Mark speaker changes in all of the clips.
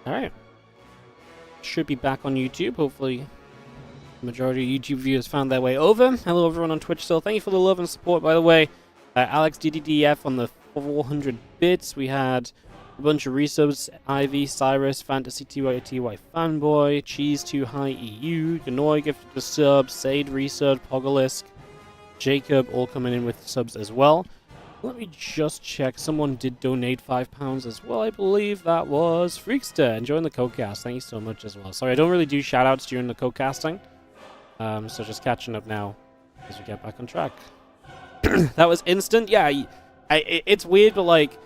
Speaker 1: Alright. Should be back on YouTube. Hopefully, the majority of YouTube viewers found their way over. Hello, everyone on Twitch still. Thank you for the love and support, by the way. Alex DDDF on the 400 bits. We had a bunch of resubs. Ivy, Cyrus, Fantasy TY Fanboy, Cheese Too High EU, Ganoy gifted the sub, Sade resub, Pogolisk, Jacob all coming in with subs as well. Let me just check. Someone did donate £5 as well. I believe that was Freakster. Enjoying the codecast. Thank you so much as well. Sorry, I don't really do shoutouts during the codecasting. So just catching up now as we get back on track. That was instant. Yeah, it's weird, but like,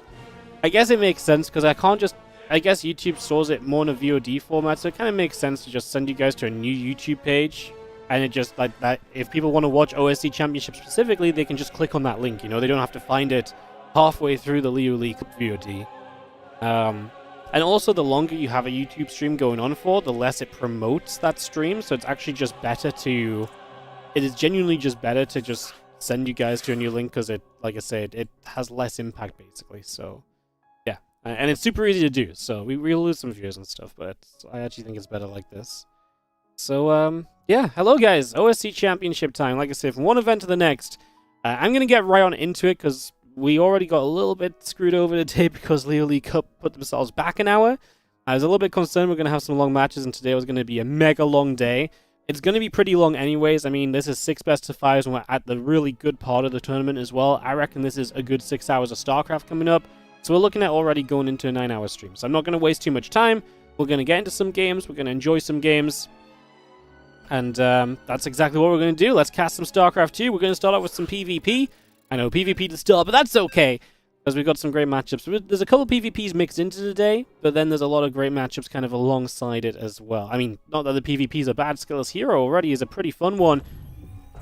Speaker 1: I guess it makes sense because I can't just. I guess YouTube stores it more in a VOD format, so it kind of makes sense to just send you guys to a new YouTube page. And it just, like, that, if people want to watch OSC Championship specifically, they can just click on that link, you know? They don't have to find it halfway through the Leo League VOD. And also, the longer you have a YouTube stream going on for, the less it promotes that stream, so it's actually just better to... It is genuinely just better to just send you guys to a new link, because it, like I said, it has less impact, basically, so... Yeah, and it's super easy to do, so we'll lose some views and stuff, but I actually think it's better like this. So, yeah, hello guys, OSC Championship time, like I said, from one event to the next. I'm going to get right on into it, because we already got a little bit screwed over today, because Leo League Cup put themselves back an hour. I was a little bit concerned we're going to have some long matches, and today was going to be a mega long day. It's going to be pretty long anyways. I mean, this is 6 best-of-5s, and we're at the really good part of the tournament as well. I reckon this is a good 6 hours of StarCraft coming up, so we're looking at already going into a 9-hour stream. So I'm not going to waste too much time. We're going to get into some games, we're going to enjoy some games. And that's exactly what we're going to do. Let's cast some StarCraft 2. We're going to start out with some PvP. I know PvP to start, but that's okay, because we've got some great matchups. There's a couple PvPs mixed into today, but then there's a lot of great matchups kind of alongside it as well. I mean, not that the PvPs are bad. Skillless Hero already is a pretty fun one.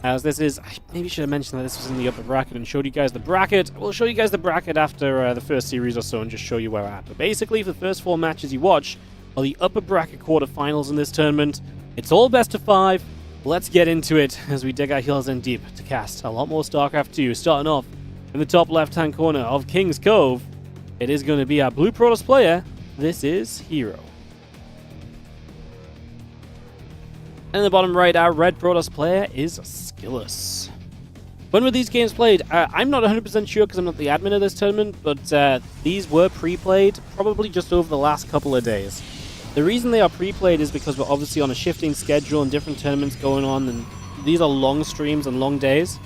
Speaker 1: As this is... I maybe should have mentioned that this was in the upper bracket and showed you guys the bracket. We'll show you guys the bracket after the first series or so and just show you where we're at. But basically, for the first 4 matches you watch are the upper bracket quarterfinals in this tournament. It's all best of 5. Let's get into it as we dig our heels in deep to cast a lot more StarCraft 2. Starting off in the top left-hand corner of King's Cove, it is going to be our blue Protoss player. This is Hero. And in the bottom right, our red Protoss player is Skillless. When were these games played? I'm not 100% sure because I'm not the admin of this tournament, but these were pre-played probably just over the last couple of days. The reason they are pre-played is because we're obviously on a shifting schedule and different tournaments going on, and these are long streams and long days,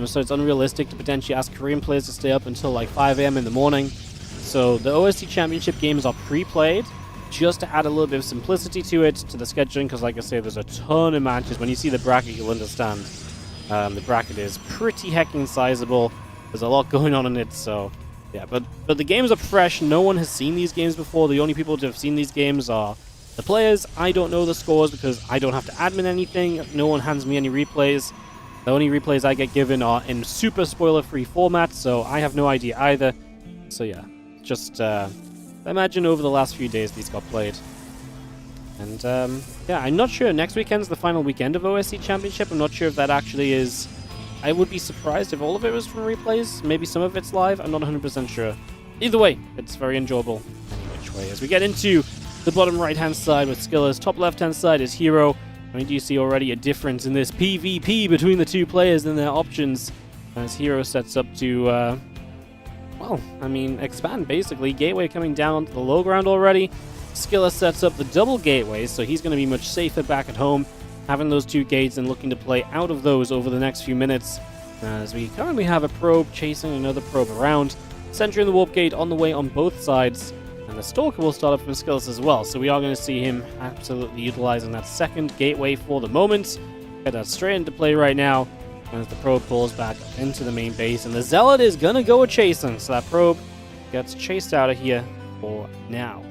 Speaker 1: so it's unrealistic to potentially ask Korean players to stay up until like 5 AM in the morning. So the OSC Championship games are pre-played, just to add a little bit of simplicity to it, to the scheduling, because like I say, there's a ton of matches. When you see the bracket, you'll understand. The bracket is pretty heckin' sizable. There's a lot going on in it, so... Yeah, but the games are fresh. No one has seen these games before. The only people to have seen these games are the players. I don't know the scores because I don't have to admin anything. No one hands me any replays. The only replays I get given are in super spoiler-free format, so I have no idea either. So yeah, just imagine over the last few days these got played. And yeah, I'm not sure. Next weekend's the final weekend of OSC Championship. I'm not sure if that actually is... I would be surprised if all of it was from replays. Maybe some of it's live. I'm not 100% sure. Either way, it's very enjoyable any which way. As we get into the bottom right-hand side with Skillless, top left-hand side is Hero. I mean, do you see already a difference in this PvP between the two players and their options? As Hero sets up to, well, I mean, expand, basically. Gateway coming down onto the low ground already. Skillless sets up the double gateways, so he's going to be much safer back at home, having those 2 gates and looking to play out of those over the next few minutes, as we currently have a probe chasing another probe around, centering the warp gate on the way on both sides, and the Stalker will start up from Skillless as well, so we are going to see him absolutely utilizing that second gateway for the moment. Get that straight into play right now, as the probe pulls back into the main base, and the Zealot is going to go a-chasing, so that probe gets chased out of here for now.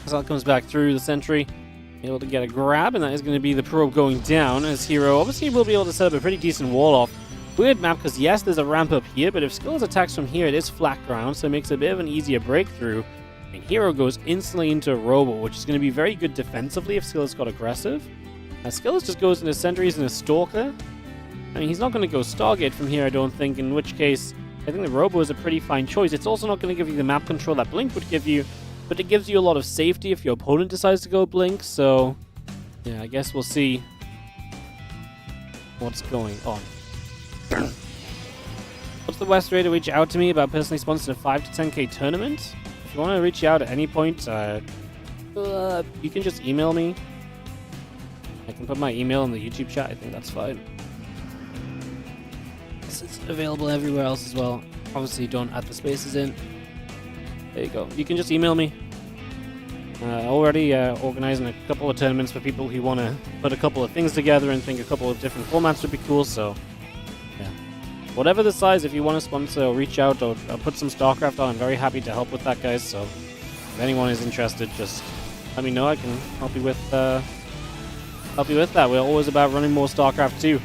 Speaker 1: That comes back through the sentry, able to get a grab, and that is going to be the probe going down as Hero obviously will be able to set up a pretty decent wall off. Weird map because yes, there's a ramp up here, but if Skillless attacks from here, it is flat ground, so it makes a bit of an easier breakthrough. And Hero goes instantly into a Robo, which is going to be very good defensively if Skillus got aggressive. Skillus just goes into Sentries and a Stalker. I mean, he's not going to go Stargate from here, I don't think, in which case I think the Robo is a pretty fine choice. It's also not going to give you the map control that Blink would give you, but it gives you a lot of safety if your opponent decides to go Blink, so yeah, I guess we'll see what's going on. What's the best way to reach out to me about personally sponsoring a 5 to 10k tournament? If you want to reach out at any point, you can just email me. I can put my email in the YouTube chat, I think that's fine. This is available everywhere else as well. Obviously, don't add the spaces in. There you go. You can just email me. Already organizing a couple of tournaments for people who want to put a couple of things together and think a couple of different formats would be cool, so yeah. Whatever the size, if you want to sponsor or reach out or put some StarCraft on, I'm very happy to help with that, guys, so if anyone is interested, just let me know. I can help you with that. We're always about running more StarCraft 2.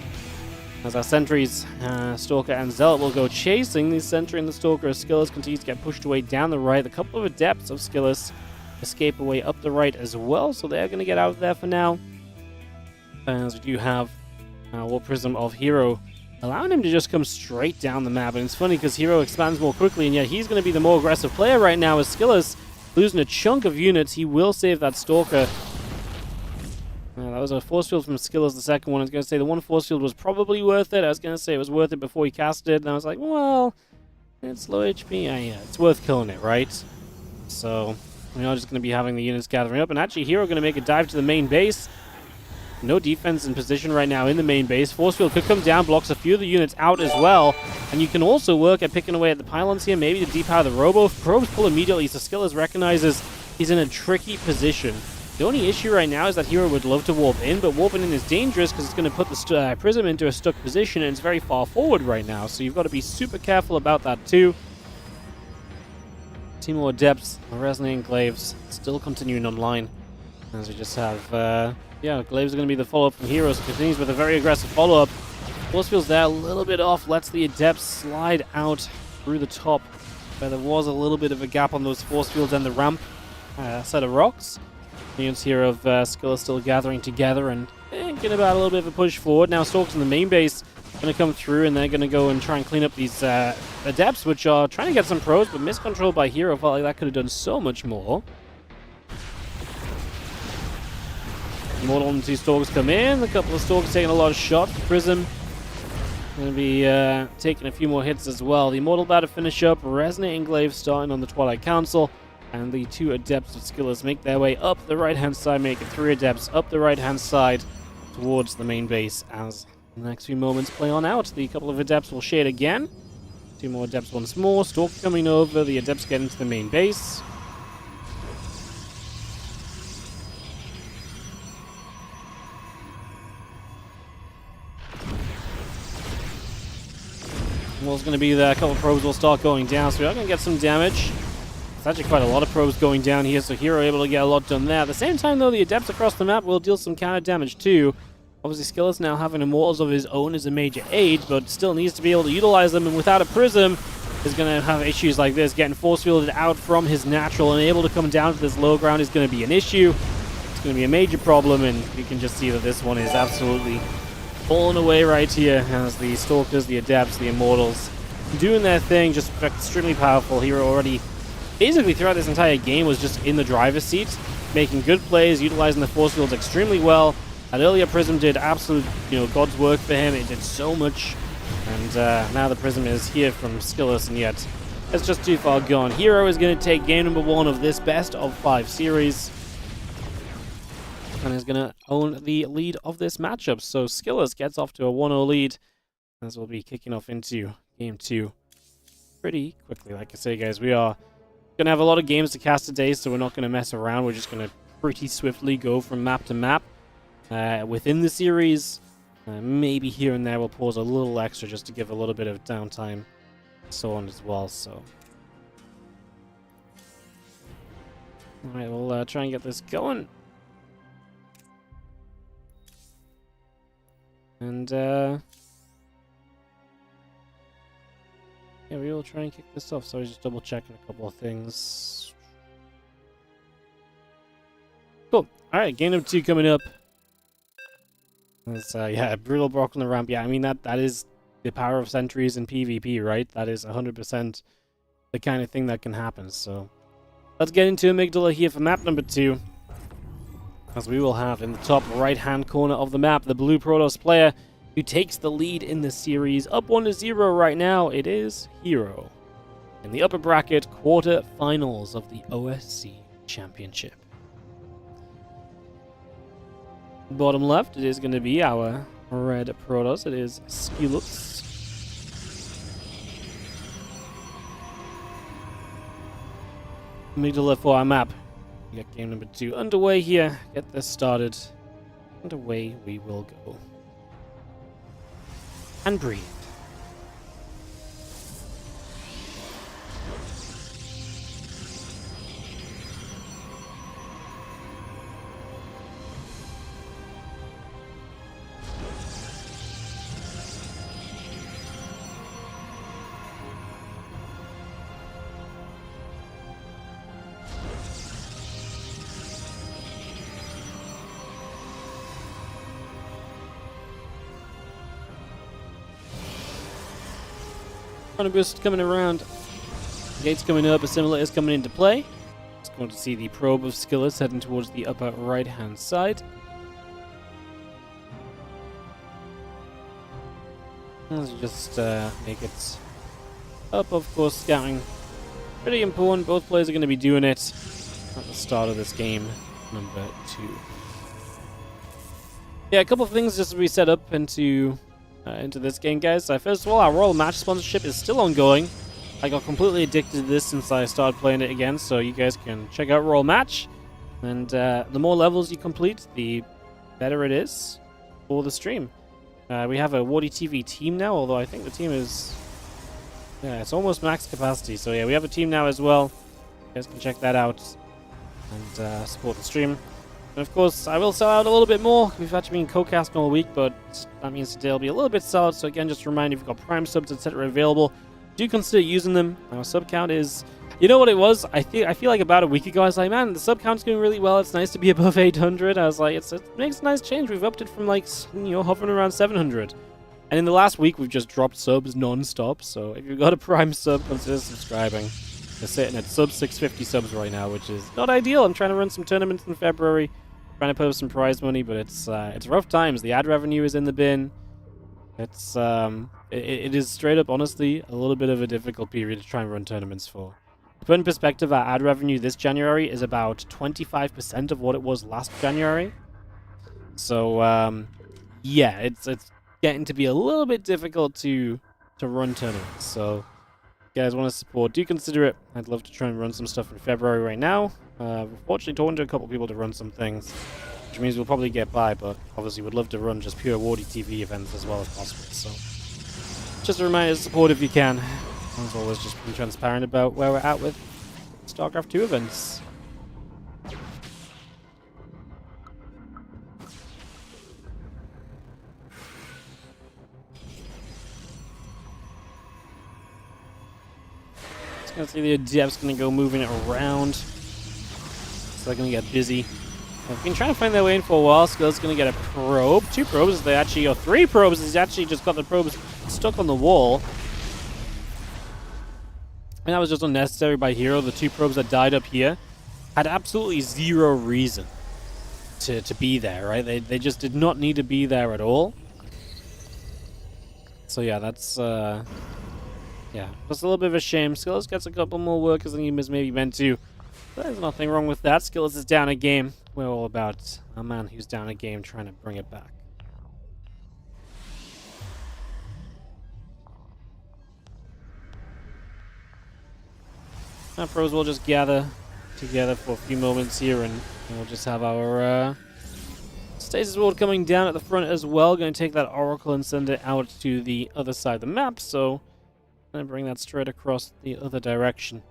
Speaker 1: As our sentries, Stalker and Zealot will go chasing the Sentry and the Stalker as Skillus continues to get pushed away down the right. A couple of Adepts of Skillus escape away up the right as well, so they're going to get out of there for now. As we do have War Prism of Hero, allowing him to just come straight down the map. And it's funny because Hero expands more quickly, and yet he's going to be the more aggressive player right now as Skillus losing a chunk of units. He will save that Stalker. That was a force field from Skillus, the second one. I was going to say the one force field was probably worth it. I was going to say it was worth it before he cast it, and I was like, well, it's low HP. Yeah, it's worth killing it, right? So we are just going to be having the units gathering up, and actually Hero going to make a dive to the main base. No defense in position right now in the main base. Force field could come down, blocks a few of the units out as well, and you can also work at picking away at the pylons here, maybe to depower the Robo. Probes pull immediately, so Skillus recognizes he's in a tricky position. The only issue right now is that Hero would love to warp in, but warping in is dangerous because it's going to put the Prism into a stuck position, and it's very far forward right now, so you've got to be super careful about that too. Two more Adepts, Resonating Glaives, still continuing online, as we just have, Glaives are going to be the follow-up from Hero, so continues with a very aggressive follow-up. Force field's there, a little bit off, lets the Adepts slide out through the top, where there was a little bit of a gap on those force fields and the ramp set of rocks. Units here of Skillus still gathering together and getting about a little bit of a push forward. Now Stalks in the main base going to come through, and they're going to go and try and clean up these Adepts, which are trying to get some pros, but miscontrolled by Hero. Felt like that could have done so much more. Immortal and two Stalks come in. A couple of Stalks taking a lot of shots. Prism going to be taking a few more hits as well. The Immortal about to finish up. Resonating Glaive starting on the Twilight Council. And the two Adepts of Skillus make their way up the right-hand side, making 3 Adepts up the right-hand side towards the main base. As the next few moments play on out, the couple of Adepts will shade again. 2 more Adepts once more. Stalk coming over. The Adepts get into the main base. Wall's going to be there. A couple of probes will start going down, so we are going to get some damage. It's actually quite a lot of probes going down here, so Hero able to get a lot done there. At the same time, though, the Adepts across the map will deal some counter damage too. Obviously, Skillus now having Immortals of his own is a major aid, but still needs to be able to utilize them, and without a Prism, is going to have issues like this. Getting force fielded out from his natural and able to come down to this low ground is going to be an issue. It's going to be a major problem, and you can just see that this one is absolutely falling away right here as the Stalkers, the Adepts, the Immortals doing their thing, just extremely powerful. Hero already basically throughout this entire game was just in the driver's seat, making good plays, utilizing the force fields extremely well. That earlier Prism did absolute, God's work for him. It did so much, and now the Prism is here from Skillus, and yet it's just too far gone. Hero is going to take game number 1 of this best of 5 series, and is going to own the lead of this matchup. So Skillus gets off to a 1-0 lead, as we'll be kicking off into game 2 pretty quickly. Like I say, guys, we are going to have a lot of games to cast today, so we're not going to mess around. We're just going to pretty swiftly go from map to map within the series. Maybe here and there we'll pause a little extra just to give a little bit of downtime, so on as well. So, alright, we'll try and get this going. And yeah, we will try and kick this off. So I was just double checking a couple of things. Cool. Alright, game number 2 coming up. It's, yeah, brutal block on the ramp. Yeah, I mean, that is the power of sentries in PvP, right? That is 100% the kind of thing that can happen. So let's get into Amygdala here for map number 2. As we will have in the top right-hand corner of the map, the blue Protoss player who takes the lead in the series. Up 1-0 right now, it is Hero. In the upper bracket, quarter-finals of the OSC Championship. Bottom left, it is going to be our red Protoss. It is Skeulix. Amygdala for our map. We got game number 2 underway here. Get this started. And away we will go. And breathe. Boost coming around. Gates coming up. Assimilator is coming into play. Just going to see the probe of Skillers heading towards the upper right-hand side. Let's just make it up, of course. Scouting. Pretty important. Both players are going to be doing it at the start of this game, number 2. Yeah, a couple of things just to be set up into this game, guys. First of all, our Royal Match sponsorship is still ongoing. I got completely addicted to this since I started playing it again, so you guys can check out Royal Match. And the more levels you complete, the better it is for the stream. We have a WardiTV team now, although I think the team is... yeah, it's almost max capacity. So yeah, we have a team now as well. You guys can check that out and support the stream. And of course, I will sell out a little bit more. We've actually been co-casting all week, but that means today will be a little bit solid. So again, just a reminder, if you've got Prime subs, etc. available, do consider using them. Our sub count is... you know what it was? I feel like about a week ago, I was like, man, the sub count's going really well. It's nice to be above 800. I was like, it makes a nice change. We've upped it from, like, you know, hovering around 700. And in the last week, we've just dropped subs non-stop. So if you've got a Prime sub, consider subscribing. They're sitting at sub 650 subs right now, which is not ideal. I'm trying to run some tournaments in February. Trying to put up some prize money, but it's rough times. The ad revenue is in the bin. It's it is straight up, honestly, a little bit of a difficult period to try and run tournaments for. To put in perspective, our ad revenue this January is about 25% of what it was last January. So yeah, it's getting to be a little bit difficult to run tournaments. So if you guys want to support, do consider it. I'd love to try and run some stuff in February right now. We're fortunately talking to a couple people to run some things, which means we'll probably get by, but obviously we'd love to run just pure WardiTV events as well as possible. So just a reminder to support if you can. As always, just being transparent about where we're at with StarCraft 2 events. Just gonna see the Adept's gonna go moving it around. So they're gonna get busy. I've been trying to find their way in for a while. Skull's gonna get a probe. 2 probes, they actually, or 3 probes. He's actually just got the probes stuck on the wall. And that was just unnecessary by Hero. The 2 probes that died up here had absolutely zero reason to be there, right? They just did not need to be there at all. So yeah, that's yeah, that's a little bit of a shame. Skillers gets a couple more workers than he was maybe meant to. There's nothing wrong with that. Skillers is down a game. We're all about a man who's down a game trying to bring it back. Our pros will just gather together for a few moments here, and we'll just have our Stasis Ward coming down at the front as well. Going to take that Oracle and send it out to the other side of the map, so I'm going to bring that straight across the other direction.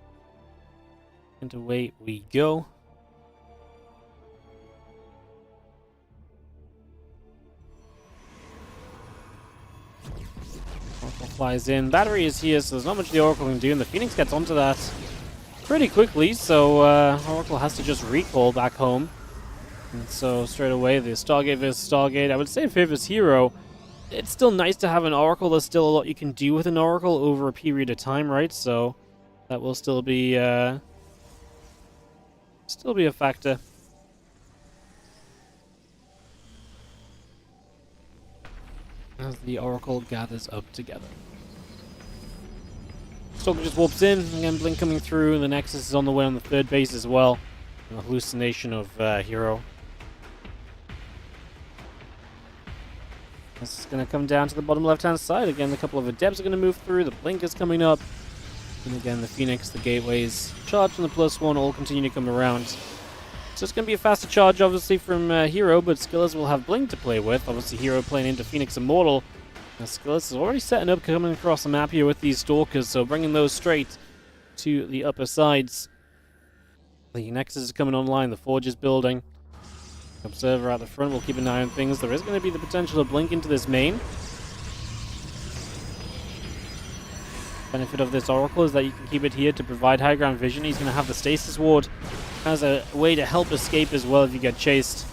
Speaker 1: And away we go. Oracle flies in. Battery is here, so there's not much the Oracle can do, and the Phoenix gets onto that pretty quickly, so Oracle has to just recall back home. And so straight away, the Stargate versus Stargate, I would say favors Hero. It's still nice to have an Oracle. There's still a lot you can do with an Oracle over a period of time, right? So that will still be a factor. As the Oracle gathers up together. Stalker just warps in. Again, Blink coming through. The Nexus is on the way on the third base as well. An hallucination of Hero. This is going to come down to the bottom left-hand side. Again, a couple of Adepts are going to move through. The Blink is coming up. And again, the Phoenix, the Gateways, charge from the +1 all continue to come around. So it's going to be a faster charge, obviously, from Hero, but Skillers will have Blink to play with. Obviously, Hero playing into Phoenix Immortal. Now, Skillers is already setting up, coming across the map here with these Stalkers, so bringing those straight to the upper sides. The Nexus is coming online, the Forge is building. Observer out the front will keep an eye on things. There is going to be the potential to Blink into this main. Benefit of this Oracle is that you can keep it here to provide high ground vision. He's going to have the Stasis Ward as a way to help escape as well if you get chased.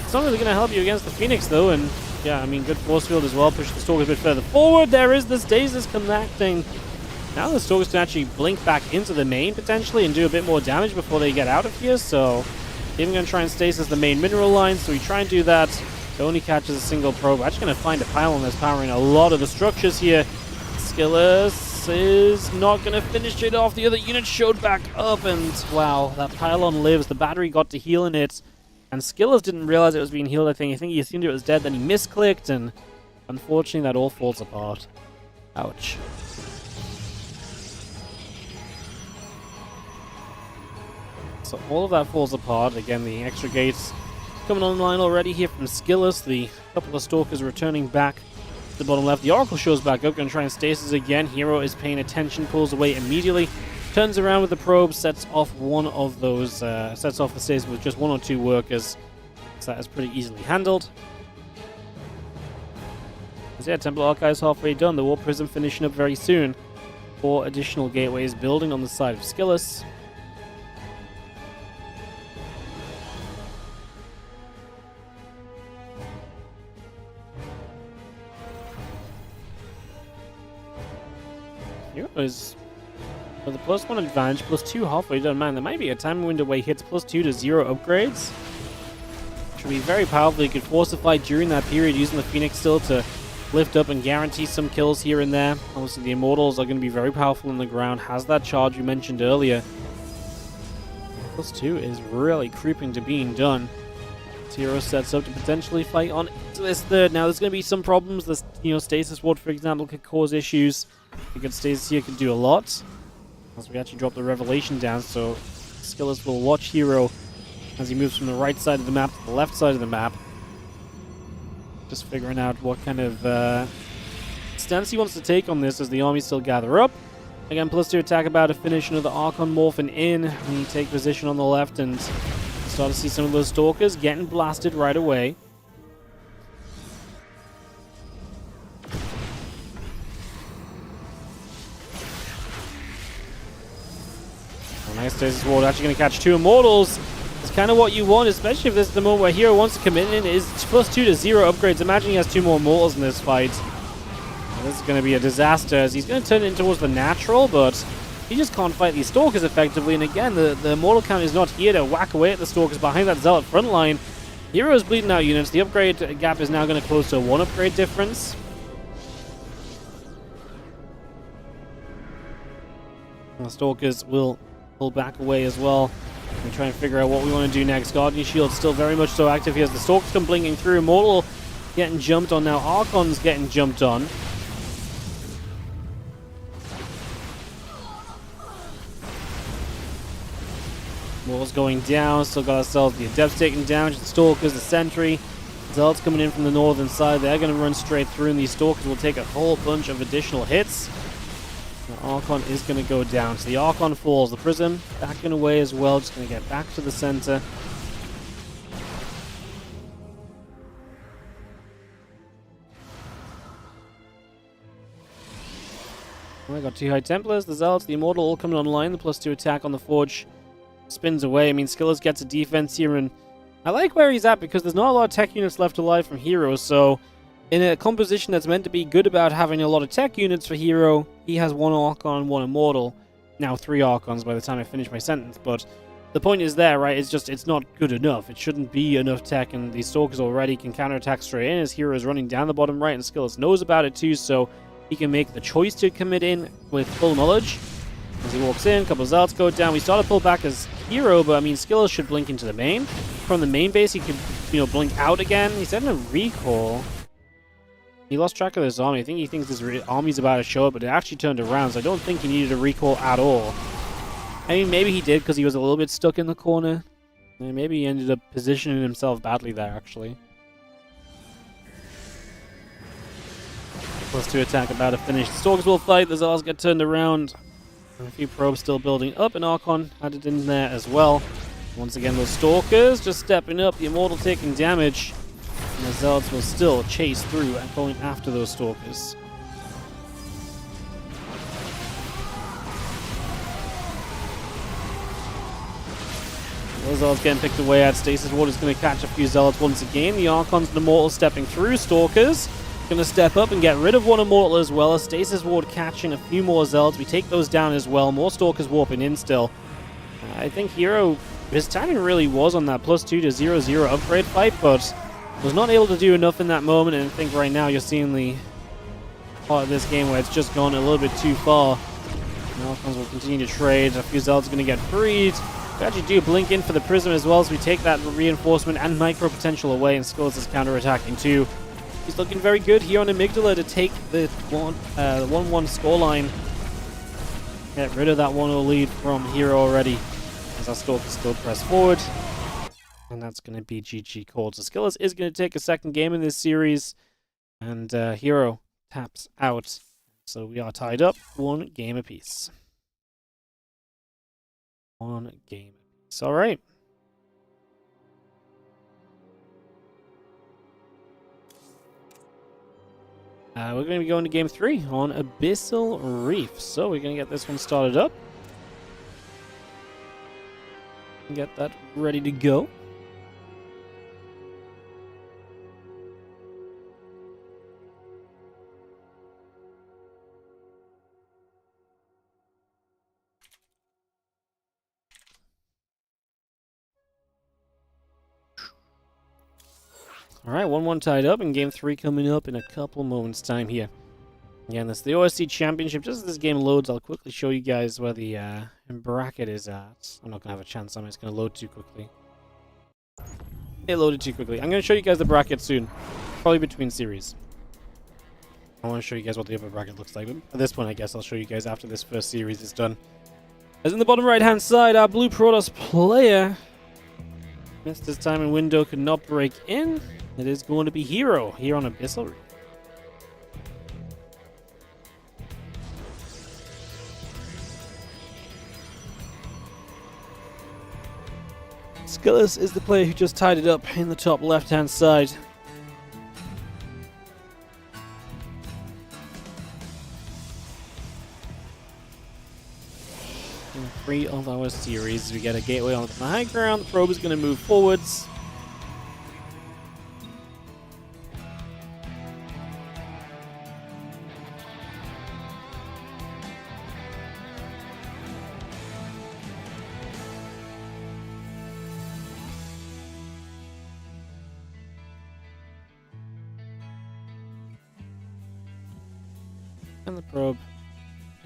Speaker 1: It's not really going to help you against the Phoenix though, and yeah, I mean, good force field as well. Push the Stalkers a bit further forward. There is the Stasis connecting. Now the Stalkers can actually blink back into the main potentially and do a bit more damage before they get out of here, so even going to try and stasis the main mineral line, so we try and do that. It only catches a single probe. We're actually going to find a pylon that's powering a lot of the structures here. Skillers is not going to finish it off. The other unit showed back up, and wow, that pylon lives. The battery got to healing it, and Skillers didn't realize it was being healed. I think he assumed it was dead, then he misclicked, and unfortunately that all falls apart. Ouch. So all of that falls apart. Again, the extra gates coming online already here from Skillers. The couple of Stalkers returning back to the bottom left. The Oracle shows back up, going to try and stasis again. Hero is paying attention, pulls away immediately, turns around with the probe, sets off one of those, sets off the stasis with just 1 or 2 workers. So that is pretty easily handled. So yeah, Temple Archives halfway done. The War Prism finishing up very soon. 4 additional gateways building on the side of Skillers. Here is for the +1 advantage, +2 halfway done. Man, there might be a time window where he hits +2 to 0 upgrades. Should be very powerful. He could forcify during that period using the Phoenix still to lift up and guarantee some kills here and there. Obviously, the Immortals are going to be very powerful on the ground. Has that charge we mentioned earlier. +2 is really creeping to being done. Hero sets up to potentially fight on into this third. Now, there's going to be some problems. This, Stasis Ward, for example, could cause issues. A good stasis here could do a lot. As we actually drop the Revelation down, so Skillers will watch Hero as he moves from the right side of the map to the left side of the map. Just figuring out what kind of stance he wants to take on this as the armies still gather up. Again, +2 attack about to finish. Another Archon morphing in. We take position on the left and start to see some of those Stalkers getting blasted right away. Nice Stasis Ward, actually going to catch 2 Immortals. It's kind of what you want, especially if this is the moment where Hero wants to commit in. It's +2 to 0 upgrades. Imagine he has 2 more Immortals in this fight. This is going to be a disaster as he's going to turn it in towards the natural, but he just can't fight these Stalkers effectively. And again, the Immortal count is not here to whack away at the Stalkers behind that Zealot front line. Hero is bleeding out units. The upgrade gap is now going to close to a 1 upgrade difference. The Stalkers will pull back away as well and try and figure out what we want to do next. Guardian Shield still very much so active here as the Stalkers come blinking through. Immortal getting jumped on now. Archon's getting jumped on. Wall's going down. Still got ourselves the Adepts taking damage. The Stalkers, the Sentry. Zealots coming in from the northern side. They're going to run straight through, and these Stalkers will take a whole bunch of additional hits. The Archon is going to go down. So the Archon falls. The Prism backing away as well. Just going to get back to the center. We got 2 High Templars, the Zealots, the Immortal all coming online. The +2 attack on the Forge spins away. I mean, Skillers gets a defense here, and I like where he's at because there's not a lot of tech units left alive from Hero, so in a composition that's meant to be good about having a lot of tech units for Hero, he has 1 Archon, 1 Immortal. Now 3 Archons by the time I finish my sentence, but the point is there, right? It's just, it's not good enough. It shouldn't be enough tech, and these Stalkers already can counterattack straight in as Hero is running down the bottom right, and Skillus knows about it too, so he can make the choice to commit in with full knowledge. As he walks in, a couple of Zealots go down. We start to pull back as Hero, but I mean, Skillus should blink into the main. From the main base, he could, blink out again. He's having a recall. He lost track of this army. I think he thinks this army's about to show up, but it actually turned around, so I don't think he needed a recall at all. I mean, maybe he did because he was a little bit stuck in the corner. And maybe he ended up positioning himself badly there, actually. +2 attack about to finish. The Stalkers will fight. The Zealots get turned around. And a few probes still building up, and Archon added in there as well. Once again, those Stalkers just stepping up. The Immortal taking damage. And the Zealots will still chase through and going after those Stalkers. Those Zealots getting picked away at. Stasis Ward is going to catch a few Zealots once again. The Archons and Immortal stepping through. Stalkers going to step up and get rid of 1 Immortal as well. As Stasis Ward catching a few more Zealots. We take those down as well. More Stalkers warping in still. I think Hero, his timing really was on that +2 to 0-0 upgrade fight, but was not able to do enough in that moment, and I think right now you're seeing the part of this game where it's just gone a little bit too far. The Archons will continue to trade. A few Zealots are going to get freed. We actually do blink in for the Prism as well, so we take that reinforcement and micro potential away, and Skillus is counter-attacking too. He's looking very good here on Amygdala to take the 1-1 scoreline. Get rid of that 1-0 lead from Hero already, as our Stalkers still press forward. And that's going to be GG called. So Skillus is going to take a second game in this series, and Hero taps out. So we are tied up 1 game apiece. 1 game apiece. All right. We're going to be going to game 3 on Abyssal Reef. So we're going to get this one started up. Get that ready to go. Alright, 1-1 tied up, and game 3 coming up in a couple moments' time here. Again, this is the OSC Championship. Just as this game loads, I'll quickly show you guys where the bracket is at. I'm not going to have a chance on it. It's going to load too quickly. It loaded too quickly. I'm going to show you guys the bracket soon. Probably between series. I want to show you guys what the upper bracket looks like. But at this point, I guess I'll show you guys after this first series is done. As in the bottom right-hand side, our blue Protoss player missed his timing window, could not break in. It is going to be Hero here on Abyssal Reef. Skillus is the player who just tied it up in the top left-hand side. In 3 of our series, we get a gateway on the high ground. The probe is going to move forwards. And the probe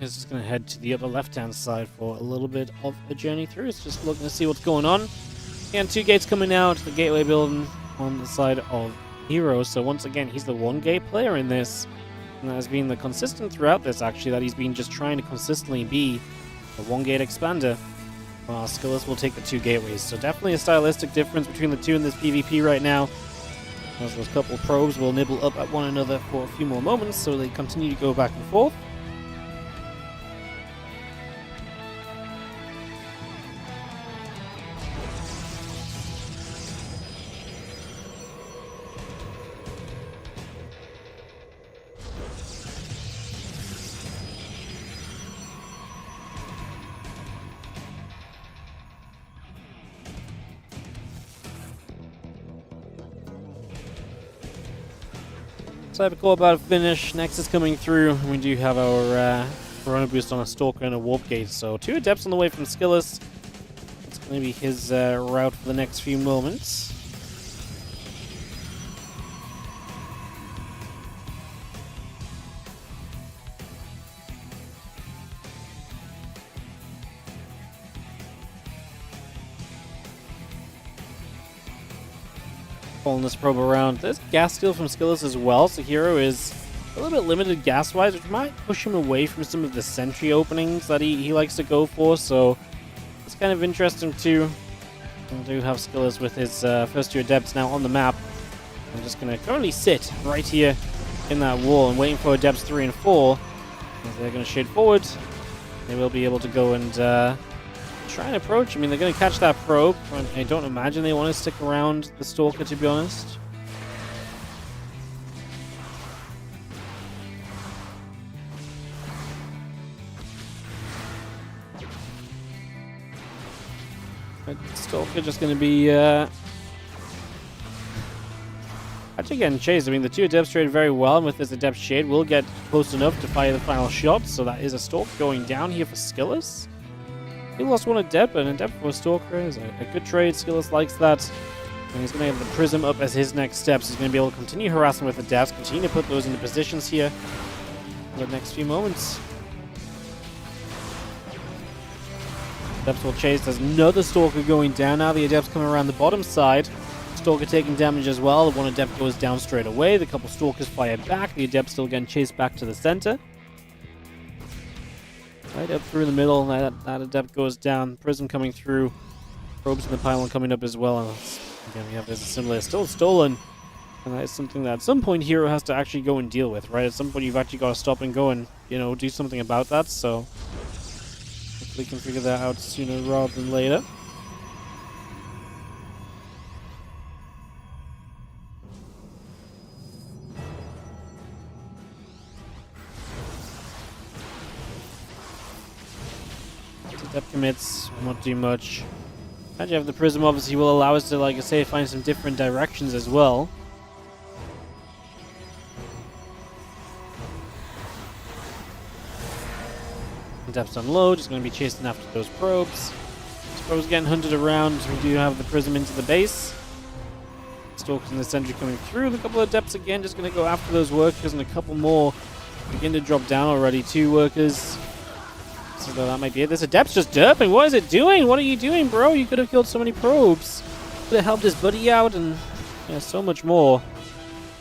Speaker 1: is just going to head to the upper left-hand side for a little bit of a journey through. It's just looking to see what's going on. And 2 gates coming out, the gateway building on the side of Hero. So once again, he's the 1-gate player in this. And that has been the consistent throughout this, actually, that he's been just trying to consistently be a 1-gate expander. While Skillus will take the 2 gateways. So definitely a stylistic difference between the two in this PvP right now. As those couple probes will nibble up at one another for a few more moments, so they continue to go back and forth. Type of about a finish. Next is coming through. We do have our Corona boost on a Stalker and a Warp Gate. So 2 Adepts on the way from Skillus. It's going to be his route for the next few moments. Pulling this probe around. There's gas steal from Skillus as well, so Hero is a little bit limited gas-wise, which might push him away from some of the sentry openings that he likes to go for, so it's kind of interesting too. We do have Skillus with his first 2 Adepts now on the map. I'm just going to currently sit right here in that wall and waiting for Adepts 3 and 4. As they're going to shade forward. They will be able to go and try and approach. I mean, they're going to catch that probe. I don't imagine they want to stick around the Stalker, to be honest. But Stalker just going to be actually getting chased. I mean, the 2 Adepts traded very well, and with this Adept Shade, we'll get close enough to fire the final shot. So that is a Stalker going down here for Skillus. He lost 1 Adept, but an Adept for a Stalker is a good trade. Skillus likes that. And he's going to have the Prism up as his next steps. He's going to be able to continue harassing with Adepts, continue to put those into positions here for the next few moments. Adepts will chase. There's another Stalker going down now. The Adepts coming around the bottom side. Stalker taking damage as well. The 1 Adept goes down straight away. The couple Stalkers fire back. The Adept still getting chased back to the center. Right up through the middle, that Adept goes down. Prism coming through. Probes in the pylon coming up as well. And again, we have this assimilator still stolen. And that is something that at some point Hero has to actually go and deal with, right? At some point you've actually got to stop and go and, do something about that. So hopefully we can figure that out sooner rather than later. Adept commits, won't do much. And you have the Prism, obviously will allow us to, like I say, find some different directions as well. Adepts on low, just going to be chasing after those probes. Those probes getting hunted around. We do have the Prism into the base. Stalkers in the sentry coming through. A couple of Adepts again, just going to go after those workers, and a couple more begin to drop down already. 2 workers. So that might be it. This Adept's just derping. What is it doing? What are you doing, bro? You could have killed so many probes. Could have helped his buddy out and so much more.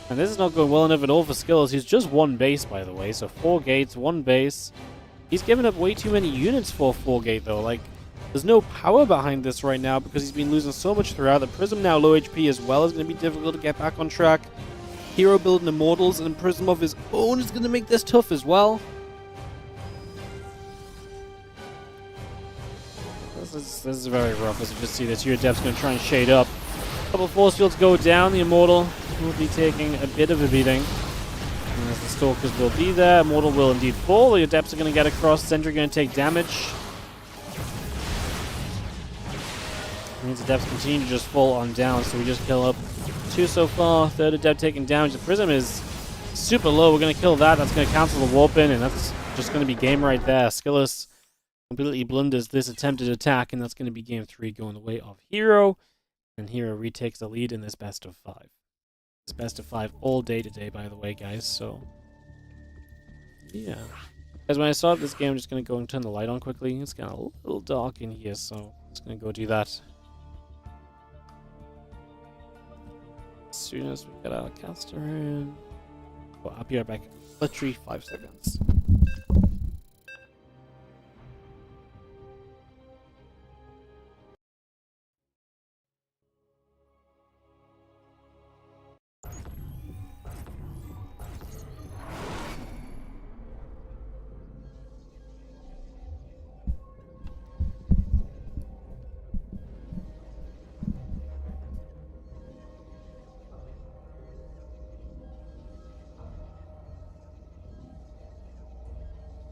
Speaker 1: And this is not going well enough at all for Skillus. He's just 1 base, by the way. So 4 gates, 1 base. He's given up way too many units for 4 gate, though. Like, there's no power behind this right now because he's been losing so much throughout. The Prism now low HP as well is going to be difficult to get back on track. Hero building Immortals and Prism of his own is going to make this tough as well. This is very rough, as you can see. The 2 Adepts going to try and shade up. A couple of force fields go down. The Immortal will be taking a bit of a beating. And as the Stalkers will be there, Immortal will indeed fall. The Adepts are going to get across. Sentry going to take damage. It means Adepts continue to just fall on down, so we just kill up 2 so far. 3rd Adept taking damage. The Prism is super low. We're going to kill that. That's going to cancel the warp in, and that's just going to be game right there. Skillus completely blunders this attempted attack, and that's going to be game 3 going the way of Hero. And Hero retakes the lead in this best of 5. It's best of 5 all day today, by the way, guys, so yeah. As when I start this game, I'm just going to go and turn the light on quickly. It's kind of a little dark in here, so I'm just going to go do that. As soon as we get our caster in. Well, I'll be right back. Literally 5 seconds.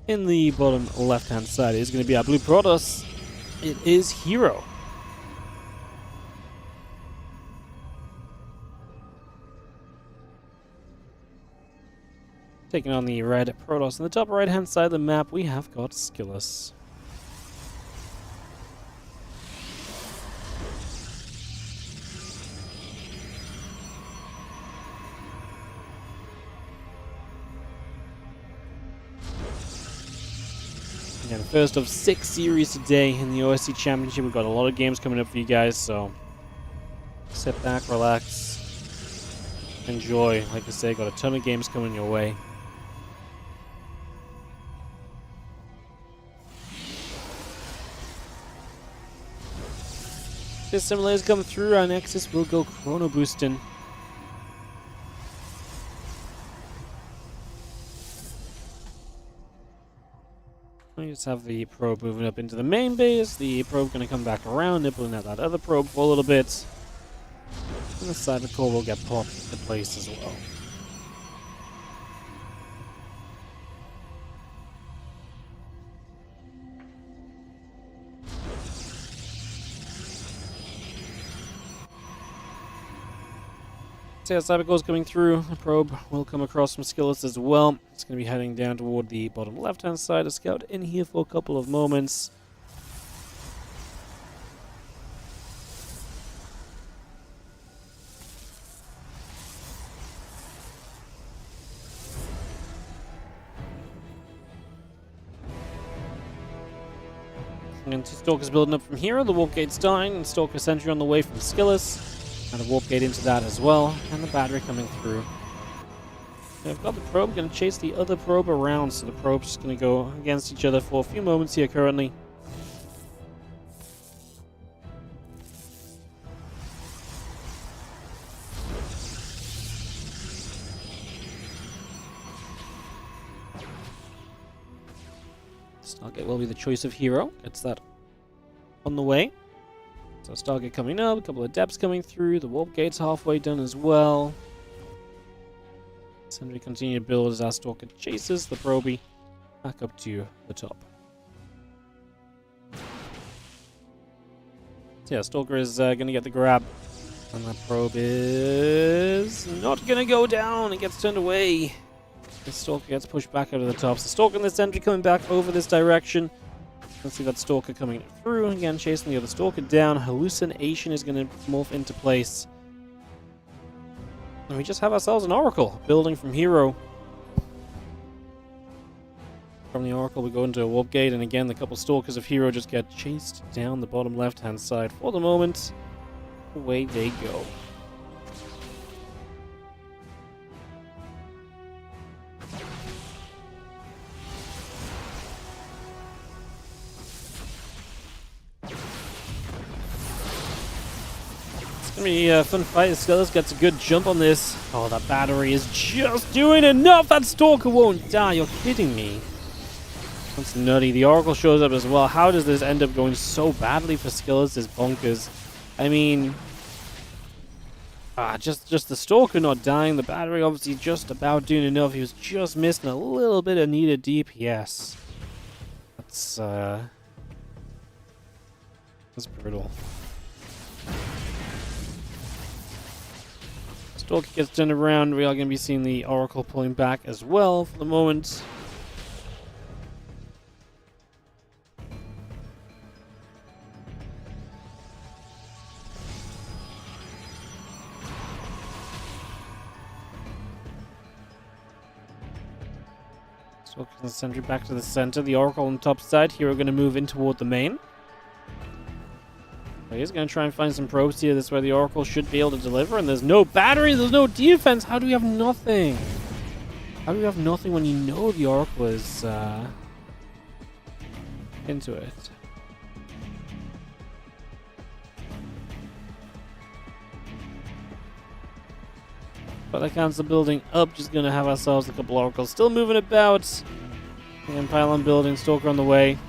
Speaker 1: In the bottom left-hand side is going to be our blue Protoss. It is Hero. Taking on the red Protoss. On the top right-hand side of the map, we have got Skillus. Again, first of 6 series today in the OSC Championship. We've got a lot of games coming up for you guys, so sit back, relax, enjoy. Like I say, got a ton of games coming your way. If simulators come through, our Nexus will go chrono boosting. We just have the probe moving up into the main base. The probe going to come back around, nibbling at that other probe for a little bit. And the cyber core will get popped into place as well. So yeah, cyber core's coming through. The probe will come across from Skillus as well. It's going to be heading down toward the bottom left-hand side. A scout in here for a couple of moments. And two Stalkers building up from here. The warp gate's dying, and Stalker Sentry on the way from Skillus. And a warp gate into that as well. And the battery coming through. They've got the probe, going to chase the other probe around. So the probe's just going to go against each other for a few moments here currently. Stargate will be the choice of hero. Gets that on the way. So Stargate coming up, a couple of depths coming through, the warp gate's halfway done as well. Sentry continue to build as our Stalker chases the probie back up to the top. So yeah, Stalker is going to get the grab. And that probe is not going to go down. It gets turned away. The Stalker gets pushed back out of the top. So Stalker and the Sentry coming back over this direction. Let's see that Stalker coming through. Again, chasing the other Stalker down. Hallucination is going to morph into place. And we just have ourselves an Oracle building from Hero. From the Oracle, we go into a warp gate, and again, the couple Stalkers of Hero just get chased down the bottom left-hand side. For the moment, away they go. It's gonna be a fun fight. Skillus gets a good jump on this. Oh, that battery is just doing enough. That Stalker won't die. You're kidding me. That's nutty. The Oracle shows up as well. How does this end up going so badly for Skillus? Is bonkers. I mean, just the Stalker not dying. The battery obviously just about doing enough. He was just missing a little bit of needed DPS. That's brutal. Stalker gets turned around. We are going to be seeing the Oracle pulling back as well for the moment. Stalker and the Sentry back to the center. The Oracle on the top side. Here we're going to move in toward the main. He's going to try and find some probes here. This is where the Oracle should be able to deliver. And there's no battery. There's no defense. How do we have nothing? How do we have nothing when you know the Oracle is into it? But that counts the building up. Just going to have ourselves a couple Oracles still moving about. And pylon building. Stalker on the way.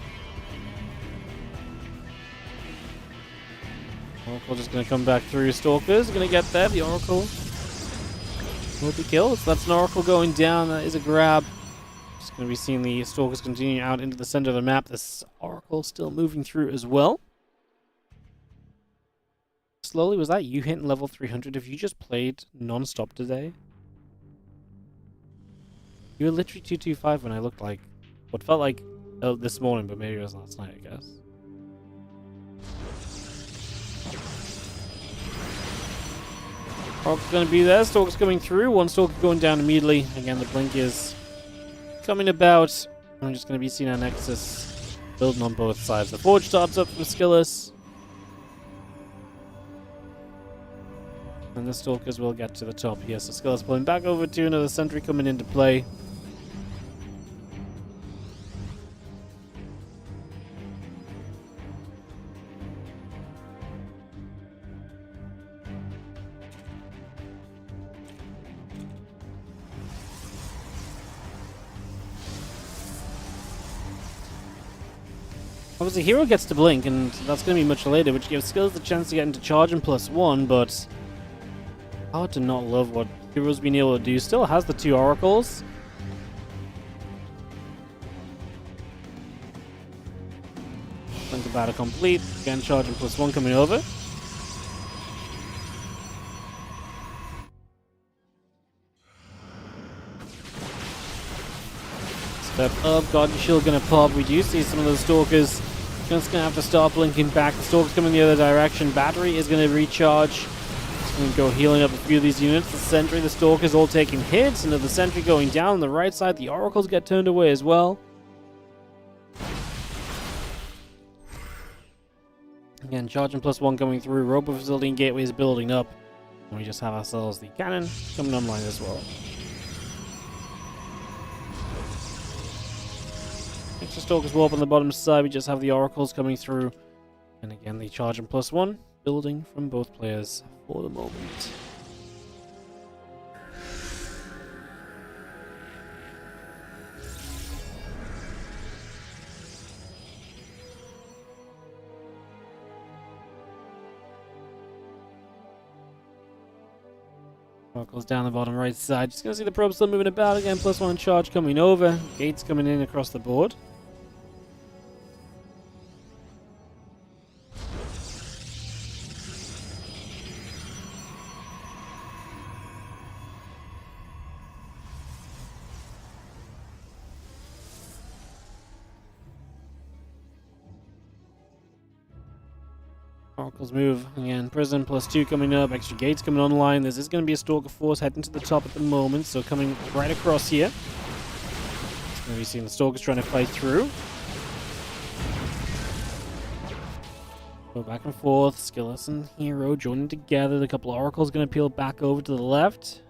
Speaker 1: Oracle just going to come back through. Stalker's going to get there. The Oracle will be killed. So that's an Oracle going down. That is a grab. Just going to be seeing the Stalkers continue out into the center of the map. This Oracle still moving through as well. Slowly, was that you hitting level 300? Have you just played non-stop today? You were literally 225 when I looked like what felt like this morning, but maybe it was last night, I guess. Oracle's going to be there. Stalker's coming through. One Stalker going down immediately. Again, the blink is coming about. I'm just going to be seeing our Nexus building on both sides. The Forge starts up from Skillus. And the Stalkers will get to the top here. So Skillus pulling back over to another Sentry coming into play. Obviously, Hero gets to blink, and that's going to be much later, which gives Skillus the chance to get into charge and +1, but hard to not love what Hero's been able to do. Still has the 2 Oracles. Blink of Battle complete. Again, charge and +1 coming over. Step up, Guardian Shield gonna pop. We do see some of those Stalkers just gonna have to start blinking back. The Stalkers coming the other direction. Battery is gonna recharge. It's gonna go healing up a few of these units. The Sentry, the Stalkers all taking hits. Another Sentry going down on the right side. The Oracles get turned away as well. Again, charging +1 coming through. Robo Facility and Gateway is building up. And we just have ourselves the cannon coming online as well. Extra Stalkers warp on the bottom side. We just have the Oracles coming through. And again, the charge and +1 building from both players for the moment. Oracles down the bottom right side. Just gonna see the probe still moving about again. +1 charge coming over. Gates coming in across the board. Oracles move again. Prism +2 coming up. Extra gates coming online. This is going to be a Stalker force heading to the top at the moment. So coming right across here. It's going to be seeing the Stalkers trying to fight through. Go back and forth. Skillus and Hero joining together. The couple of Oracles going to peel back over to the left.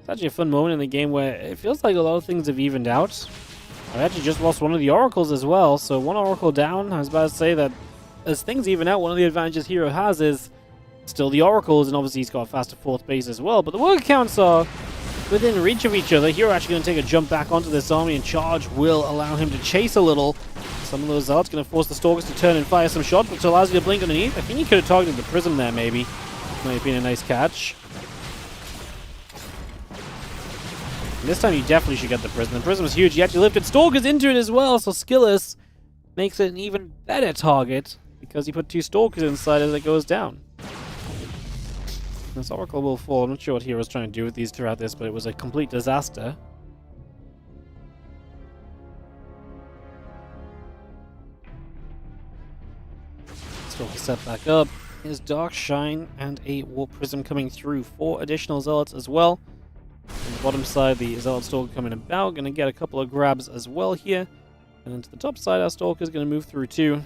Speaker 1: Actually a fun moment in the game where it feels like a lot of things have evened out. I actually just lost one of the Oracles as well, so 1 Oracle down. I was about to say that as things even out, one of the advantages Hero has is still the Oracles, and obviously he's got a faster 4th base as well, but the worker counts are within reach of each other. Hero actually going to take a jump back onto this army, and charge will allow him to chase a little. Some of those Zealots going to force the Stalkers to turn and fire some shots, which allows you to blink underneath. I think he could have targeted the Prism there, maybe. Might have been a nice catch. This time you definitely should get the Prism. The Prism is huge. You actually lifted Stalkers into it as well, so Skillus makes it an even better target because he put 2 Stalkers inside as it goes down. This Oracle will fall. I'm not sure what Hero's trying to do with these throughout this, but it was a complete disaster. Stalker set back up. Here's Dark Shine and a Warp Prism coming through. 4 additional Zealots as well. On the bottom side, the Zealot Stalker coming about. Going to get a couple of grabs as well here. And then to the top side, our Stalker is going to move through too.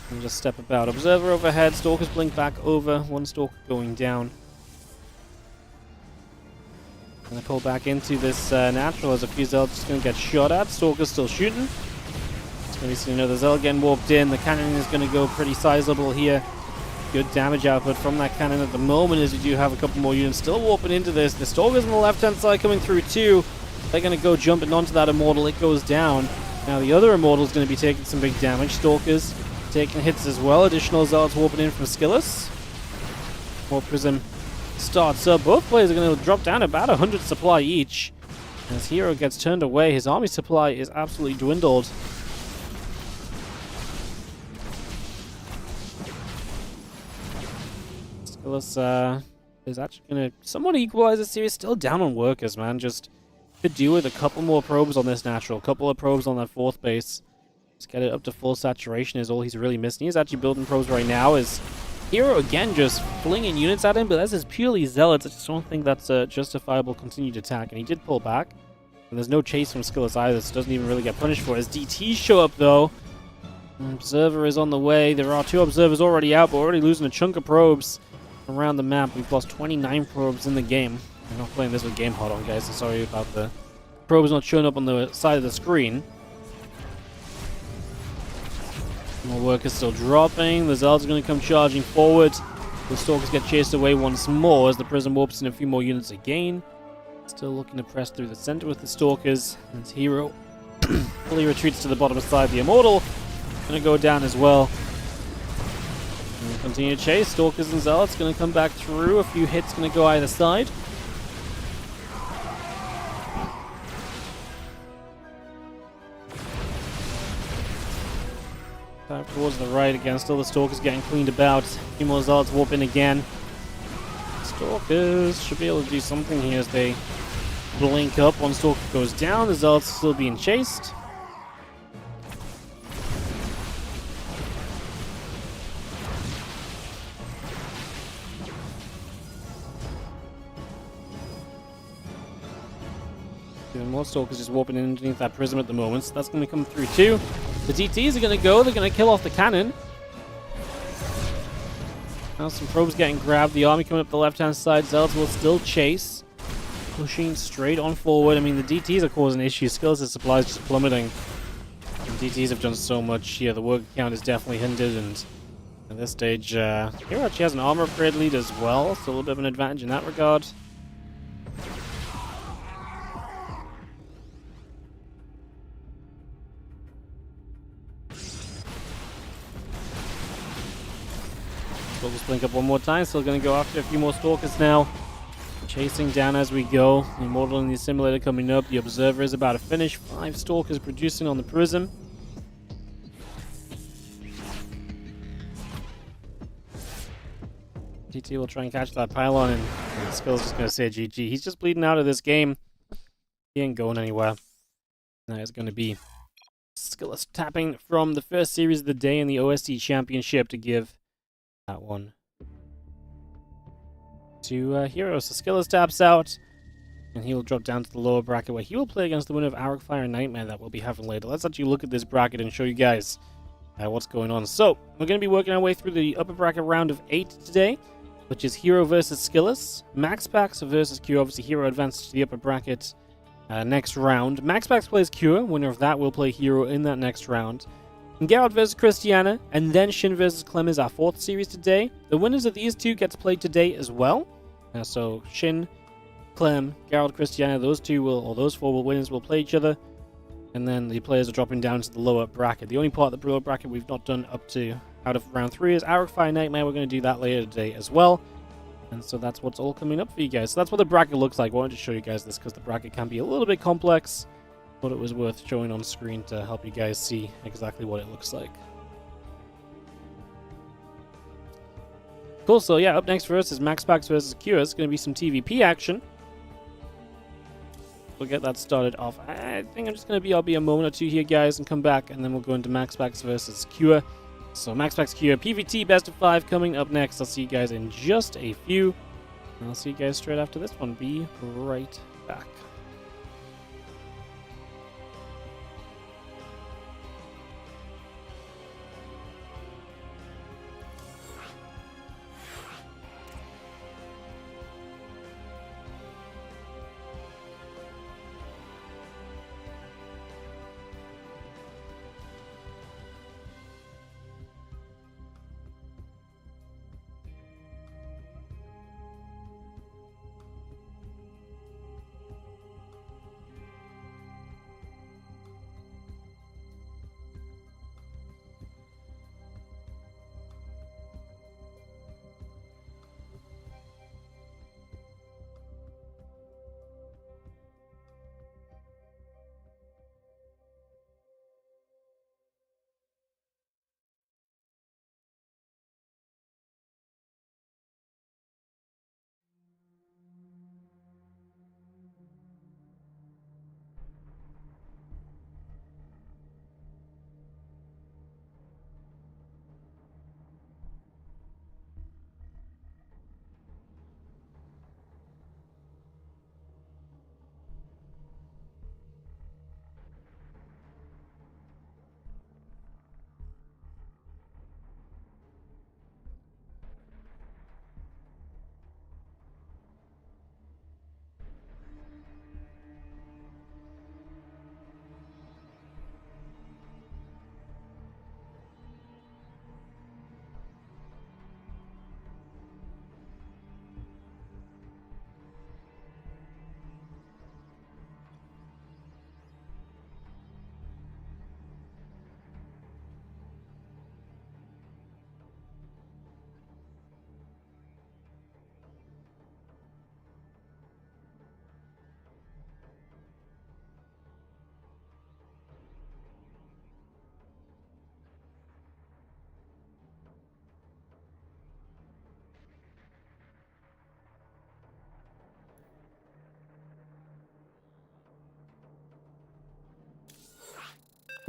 Speaker 1: And just step about. Observer overhead. Stalkers blink back over. 1 Stalker going down. Going to pull back into this natural as a few Zealots just going to get shot at. Stalker's still shooting. It's going to be seeing another Zealot getting warped in. The cannon is going to go pretty sizable here. Good damage output from that cannon at the moment, as you do have a couple more units still warping into this. The Stalkers on the left-hand side coming through too. They're going to go jumping onto that Immortal. It goes down. Now the other Immortal is going to be taking some big damage. Stalkers taking hits as well. Additional Zealots warping in from Skillus. Warp Prism starts up. Both players are going to drop down about 100 supply each. As Hero gets turned away, his army supply is absolutely dwindled. Skillus is actually going to somewhat equalize the series. Still down on workers, man. Just could do with a couple more probes on this natural. A couple of probes on that fourth base. Just get it up to full saturation is all he's really missing. He's actually building probes right now. Is Hero again just flinging units at him, but that's just purely Zealots. I just don't think that's a justifiable continued attack. And he did pull back. And there's no chase from Skillus either, so doesn't even really get punished for it. As DTs show up, though. Observer is on the way. There are 2 observers already out, but already losing a chunk of probes around the map. We've lost 29 probes in the game. I'm not playing this with game hot on, guys, so sorry about the probes not showing up on the side of the screen. More workers still dropping. The Zealots are going to come charging forward. The Stalkers get chased away once more as the Prism warps in a few more units again. Still looking to press through the center with the Stalkers. And Hero fully retreats to the bottom side. The Immortal going to go down as well. And continue to chase. Stalkers and Zealots going to come back through. A few hits going to go either side. Back towards the right again. Still the Stalkers getting cleaned about. A few more Zealots warp in again. Stalkers should be able to do something here as they blink up. One Stalker goes down. The Zealots still being chased. Even more Stalkers just warping in underneath that prism at the moment, so that's going to come through too. The DTs are going to go. They're going to kill off the cannon. Now some probes getting grabbed. The army coming up the left-hand side. Zealots will still chase. Pushing straight on forward. I mean, the DTs are causing issues. Skillus' supplies just plummeting. The DTs have done so much here. The work count is definitely hindered, and at this stage, Hero actually has an armor upgrade lead as well, so a little bit of an advantage in that regard. Stalkers blink up one more time. Still going to go after a few more Stalkers now. Chasing down as we go. The Immortal and the Assimilator coming up. The Observer is about to finish. 5 Stalkers producing on the Prism. GT will try and catch that pylon, and Skill's just going to say GG. He's just bleeding out of this game. He ain't going anywhere. That is going to be Skillus tapping from the first series of the day in the OSC Championship to give that one to Hero. So Skillus taps out, and he will drop down to the lower bracket where he will play against the winner of Arcfire and Nightmare that we'll be having later. Let's actually look at this bracket and show you guys what's going on. So we're going to be working our way through the upper bracket round of 8 today, which is Hero versus Skillus. MaxPax versus Q. Obviously, Hero advances to the upper bracket next round. MaxPax plays Q. Winner of that will play Hero in that next round. And Geralt versus Christiana, and then SHIN versus CLEM is our 4th series today. The winners of these 2 get to play today as well. So SHIN, CLEM, Geralt, Christiana, those 2 will, or those 4 winners will play each other. And then the players are dropping down to the lower bracket. The only part of the lower bracket we've not done up to out of round 3 is Arcfire Nightmare. We're going to do that later today as well. And so that's what's all coming up for you guys. So that's what the bracket looks like. I wanted to show you guys this because the bracket can be a little bit complex. Thought it was worth showing on screen to help you guys see exactly what it looks like. Cool, so yeah, up next for us is MaxPax versus Q. It's going to be some TVP action. We'll get that started off. I think I'm just going to I'll be a moment or 2 here, guys, and come back, and then we'll go into MaxPax versus Q. So MaxPax Q, PvT best of 5 coming up next. I'll see you guys in just a few. And I'll see you guys straight after this one. Be right back.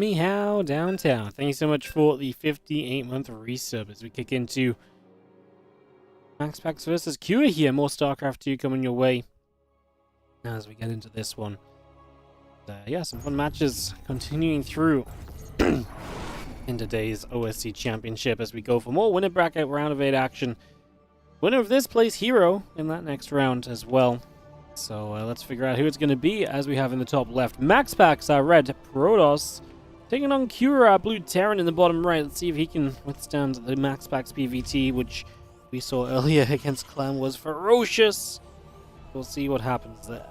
Speaker 1: Meow Downtown. Thank you so much for the 58-month resub as we kick into MaxPax versus Cure here. More StarCraft 2 coming your way as we get into this one. Yeah, some fun matches continuing through in today's OSC Championship as we go for more winner bracket round of 8 action. Winner of this plays Hero in that next round as well. So let's figure out who it's going to be as we have in the top left. MaxPax, our red Protoss, taking on Cure, our blue Terran in the bottom right. Let's see if he can withstand the MaxPax PvT, which we saw earlier against CLEM was ferocious. We'll see what happens there.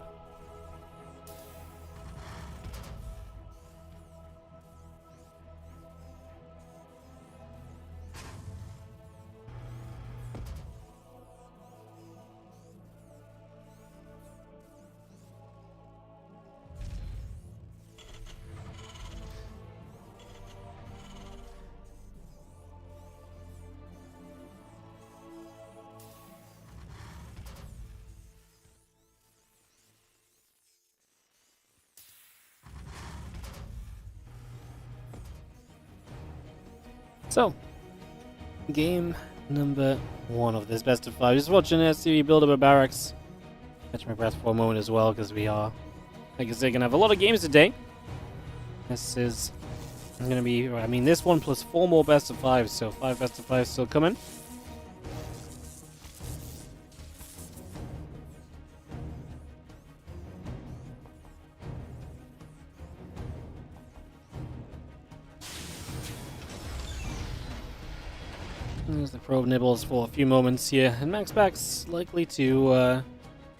Speaker 1: So, game number 1 of this best of 5. Just watching SCV build up a barracks. Catch my breath for a moment as well, because we are, like I said, going to have a lot of games today. This is going to be, I mean, this one plus 4 more best of 5s, so 5 best of 5s still coming. There's the probe nibbles for a few moments here, and MaxPax likely to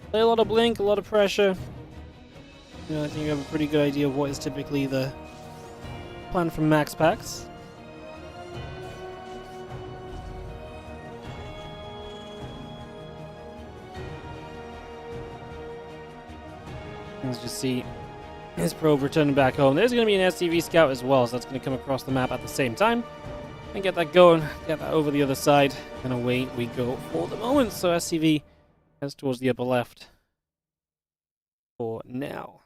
Speaker 1: play a lot of blink, a lot of pressure. You know, I think you have a pretty good idea of what is typically the plan from MaxPax. Let's just see his probe returning back home. There's going to be an SCV scout as well, so that's going to come across the map at the same time. And get that going, get that over the other side, and away we go for the moment. So SCV heads towards the upper left for now.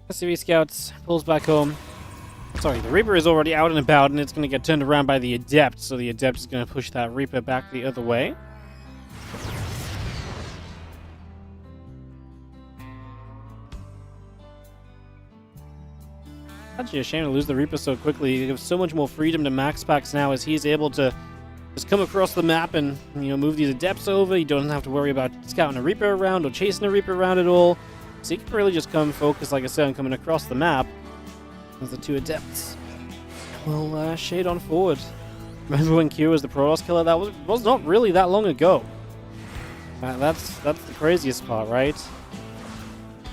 Speaker 1: SCV scouts pulls back home. Sorry, the Reaper is already out and about, and it's going to get turned around by the Adept, so the Adept is going to push that Reaper back the other way. Actually a shame to lose the Reaper so quickly. He gives so much more freedom to MaxPax now as he's able to just come across the map and, you know, move these Adepts over. You don't have to worry about scouting a Reaper around or chasing a Reaper around at all. So you can really just come focus, like I said, on coming across the map. As the 2 Adepts will shade on forward. Remember when Q was the Protoss killer? That was not really that long ago. That's the craziest part, right?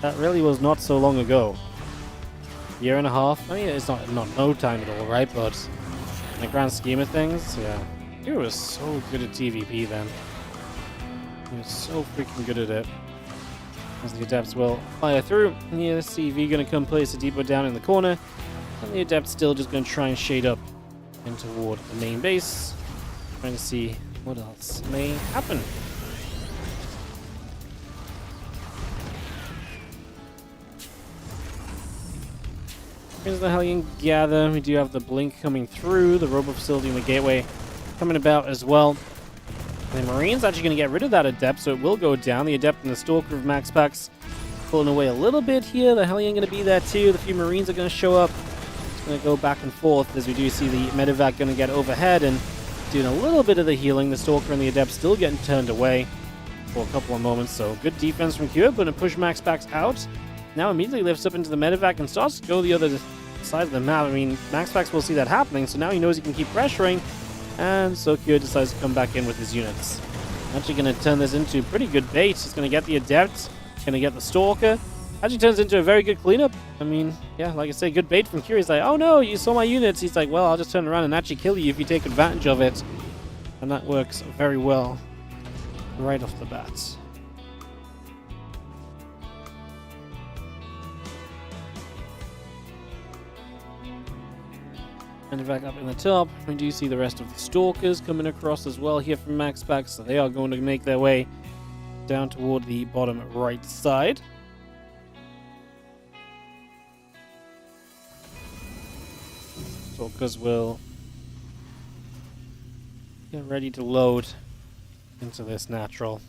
Speaker 1: That really was not so long ago. Year and a half. I mean, it's not no time at all, right? But in the grand scheme of things, yeah. Q was so good at TVP then. He was so freaking good at it. As the Adepts will fire through. Yeah, CV going to come place a depot down in the corner. And the Adept's still just going to try and shade up and toward the main base. Trying to see what else may happen. Here's the Hellion gather. We do have the blink coming through. The robot facility and the gateway coming about as well. The Marine's actually going to get rid of that Adept, so it will go down. The Adept and the Stalker of MaxPax pulling away a little bit here. The Hellion going to be there too. The few Marines are going to show up. It's going to go back and forth as we do see the Medevac going to get overhead and doing a little bit of the healing. The Stalker and the Adept still getting turned away for a couple of moments. So good defense from Cure, going to push MaxPax out. Now immediately lifts up into the Medevac and starts to go the other side of the map. I mean, MaxPax will see that happening, so now he knows he can keep pressuring. And so Cure decides to come back in with his units. Actually going to turn this into pretty good bait. He's going to get the Adept, going to get the Stalker. Actually turns into a very good cleanup. I mean, yeah, like I say, good bait from Cure. He's like, oh no, you saw my units. He's like, well, I'll just turn around and actually kill you if you take advantage of it. And that works very well right off the bat. And back up in the top, we do see the rest of the Stalkers coming across as well here from MaxPax, so they are going to make their way down toward the bottom right side. Stalkers will get ready to load into this natural.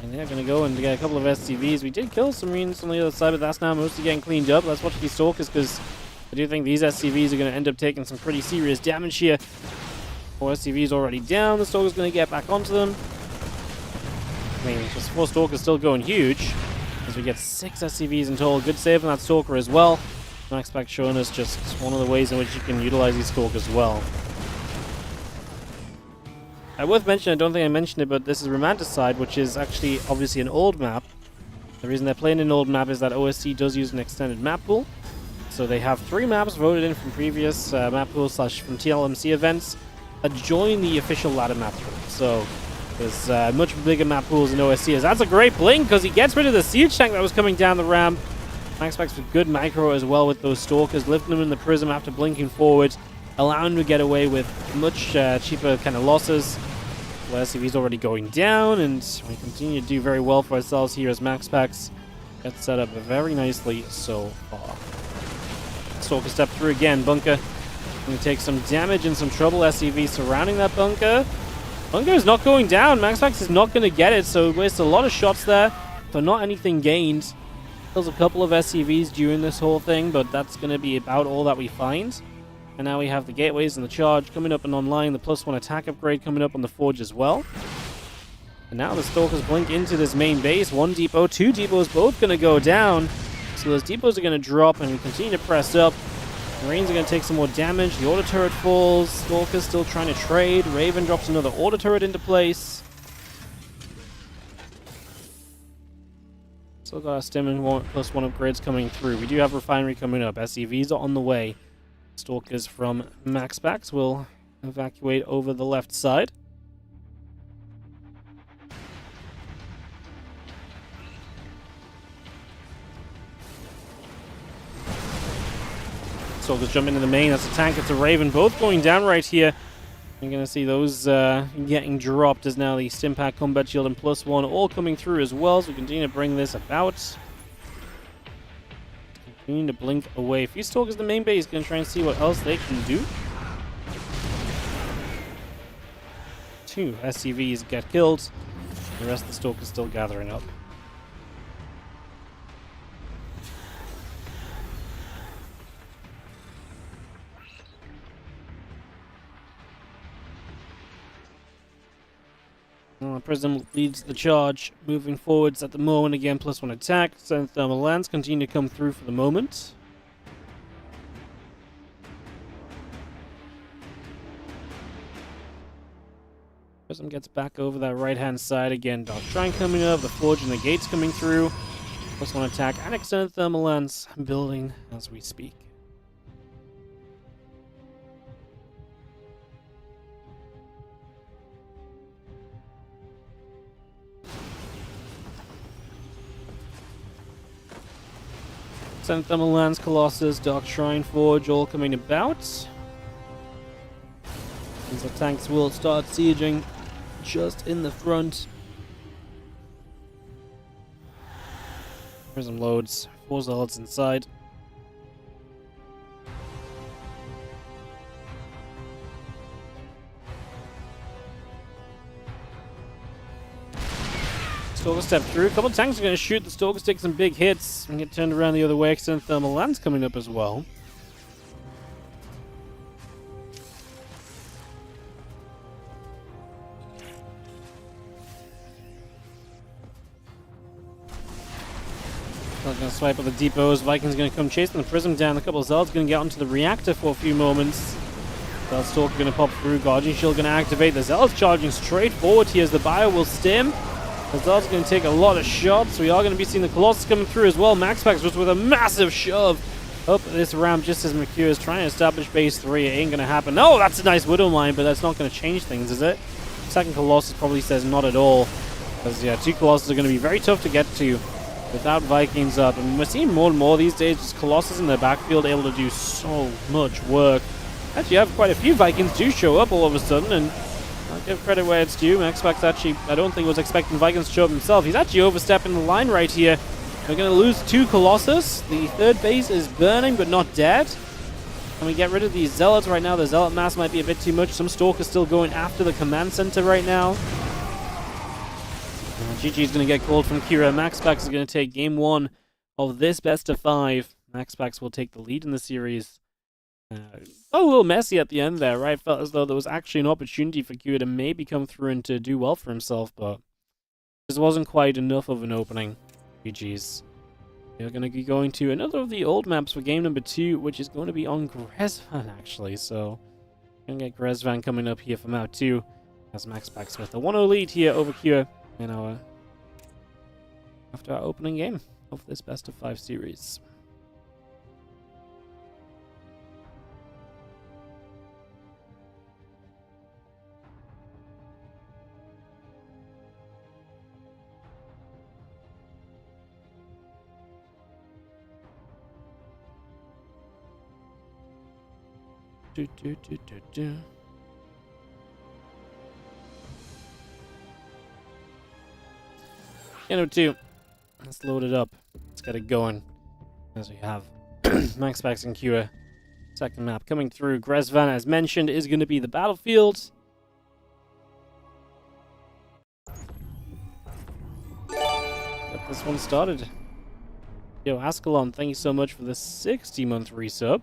Speaker 1: And they're going to go and get a couple of SCVs. We did kill some Marines on the other side, but that's now mostly getting cleaned up. Let's watch these Stalkers, because I do think these SCVs are going to end up taking some pretty serious damage here. 4 SCVs already down. The Stalker's going to get back onto them. I mean, just 4 Stalkers still going huge, as we get 6 SCVs in total. Good save on that Stalker as well. MaxPax showing us just one of the ways in which you can utilize these Stalkers as well. Worth mentioning, I don't think I mentioned it, but this is Romanticide, which is actually obviously an old map. The reason they're playing an old map is that OSC does use an extended map pool. So they have 3 maps voted in from previous map pools / from TLMC events that join the official ladder map pool. So there's much bigger map pools in OSC. That's a great blink, because he gets rid of the siege tank that was coming down the ramp. MaxPax with good micro as well with those Stalkers, lifting them in the prism after blinking forward, allowing them to get away with much cheaper kind of losses. SCV's already going down, and we continue to do very well for ourselves here as MaxPax gets set up very nicely so far. Stalker step through again. Bunker going to take some damage and some trouble. SCV surrounding that bunker. Bunker is not going down. MaxPax is not going to get it, so wastes a lot of shots there for not anything gained. Kills a couple of SCVs during this whole thing, but that's going to be about all that we find. And now we have the gateways and the charge coming up and online, the +1 attack upgrade coming up on the Forge as well. And now the Stalkers blink into this main base. 1 depot, 2 depots, both going to go down. So those depots are going to drop, and we continue to press up. Marines are going to take some more damage. The auto turret falls. Stalkers still trying to trade. Raven drops another auto turret into place. Still got our stim and +1 upgrades coming through. We do have refinery coming up. SCVs are on the way. Stalkers from MaxPax will evacuate over the left side. Stalkers jump into the main. That's a tank. It's a Raven. Both going down right here. You're going to see those getting dropped as now the Stimpack Combat Shield and +1 all coming through as well. So we continue to bring this about. Continuing to blink away. A few Stalkers in the main base. Going to try and see what else they can do. 2 SCVs get killed. The rest of the Stalkers still gathering up. Prism leads the charge, moving forwards at the moment. Again, +1 attack. Send thermal lands continue to come through for the moment. Prism gets back over that right-hand side again. Dark Shrine coming up, the Forge and the gates coming through. +1 attack and extended thermal lands building as we speak. Extended thermal lands, Colossus, Dark Shrine, Forge all coming about. These tanks will start sieging just in the front. Prism loads, 4 zealots inside. Stalker step through. A couple of tanks are going to shoot. The Stalkers take some big hits and get turned around the other way. Extended thermal lands coming up as well. Not going to swipe at the depots. Vikings going to come chasing the Prism down. A couple of Zealots going to get onto the reactor for a few moments. The Stalker going to pop through. Guardian Shield going to activate. The Zealots charging straight forward here as the Bio will stim. The Zealots going to take a lot of shots. We are going to be seeing the Colossus coming through as well. MaxPax just with a massive shove up this ramp just as McHugh is trying to establish base 3. It ain't going to happen. Oh, that's a nice Widow Mine, but that's not going to change things, is it? Second Colossus probably says not at all. Because, yeah, 2 Colossus are going to be very tough to get to without Vikings up. And we're seeing more and more these days, just Colossus in the backfield able to do so much work. Actually, you have quite a few Vikings do show up all of a sudden, and I'll give credit where it's due. MaxPax actually, I don't think was expecting Vikings to show up himself. He's actually overstepping the line right here. We're going to lose 2 Colossus. The third base is burning, but not dead. Can we get rid of these Zealots right now? The Zealot mass might be a bit too much. Some Stalkers still going after the command center right now. GG is going to get called from Kira. MaxPax is going to take game 1 of this best of 5. MaxPax will take the lead in the series. A little messy at the end there, right? Felt as though there was actually an opportunity for Kira to maybe come through and to do well for himself, but this wasn't quite enough of an opening. GG's. We're going to be going to another of the old maps for game number 2, which is going to be on Grezvan, actually. So, we're going to get Grezvan coming up here for map 2 as MaxPax with a 1-0 lead here over Kira in after our opening game of this best of 5 series. Game 2. Let's load it up. Let's get it going. As we have MaxPax and Kira. Second map coming through. Grezvan, as mentioned, is going to be the battlefield. Get this one started. Yo, Ascalon, thank you so much for the 60-month resub.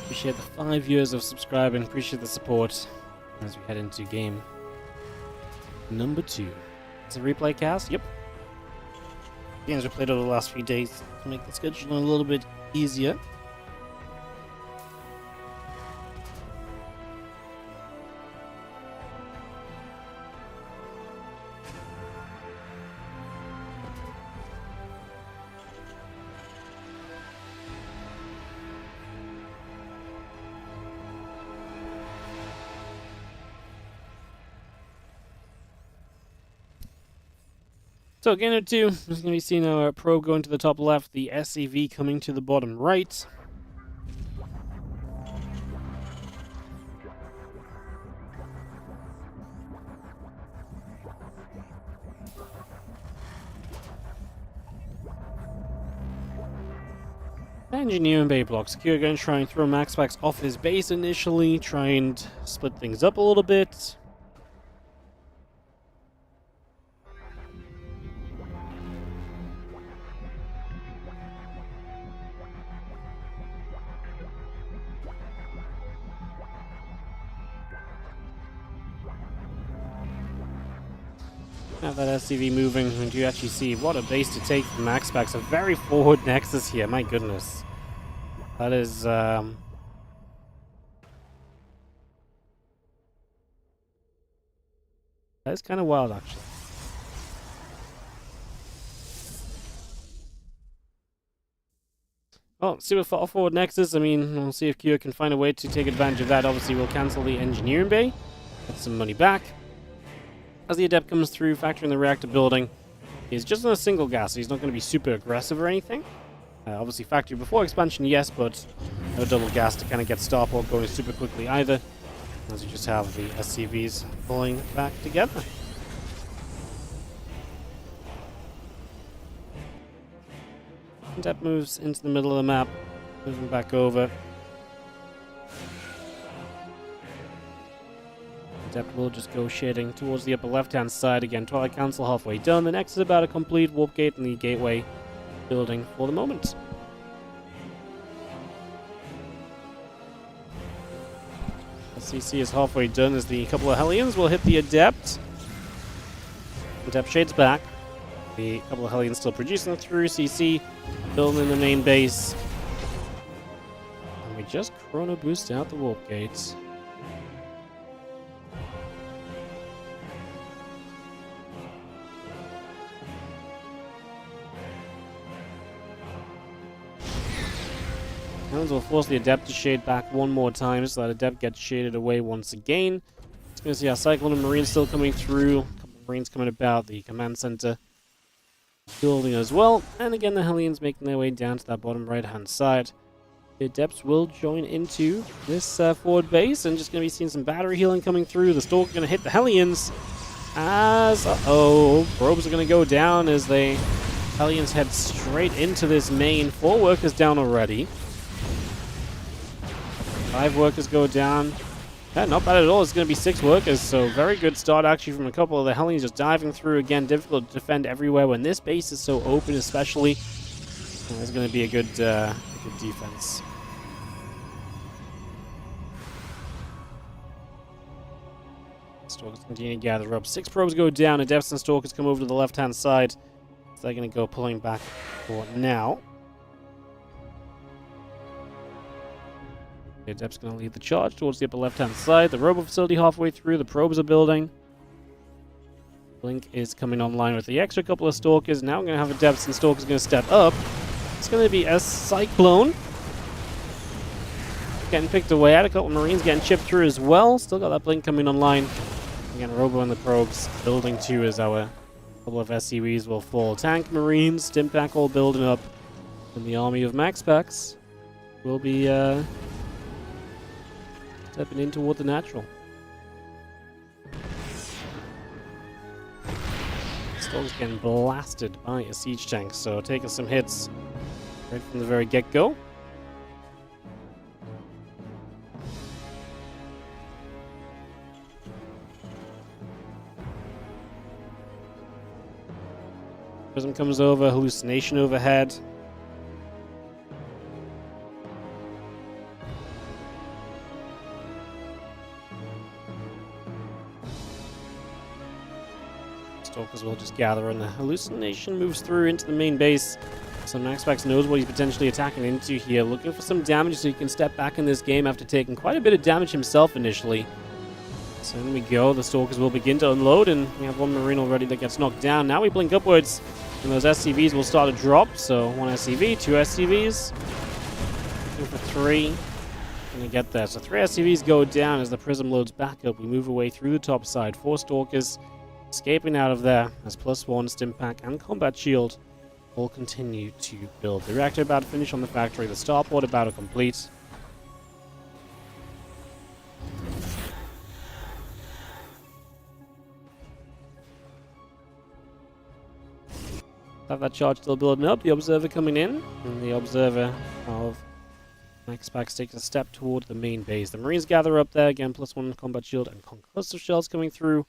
Speaker 1: Appreciate the 5 years of subscribing. Appreciate the support as we head into game number 2. It's a replay cast. Yep. Games we played over the last few days to make the scheduling a little bit easier. So game number 2 is going to be seeing our probe going to the top left, the SCV coming to the bottom right. Engineering bay blocks. Kira going to try and throw MaxPax off his base initially, try and split things up a little bit. Have that SCV moving, and you actually see what a base to take from MaxPax. A very forward nexus here, my goodness. That is, that is kind of wild, actually. Well, super far forward nexus. I mean, we'll see if Kira can find a way to take advantage of that. Obviously, we'll cancel the engineering bay, get some money back. As the Adept comes through, factoring the reactor building, he's just on a single gas, so he's not going to be super aggressive or anything. Obviously, factory before expansion, yes, but no double gas to kind of get starport going super quickly either. As you just have the SCVs pulling back together. Adept moves into the middle of the map, moving back over. Adept will just go shading towards the upper left-hand side again. Twilight Council halfway done. The next is about a complete warp gate in the gateway building for the moment. CC is halfway done as the couple of Hellions will hit the Adept. Adept shades back. The couple of Hellions still producing through. CC building the main base. And we just chrono boost out the warp gates. Talons will force the Adept to shade back one more time, so that Adept gets shaded away once again. Just going to see our Cyclone and Marine still coming through. A couple of Marines coming about the command center building as well. And again, the Hellions making their way down to that bottom right-hand side. The Adepts will join into this forward base, and just going to be seeing some battery healing coming through. The Stalker going to hit the Hellions as... probes are going to go down as they... Hellions head straight into this main. 4 workers down already. 5 workers go down. Yeah, not bad at all. It's going to be 6 workers, so very good start actually from a couple of the Hellions just diving through. Again, difficult to defend everywhere when this base is so open especially. And there's going to be a good defense. Stalkers continue to gather up. 6 probes go down. Adepts and Stalkers come over to the left-hand side. They're going to go pulling back for now. The Adept's going to lead the charge towards the upper left-hand side. The robo facility halfway through. The probes are building. Blink is coming online with the extra couple of Stalkers. Now we're going to have Adepts and Stalkers going to step up. It's going to be a Cyclone. Getting picked away at. A couple of Marines getting chipped through as well. Still got that Blink coming online. Again, robo and the probes building too as our... couple of SCVs will fall. Tank, Marines, Stimpack all building up. And the army of MaxPax will be stepping in toward the natural. Stalker's getting blasted by a siege tank, so taking some hits right from the very get-go. Prism comes over, hallucination overhead. Stalkers will just gather, and the hallucination moves through into the main base. So MaxPax knows what he's potentially attacking into here, looking for some damage so he can step back in this game after taking quite a bit of damage himself initially. So in we go, the Stalkers will begin to unload, and we have 1 Marine already that gets knocked down. Now we blink upwards, and those SCVs will start to drop. So 1 SCV, 2 SCVs, looking for 3. Gonna get there. So 3 SCVs go down as the Prism loads back up. We move away through the top side. 4 Stalkers escaping out of there as +1, Stimpack, and Combat Shield all continue to build. The reactor about to finish on the factory. The starport about to complete. Have that charge still building up. The Observer coming in, and the Observer of MaxPax takes a step toward the main base. The Marines gather up there again, +1 Combat Shield and Concussive Shells coming through.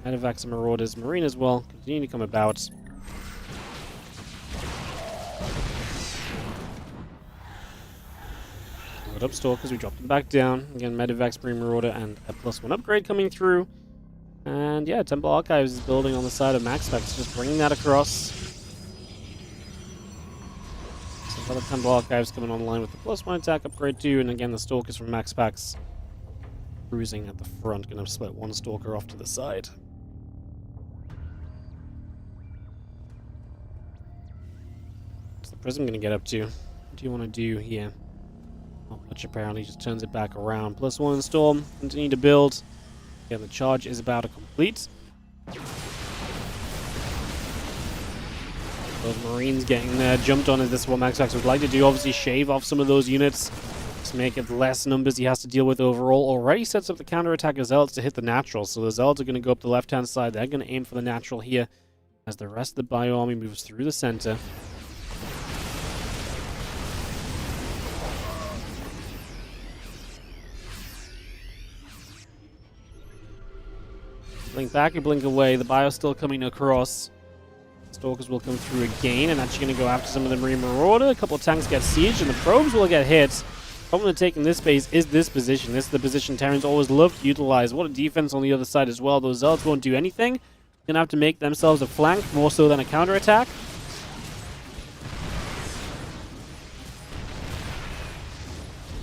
Speaker 1: Medevacs and Marauders, Marine as well, continue to come about. Load up Stalkers, we drop them back down. Again, Medevacs, Marine, Marauder, and a +1 upgrade coming through. And yeah, Temple Archives is building on the side of MaxPax, just bringing that across. So other Temple Archives coming online with the +1 attack upgrade too, and again the Stalkers from MaxPax cruising at the front, gonna split 1 Stalker off to the side. What's the Prism gonna get up to? What do you want to do here? Not much apparently, just turns it back around. +1 Storm, continue to build. Again, the charge is about to complete. Those Marines getting jumped on, as this is what MaxPax would like to do. Obviously shave off some of those units to make it less numbers he has to deal with overall. Already sets up the counterattack of Zealots to hit the natural. So the Zealots are going to go up the left-hand side. They're going to aim for the natural here as the rest of the Bio Army moves through the center. Blink back, we blink away. The Bio's still coming across. Stalkers will come through again, and actually going to go after some of the Marine Marauder. A couple of tanks get sieged, and the probes will get hit. Problem with taking this base is this position. This is the position Terrans always love to utilize. What a defense on the other side as well. Those Zealots won't do anything. Going to have to make themselves a flank more so than a counterattack.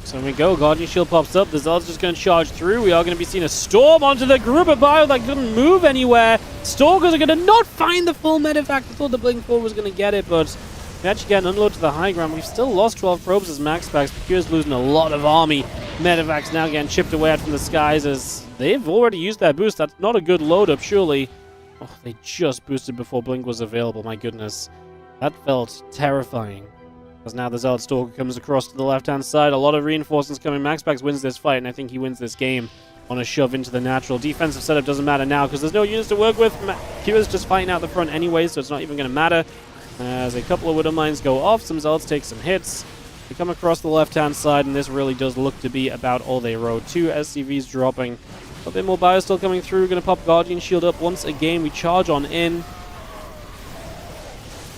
Speaker 1: So here we go, Guardian Shield pops up, the Zealot's just going to charge through. We are going to be seeing a storm onto the group of Bio that couldn't move anywhere. Stalkers are going to not find the full medevac. I thought the Blink 4 was going to get it, but We actually get an unload to the high ground. We've still lost 12 probes as MaxPax. Procure's losing a lot of army. Medevac's now getting chipped away out from the skies as they've already used their boost. That's not a good load up, surely. Oh, they just boosted before Blink was available. My goodness. That felt terrifying. As now the Zealot Stalker comes across to the left-hand side. A lot of reinforcements coming. MaxPax wins this fight, and I think he wins this game on a shove into the natural. Defensive setup doesn't matter now because there's no units to work with. Kira's just fighting out the front anyway, so it's not even going to matter. As a couple of Widow Mines go off, some Zealots take some hits. They come across the left-hand side, and this really does look to be about all they rode. 2 SCVs dropping. A bit more bio still coming through. Going to pop Guardian Shield up once again. We charge on in.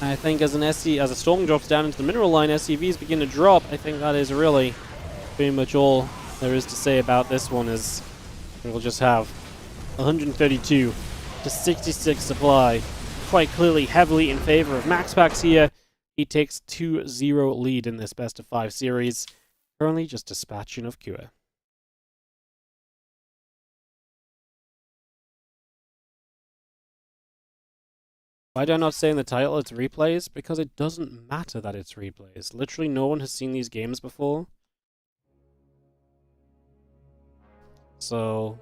Speaker 1: I think as a Storm drops down into the mineral line, SCVs begin to drop. I think that is really pretty much all there is to say about this one. Is we'll just have 132 to 66 supply. Quite clearly heavily in favor of MaxPax here. He takes 2-0 lead in this best of 5 series. Currently just dispatching of Cure. Why do I not say in the title it's replays? Because it doesn't matter that it's replays. Literally no one has seen these games before. So,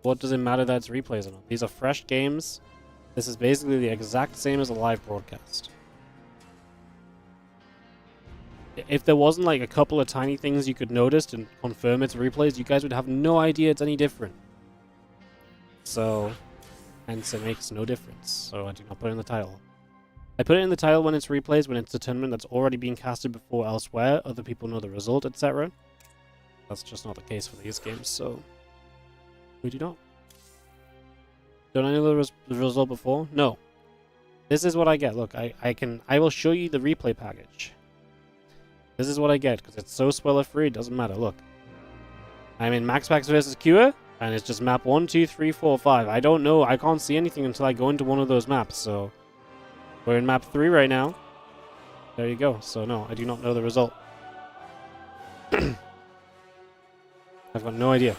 Speaker 1: what does it matter that it's replays or not? These are fresh games. This is basically the exact same as a live broadcast. If there wasn't like a couple of tiny things you could notice and confirm it's replays, you guys would have no idea it's any different. So, hence it makes no difference. So I do not put it in the title. I put it in the title when it's replays, when it's a tournament that's already been casted before elsewhere, other people know the result, etc. That's just not the case for these games, so we do not. Don't I know the result before? No. This is what I get. Look, I will show you the replay package. This is what I get, because it's so spoiler free, it doesn't matter. Look. I'm in MaxPax versus Cure, and it's just map 1, 2, 3, 4, 5. I don't know, I can't see anything until I go into one of those maps, so we're in map 3 right now. There you go. So no, I do not know the result. I've got no idea.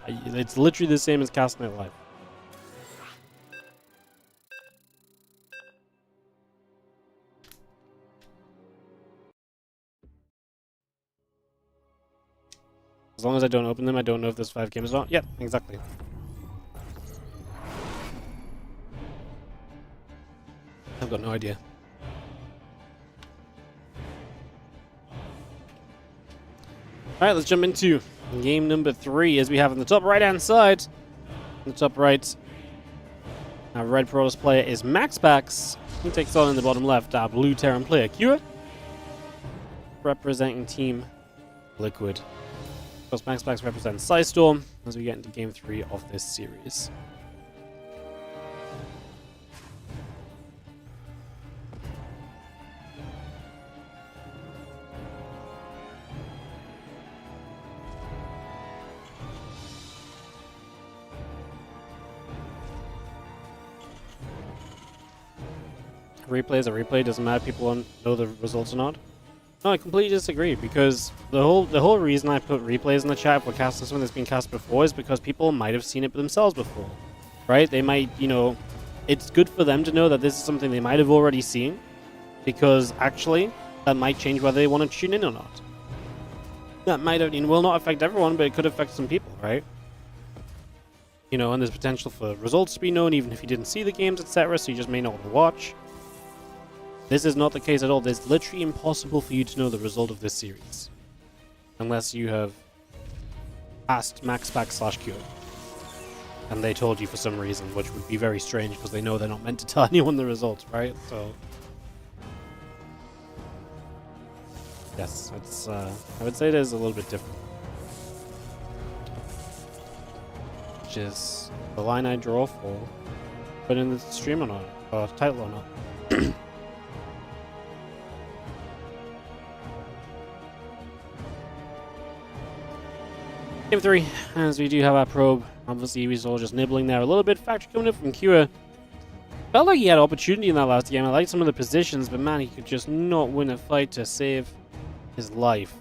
Speaker 1: It's literally the same as casting it live. As long as I don't open them, I don't know if there's 5 games or not. Yep, exactly. I've got no idea. Alright, let's jump into game number 3 as we have on the top right-hand side. On the top right, our red Protoss player is MaxPax. He takes on in the bottom left our blue Terran player, Cure. Representing Team Liquid. Of course, MaxPax represents Psystorm as we get into game 3 of this series. Replay is a replay, doesn't matter if people don't know the results or not. No, I completely disagree, because the whole reason I put replays in the chat for casting something that's been cast before is because people might have seen it themselves before, right? They might, you know, it's good for them to know that this is something they might have already seen, because actually that might change whether they want to tune in or not. That might have, will not affect everyone, but it could affect some people, right? You know, and there's potential for results to be known even if you didn't see the games, etc., so you just may not want to watch. This is not the case at all. It's literally impossible for you to know the result of this series. Unless you have asked MaxPax/Cure. And they told you for some reason, which would be very strange because they know they're not meant to tell anyone the results, right? So, yes, it's, I would say it is a little bit different. Which is the line I draw for putting in the stream or not, or title or not. Game 3, as we do have our probe. Obviously, we saw just nibbling there a little bit. Factory coming up from Cure. Felt like he had opportunity in that last game. I liked some of the positions, but man, he could just not win a fight to save his life.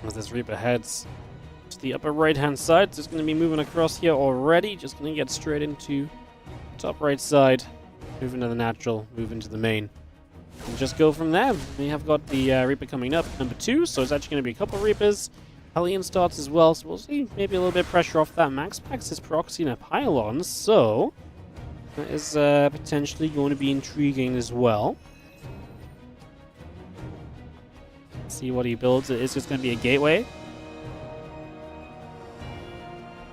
Speaker 1: As this Reaper heads to the upper right-hand side, it's just going to be moving across here already. Just going to get straight into top right side. Move into the natural, move into the main. and just go from there. We have got the Reaper coming up, number 2, so it's actually going to be a couple Reapers. Hellion starts as well, so we'll see maybe a little bit of pressure off that. MaxPax is proxying a pylon, so that is potentially going to be intriguing as well. Let's see what he builds. It is just going to be a gateway.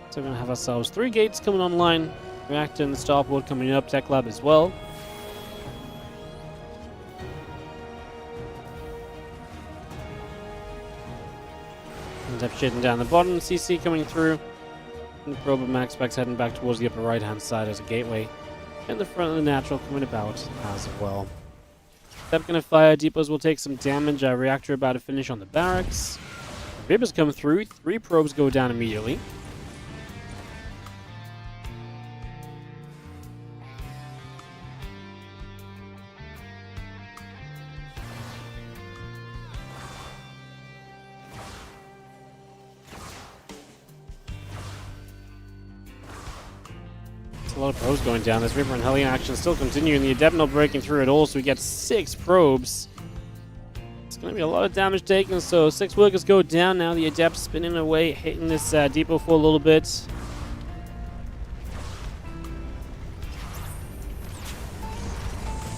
Speaker 1: So we're going to have ourselves 3 gates coming online. Reactor and the starport coming up. Tech lab as well. End up shitting down the bottom. CC coming through. And the probe of MaxPax heading back towards the upper right hand side as a gateway. And the front of the natural coming about as well. Step gonna fire. Depots will take some damage. Reactor about to finish on the barracks. Reapers come through. 3 probes go down immediately. A lot of probes going down. This Reaper and Hellion action still continuing. The Adept not breaking through at all, so we get 6 probes. It's going to be a lot of damage taken, so 6 workers go down. Now the Adept spinning away, hitting this depot for a little bit.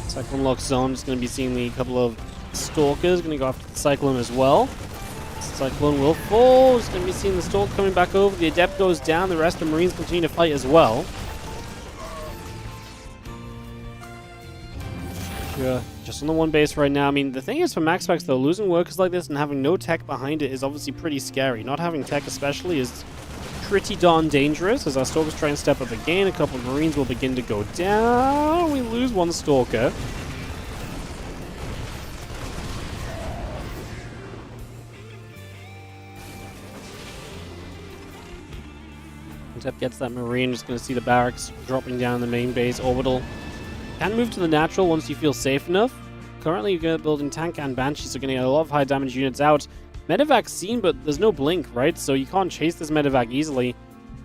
Speaker 1: Cyclone lock zone. Just going to be seeing the couple of Stalkers. Going to go after the Cyclone as well. Cyclone will fall. Just going to be seeing the Stalk coming back over. The Adept goes down. The rest of the Marines continue to fight as well. Just on the one base right now. I mean, the thing is for MaxPax though, losing workers like this and having no tech behind it is obviously pretty scary. Not having tech especially is pretty darn dangerous. As our Stalkers try and step up again, a couple of Marines will begin to go down. We lose 1 Stalker. Tep gets that Marine. Just going to see the barracks dropping down the main base orbital. Can move to the natural once you feel safe enough. Currently, you're building tank and Banshee, so you're going to get a lot of high damage units out. Medevac's seen, but there's no blink, right? So you can't chase this Medevac easily.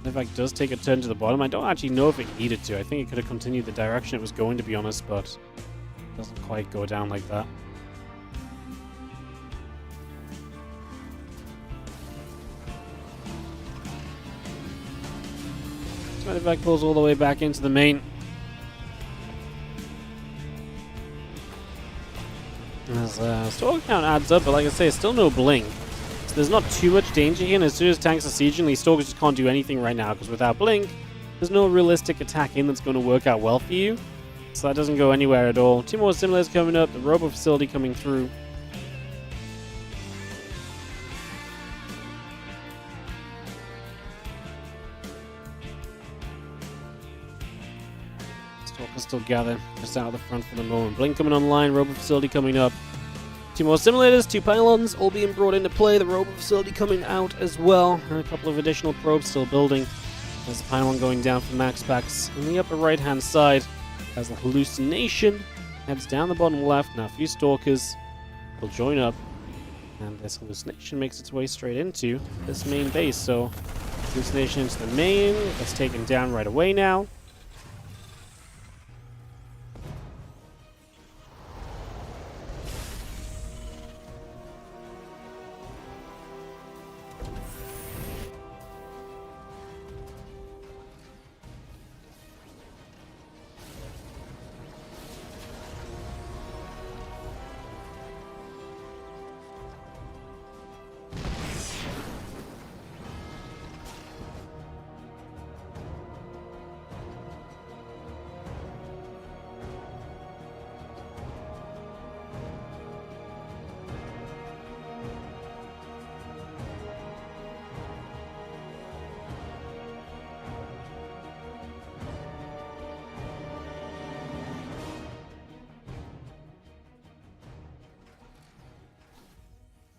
Speaker 1: Medevac does take a turn to the bottom. I don't actually know if it needed to. I think it could have continued the direction it was going, to be honest, but it doesn't quite go down like that. So Medevac pulls all the way back into the main. As Stalker count adds up, but like I say, still no blink. So there's not too much danger here, and as soon as tanks are sieging, these Stalkers just can't do anything right now, because without blink, there's no realistic attack in that's going to work out well for you. So that doesn't go anywhere at all. 2 more simulators coming up, the Robo facility coming through. Stalkers still gather just out of the front for the moment. Blink coming online, Robo facility coming up. 2 more simulators, 2 pylons all being brought into play. The Robo facility coming out as well. And a couple of additional probes still building. There's a pylon going down for MaxPax. On the upper right hand side, as the hallucination heads down the bottom left. Now a few Stalkers will join up. And this hallucination makes its way straight into this main base. So hallucination into the main. That's taken down right away now.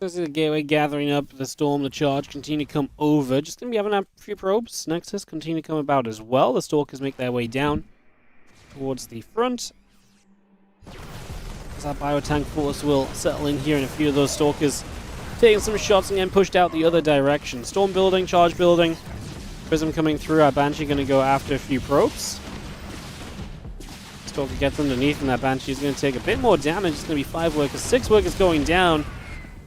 Speaker 1: This is the gateway gathering up, the storm, the charge, continue to come over. Just going to be having a few probes. Nexus continue to come about as well. The Stalkers make their way down towards the front. As our biotank force will settle in here, and a few of those Stalkers taking some shots and getting pushed out the other direction. Storm building, charge building. Prism coming through. Our Banshee going to go after a few probes. Stalker gets underneath, and that Banshee is going to take a bit more damage. It's going to be 5 workers, 6 workers going down.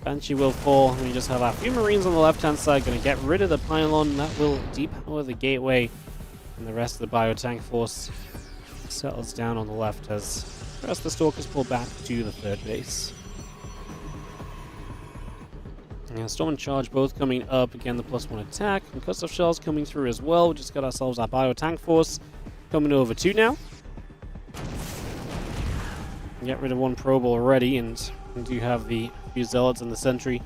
Speaker 1: Banshee will fall, and we just have our few Marines on the left-hand side. Going to get rid of the pylon. That will depower the gateway, and the rest of the Biotank force settles down on the left as the rest of the Stalkers pull back to the 3rd base. Yeah, Storm and Charge both coming up. Again, the +1 attack. And Concussive Shells coming through as well. We just got ourselves our Biotank force coming over 2 now. Get rid of 1 probe already, and we do have the few Zealots and the Sentry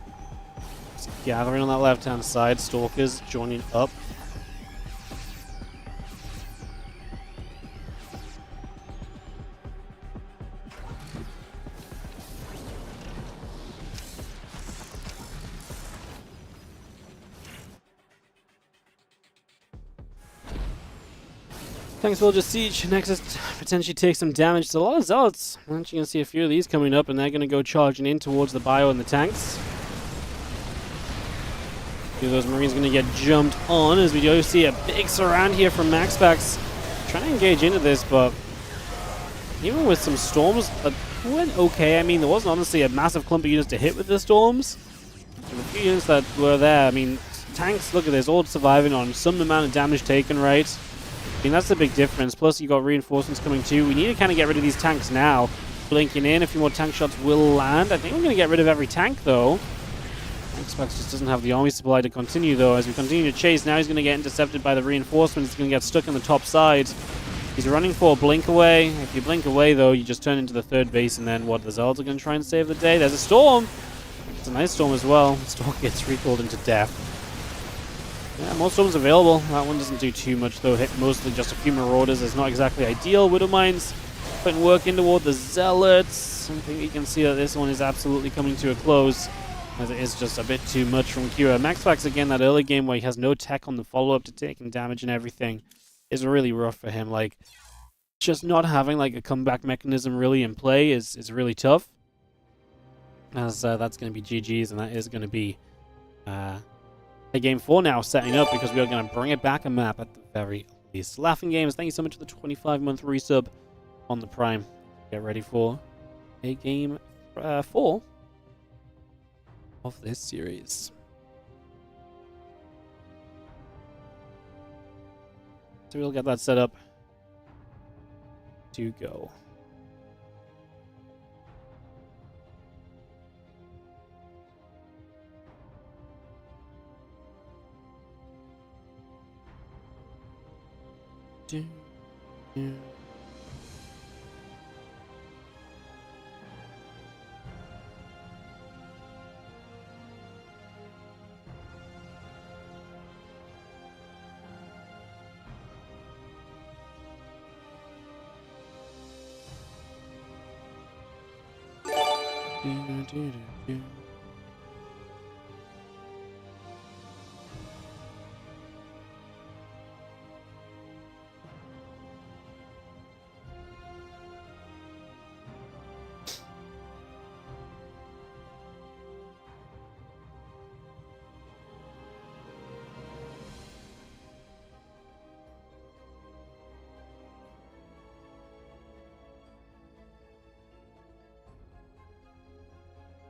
Speaker 1: just gathering on that left-hand side. Stalkers joining up. Thanks, Villager Siege. Nexus potentially takes some damage. There's a lot of Zealots. I'm actually going to see a few of these coming up, and they're going to go charging in towards the Bio and the tanks. A few of those Marines going to get jumped on, as we do see a big surround here from MaxPax. Trying to engage into this, but even with some storms, it went okay. I mean, there wasn't honestly a massive clump of units to hit with the storms. And the few units that were there, I mean, tanks, look at this, all surviving on some amount of damage taken, right? I mean, that's the big difference. Plus, you got reinforcements coming too. We need to kind of get rid of these tanks now. Blinking in, a few more tank shots will land. I think we're going to get rid of every tank, though. MaxPax just doesn't have the army supply to continue, though. As we continue to chase, now he's going to get intercepted by the reinforcements. He's going to get stuck on the top side. He's running for a blink away. If you blink away, though, you just turn into the 3rd base, and then what? The Zealots are going to try and save the day. There's a storm. It's a nice storm as well. The storm gets recalled into death. Yeah, more storms available. That one doesn't do too much, though. Hit mostly just a few Marauders. It's not exactly ideal. Widowmines putting work in toward the Zealots. I think you can see that this one is absolutely coming to a close, as it is just a bit too much from Kira. MaxPax, again, that early game where he has no tech on the follow-up to taking damage and everything is really rough for him. Like, just not having like a comeback mechanism really in play is really tough. As that's going to be GG's, and that is going to be Game 4 now setting up, because we are going to bring it back a map at the very least. Laughing Games, thank you so much for the 25-month resub on the Prime. Get ready for a Game 4 of this series. So we'll get that set up to go.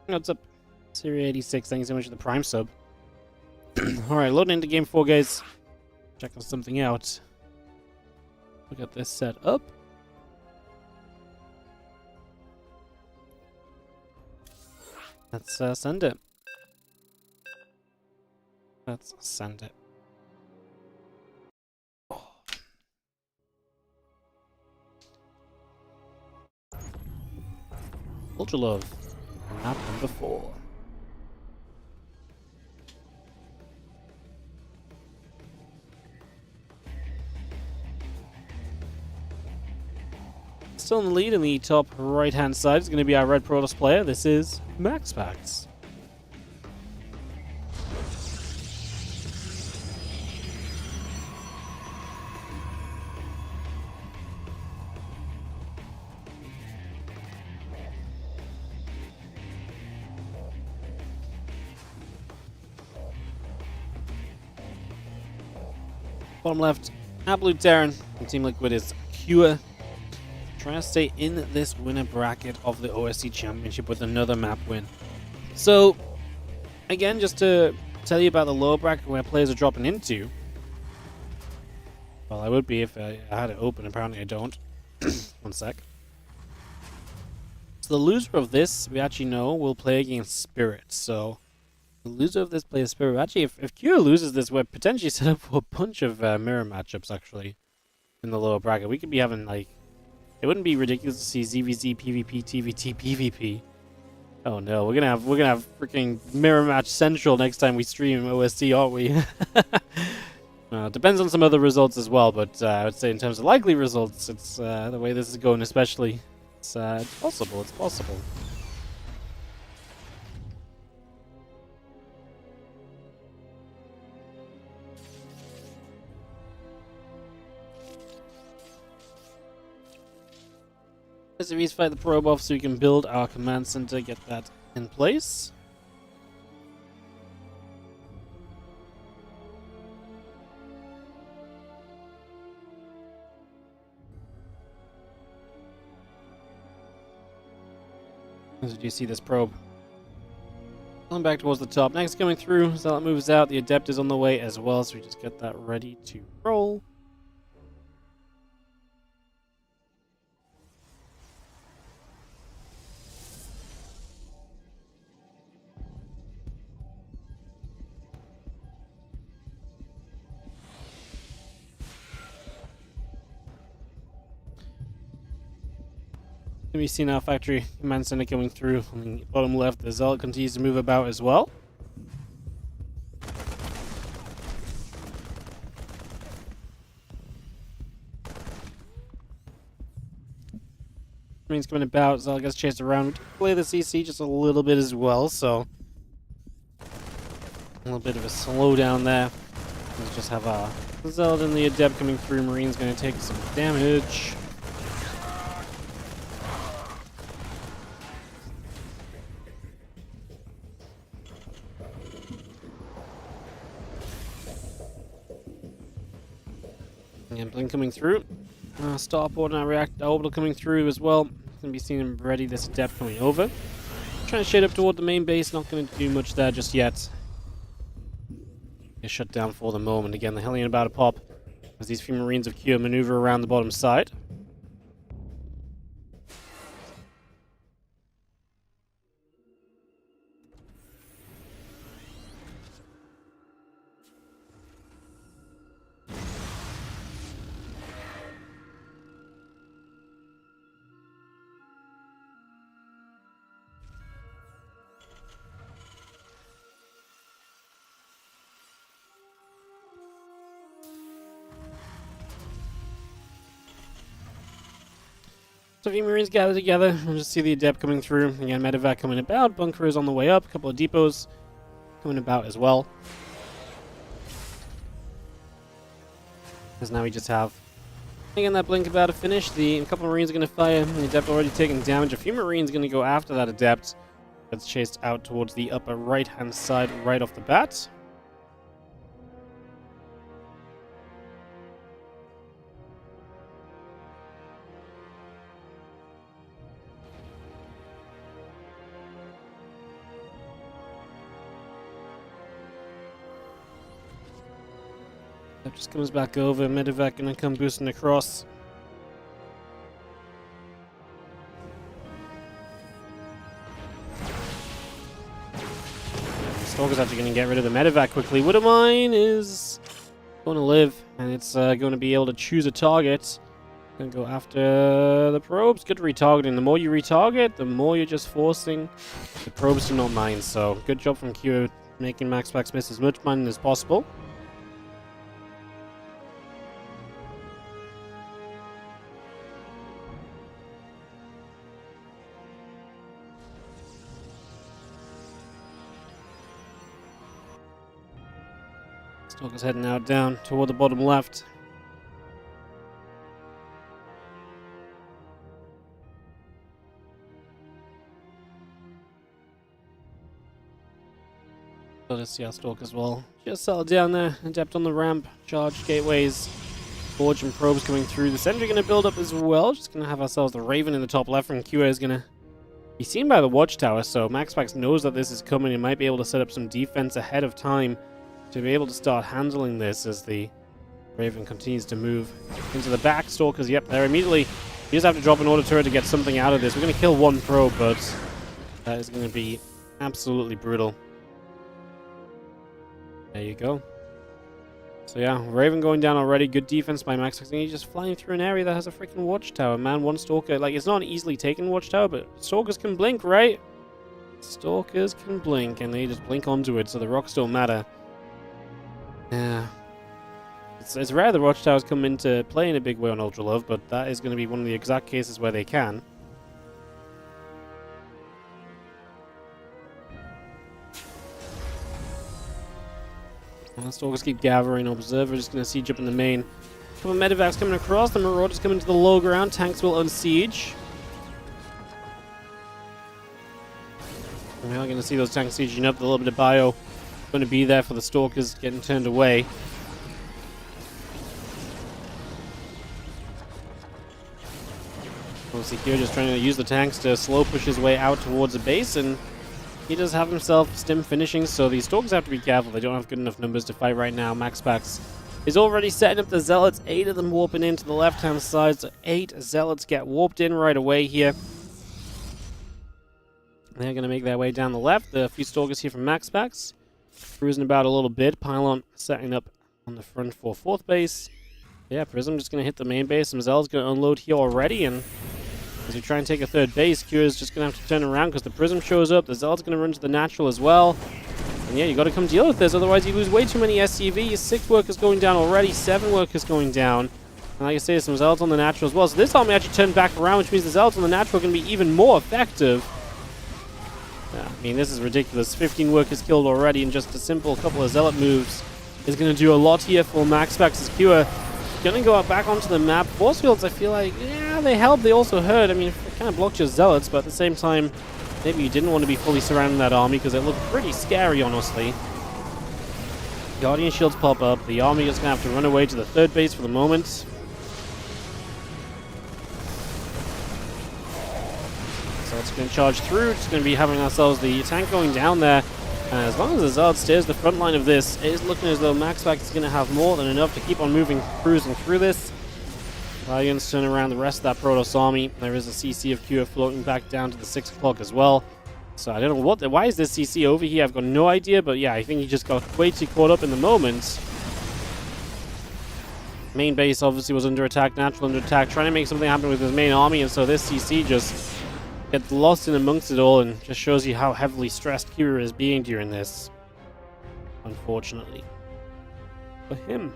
Speaker 1: What's up? Siri 86, thank you so much for the Prime sub. Alright, loading into Game 4, guys. Checking something out. We got this set up. Let's send it. Let's send it. Oh. Ultra Love. Map number 4. Still in the lead in the top right-hand side is going to be our Red Protoss player. This is MaxPax. Bottom left, Absolute Terran. And Team Liquid is Cure. trying to stay in this winner bracket of the OSC Championship with another map win. So, again, just to tell you about the lower bracket where players are dropping into. Well, I would be if I had it open. Apparently I don't. One sec. So the loser of this, we actually know, will play against Spirit. So the loser of this plays Spirit. Actually, if Q loses this, we're potentially set up for a bunch of mirror matchups, actually, in the lower bracket. We could be having, like... It wouldn't be ridiculous to see ZVZ, PvP, TVT, PvP. Oh no, we're gonna have freaking mirror match central next time we stream OSC, aren't we? Depends on some other results as well, but I would say in terms of likely results, it's the way this is going, especially. It's possible. It's possible. Let's fight the probe off so we can build our command center, get that in place. As you see this probe going back towards the top. Next coming through, as that moves out, the Adept is on the way as well, so we just get that ready to roll. We see now factory command center coming through on the bottom left. The Zealot continues to move about as well. Marines coming about. Zealot gets chased around. We play the CC just a little bit as well, so a little bit of a slowdown there. Let's just have the Zealot and the Adept coming through. Marines going to take some damage. And Blink coming through. Starport and our reactor orbital coming through as well. Can be seen and ready. This Adept coming over. Trying to shade up toward the main base. Not going to do much there just yet. Get shut down for the moment. Again, the Hellion about to pop as these few Marines of Q maneuver around the bottom side. So a few Marines gather together and just see the Adept coming through. Again, medevac coming about. Bunker is on the way up. A couple of depots coming about as well. Because now we just have, again, that Blink about to finish. A couple of Marines are going to fire. The Adept already taking damage. A few Marines going to go after that Adept. Gets chased out towards the upper right-hand side right off the bat. That just comes back over. Medevac gonna come boosting across. Stalker's actually gonna get rid of the Medevac quickly. Widowmine is going to live, and it's going to be able to choose a target. Gonna go after the probes. Good retargeting. The more you retarget, the more you're just forcing the probes to not mine. So good job from Q, making MaxPax miss as much mining as possible. Stalker's heading out down toward the bottom left. So let's see our Stalker as well. Just settle down there. Adept on the ramp. Charge gateways. Forge and probes coming through. The sentry going to build up as well. Just going to have ourselves the Raven in the top left, and QA is going to be seen by the watchtower, so MaxPax knows that this is coming and might be able to set up some defense ahead of time to be able to start handling this as the Raven continues to move into the back. Stalkers, yep, there immediately. You just have to drop an auto turret to get something out of this. We're going to kill one probe, but that is going to be absolutely brutal. There you go. So yeah, Raven going down already. Good defense by MaxPax. And he's just flying through an area that has a freaking watchtower. Man, one Stalker. Like, it's not an easily taken watchtower, but Stalkers can blink, right? Stalkers can blink, and they just blink onto it, so the rocks don't matter. Yeah. It's rare the watchtowers come into play in a big way on Ultra Love, but that is going to be one of the exact cases where they can. Stalkers keep gathering. Observer just going to siege up in the main. A couple of medevacs coming across. The Marauders coming to the low ground. Tanks will unsiege. We are going to see those tanks sieging up. A little bit of bio going to be there for the Stalkers getting turned away. Obviously, here just trying to use the tanks to slow push his way out towards the base, and he does have himself stim finishing, so these Stalkers have to be careful. They don't have good enough numbers to fight right now. MaxPax is already setting up the Zealots. 8 of them warping into the left-hand side, so 8 Zealots get warped in right away here. They're going to make their way down the left. There are a few Stalkers here from MaxPax, cruising about a little bit. Pylon setting up on the front for 4th base. Yeah, Prism just going to hit the main base. Some Zealots going to unload here already, and as we try and take a 3rd base, Q is just going to have to turn around because the Prism shows up. The Zealot's going to run to the natural as well. And yeah, you got to come deal with this, otherwise you lose way too many SCVs. 6 workers going down already, 7 workers going down. And like I say, some Zealots on the natural as well. So this army actually turned back around, which means the Zealots on the natural are going to be even more effective. Yeah, I mean, this is ridiculous. 15 workers killed already in just a simple couple of Zealot moves is going to do a lot here for MaxPax's Q. Gonna go out back onto the map. Force fields, I feel like, yeah, they help, they also hurt. I mean, it kind of blocked your Zealots, but at the same time, maybe you didn't want to be fully surrounding that army because it looked pretty scary, honestly. Guardian shields pop up. The army is gonna have to run away to the 3rd base for the moment. So it's gonna charge through. It's gonna be having ourselves the tank going down there. As long as the Zealot stays the front line of this, it is looking as though MaxPax is going to have more than enough to keep on moving, cruising through this. Valiants turn around the rest of that Protoss army. There is a CC of Q floating back down to the 6 o'clock as well. So I don't know why is this CC over here? I've got no idea, but yeah, I think he just got way too caught up in the moment. Main base obviously was under attack, natural under attack, trying to make something happen with his main army, and so this CC just gets lost in amongst it all and just shows you how heavily stressed Kira is being during this. Unfortunately. For him.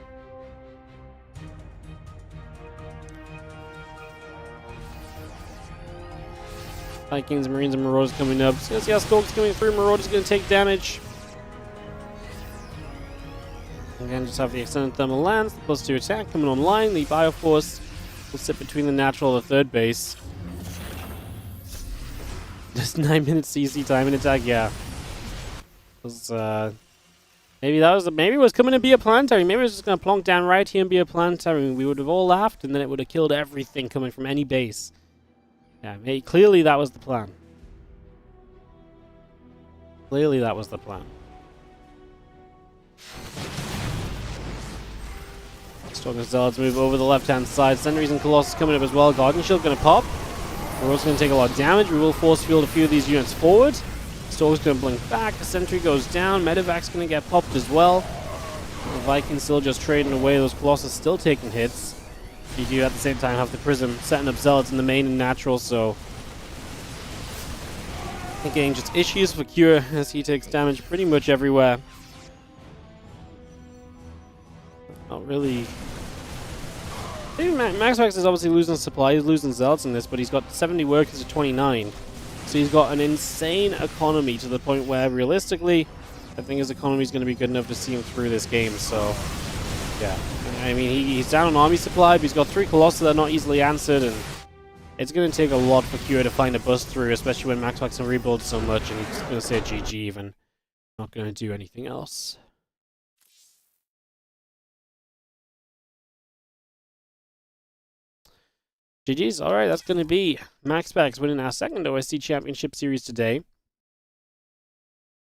Speaker 1: Vikings, Marines, and Marauders coming up. So see how Stalk's coming through. Marauders going to take damage. Again, just have the extended thermal lance, the +2 attack coming online. The Bioforce will sit between the natural and the 3rd base. Just 9 minutes CC time in attack, yeah. Maybe it was coming to be a planetary. Maybe it was just gonna plonk down right here and be a planetary. We would have all laughed, and then it would have killed everything coming from any base. Yeah, clearly that was the plan. Clearly that was the plan. Stalker Zealots move over the left-hand side. Sentries and Colossus coming up as well. Guardian Shield gonna pop. We're also going to take a lot of damage. We will force field a few of these units forward. Stalker's going to blink back. The sentry goes down. Medevac's going to get popped as well. The Vikings still just trading away. Those Colossus still taking hits. You do at the same time have the Prism setting up Zealots in the main and natural, so again, just issues for Cure as he takes damage pretty much everywhere. Not really. I think MaxPax is obviously losing supply, he's losing Zealots in this, but he's got 70 workers to 29. So he's got an insane economy to the point where, realistically, I think his economy is going to be good enough to see him through this game, so yeah. I mean, he's down on army supply, but he's got 3 Colossus that are not easily answered, and it's going to take a lot for Q to find a bust through, especially when MaxPax can rebuild so much, and he's going to say GG even. Not going to do anything else. GG's. Alright, that's going to be MaxPax winning our second OSC Championship Series today.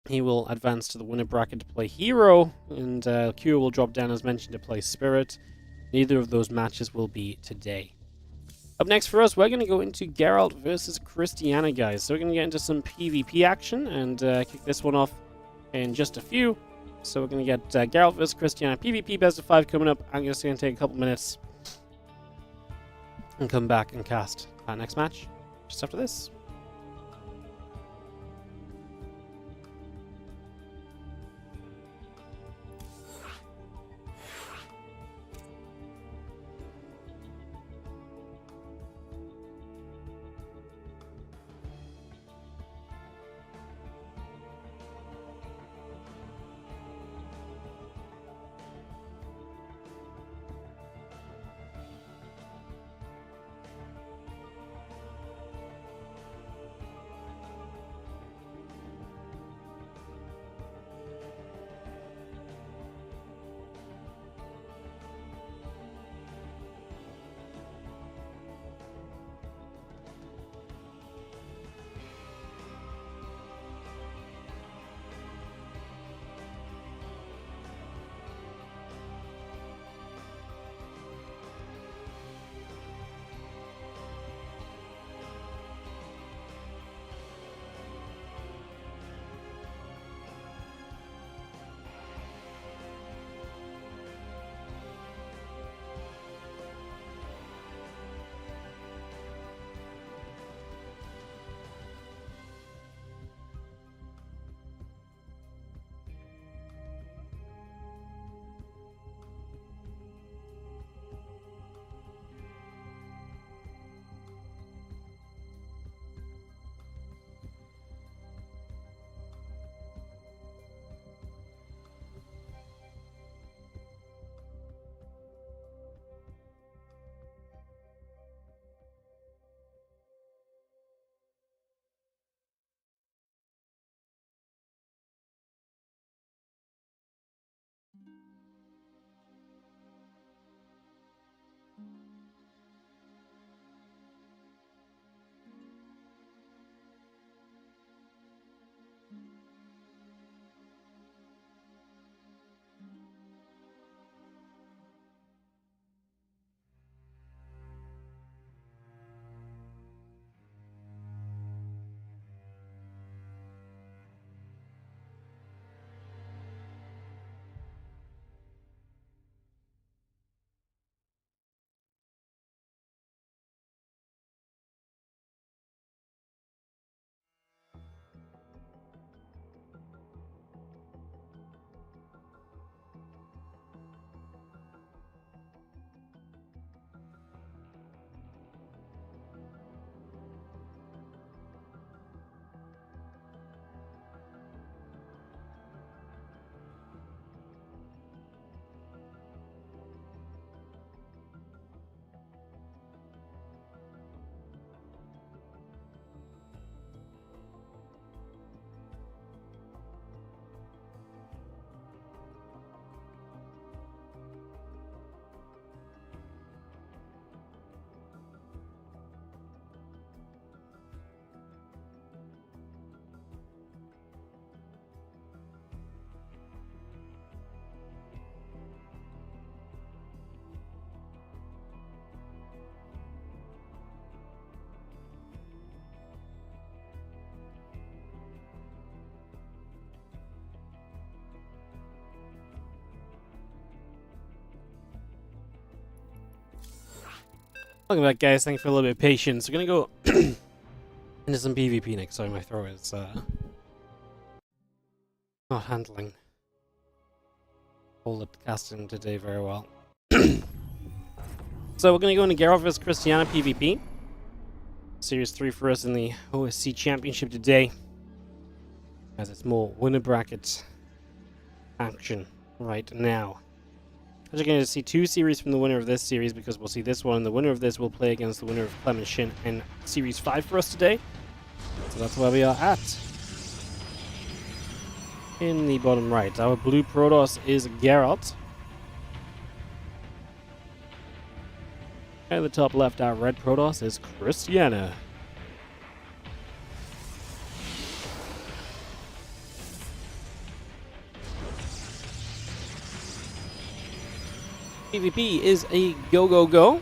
Speaker 1: He will advance to the winner bracket to play Hero, and Q will drop down, as mentioned, to play Spirit. Neither of those matches will be today. Up next for us, we're going to go into Geralt versus Christiana, guys. So we're going to get into some PvP action and kick this one off in just a few. So we're going to get Geralt versus Christiana PvP best of 5 coming up. I'm just going to take a couple minutes and come back and cast our next match just after this. Welcome back, guys. Thanks for a little bit of patience. We're going to go into some PvP next. Sorry, my throat is not handling all the casting today very well. So we're going to go into Geralt vs Christiana PvP. Series 3 for us in the OSC Championship today, as it's more winner bracket action right now. We're going to see 2 series from the winner of this series, because we'll see this one, and the winner of this will play against the winner of CLEM and SHIN in Series 5 for us today. So that's where we are at. In the bottom right, our blue Protoss is Geralt. At the top left, our red Protoss is Christiana. PvP is a go, go, go.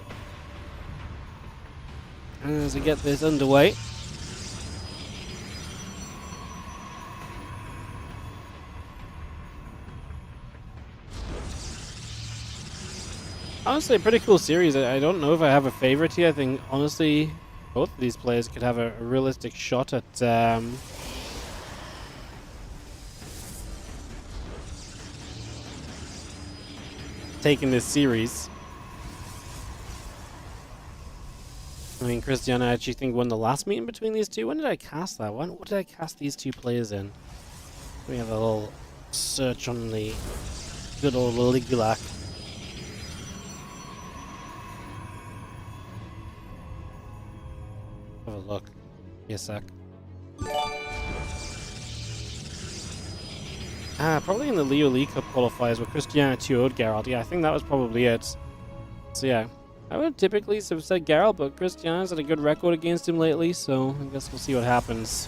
Speaker 1: As we get this underway. Honestly, a pretty cool series. I don't know if I have a favorite here. I think, honestly, both of these players could have a realistic shot at taking this series. I mean, Christiana, I actually think won the last meeting between these two. When did I cast that one? What did I cast these two players in? We have a little search on the good old Ligulac. Have a look. Give me a sec. Probably in the Leo League Cup qualifiers where Christiana 2-0'd Geralt. Yeah, I think that was probably it. So yeah, I would typically have said Geralt, but Christiana's had a good record against him lately, so I guess we'll see what happens.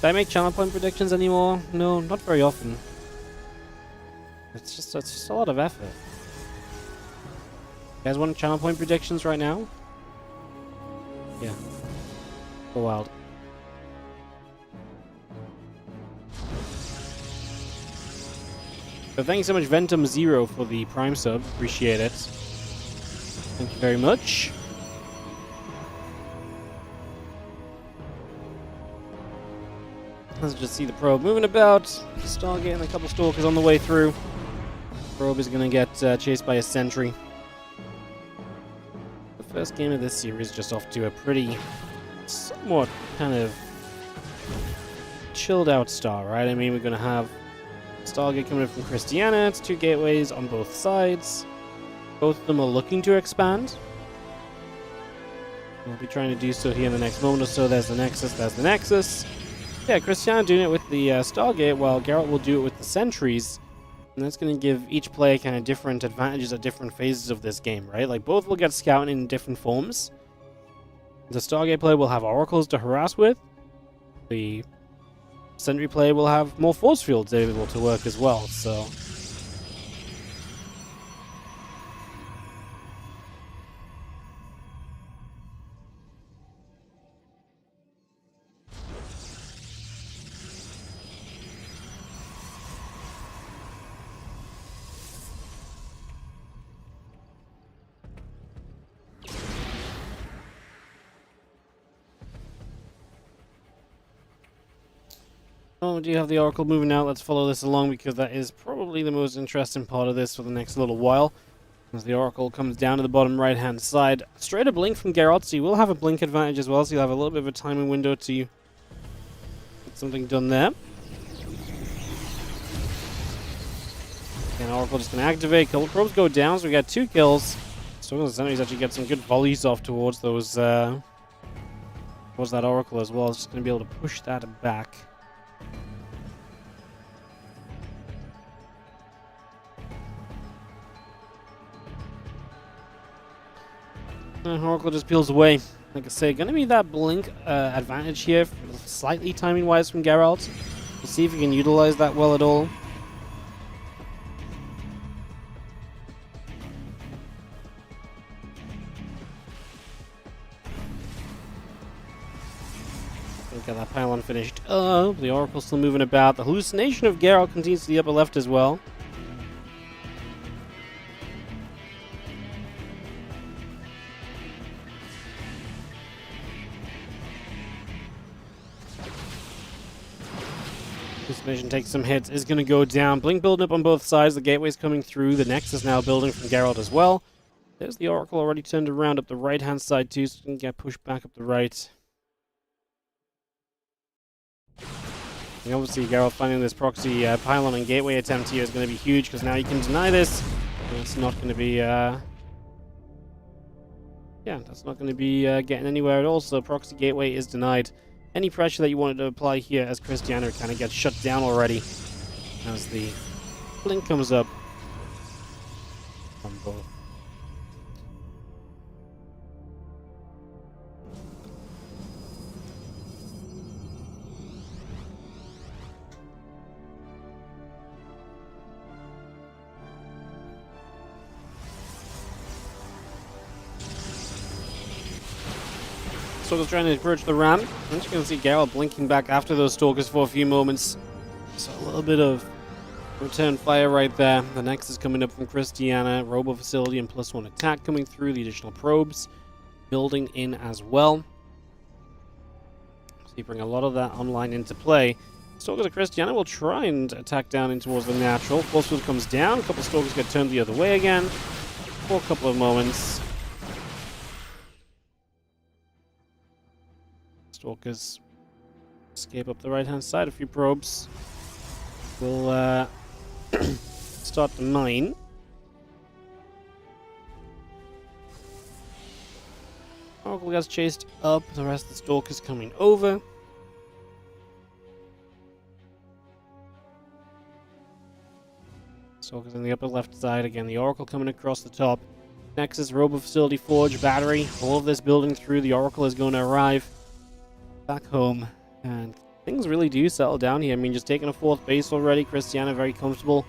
Speaker 1: Do I make channel point predictions anymore? No, not very often. It's just a lot of effort. You guys want channel point predictions right now? Yeah. Go wild. So thank you so much, Ventum0, for the Prime sub. Appreciate it. Thank you very much. Let's just see the probe moving about. Stargate and a couple stalkers on the way through. Probe is going to get chased by a sentry. The first game of this series just off to a pretty, somewhat kind of chilled out start, right? I mean, we're going to have Stargate coming in from Christiana. It's two gateways on both sides. Both of them are looking to expand. We'll be trying to do so here in the next moment or so. There's the Nexus, there's the Nexus. Yeah, Christiana doing it with the Stargate, while Geralt will do it with the sentries. And that's going to give each player kind of different advantages at different phases of this game, right? Like, both will get scouting in different forms. The Stargate player will have oracles to harass with. The sentry player will have more force fields able to work as well, so... Oh, do you have the Oracle moving out? Let's follow this along because that is probably the most interesting part of this for the next little while. As the Oracle comes down to the bottom right-hand side. Straight a blink from Geralt, so you will have a blink advantage as well, so you'll have a little bit of a timing window to get something done there. And Oracle just going to activate. Couple probes go down, so we got 2 kills. So the sentries actually get some good volleys off towards those, towards that Oracle as well. It's just going to be able to push that back. Oracle just peels away. Like I say, going to be that blink advantage here, slightly timing-wise from Geralt. We'll see if he can utilize that well at all. Get that pylon finished up. The Oracle's still moving about. The hallucination of Geralt continues to the upper left as well. Hallucination takes some hits, is going to go down. Blink building up on both sides. The gateway's coming through. The Nexus now building from Geralt as well. There's the Oracle already turned around up the right-hand side too, so it can get pushed back up the right. And obviously, Geralt finding this proxy pylon and gateway attempt here is going to be huge, because now you can deny this. And it's not going to be, yeah, that's not going to be getting anywhere at all. So proxy gateway is denied. Any pressure that you wanted to apply here as Christiana kind of gets shut down already, as the blink comes up on both. Stalkers trying to approach the ramp. I'm just going to see Geralt blinking back after those Stalkers for a few moments. So a little bit of return fire right there. The next is coming up from Christiana. Robo Facility and +1 attack coming through. The additional probes building in as well. So you bring a lot of that online into play. Stalkers of Christiana will try and attack down in towards the natural. Force field comes down. A couple of Stalkers get turned the other way again for a couple of moments. Stalkers escape up the right-hand side. A few probes will start to mine. Oracle gets chased up. The rest of the Stalkers coming over. Stalkers on the upper left side. Again, the Oracle coming across the top. Nexus, Robo Facility, Forge, Battery. All of this building through. The Oracle is going to arrive back home. And things really do settle down here. I mean, just taking a 4th base already. Christiana very comfortable.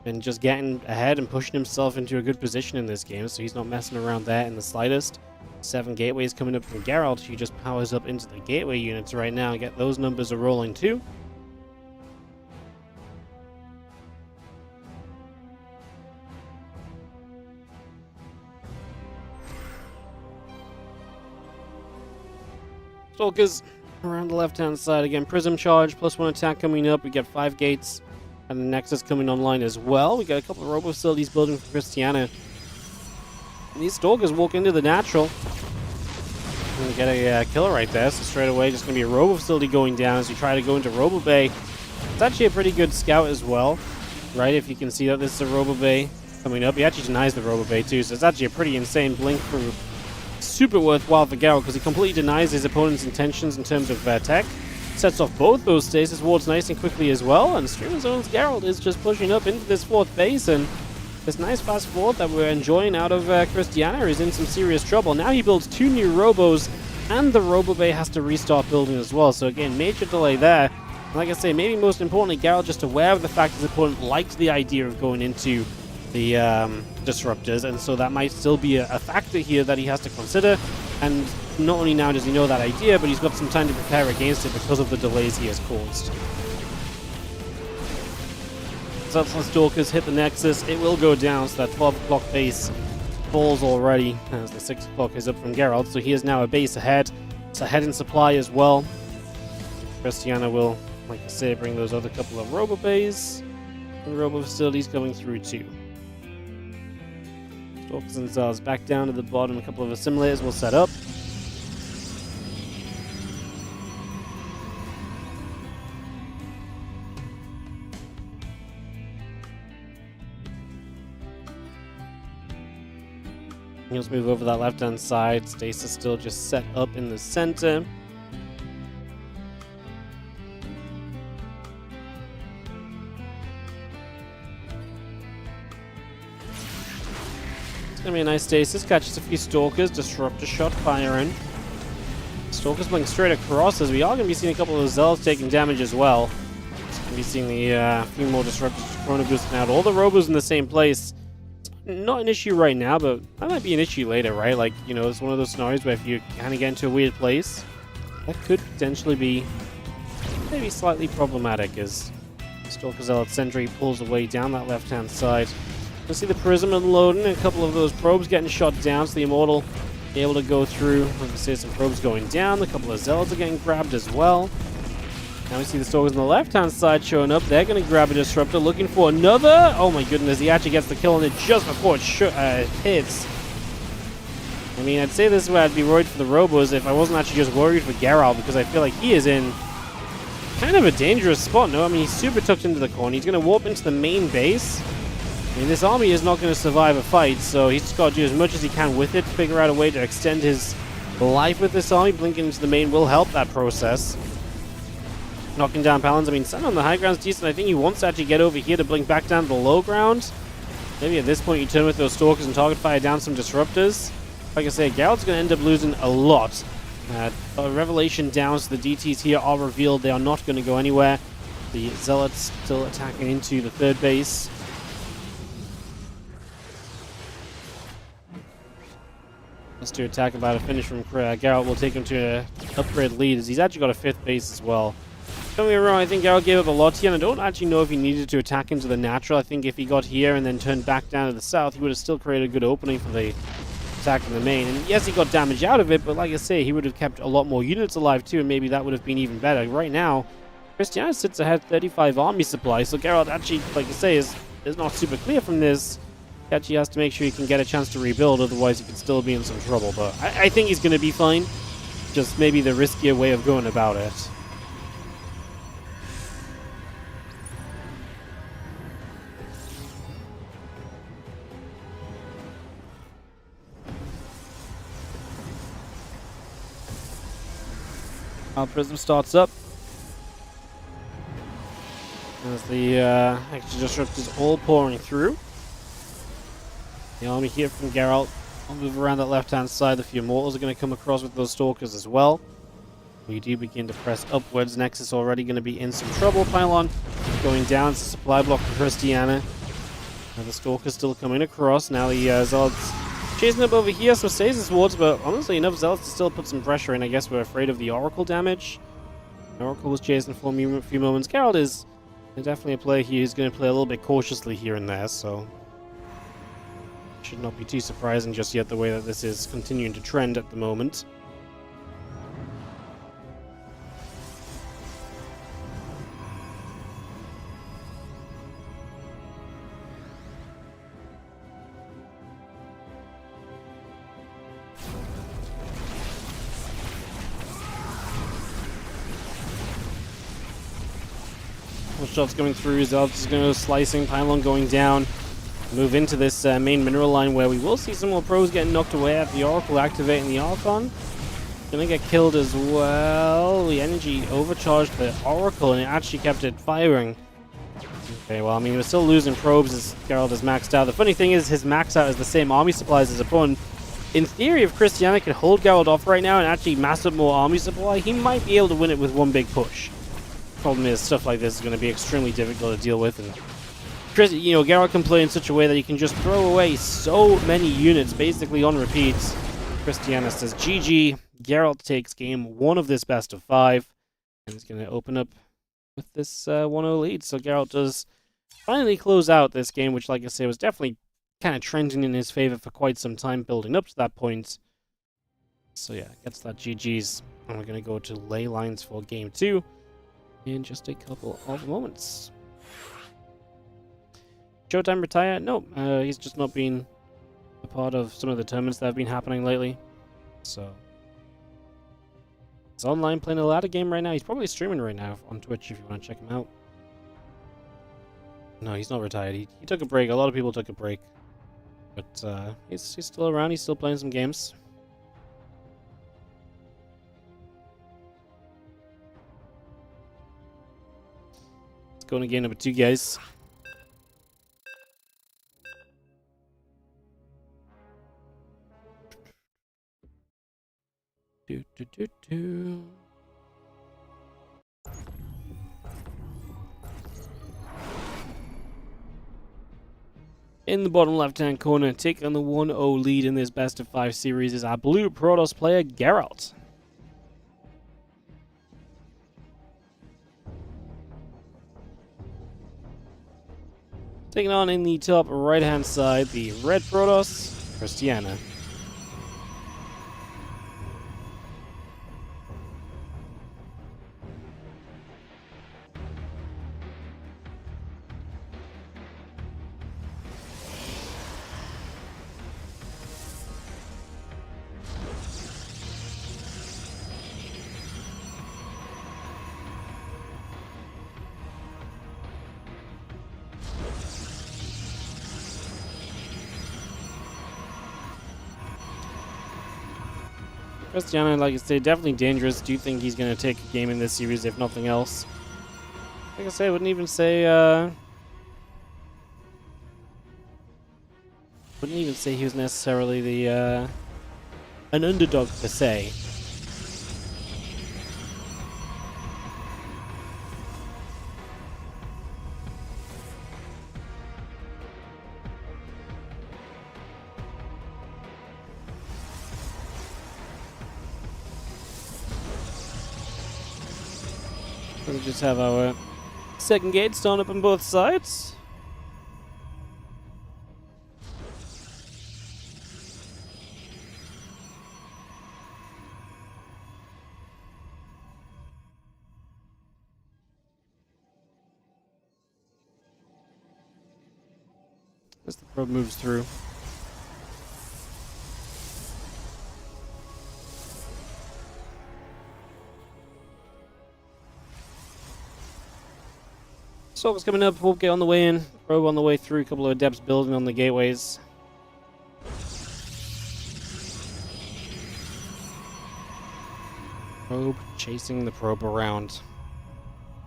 Speaker 1: And just getting ahead and pushing himself into a good position in this game. So he's not messing around there in the slightest. 7 gateways coming up from Geralt. He just powers up into the gateway units right now and get those numbers are rolling too. Stalkers around the left-hand side again. Prism charge, +1 attack coming up. We get 5 gates and the Nexus coming online as well. We got a couple of Robo Facilities building for Christiana. And these Stalkers walk into the natural. Gonna get a killer right there. So straight away, just gonna be a Robo Facility going down as we try to go into Robo Bay. It's actually a pretty good scout as well, right? If you can see that this is a Robo Bay coming up. He actually denies the Robo Bay too, so it's actually a pretty insane blink through. Super worthwhile for Geralt because he completely denies his opponent's intentions in terms of tech. Sets off both those stasis wards nice and quickly as well, and Streamer Zone's Geralt is just pushing up into this 4th base, and this nice fast forward that we're enjoying out of Christiana is in some serious trouble. Now he builds 2 new Robos, and the Robo Bay has to restart building as well, so again, major delay there. And like I say, maybe most importantly, Geralt just aware of the fact his opponent liked the idea of going into the disruptors, and so that might still be a factor here that he has to consider. And not only now does he know that idea, but he's got some time to prepare against it because of the delays he has caused. So that's the Stalkers hit the Nexus. It will go down, so that 12 o'clock base falls already as the 6 o'clock is up from Geralt, so he is now a base ahead. It's ahead in supply as well. Christiana will, like I say, bring those other couple of Robo Bays and Robo Facilities coming through too. Stalkers themselves back down to the bottom. A couple of assimilators will set up. Let's move over that left-hand side. Stasis still just set up in the center. Gonna be a nice stasis. Catches a few Stalkers. Disruptor shot firing. Stalkers playing straight across as we are gonna be seeing a couple of the Zealots taking damage as well. Gonna be seeing the few more Disruptors Chrono boosting out. All the Robos in the same place. It's not an issue right now, but that might be an issue later, right? Like, you know, it's one of those scenarios where if you kind of get into a weird place, that could potentially be maybe slightly problematic as Stalker Zealot Sentry pulls away down that left-hand side. You see the Prism unloading, and a couple of those probes getting shot down, so the Immortal be able to go through. Like I say, some probes going down. A couple of Zealots are getting grabbed as well. Now we see the Stalkers on the left-hand side showing up. They're going to grab a Disruptor, looking for another. Oh my goodness, he actually gets the kill on it just before it hits. I mean, I'd say this is where I'd be worried for the Robos if I wasn't actually just worried for Geralt, because I feel like he is in kind of a dangerous spot. No, I mean, he's super tucked into the corner. He's going to warp into the main base. I mean, this army is not going to survive a fight, so he's just got to do as much as he can with it, figure out a way to extend his life with this army. Blinking into the main will help that process. Knocking down Paladins. I mean, Sun on the high ground is decent. I think he wants to actually get over here to blink back down to the low ground. Maybe at this point you turn with those Stalkers and target fire down some Disruptors. Like I say, Geralt's going to end up losing a lot. Revelation down, so the DTs here are revealed. They are not going to go anywhere. The Zealots still attacking into the 3rd base. Let's do attack about a finish from Geralt will take him to an upgrade lead, as he's actually got a 5th base as well. Don't get me wrong, I think Geralt gave up a lot here, and I don't actually know if he needed to attack into the natural. I think if he got here and then turned back down to the south, he would have still created a good opening for the attack in the main. And yes, he got damage out of it, but like I say, he would have kept a lot more units alive too, and maybe that would have been even better. Right now, Christiana sits ahead 35 army supply, so Geralt actually, like I say, is not super clear from this. He actually has to make sure he can get a chance to rebuild, otherwise he could still be in some trouble. But I think he's going to be fine. Just maybe the riskier way of going about it. Our Prism starts up. As the Extra Disrupt is all pouring through. The army here from Geralt. I'll move around that left-hand side. The few mortals are going to come across with those Stalkers as well. We do begin to press upwards. Nexus already going to be in some trouble. Pylon going down. It's a supply block for Christiana. The Stalker's still coming across. Now the Zealots chasing up over here. So stasis wards, but honestly enough Zealots to still put some pressure in. I guess we're afraid of the Oracle damage. Oracle was chasing for a few moments. Geralt is definitely a player here who's going to play a little bit cautiously here and there, so should not be too surprising just yet the way that this is continuing to trend at the moment. Shots going through, Zealots is going to go slicing, Pylon going down. Move into this main mineral line where we will see some more pros getting knocked away at the Oracle activating the Archon. Gonna get killed as well. The energy overcharged the Oracle and it actually kept it firing. Okay, well, I mean, we're still losing probes as Geralt is maxed out. The funny thing is his max out is the same army supplies as opponent. In theory, if Christiana could hold Geralt off right now and actually mass up more army supply, he might be able to win it with one big push. Problem is, stuff like this is going to be extremely difficult to deal with, and Geralt can play in such a way that he can just throw away so many units basically on repeats. Christiana says GG. Geralt takes game 1 of this best of 5, and he's going to open up with this 1-0 lead. So Geralt does finally close out this game, which, like I say, was definitely kind of trending in his favor for quite some time building up to that point. So yeah, gets that GG's, and we're going to go to ley lines for game 2 in just a couple of moments. Showtime retire? No, he's just not been a part of some of the tournaments that have been happening lately. So he's online playing a ladder game right now. He's probably streaming right now on Twitch if you want to check him out. No, he's not retired. He took a break. A lot of people took a break. But he's still around. He's still playing some games. Let's go into game number 2, guys. In the bottom left-hand corner, taking the 1-0 lead in this best of 5 series is our blue Protoss player, Geralt. Taking on in the top right-hand side, the red Protoss, Christiana. Christiana, like I say, definitely dangerous. Do you think he's going to take a game in this series, if nothing else? Like I say, I wouldn't even say he was necessarily the an underdog per se. We'll just have our second gate stone up on both sides. As the probe moves through. Stalker's coming up, we'll get on the way in. Probe on the way through, a couple of adepts building on the gateways. Probe chasing the probe around.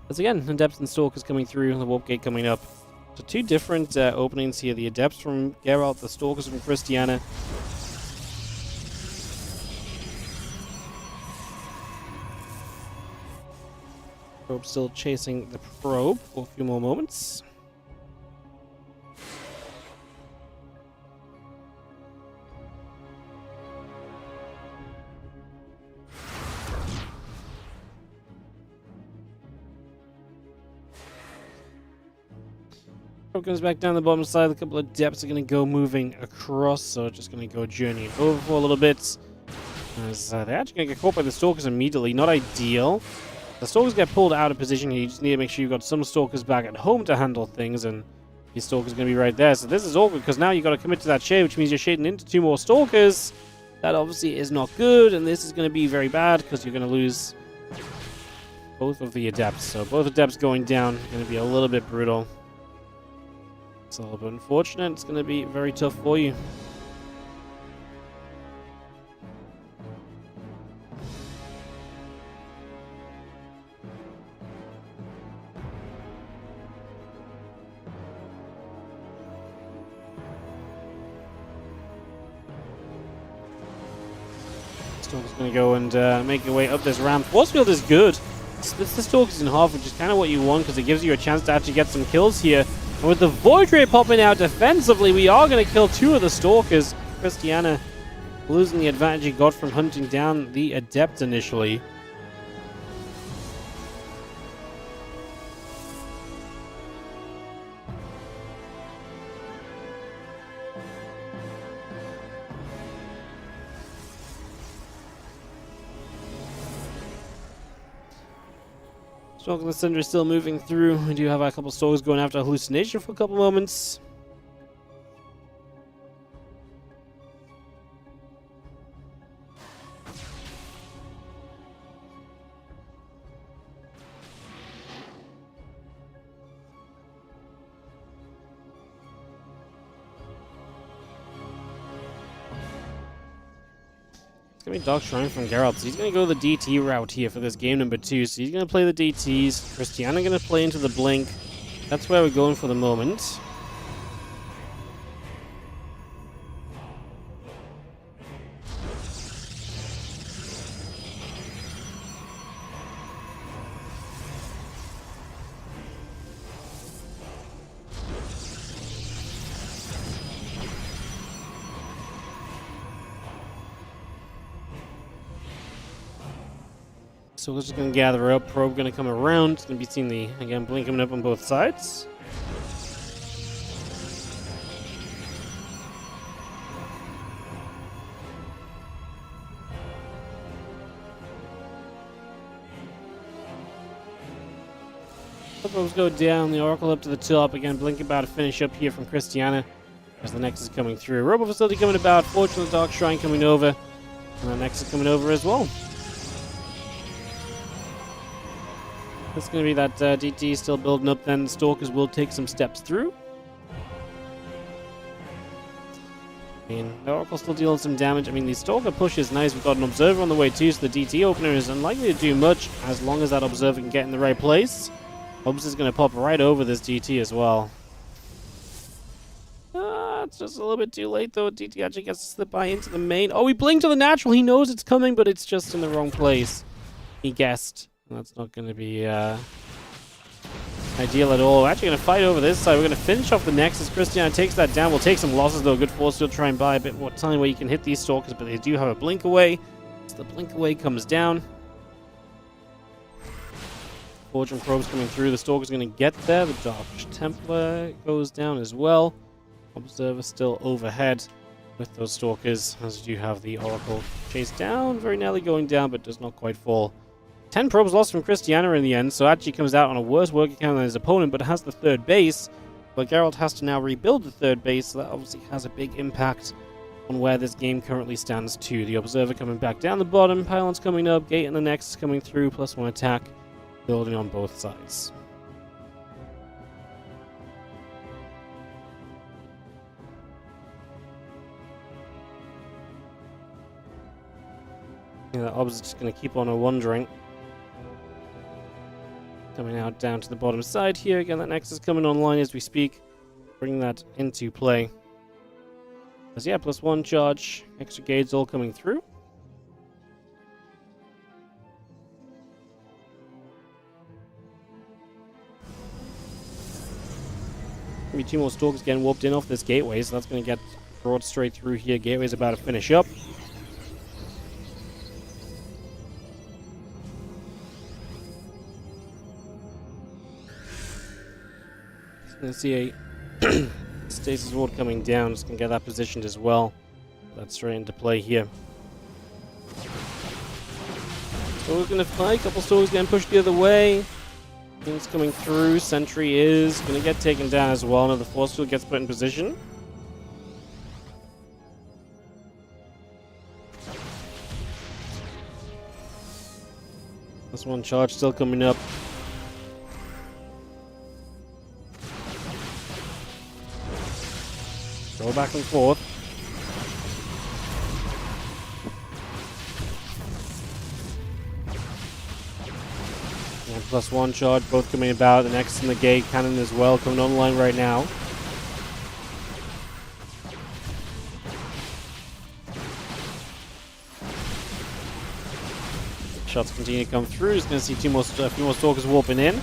Speaker 1: As again, adepts and stalkers coming through, the warp gate coming up. So two different openings here. The adepts from Geralt, the stalkers from Christiana. Probe still chasing the probe for a few more moments. Probe comes back down the bottom side. A couple of depths are going to go moving across, so just going to go journeying over for a little bit. As they're actually going to get caught by the stalkers immediately. Not ideal. The stalkers get pulled out of position here. You just need to make sure you've got some stalkers back at home to handle things, and your stalker's going to be right there. So this is awkward because now you've got to commit to that shade, which means you're shading into two more stalkers. That obviously is not good, and this is going to be very bad because you're going to lose both of the adepts. So both adepts going down is going to be a little bit brutal. It's a little bit unfortunate. It's going to be very tough for you. Stalker's going to go and make your way up this ramp. Force field is good. Splits the stalkers in half, which is kind of what you want because it gives you a chance to actually get some kills here. And with the Void Ray popping out defensively, we are going to kill two of the stalkers. Christiana losing the advantage he got from hunting down the adept initially. Stalker the Cinder is still moving through. We do have a couple stalkers going after hallucination for a couple moments. It's going to be Dark Shrine from Geralt, so he's going to go the DT route here for this game number 2. So he's going to play the DTs. Christiana going to play into the Blink. That's where we're going for the moment. So we're just going to gather up. Probe going to come around. It's going to be seeing the, again, Blink coming up on both sides. The probes go down. The Oracle up to the top. Again, Blink about to finish up here from Christiana as the Nexus is coming through. Robo Facility coming about. Fortunately, Dark Shrine coming over. And the Nexus coming over as well. It's going to be that DT still building up, then Stalkers will take some steps through. And the Oracle still dealing some damage. I mean, the Stalker push is nice. We've got an Observer on the way too, so the DT opener is unlikely to do much as long as that Observer can get in the right place. Obs is going to pop right over this DT as well. It's just a little bit too late though. DT actually gets to slip by into the main. Oh, he blinked to the natural. He knows it's coming, but it's just in the wrong place. He guessed. That's not going to be ideal at all. We're actually going to fight over this side. We're going to finish off the Nexus. Christiana takes that down. We'll take some losses, though. Good force field. Try and buy a bit more time where you can hit these Stalkers, but they do have a blink away. So the blink away comes down. Fortune probes coming through. The Stalker's going to get there. The Dark Templar goes down as well. Observer still overhead with those Stalkers, as you have the Oracle chased down. Very nearly going down, but does not quite fall. 10 probes lost from Christiana in the end, so actually comes out on a worse work account than his opponent, but has the third base. But Geralt has to now rebuild the third base, so that obviously has a big impact on where this game currently stands too. The Observer coming back down the bottom, Pylons coming up, Gate and the Nexus coming through, +1 attack, building on both sides. Yeah, the Ob's just going to keep on wandering. Coming out down to the bottom side here. Again, that Nexus coming online as we speak. Bringing that into play. As yeah, +1 charge. Extra gauge all coming through. Maybe 2 more Stalkers getting warped in off this gateway, so that's going to get brought straight through here. Gateway's about to finish up. Gonna see a Stasis Ward coming down. Just gonna get that positioned as well. That's straight into play here. So we're gonna fight. Couple Stalkers getting pushed the other way. Things coming through. Sentry is gonna get taken down as well. Another Force Field gets put in position. +1 charge still coming up. Go back and forth. And +1 charge, both coming about. The Nexus and the Gate Cannon as well coming online right now. Shots continue to come through. Just going to see a few more Stalkers warping in.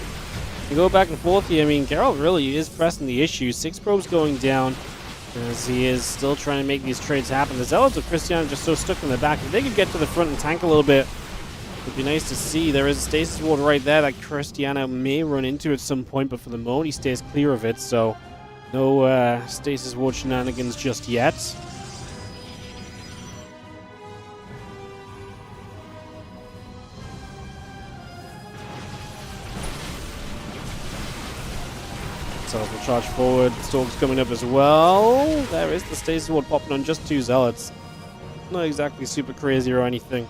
Speaker 1: You go back and forth here. I mean, Geralt really is pressing the issue. 6 probes going down. As he is still trying to make these trades happen. The Zealots of Christiana just so stuck in the back. If they could get to the front and tank a little bit, it would be nice to see. There is a Stasis Ward right there that Christiana may run into at some point, but for the moment he stays clear of it, so no Stasis Ward shenanigans just yet. Will charge forward. Stalk's coming up as well. There is the Stasis Ward popping on just 2 Zealots. Not exactly super crazy or anything.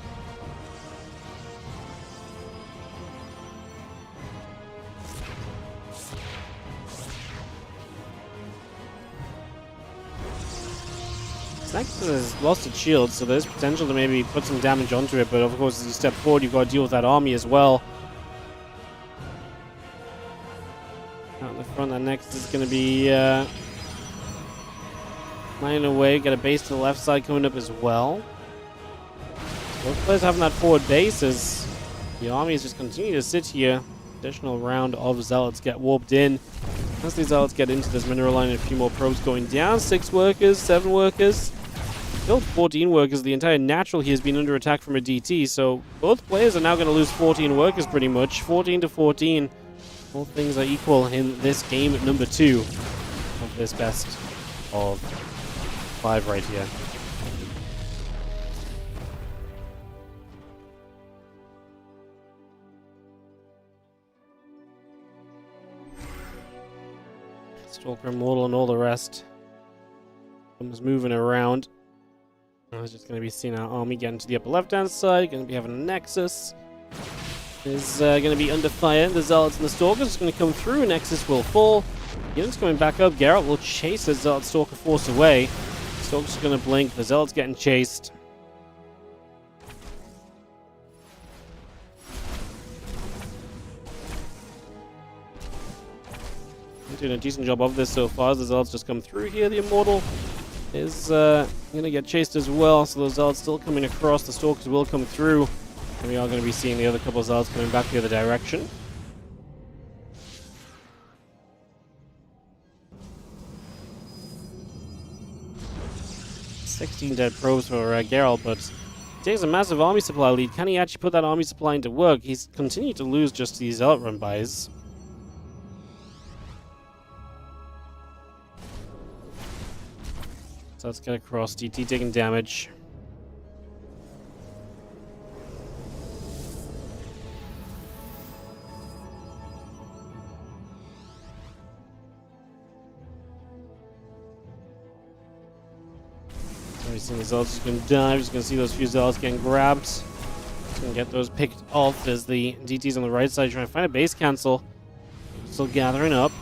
Speaker 1: Nexus has lost its shield, so there's potential to maybe put some damage onto it, but of course as you step forward you've got to deal with that army as well. Out in the front, that next is going to be mining away. Got a base to the left side coming up as well. Both players having that forward base as the armies just continue to sit here. Additional round of Zealots get warped in. As these Zealots get into this mineral line, a few more probes going down. 6 workers, 7 workers. Built 14 workers. The entire natural here has been under attack from a DT, so both players are now going to lose 14 workers pretty much. 14 to 14. All things are equal in this game at number 2 of this best of 5 right here. Stalker Immortal and all the rest comes moving around. I was just going to be seeing our army getting to the upper left-hand side. Going to be having a Nexus. Is going to be under fire. The Zealots and the Stalkers is going to come through. Nexus will fall. Units coming back up. Geralt will chase the Zealot Stalker force away. Stalker's going to blink. The Zealot's getting chased. Doing a decent job of this so far. The Zealots just come through here. The Immortal is going to get chased as well. So those Zealots still coming across. The Stalkers will come through. And we are going to be seeing the other couple of Zealots coming back the other direction. "16 dead probes for Geralt, but takes a massive army supply lead. Can he actually put that army supply into work? He's continued to lose just these Zealot run bys. So let's get across. DT taking damage. We're seeing the Zealots just going to die. We're just going to see those few Zealots getting grabbed. Just going to get those picked off as the DT's on the right side trying to find a base cancel. Still gathering up.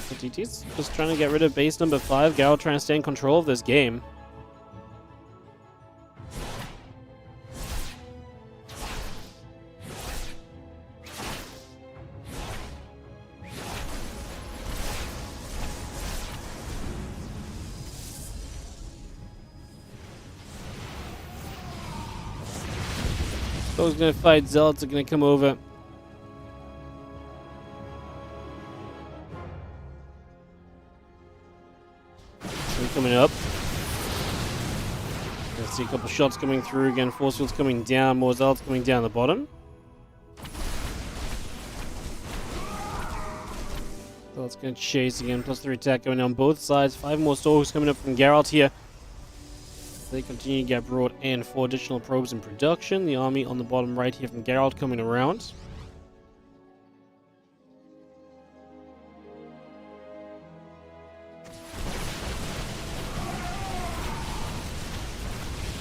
Speaker 1: The DT's just trying to get rid of base number 5. Garrel trying to stay in control of this game. Those gonna fight. Zealots are gonna come over. Coming up. Let's see a couple shots coming through again. Force fields coming down. More Zealots coming down the bottom. Zealots gonna chase again. +3 attack going on both sides. 5 more Stalkers coming up from Geralt here. They continue to get brought in. 4 additional probes in production. The army on the bottom right here from Geralt coming around.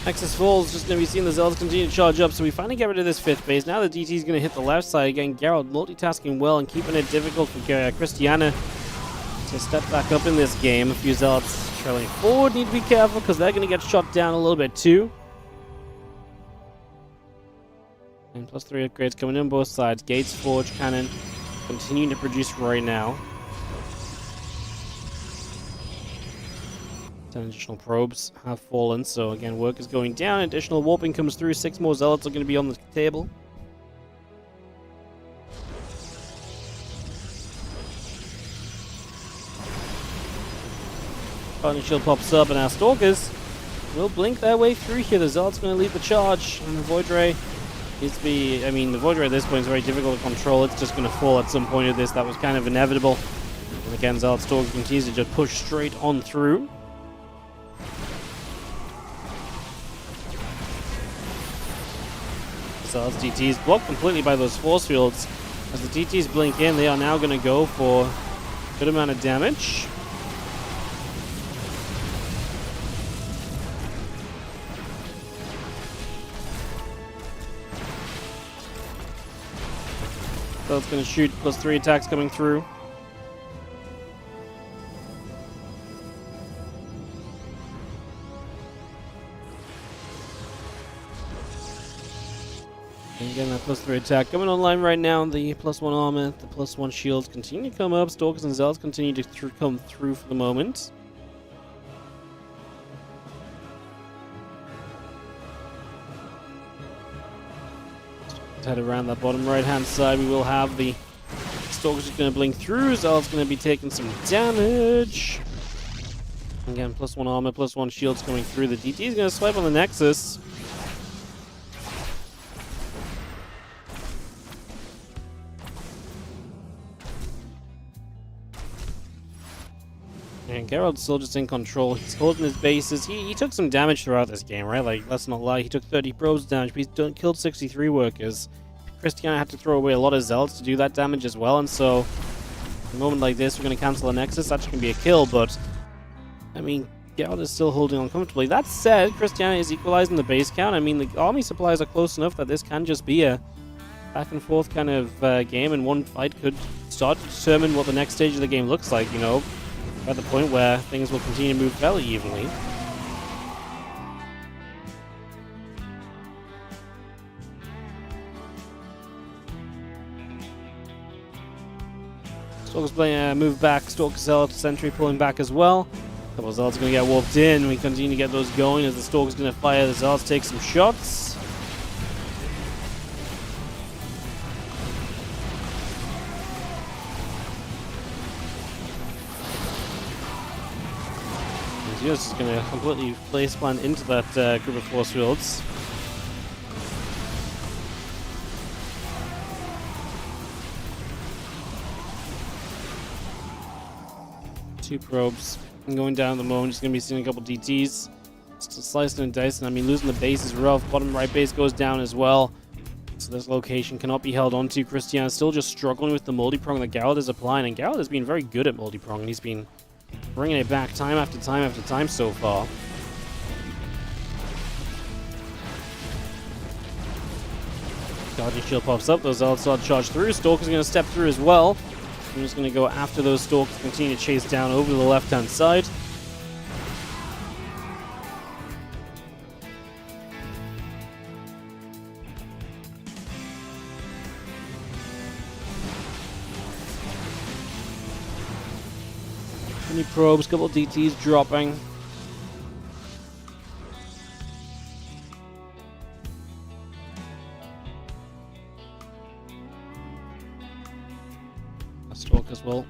Speaker 1: Nexus Falls just going to be seeing the Zealots continue to charge up, so we finally get rid of this 5th base. Now the DT is going to hit the left side again. Geralt multitasking well and keeping it difficult for Christiana to step back up in this game. A few Zealots trailing forward need to be careful because they're going to get shot down a little bit too. And +3 upgrades coming in both sides. Gates, Forge, Cannon continuing to produce right now. 10 additional probes have fallen, so again, work is going down. Additional warping comes through. 6 more Zealots are going to be on the table. Partner shield pops up, and our Stalkers will blink their way through here. The Zealot's going to lead the charge, and the Void Ray needs to be... I mean, the Void Ray at this point is very difficult to control. It's just going to fall at some point of this. That was kind of inevitable. And again, Zealot Stalker continues to just push straight on through. Zealots DTs blocked completely by those force fields. As the DTs blink in, they are now going to go for a good amount of damage. So it's going to shoot +3 attacks coming through. And again, that +3 attack coming online right now. The +1 armor, the +1 shields continue to come up. Stalkers and Zealots continue to come through for the moment. Head around that bottom right hand side. We will have the Stalkers are going to blink through. Zealot's going to be taking some damage. Again, +1 armor, +1 shields coming through. The DT is going to swipe on the Nexus. And Geralt's still just in control. He's holding his bases. He took some damage throughout this game, right? Like, let's not lie. He took 30 probes damage, but he's killed 63 workers. Christiana had to throw away a lot of Zealots to do that damage as well, and so in a moment like this, we're going to cancel a Nexus. That's going to be a kill, but I mean, Geralt is still holding on comfortably. That said, Christiana is equalizing the base count. I mean, the army supplies are close enough that this can just be a back and forth kind of game, and one fight could start to determine what the next stage of the game looks like, you know. We're at the point where things will continue to move fairly evenly. Stalkers playing move back. Stalker Zealot Sentry pulling back as well. Couple of Zealots going to get warped in. We continue to get those going as the Stalker's going to fire. The Zealots take some shots. Zeus is going to completely place plant into that group of force fields. Two probes going down at the moment. Just going to be seeing a couple DTs. Still slicing and dicing. I mean, losing the base is rough. Bottom right base goes down as well. So this location cannot be held onto. Christiana still just struggling with the multi-prong that Garrett is applying. And Garrett has been very good at multi-prong. And he's been bringing it back time after time after time so far. Guardian Shield pops up. Those Zealots start to charge through. Stalker's going to step through as well. I'm just going to go after those Stalkers, continue to chase down over to the left-hand side. Any probes, couple of DTs dropping. Stalkers will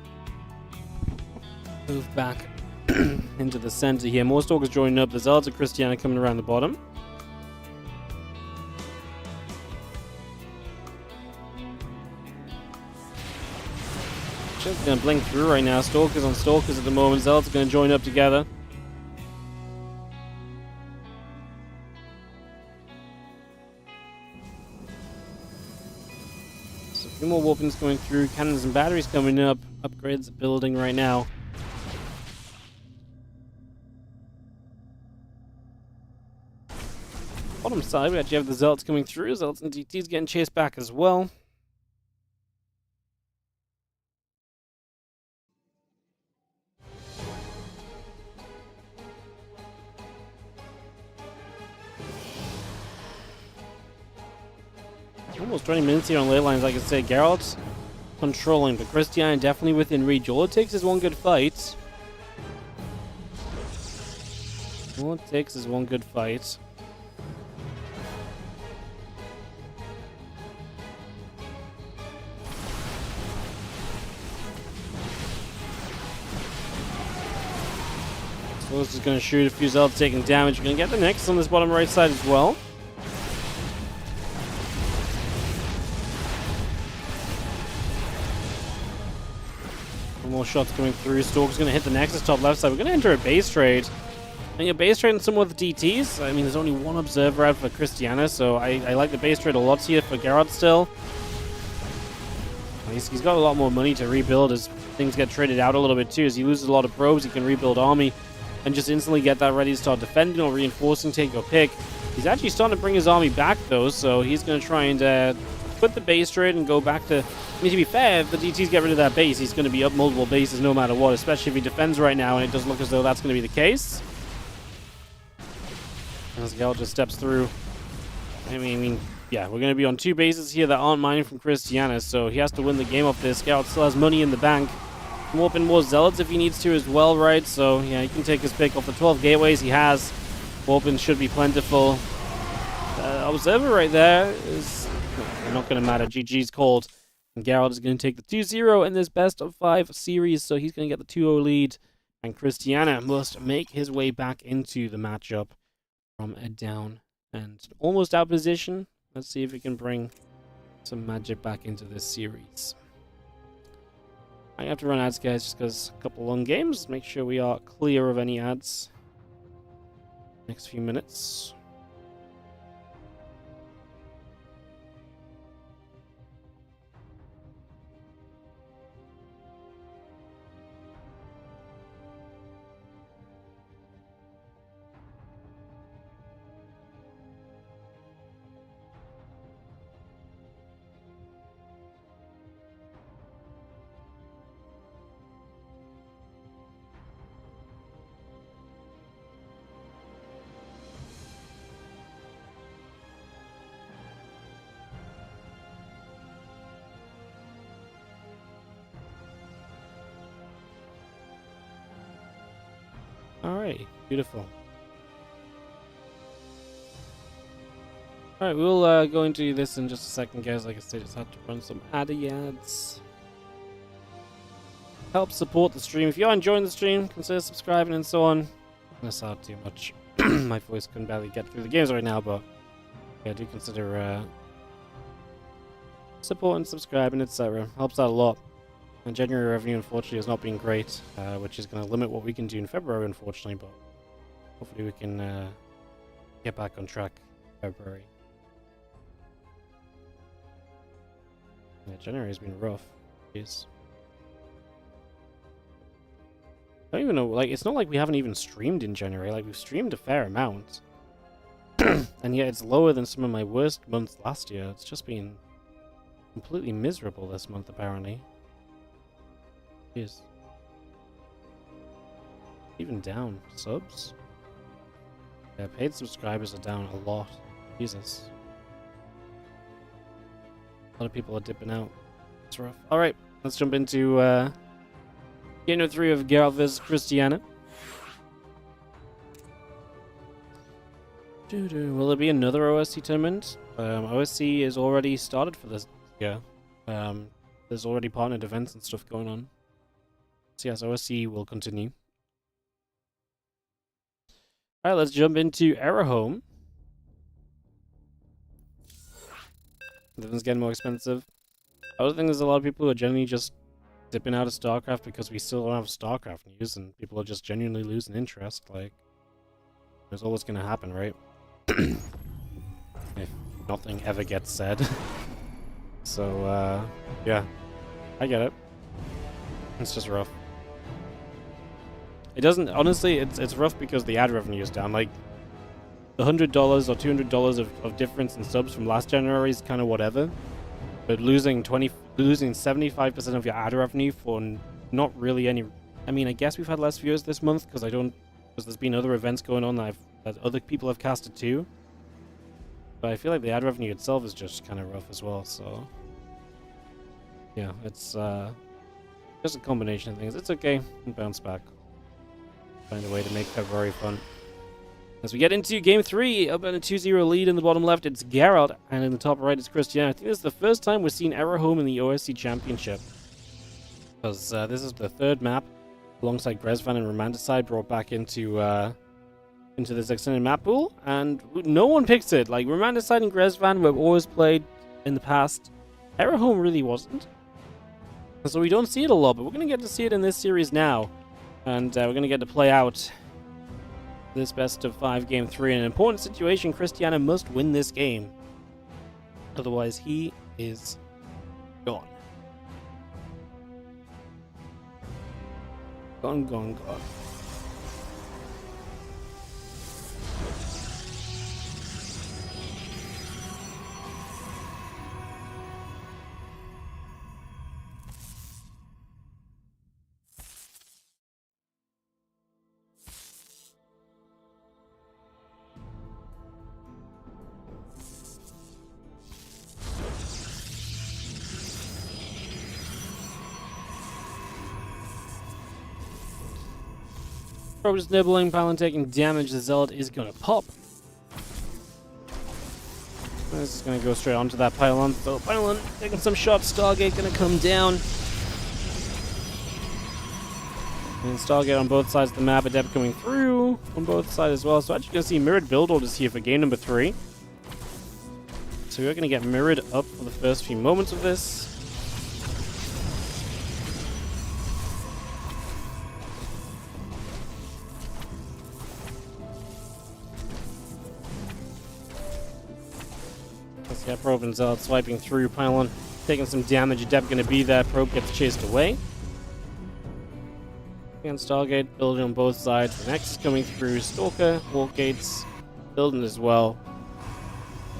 Speaker 1: move back into the center here. More Stalkers joining up. The Zealots of Christiana coming around the bottom. Just going to blink through right now. Stalkers on Stalkers at the moment. Zealots are going to join up together. So a few more weapons going through. Cannons and batteries coming up. Upgrades building right now. Bottom side, we actually have the Zealots coming through. Zealots and DTs getting chased back as well. Almost 20 minutes here on late lines, like I say. Geralt controlling, but Christiana definitely within reach. All it takes is one good fight. All it takes is one good fight. So this is going to shoot a few Zealots taking damage. We're going to get the next on this bottom right side as well. More shots coming through. Stalker's going to hit the Nexus top left side. We're going to enter a base trade. And you're base trading some with the DTs. I mean, there's only one observer out for Christiana, so I like the base trade a lot here for Geralt still. He's got a lot more money to rebuild as things get traded out a little bit too. As he loses a lot of probes, he can rebuild army and just instantly get that ready to start defending or reinforcing, take your pick. He's actually starting to bring his army back though, so he's going to try and put the base trade and go back to... I mean, to be fair, if the DTs get rid of that base, he's going to be up multiple bases no matter what, especially if he defends right now, and it doesn't look as though that's going to be the case. As Gal just steps through. I mean, yeah, we're going to be on two bases here that aren't mining from Christiana, so he has to win the game off this. Gal still has money in the bank. Can open more Zealots if he needs to as well, right? So, yeah, he can take his pick off the 12 gateways he has. Weapons should be plentiful. Observer right there is not going to matter. GG's called. And Geralt is going to take the 2-0 in this best of 5 series, so he's going to get the 2-0 lead. And Christiana must make his way back into the matchup from a down and almost out position. Let's see if we can bring some magic back into this series. I have to run ads, guys, just because a couple long games. Make sure we are clear of any ads. Next few minutes. Alright, beautiful. Alright, we'll go into this in just a second, guys. Like I said, just have to run some ads. Help support the stream. If you're enjoying the stream, consider subscribing and so on. miss out too much. My voice couldn't barely get through the games right now, but yeah, do consider supporting, subscribing, etc. Helps out a lot. And January revenue, unfortunately, has not been great, which is going to limit what we can do in February, unfortunately, but hopefully we can get back on track in February. Yeah, January has been rough. Jeez. I don't even know, like, it's not like we haven't even streamed in January. Like, we've streamed a fair amount. And yet it's lower than some of my worst months last year. It's just been completely miserable this month, apparently. Jeez. Even down. Subs? Yeah, paid subscribers are down a lot. Jesus. A lot of people are dipping out. It's rough. Alright, let's jump into Game No. 3 of Geralt vs. Christiana. Will there be another OSC tournament? OSC is already started for this year. There's already partnered events and stuff going on. So yes, OSC will continue. Alright, let's jump into Error Home. Everything's getting more expensive. I also think there's a lot of people who are generally just dipping out of StarCraft because we still don't have StarCraft news and people are just genuinely losing interest. Like, there's always going to happen, right? If nothing ever gets said. So, yeah. I get it. It's just rough. It doesn't, honestly, it's rough because the ad revenue is down. Like, the $100 or $200 of difference in subs from last January is kind of whatever. But losing 75% of your ad revenue for not really any... I mean, I guess we've had less viewers this month because there's been other events going on that other people have casted too. But I feel like the ad revenue itself is just kind of rough as well, so... Yeah, it's just a combination of things. It's okay. We'll bounce back. Find a way to make February fun. As we get into Game 3, up in a 2-0 lead in the bottom left, it's Geralt, and in the top right, it's Christiana. I think this is the first time we've seen Error Home in the OSC Championship. Because this is the third map, alongside Grezvan and Romanticide, brought back into this extended map pool, and no one picks it. Like, Romanticide and Grezvan were always played in the past. Error Home really wasn't. So we don't see it a lot, but we're going to get to see it in this series now. And we're going to get to play out this best of 5 Game 3. In an important situation, Christiana must win this game. Otherwise, he is gone. Gone, gone, gone. Probe just nibbling, Pylon taking damage, the Zealot is gonna pop. This is gonna go straight onto that Pylon, so Pylon taking some shots, Stargate gonna come down. And Stargate on both sides of the map, Adept coming through on both sides as well. So actually gonna see mirrored build orders here for game number 3. So we're gonna get mirrored up for the first few moments of this. Yeah, Probe and Zealot swiping through, Pylon taking some damage, Adept gonna be there, Probe gets chased away. And Stargate building on both sides, the Nexus coming through, Stalker, Walk Gates building as well.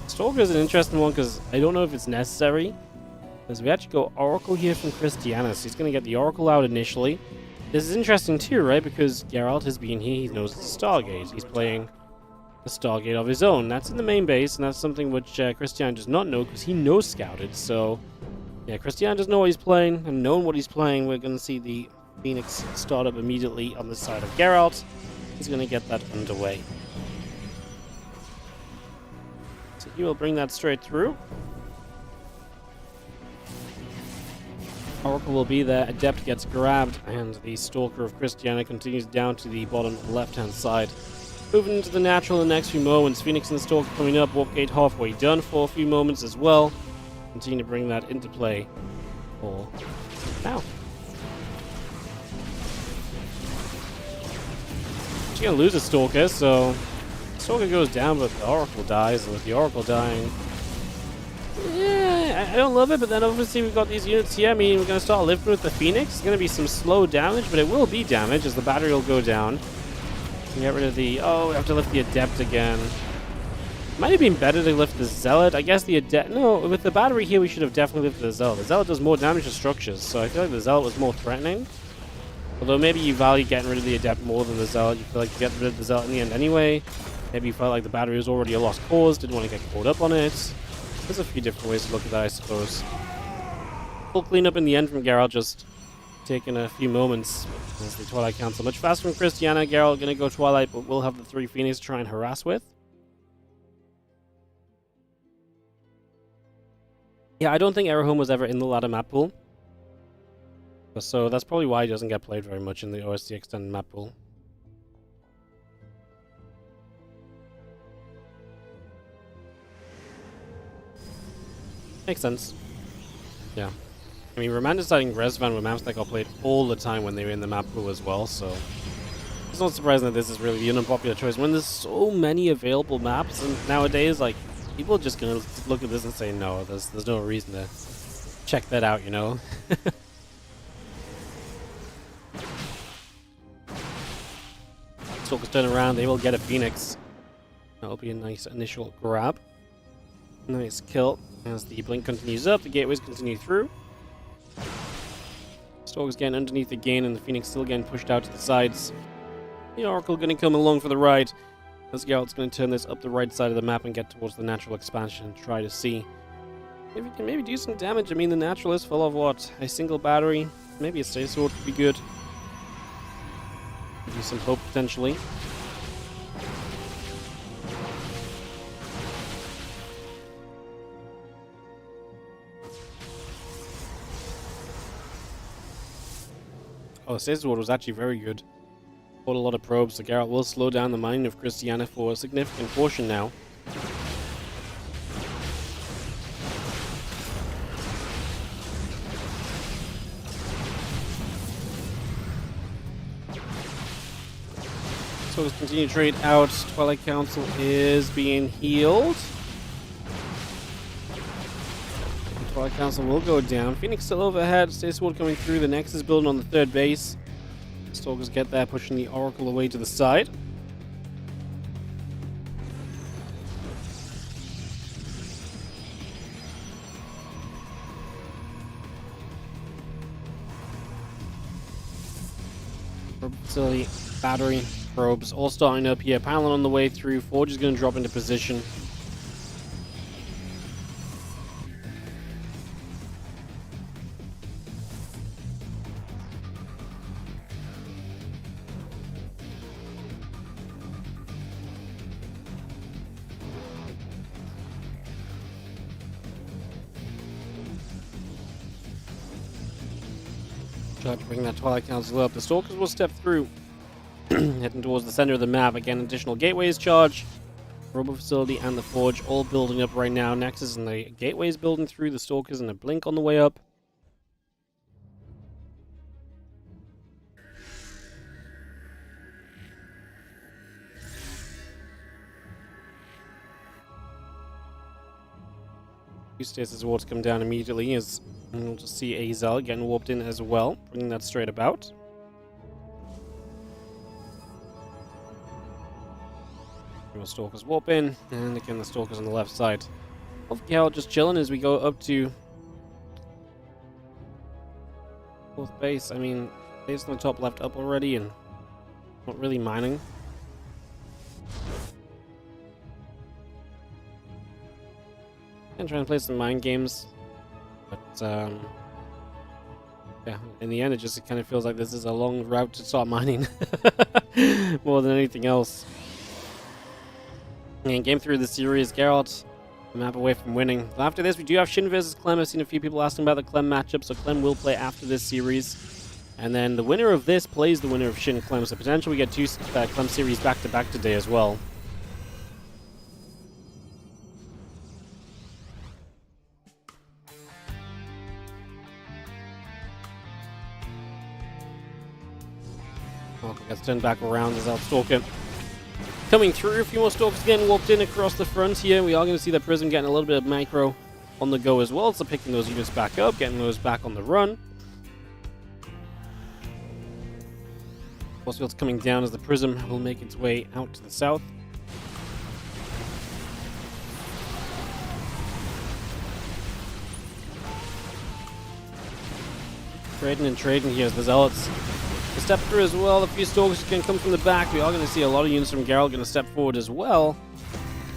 Speaker 1: Stalker is an interesting one because I don't know if it's necessary. Because we actually go Oracle here from Christiana, so he's gonna get the Oracle out initially. This is interesting too, right? Because Geralt has been here, he knows it's a Stargate. He's playing a Stargate of his own. That's in the main base, and that's something which Christiana does not know because he knows Scouted. So, yeah, Christiana doesn't know what he's playing, and knowing what he's playing, we're going to see the Phoenix start up immediately on the side of Geralt. He's going to get that underway. So he will bring that straight through. Oracle will be there, Adept gets grabbed, and the Stalker of Christiana continues down to the bottom left-hand side. Moving into the natural in the next few moments, Phoenix and Stalker coming up, Warp Gate halfway done for a few moments as well. Continue to bring that into play for now. She's going to lose a Stalker, so Stalker goes down, but the Oracle dies, and with the Oracle dying, yeah, I don't love it, but then obviously we've got these units here. I mean, we're going to start lifting with the Phoenix. It's going to be some slow damage, but it will be damage as the battery will go down. Get rid of the... Oh, we have to lift the Adept again. Might have been better to lift the Zealot. I guess the Adept... No, with the battery here, we should have definitely lifted the Zealot. The Zealot does more damage to structures, so I feel like the Zealot was more threatening. Although maybe you value getting rid of the Adept more than the Zealot. You feel like you get rid of the Zealot in the end anyway. Maybe you felt like the battery was already a lost cause, didn't want to get caught up on it. There's a few different ways to look at that, I suppose. Full cleanup in the end from Geralt, just taking a few moments as the Twilight Council. Much faster from Christiana. Geralt going to go Twilight, but we'll have the 3 Phoenix to try and harass with. Yeah, I don't think Errorhome was ever in the ladder map pool. So that's probably why he doesn't get played very much in the OSC extended map pool. Makes sense. Yeah. I mean, Romanticizing Resvan with maps that got played all the time when they were in the map pool as well, so it's not surprising that this is really the unpopular choice when there's so many available maps, and nowadays, like, people are just gonna look at this and say, no, there's no reason to check that out, you know? Stalkers turn around, they will get a Phoenix. That'll be a nice initial grab. Nice kill. As the blink continues up, the gateways continue through. Stalker's getting underneath again, and the Phoenix still getting pushed out to the sides. The Oracle going to come along for the ride. As Geralt's going to turn this up the right side of the map and get towards the natural expansion and try to see if he can maybe do some damage. I mean, the natural is full of what? A single battery? Maybe a Stay Sword could be good. Give you some hope potentially. Oh, the Stay Sword was actually very good. Fought a lot of probes, so Geralt will slow down the mining of Christiana for a significant portion now. So let's continue to trade out. Twilight Council is being healed. The Twilight Council will go down. Phoenix still overhead. Stay Sword coming through. The Nexus building on the 3rd base. Stalkers get there, pushing the Oracle away to the side. Probe facility, battery, probes, all starting up here. Paladin on the way through. Forge is going to drop into position. Try to bring that Twilight Council up. The Stalkers will step through, heading towards the center of the map. Again, additional gateways charge. Robo Facility and the Forge all building up right now. Nexus and the gateways building through. The Stalkers and the Blink on the way up. Stasis Ward to come down immediately as we'll just see Azel getting warped in as well, bringing that straight about. More Stalkers warp in, and again the Stalkers on the left side. Geralt just chilling as we go up to 4th base. I mean, base on the top left up already and not really mining. And try and play some mind games, but yeah, in the end it just kind of feels like this is a long route to start mining more than anything else. And game 3 of the series, Geralt a map away from winning. After this, we do have SHIN versus CLEM. I've seen a few people asking about the CLEM matchup, so CLEM will play after this series. And then the winner of this plays the winner of SHIN CLEM, so potentially we get two CLEM series back-to-back today as well. Welcome gets turned back around as Stalker coming through. A few more Stalkers getting walked in across the front here. We are going to see that Prism getting a little bit of micro on the go as well, so picking those units back up, getting those back on the run. Force coming down as the Prism will make its way out to the south. Trading and trading here as the Zealots step through as well. A few Stalkers can come from the back. We are going to see a lot of units from Geralt going to step forward as well.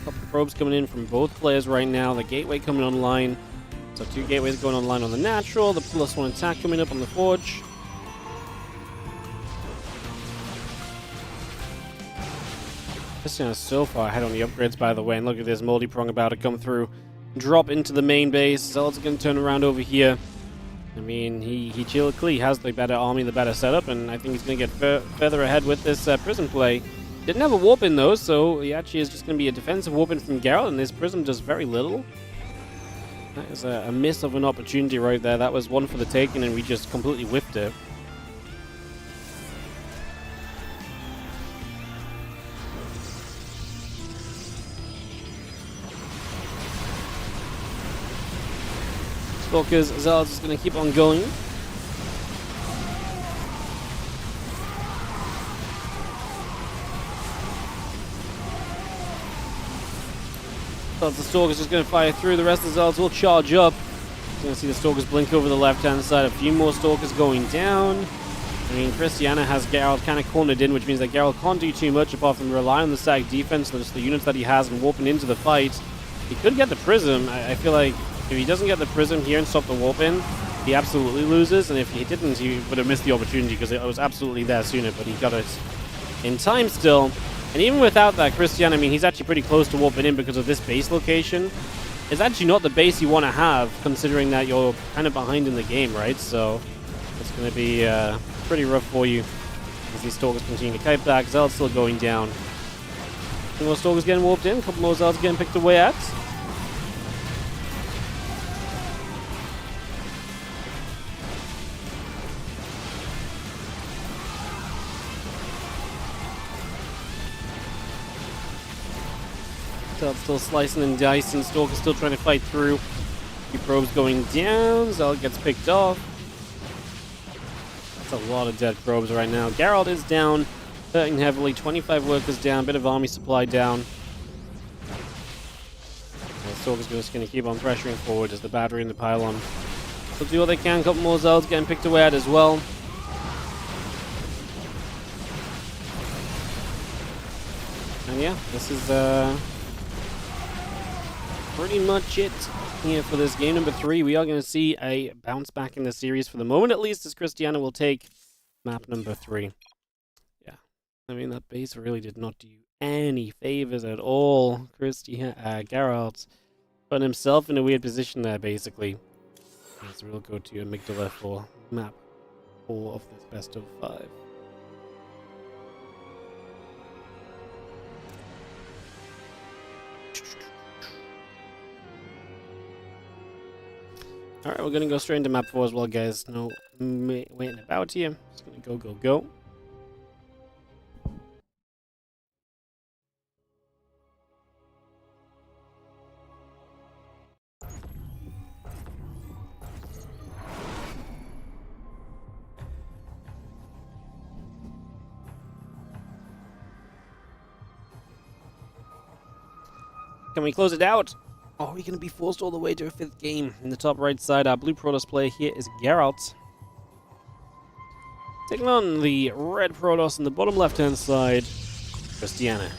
Speaker 1: A couple of probes coming in from both players right now. The gateway coming online. So 2 gateways going online on the natural. The +1 attack coming up on the forge. Christiana is so far ahead on the upgrades, by the way. And look at this Moldy Prong about to come through. Drop into the main base. Zealot's going to turn around over here. I mean, he clearly has the better army, the better setup, and I think he's going to get further ahead with this Prism play. Didn't have a warp in though, so he actually is just going to be a defensive warp in from Geralt, and this Prism does very little. That is a miss of an opportunity right there. That was one for the taking, and we just completely whiffed it. Stalkers, Zealots is going to keep on going. So the Stalkers just going to fire through. The rest of the Zealots will charge up. Going to see the Stalkers blink over the left-hand side. A few more Stalkers going down. I mean, Christiana has Geralt kind of cornered in, which means that Geralt can't do too much apart from rely on the stack defense, just the units that he has and warping into the fight. He could get the Prism. I feel like if he doesn't get the Prism here and stop the warp in, he absolutely loses. And if he didn't, he would have missed the opportunity because it was absolutely there sooner, but he got it in time still. And even without that, Christian, I mean, he's actually pretty close to warping in because of this base location. It's actually not the base you want to have, considering that you're kind of behind in the game, right? So it's going to be pretty rough for you as these Stalkers continue to kite back. Zealot's still going down. Some more Stalkers getting warped in, a couple more Zealots getting picked away at. Still slicing and dicing. Stalker's still trying to fight through. Few probes going down. Zealot gets picked off. That's a lot of dead probes right now. Geralt is down, hurting heavily. 25 workers down. Bit of army supply down. Stalker's just going to keep on pressuring forward as the battery and the pylon. They'll do what they can. A couple more Zealots getting picked away at as well. And yeah, this is pretty much it here for this game number 3. We are going to see a bounce back in the series for the moment, at least, as Christiana will take map number 3. Yeah, I mean, that base really did not do any favors at all. Geralt put himself in a weird position there, basically. So we'll go to Amygdala for map 4 of this best of 5. Alright, we're gonna go straight into map 4 as well, guys. No waiting about here. Just gonna go, go, go. Can we close it out? Or are we going to be forced all the way to a 5th game? In the top right side, our blue Protoss player here is Geralt. Taking on the red Protoss in the bottom left-hand side, Christiana.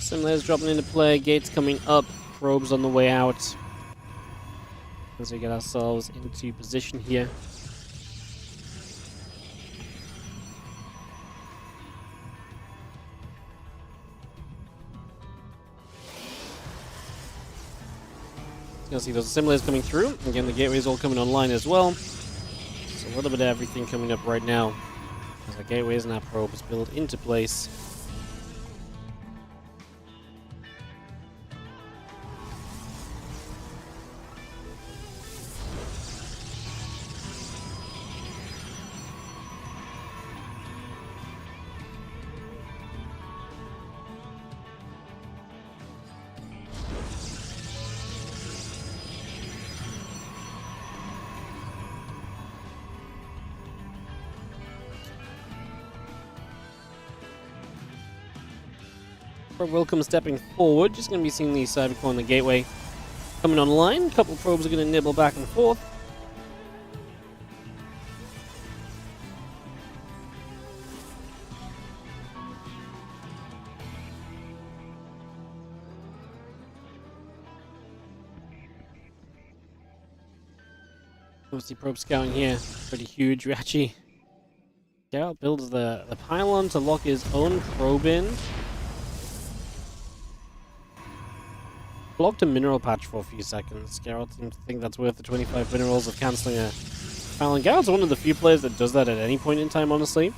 Speaker 1: Simulators dropping into play, gates coming up, probes on the way out. As we get ourselves into position here. You'll see those simulators coming through. Again, the gateway is all coming online as well. So a little bit of everything coming up right now as the gateways and our probes build into place. Welcome stepping forward, just going to be seeing the Cybercore and the gateway coming online. A couple of probes are going to nibble back and forth. Obviously probe scouting here, pretty huge. Actually, Geralt builds the pylon to lock his own probe in. Blocked a mineral patch for a few seconds. Geralt seems to think that's worth the 25 minerals of cancelling a pylon. Geralt's one of the few players that does that at any point in time, honestly.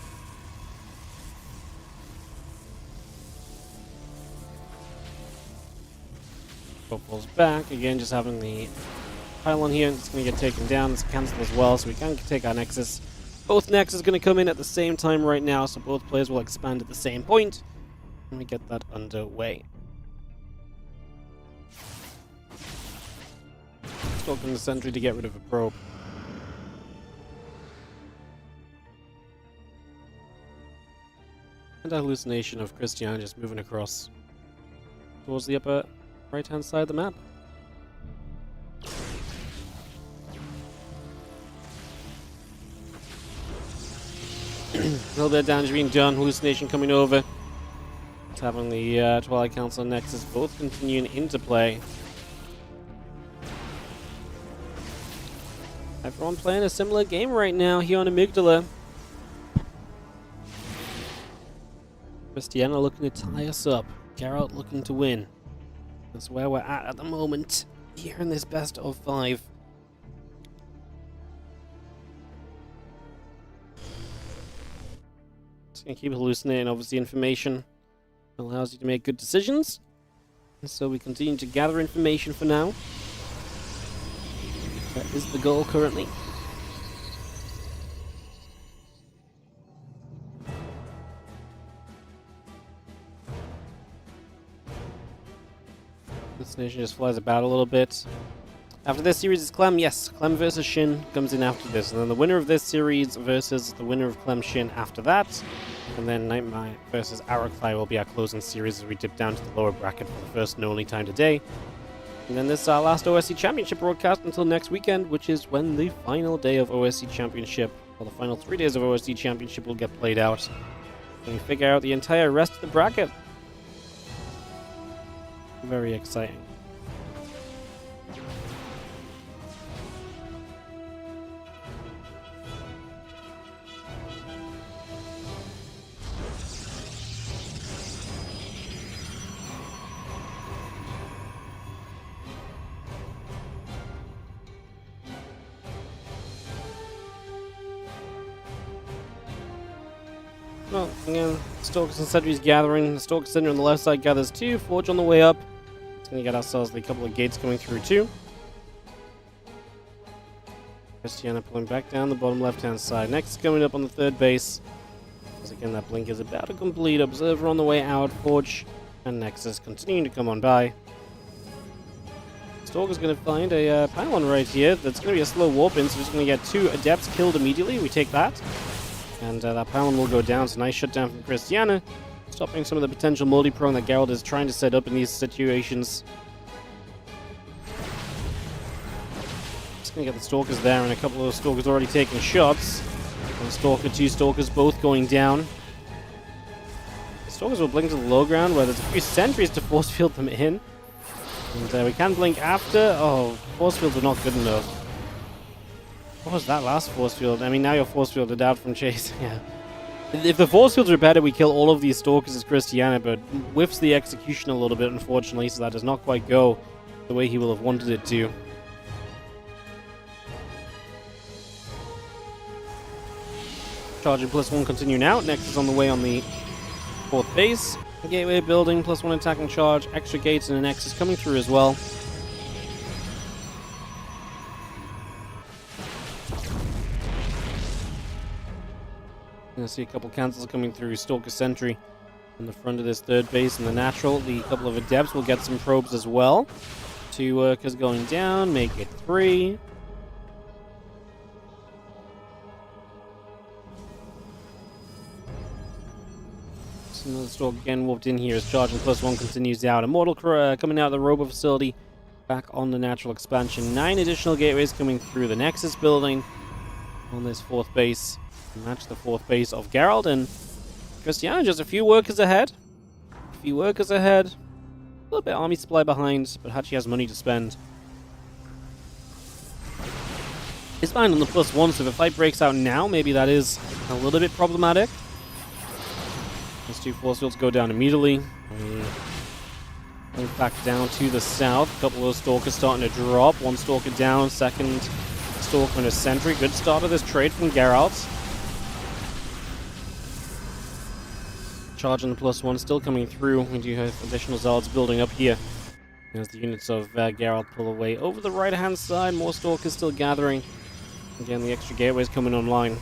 Speaker 1: Probe falls back. Again, just having the pylon here. It's going to get taken down. It's cancelled as well, so we can take our Nexus. Both Nexus are going to come in at the same time right now, so both players will expand at the same point. And we get that underway. Stalking the sentry to get rid of a probe. And a hallucination of Christiana just moving across towards the upper right-hand side of the map. A little bit of damage being done, hallucination coming over. It's having the Twilight Council and Nexus both continuing into play. Everyone playing a similar game right now here on Amygdala. Christiana looking to tie us up. Geralt looking to win. That's where we're at the moment. Here in this best of 5. Just gonna keep hallucinating, obviously, information. It allows you to make good decisions. And so we continue to gather information for now. That is the goal currently. This nation just flies about a little bit. After this series is CLEM, yes, CLEM versus SHIN comes in after this. And then the winner of this series versus the winner of CLEM SHIN after that. And then Nightmare versus Araclay will be our closing series as we dip down to the lower bracket for the first and only time today. And then this is our last OSC Championship broadcast until next weekend, which is when the final day of OSC Championship, or the final 3 days of OSC Championship will get played out. And we figure out the entire rest of the bracket. Very exciting. Well, again, Stalkers and Sentries gathering. The Stalker Center on the left side gathers too. Forge on the way up. It's going to get ourselves a couple of gates coming through too. Christiana pulling back down the bottom left-hand side. Next coming up on the third base. As again, that blink is about to complete. Observer on the way out. Forge and Nexus continuing to come on by. Stalker's going to find a pylon right here. That's going to be a slow warp in, so we're just going to get 2 Adepts killed immediately. We take that. And that pylon will go down, so nice shutdown from Christiana, stopping some of the potential multi-prong that Geralt is trying to set up in these situations. Just gonna get the Stalkers there, and a couple of those Stalkers already taking shots. One Stalker, 2 Stalkers, both going down. Stalkers will blink to the low ground where there's a few sentries to force field them in. And we can blink after. Oh, force fields are not good enough. What was that last force field? I mean, now you're force fielded out from chase. Yeah. If the force fields are better, we kill all of these Stalkers as Christiana, but whiffs the execution a little bit, unfortunately, so that does not quite go the way he will have wanted it to. Charging +1 continue now. Next is on the way on the 4th base. Gateway building, +1 attacking charge. Extra gates and an X is coming through as well. Gonna see a couple cancels coming through. Stalker Sentry on the front of this 3rd base and the natural. The couple of adepts will get some probes as well. 2 workers going down, make it 3. Another Stalker again warped in here as charging +1 continues out. Immortal coming out of the Robo facility. Back on the natural expansion. 9 additional gateways coming through the Nexus building on this 4th base. Match the 4th base of Geralt, and Christiana just a few workers ahead. A little bit army supply behind, but Hachi has money to spend. He's fine on the +1, so if the fight breaks out now, maybe that is a little bit problematic. These 2 force fields go down immediately. Move back down to the south. A couple of those Stalkers starting to drop. 1 Stalker down, 2nd Stalker and a Sentry. Good start of this trade from Geralt. Charging the +1 still coming through. We do have additional Zealots building up here as the units of Geralt pull away over the right-hand side. More Stalkers still gathering. Again, the extra gateways coming online.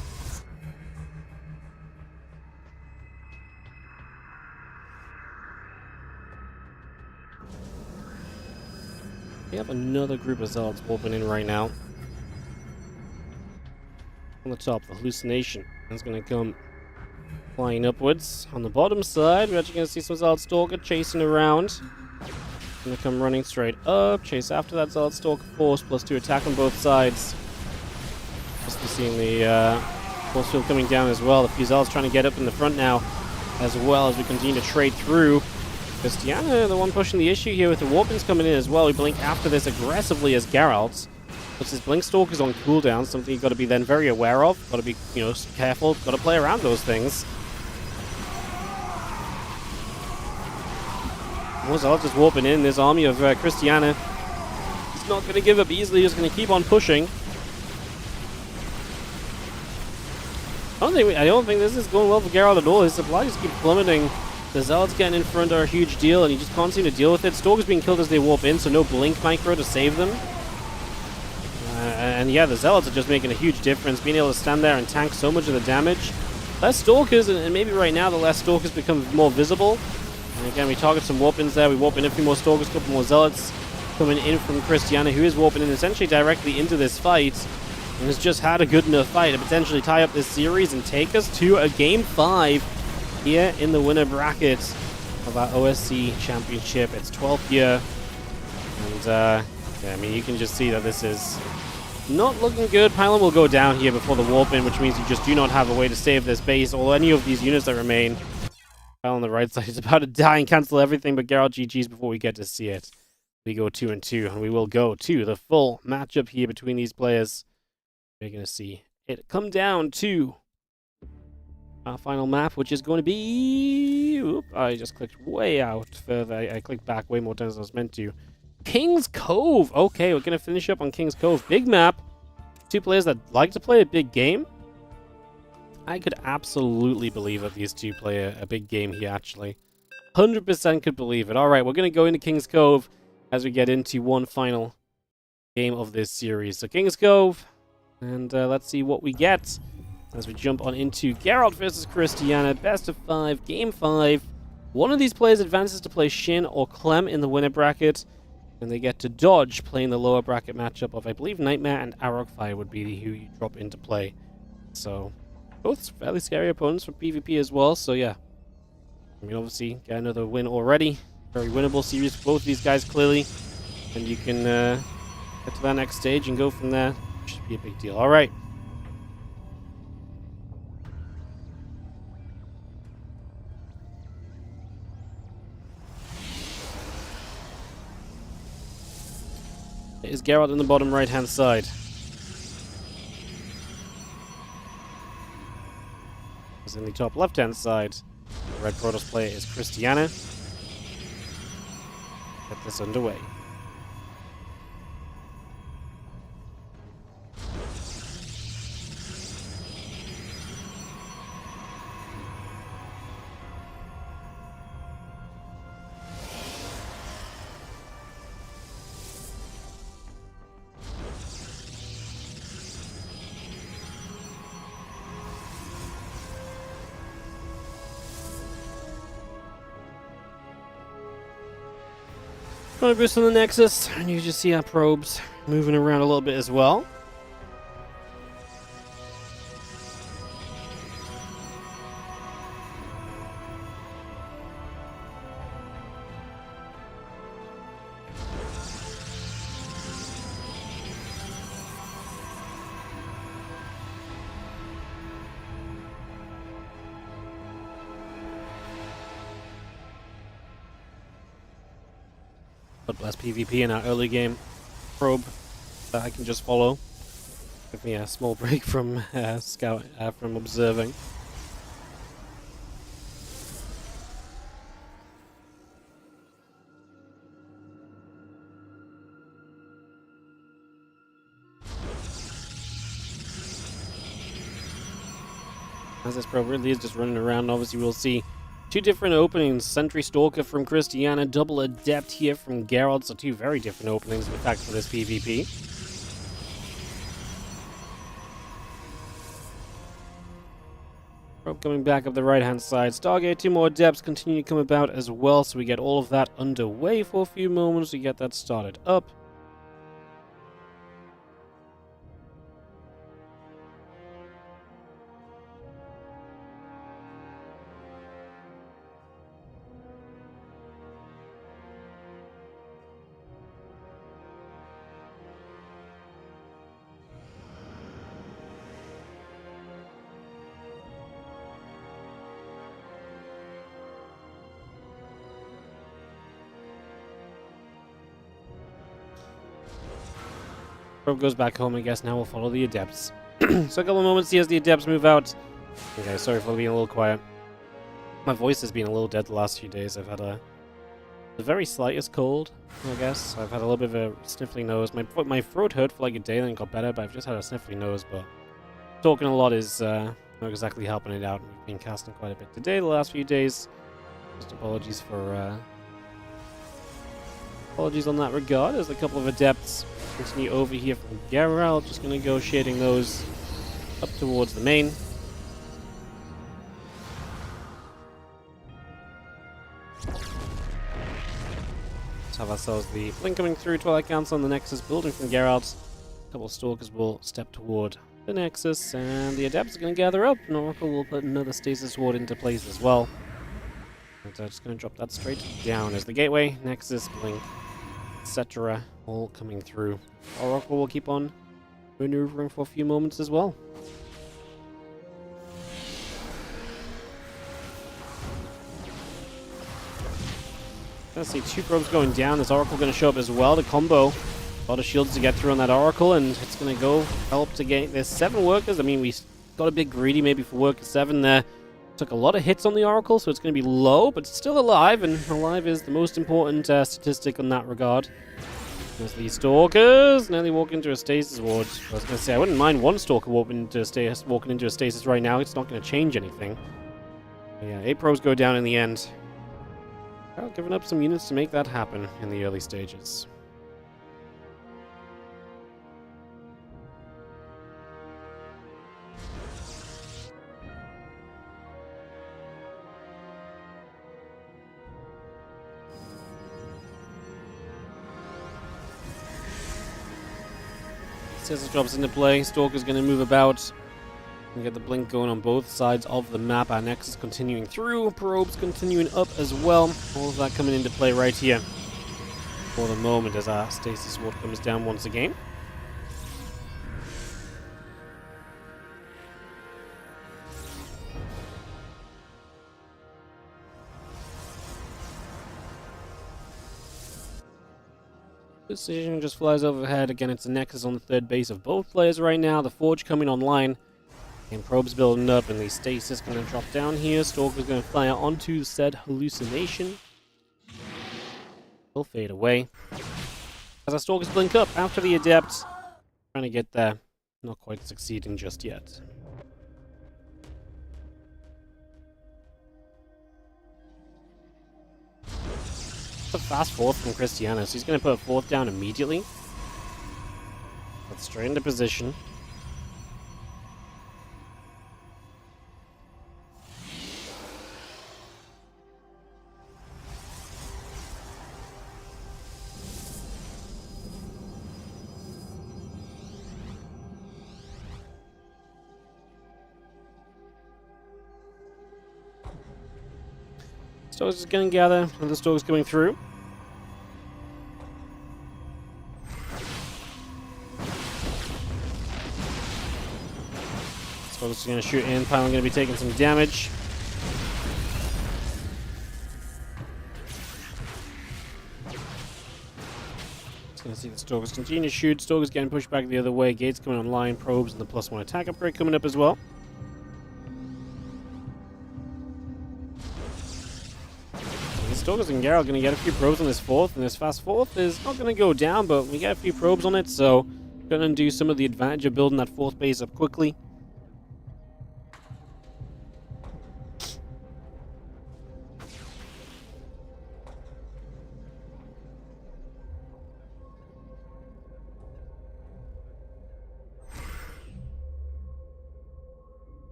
Speaker 1: We have another group of Zealots warping in right now. On the top, the Hallucination is going to come flying upwards. On the bottom side, we're actually going to see some Zealot Stalker chasing around. Going to come running straight up, chase after that Zealot Stalker force, +2 attack on both sides. Just be seeing the force field coming down as well. A few Zealots trying to get up in the front now, as well as we continue to trade through. Christiana, the one pushing the issue here with the Warpins coming in as well. We blink after this aggressively as Geralt. Puts his Blink Stalkers on cooldown, something you've got to be then very aware of. Got to be, careful. Got to play around those things. More Zealots just warping in. This army of Christiana. He's not going to give up easily. He's going to keep on pushing. I don't think this is going well for Geralt at all. His supplies keep plummeting. The Zealots getting in front are a huge deal, and he just can't seem to deal with it. Stalkers being killed as they warp in, so no Blink Micro to save them. And yeah, the Zealots are just making a huge difference, being able to stand there and tank so much of the damage. Less Stalkers, and maybe right now the less Stalkers become more visible. And again, we target some warp-ins there. We warp in a few more Stalkers, a couple more Zealots coming in from Christiana, who is warping in essentially directly into this fight. And has just had a good enough fight to potentially tie up this series and take us to a Game 5 here in the winner bracket of our OSC Championship. It's 12th year. And, yeah, I mean, you can just see that this is not looking good. Pylon will go down here before the warp-in, which means you just do not have a way to save this base or any of these units that remain. Pylon on the right side is about to die and cancel everything, but Geralt GG's before we get to see it. We go 2-2, and we will go to the full matchup here between these players. We're going to see it come down to our final map, which is going to be... Oop, I just clicked way out further. I clicked back way more times than I was meant to. King's Cove! Okay, we're going to finish up on King's Cove. Big map. 2 players that like to play a big game. I could absolutely believe that these 2 play a big game here, actually. 100% could believe it. Alright, we're going to go into King's Cove as we get into one final game of this series. So King's Cove, and let's see what we get as we jump on into Geralt versus Christiana. Best of 5, Game 5. One of these players advances to play SHIN or CLEM in the winner bracket, and they get to dodge playing the lower bracket matchup of, I believe, Nightmare and Arrowfire would be who you drop into play. So, both fairly scary opponents for PvP as well, so yeah. I mean, obviously, get another win already. Very winnable series for both of these guys, clearly. And you can get to that next stage and go from there. Should be a big deal. Alright. is Geralt in the bottom right-hand side. As in the top left-hand side, the red Protoss player is Christiana. Get this underway. Going to boost on the Nexus, and you just see our probes moving around a little bit as well. But less PvP in our early game probe that I can just follow. Give me a small break from from observing. As this probe really is just running around, obviously we'll see two different openings. Sentry Stalker from Christiana, double Adept here from Geralt, so two very different openings, in fact, for this PvP. Probe coming back up the right-hand side. Stargate, two more Adepts continue to come about as well, so we get all of that underway for a few moments. We get that started up. Probe goes back home, I guess. Now we'll follow the Adepts. So a couple of moments here as the Adepts move out. Okay, sorry for being a little quiet. My voice has been a little dead the last few days. I've had the very slightest cold, I guess. I've had a little bit of a sniffly nose. My throat hurt for like a day, then it got better, but I've just had a sniffly nose. But talking a lot is not exactly helping it out. We've been casting quite a bit today the last few days. Just apologies for apologies on that regard. There's a couple of Adepts continue over here from Geralt. Just going to go shading those up towards the main. Let's have ourselves the blink coming through. Twilight Council on the Nexus building from Geralt. A couple of Stalkers will step toward the Nexus, and the Adepts are going to gather up. And Oracle will put another Stasis Ward into place as well. And just going to drop that straight down as the Gateway, Nexus, Blink, etc. all coming through. Oracle will keep on maneuvering for a few moments as well. Let's see, two probes going down. There's Oracle going to show up as well. The combo, a lot of shields to get through on that Oracle, and it's going to go help to get. There's 7 workers. I mean, we got a bit greedy maybe for worker 7 there. Took a lot of hits on the Oracle, so it's going to be low, but still alive, and alive is the most important statistic on that regard. There's these Stalkers. Now they walk into a Stasis Ward. I was going to say, I wouldn't mind one Stalker walking into a Stasis right now. It's not going to change anything. But yeah, 8 probes go down in the end. Well, giving up some units to make that happen in the early stages. Stasis drops into play. Stalker's going to move about. We get the blink going on both sides of the map. Our Nexus continuing through. Probes continuing up as well. All of that coming into play right here for the moment as our Stasis Ward comes down once again. Precision just flies overhead. Again, it's a Nexus on the third base of both players right now. The Forge coming online. And Probe's building up, and the Stasis going to drop down here. Stalker's going to fly out onto said hallucination. Will fade away. As our Stalkers blink up after the Adept. Trying to get there. Not quite succeeding just yet. A fast fourth from Cristiano, so he's going to put a fourth down immediately. That's straight into position. Stalkers is going to gather, and the Stalkers coming through. Stalkers is going to shoot in, Pylon going to be taking some damage. Just going to see the Stalkers continue to shoot. Stalkers getting pushed back the other way. Gates coming online, Probes, and the +1 attack upgrade coming up as well. Stalkers and Geralt going to get a few probes on this fourth, and this fast fourth is not going to go down, but we get a few probes on it, so going to undo some of the advantage of building that fourth base up quickly.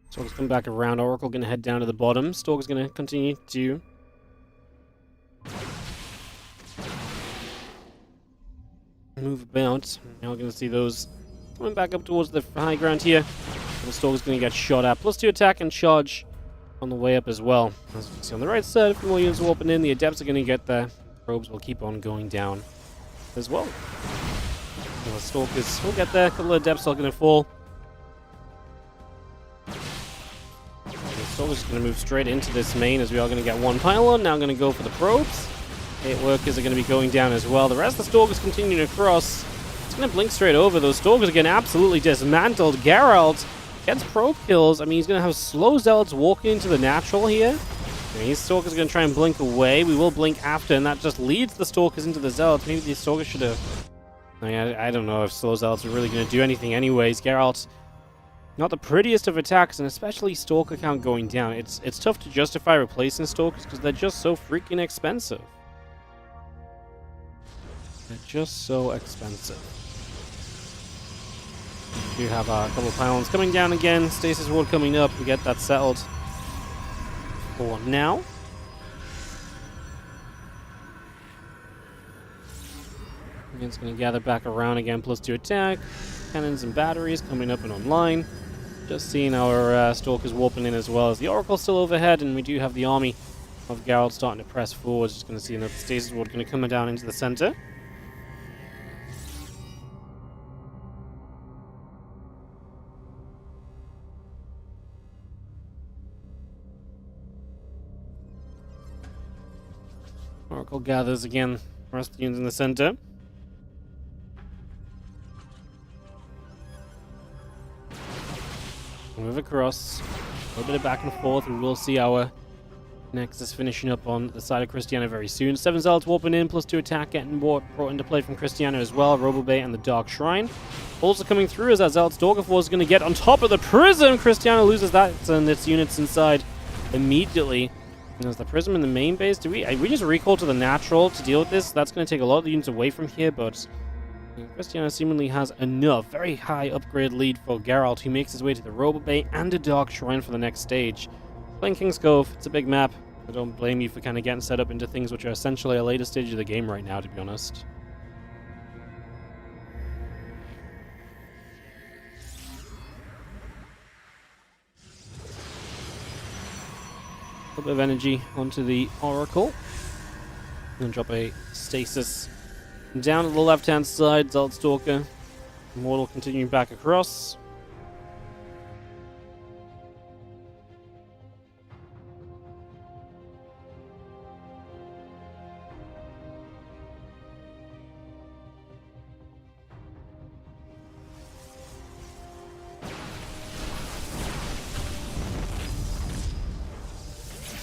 Speaker 1: Stalker's come back around. Oracle going to head down to the bottom. Stalker's going to continue to move about. Now we're going to see those coming back up towards the high ground here. The Stalker's going to get shot at. +2 attack and charge on the way up as well. As you can see on the right side, a few more units warping in. The Adepts are going to get there. Probes will keep on going down as well. And the Stalkers will get there. A couple of Adepts are going to fall. Stalkers going to move straight into this main as we are going to get one pylon. Now going to go for the probes. 8 workers are going to be going down as well. The rest of the Stalkers continuing across. It's going to blink straight over. Those Stalkers are getting absolutely dismantled. Geralt gets probe kills. I mean, he's going to have slow Zealots walking into the natural here. And these Stalkers are going to try and blink away. We will blink after, and that just leads the Stalkers into the Zealots. Maybe these Stalkers should have... I don't know if slow Zealots are really going to do anything anyways. Geralt... not the prettiest of attacks, and especially Stalker count going down. It's tough to justify replacing Stalkers because they're just so freaking expensive. They're just so expensive. We do have a couple of pylons coming down again. Stasis Ward coming up. We get that settled for now. Again, it's going to gather back around again. +2 attack. Cannons and batteries coming up and online. Just seeing our Stalkers warping in as well as the Oracle still overhead, and we do have the army of Geralt starting to press forward. Just going to see another Stasis Ward going to come down into the center. Oracle gathers again. Rest of the units in the center. Move across. A little bit of back and forth. We will see our Nexus finishing up on the side of Cristiano very soon. 7 Zealots warping in, +2 attack getting brought into play from Cristiano as well. Robobay and the Dark Shrine. Also coming through as that Zealot Stalker Force is going to get on top of the Prism. Cristiano loses that and its units inside immediately. And there's the Prism in the main base. We just recall to the natural to deal with this? That's going to take a lot of the units away from here, but Cristiano seemingly has enough. Very high upgrade lead for Geralt, who makes his way to the Robobay and a Dark Shrine for the next stage. Playing King's Cove, it's a big map. I don't blame you for kind of getting set up into things which are essentially a later stage of the game right now, to be honest. A little bit of energy onto the Oracle. And drop a stasis down to the left-hand side. Zeldstalker. Immortal continuing back across.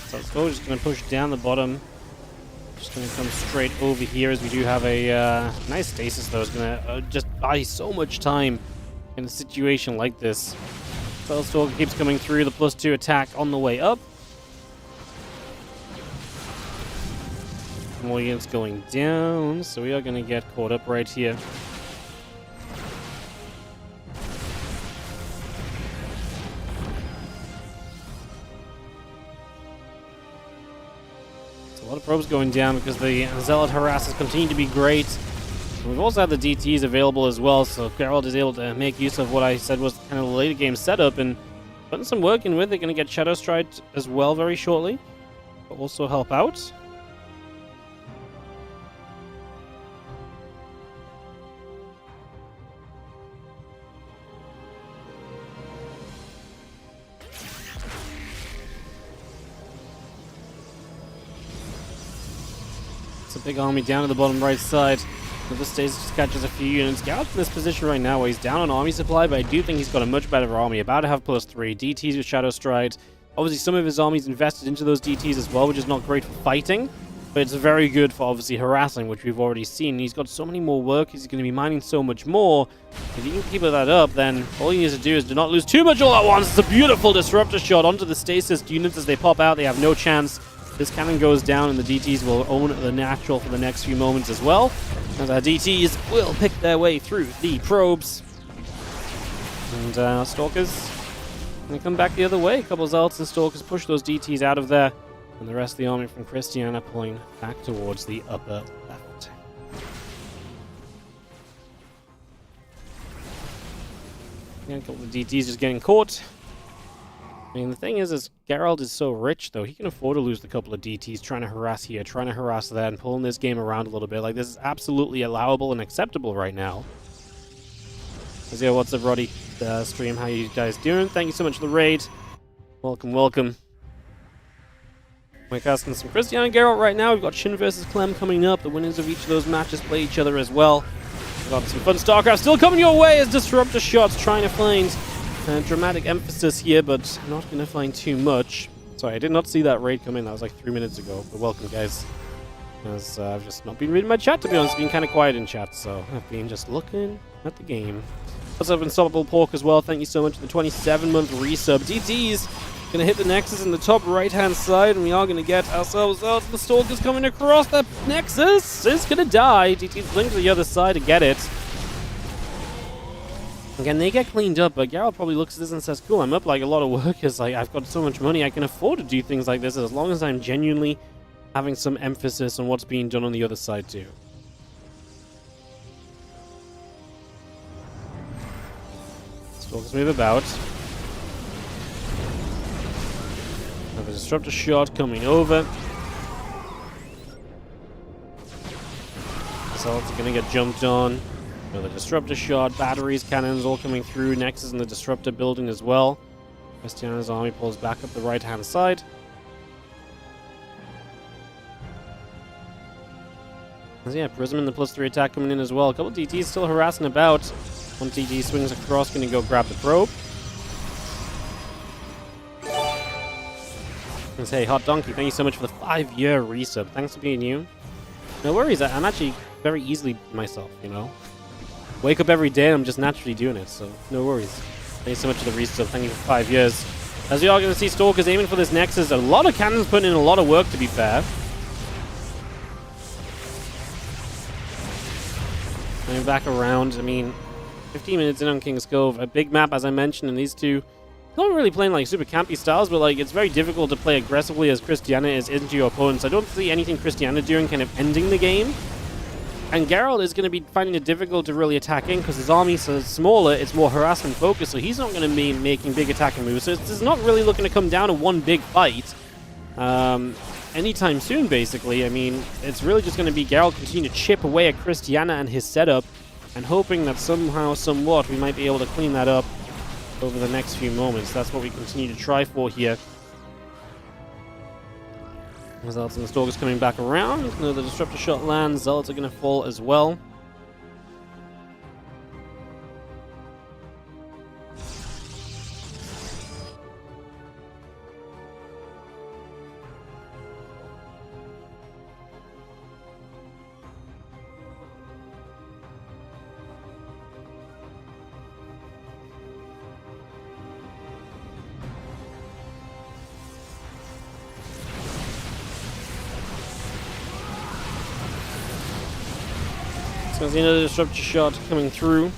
Speaker 1: So Zeldstalker just going to push down the bottom. Just going to come straight over here as we do have a nice stasis though. It's going to just buy so much time in a situation like this. Zeldstalker keeps coming through, the +2 attack on the way up. More units going down, so we are going to get caught up right here. A lot of probes going down because the Zealot harassers continue to be great. And we've also had the DTs available as well, so Geralt is able to make use of what I said was kind of the later game setup and putting some work in with it. Going to get Shadow Stride as well very shortly, but also help out. A big army down to the bottom right side. Another stasis just catches a few units. Geralt's in this position right now where he's down on army supply, but I do think he's got a much better army. About to have +3. DTs with Shadow Stride. Obviously, some of his armies invested into those DTs as well, which is not great for fighting, but it's very good for obviously harassing, which we've already seen. He's got so many more workers. He's going to be mining so much more. If you can keep that up, then all he needs to do is do not lose too much all at once. It's a beautiful disruptor shot onto the stasis units as they pop out. They have no chance. This cannon goes down and the DTs will own the natural for the next few moments as well. As our DTs will pick their way through the probes. And Stalkers going to come back the other way. A couple of Zealots and Stalkers push those DTs out of there. And the rest of the army from Christiana pulling back towards the upper left. Yeah, a couple of DTs just getting caught. I mean, the thing is Geralt is so rich, though. He can afford to lose a couple of DTs trying to harass here, trying to harass there, and pulling this game around a little bit. Like, this is absolutely allowable and acceptable right now. So, yeah, what's up, Roddy? Stream, how you guys doing? Thank you so much for the raid. Welcome, welcome. We're casting some Christiana and Geralt right now. We've got SHIN versus CLEM coming up. The winners of each of those matches play each other as well. We've got some fun StarCraft still coming your way as Disruptor shots trying to find dramatic emphasis here, but not going to find too much. Sorry, I did not see that raid come in. That was like 3 minutes ago. But welcome, guys. As I've just not been reading my chat, to be honest. It's been kind of quiet in chat, so I've been just looking at the game. What's up, Unstoppable Pork as well? Thank you so much for the 27-month resub. DT's going to hit the Nexus in the top right-hand side, and we are going to get ourselves out. The Stalkers coming across. The Nexus is going to die. DT's blink to the other side to get it. Again, they get cleaned up, but Geralt probably looks at this and says, cool, I'm up like a lot of workers. Like, I've got so much money, I can afford to do things like this as long as I'm genuinely having some emphasis on what's being done on the other side too. Stalkers move about. Have a disruptor shot coming over. Assaults are going to get jumped on. The disruptor shot, batteries, cannons all coming through. Nexus in the disruptor building as well. Christiana's army pulls back up the right-hand side. And yeah, Prism in the +3 attack coming in as well. A couple of DTs still harassing about. One DT swings across, going to go grab the probe. And say, Hot Donkey, thank you so much for the 5-year resub. Thanks for being you. No worries, I'm actually very easily myself, you know. Wake up every day and I'm just naturally doing it, so no worries. Thank you so much for the resub. Thank you for 5 years. As we are going to see Stalkers aiming for this Nexus. A lot of cannons putting in a lot of work, to be fair. Coming back around, I mean, 15 minutes in on King's Cove. A big map, as I mentioned, and these two not really playing like super campy styles, but like it's very difficult to play aggressively as Christiana is into your opponents. I don't see anything Christiana doing kind of ending the game. And Geralt is going to be finding it difficult to really attack in because his army is smaller, it's more harassment focused, so he's not going to be making big attacking moves. So it's not really looking to come down to one big fight. anytime soon, basically. I mean, it's really just going to be Geralt continue to chip away at Christiana and his setup, and hoping that somehow, somewhat, we might be able to clean that up over the next few moments. That's what we continue to try for here. Zealots and the Stalkers coming back around. Another Disruptor shot lands. Zealots are going to fall as well. So there's another Disruptor shot coming through.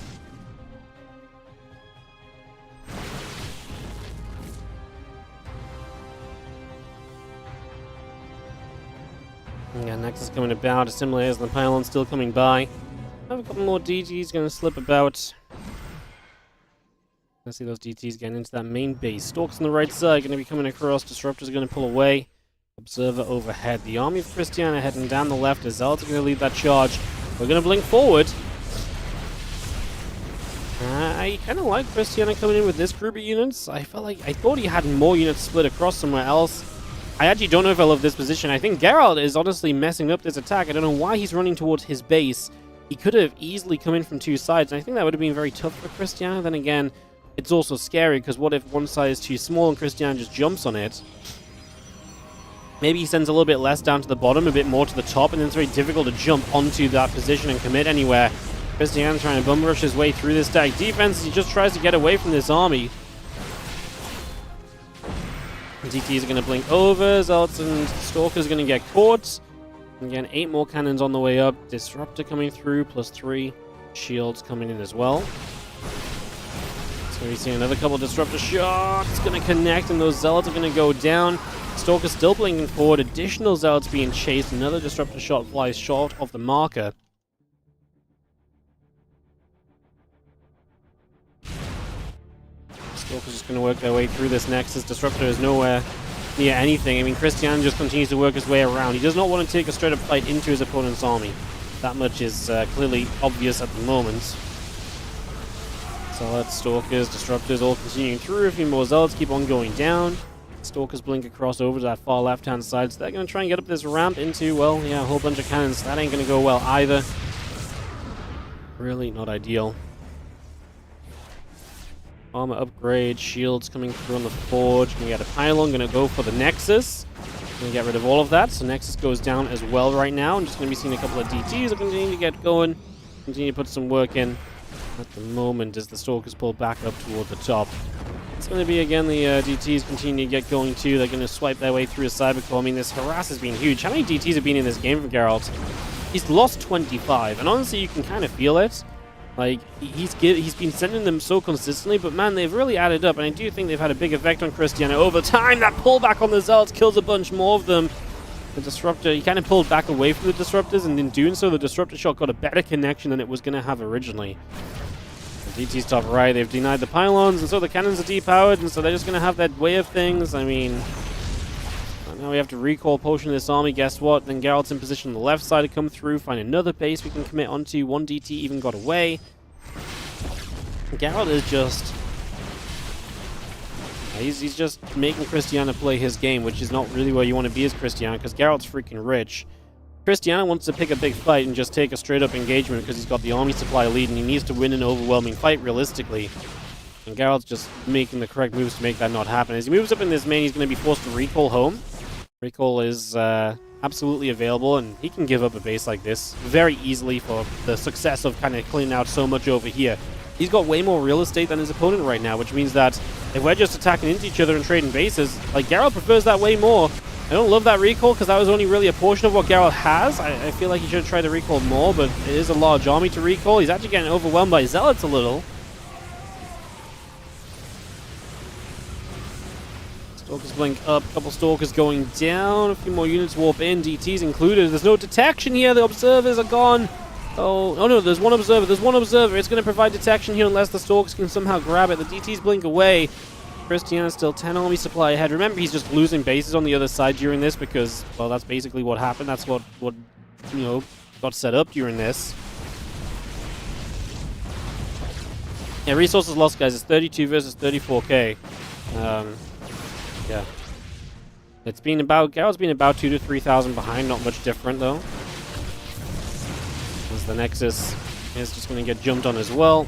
Speaker 1: Yeah, Nexus coming about. Assimilators and the pylon still coming by. Have a couple more DTs going to slip about. I see those DTs getting into that main base. Stalks on the right side going to be coming across. Disruptors are going to pull away. Observer overhead. The army of Christiana heading down the left as Zealots are going to lead that charge. We're going to blink forward. I kind of like Christiana coming in with this group of units. I thought he had more units split across somewhere else. I actually don't know if I love this position. I think Geralt is honestly messing up this attack. I don't know why he's running towards his base. He could have easily come in from two sides, and I think that would have been very tough for Christiana. Then again, it's also scary, because what if one side is too small and Christiana just jumps on it? Maybe he sends a little bit less down to the bottom, a bit more to the top, and then it's very difficult to jump onto that position and commit anywhere. Christiana trying to bum rush his way through this stack defense as he just tries to get away from this army. DTs are going to blink over. Zealots and Stalkers are going to get caught. Again, 8 more cannons on the way up. Disruptor coming through, plus 3 shields coming in as well. So we see another couple of Disruptor shots. Going to connect, and those Zealots are going to go down. Stalker still blinking forward. Additional Zealots being chased. Another Disruptor shot flies short of the marker. Stalker's just going to work their way through this Nexus. Disruptor is nowhere near anything. I mean, Christian just continues to work his way around. He does not want to take a straight-up fight into his opponent's army. That much is clearly obvious at the moment. Zealots, Stalkers, Disruptors all continuing through. A few more Zealots keep on going down. Stalkers blink across over to that far left-hand side, so they're going to try and get up this ramp into, well, yeah, a whole bunch of cannons. That ain't going to go well either. Really not ideal. Armor upgrade, shields coming through on the forge. We got a pylon, going to go for the Nexus. Going to get rid of all of that, so Nexus goes down as well right now. I'm just going to be seeing a couple of DTs that continue to get going. Continue to put some work in at the moment as the Stalkers pull back up toward the top. It's going to be, again, the DTs continue to get going too. They're going to swipe their way through a Cybercore. I mean, this harass has been huge. How many DTs have been in this game from Geralt? He's lost 25, and honestly, you can kind of feel it. Like, he's been sending them so consistently, but man, they've really added up, and I do think they've had a big effect on Christiana over time. That pullback on the Zealots kills a bunch more of them. The Disruptor, he kind of pulled back away from the Disruptors, and in doing so, the Disruptor shot got a better connection than it was going to have originally. DT's top right, they've denied the pylons, and so the cannons are depowered, and so they're just going to have that way of things. I mean, now we have to recall potion this army. Guess what? Then Geralt's in position on the left side to come through, find another base we can commit onto. One DT even got away. Geralt is just... He's just making Christiana play his game, which is not really where you want to be as Christiana, because Geralt's freaking rich. Christiana wants to pick a big fight and just take a straight-up engagement because he's got the army supply lead and he needs to win an overwhelming fight realistically. And Geralt's just making the correct moves to make that not happen. As he moves up in this main, he's going to be forced to recall home. Recall is absolutely available, and he can give up a base like this very easily for the success of kind of cleaning out so much over here. He's got way more real estate than his opponent right now, which means that if we're just attacking into each other and trading bases, like, Geralt prefers that way more. I don't love that recall because that was only really a portion of what Geralt has. I feel like he should have tried to recall more, but it is a large army to recall. He's actually getting overwhelmed by Zealots a little. Stalkers blink up, a couple Stalkers going down, a few more units warp in, DTs included. There's no detection here, the observers are gone. Oh no, there's one observer, It's going to provide detection here unless the Stalkers can somehow grab it. The DTs blink away. Christiana's still 10 army supply ahead. Remember, he's just losing bases on the other side during this because, well, that's basically what happened. That's what you know, got set up during this. Yeah, resources lost, guys. It's 32 versus 34k. Yeah. It's been about, Garrett's been about 2,000 to 3,000 behind. Not much different, though. As the Nexus is just going to get jumped on as well.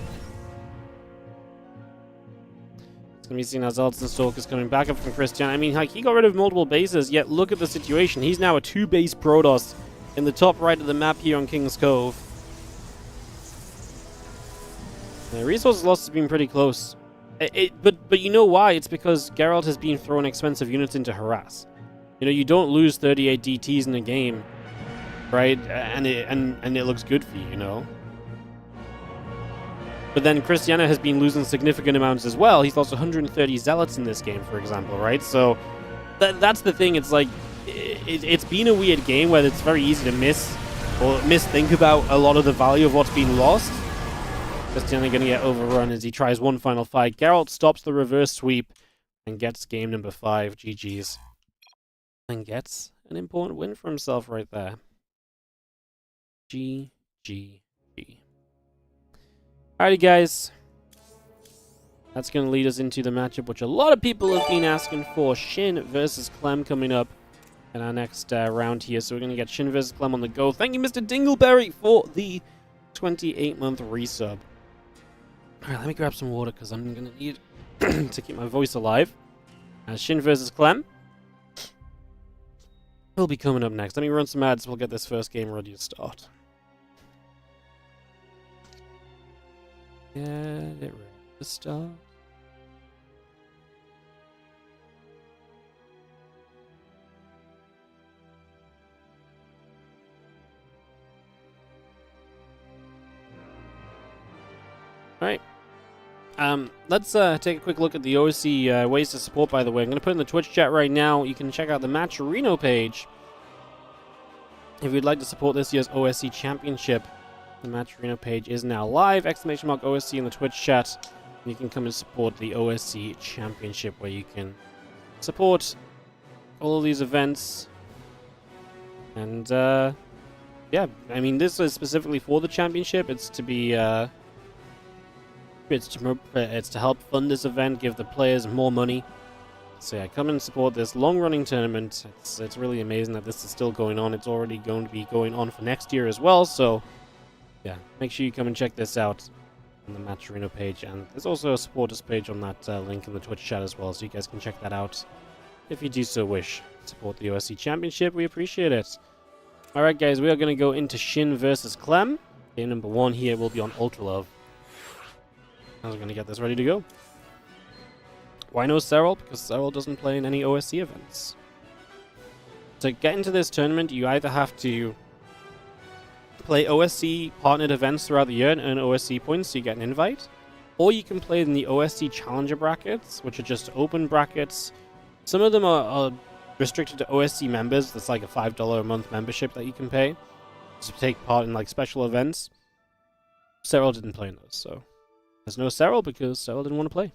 Speaker 1: Going to be seen as Zealots and Stalkers coming back up from Christian. I mean, like, he got rid of multiple bases, yet look at the situation. He's now a 2-base Protoss in the top right of the map here on King's Cove. The resources loss has been pretty close. But you know why? It's because Geralt has been throwing expensive units into harass. You know, you don't lose 38 DTs in a game, right? And it looks good for you, you know? But then Christiana has been losing significant amounts as well. He's lost 130 Zealots in this game, for example, right? So that's the thing. It's like, it's been a weird game where it's very easy to misthink about a lot of the value of what's been lost. Christiana going to get overrun as he tries one final fight. Geralt stops the reverse sweep and gets game number 5. GG's. And gets an important win for himself right there. GG. Alrighty, guys. That's going to lead us into the matchup, which a lot of people have been asking for. SHIN versus CLEM coming up in our next round here. So we're going to get SHIN versus CLEM on the go. Thank you, Mr. Dingleberry, for the 28-month resub. Alright, let me grab some water, because I'm going to need to keep my voice alive. SHIN versus CLEM will be coming up next. Let me run some ads. We'll get this first game ready to start. Get it ready to start. Alright. Let's take a quick look at the OSC ways to support, by the way. I'm going to put in the Twitch chat right now. You can check out the Matcherino page if you'd like to support this year's OSC Championship. The Matcherino page is now live. ! OSC in the Twitch chat. You can come and support the OSC Championship, where you can support all of these events. And, yeah, I mean, this is specifically for the championship. It's to be, it's to help fund this event, give the players more money. So yeah, come and support this long-running tournament. It's really amazing that this is still going on. It's already going to be going on for next year as well, so yeah, make sure you come and check this out on the Matcherino page. And there's also a supporters page on that link in the Twitch chat as well, so you guys can check that out if you do so wish. Support the OSC Championship, we appreciate it. Alright guys, we are going to go into SHIN versus CLEM. Game number 1 here will be on Ultra Love. I was going to get this ready to go. Why no Serral? Because Serral doesn't play in any OSC events. To get into this tournament, you either have to play OSC partnered events throughout the year and earn OSC points so you get an invite, or you can play in the OSC Challenger brackets, which are just open brackets. Some of them are restricted to OSC members. That's like a $5 a month membership that you can pay to take part in like special events. Serral didn't play in those, so there's no Serral because Serral didn't want to play.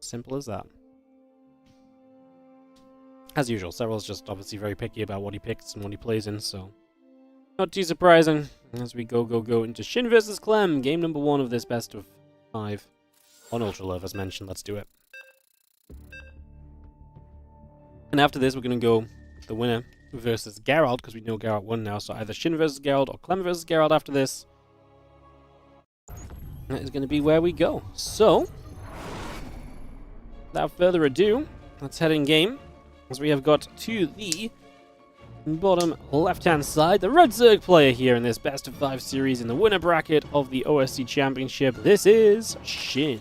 Speaker 1: Simple as that. As usual, Serral's just obviously very picky about what he picks and what he plays in, so not too surprising as we go into SHIN versus CLEM, game number 1 of this best of 5 on Ultra Love, as mentioned. Let's do it. And after this, we're going to go with the winner versus Geralt, because we know Geralt won now, so either SHIN versus Geralt or CLEM versus Geralt after this. That is going to be where we go. So, without further ado, let's head in game, as we have got to the bottom left-hand side, the Red Zerg player here in this best of 5 series in the winner bracket of the OSC Championship. This is SHIN.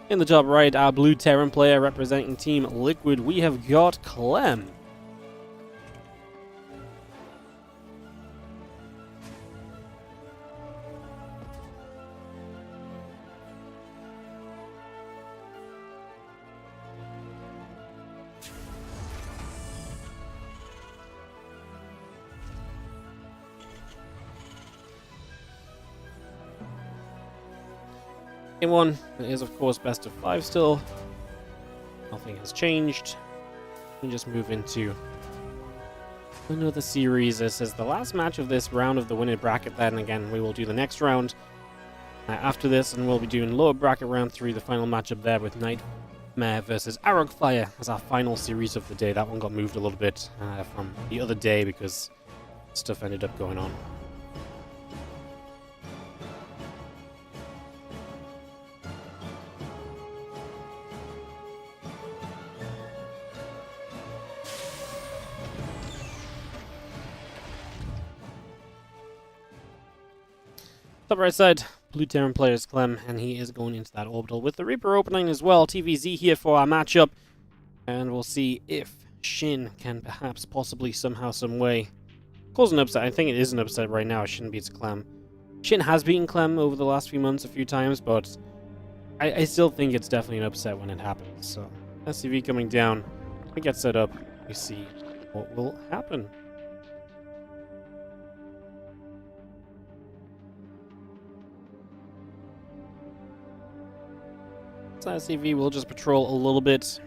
Speaker 1: In the top right, our blue Terran player representing Team Liquid, we have got CLEM. Game 1 is, of course, best of 5 still. Nothing has changed. We just move into another series. This is the last match of this round of the winner bracket. Then again, we will do the next round after this, and we'll be doing lower bracket round 3, the final matchup there with Nightmare versus Arrogfire as our final series of the day. That one got moved a little bit from the other day because stuff ended up going on. Top right side, blue Terran player is CLEM, and he is going into that orbital with the Reaper opening as well. TVZ here for our matchup, and we'll see if SHIN can perhaps, possibly, somehow, some way cause an upset. I think it is an upset right now. SHIN beats CLEM. SHIN has beaten CLEM over the last few months a few times, but I still think it's definitely an upset when it happens. So, SCV coming down, we get set up, we see what will happen. So SCV will just patrol a little bit.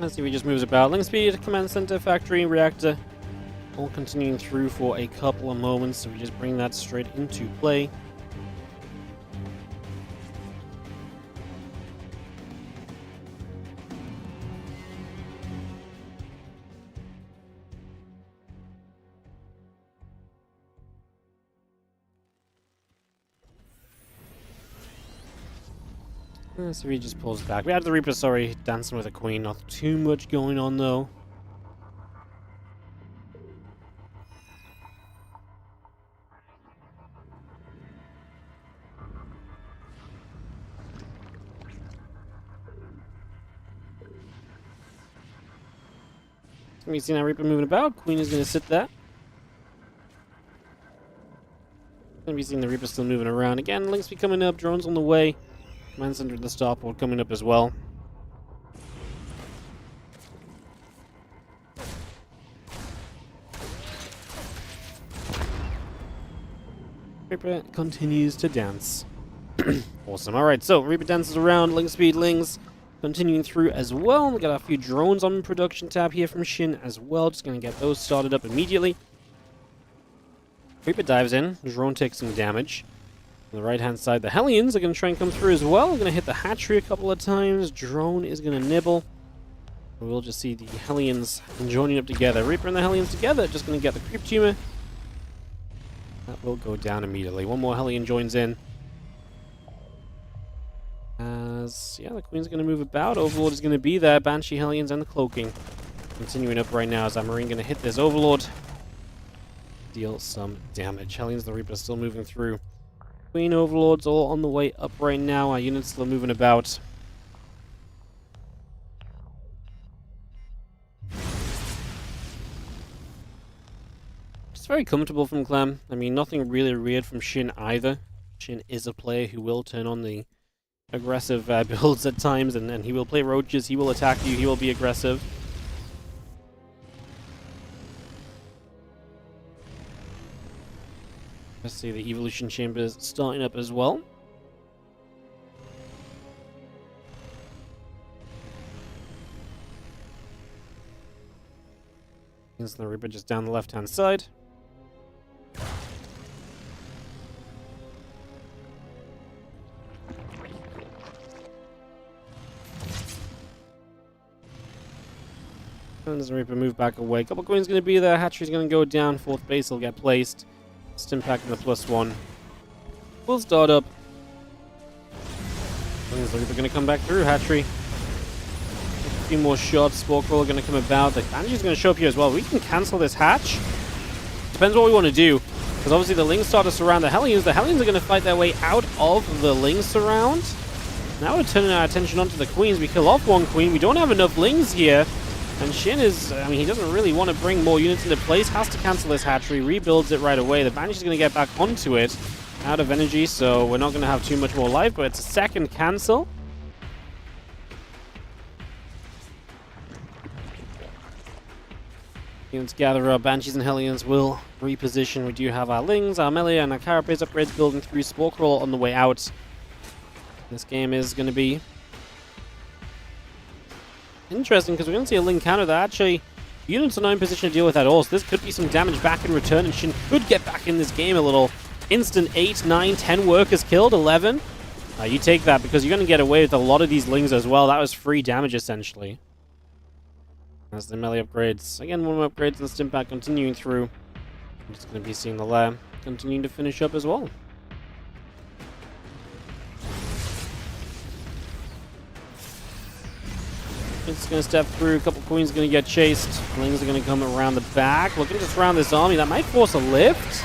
Speaker 1: SCV just moves about. Link speed, command center, factory, reactor. All continuing through for a couple of moments, so we just bring that straight into play. So he just pulls back. We had the Reaper, sorry, dancing with a queen. Not too much going on though. We've seen our Reaper moving about. Queen is going to sit there. Going to be seeing the Reaper still moving around. Again, Link's be coming up. Drones on the way. Command center at the starport coming up as well. Reaper continues to dance. Awesome. Alright, so Reaper dances around. Link speed, Lings continuing through as well. We got a few drones on the production tab here from SHIN as well. Just going to get those started up immediately. Reaper dives in. Drone takes some damage. On the right-hand side, the Hellions are going to try and come through as well. We're going to hit the hatchery a couple of times. Drone is going to nibble. We'll just see the Hellions joining up together. Reaper and the Hellions together. Just going to get the creep tumor. That will go down immediately. One more Hellion joins in. Yeah, the Queen's going to move about. Overlord is going to be there. Banshee Hellions and the Cloaking continuing up right now as our Marine going to hit this Overlord. Deal some damage. Hellions and the Reaper still moving through. Queen Overlords all on the way up right now. Our units still moving about. Just very comfortable from CLEM. I mean, nothing really weird from SHIN either. SHIN is a player who will turn on the aggressive builds at times, and he will play roaches, he will attack you, he will be aggressive. Let's see the evolution chambers starting up as well. Here's the Reaper just down the left-hand side. And there's a Reaper move back away. Couple Queen's going to be there. Hatchery's going to go down. Fourth base will get placed. Stim pack in the +1. We'll start up. There's the Reaper going to come back through. Hatchery. A few more shots. Spore Crawler going to come about. The Banshee's going to show up here as well. We can cancel this hatch. Depends what we want to do. Because obviously the Lings start to surround the Hellions. The Hellions are going to fight their way out of the Ling surround. Now we're turning our attention onto the Queens. We kill off one Queen. We don't have enough Lings here. And SHIN is, I mean, he doesn't really want to bring more units into place, has to cancel this hatchery, rebuilds it right away. The Banshee's going to get back onto it, out of energy, so we're not going to have too much more life, but it's a second cancel. Units gather up, Banshees and Hellions will reposition. We do have our Lings, our Melee, and our Carapace upgrades building through. Spore Crawl on the way out. This game is going to be interesting because we're going to see a Ling counter that actually units are not in position to deal with at all, so this could be some damage back in return, and SHIN could get back in this game a little. Instant 8, 9, 10 workers killed, 11. You take that because you're going to get away with a lot of these Lings as well. That was free damage essentially. As the melee upgrades, again, one more upgrades and Stimpak continuing through. I'm just going to be seeing the lair continuing to finish up as well. It's going to step through, a couple queens going to get chased. Lings are going to come around the back, looking to surround this army. That might force a lift.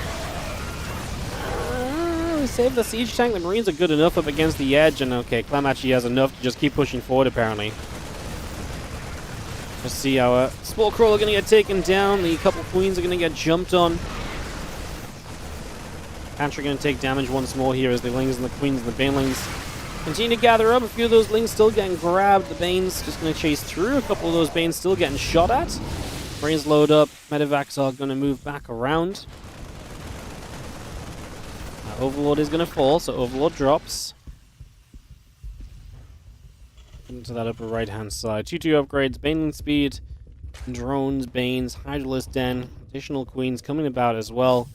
Speaker 1: We save the siege tank. The Marines are good enough up against the edge, and okay, CLEM actually has enough to just keep pushing forward apparently. Let's see our Spore Crawl are going to get taken down. The couple queens are going to get jumped on. Pantry going to take damage once more here as the Lings and the queens and the Banelings continue to gather up. A few of those Lings still getting grabbed. The Banes just going to chase through. A couple of those Banes still getting shot at. Marines load up. Medevacs are going to move back around. Overlord is going to fall, so Overlord drops. Into that upper right-hand side. 2-2 upgrades, Baneling speed, drones, Banes, Hydralisk Den, additional queens coming about as well.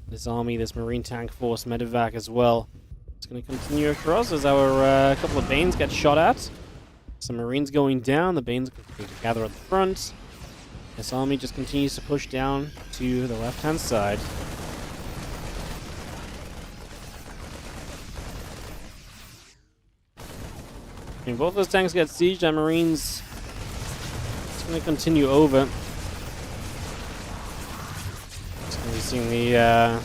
Speaker 1: This army, this Marine tank force, Medevac as well. It's going to continue across as our couple of Banes get shot at. Some Marines going down, the Banes continue to gather at the front. This army just continues to push down to the left-hand side. And both those tanks get sieged, and Marines, it's going to continue over. It's going to be seeing the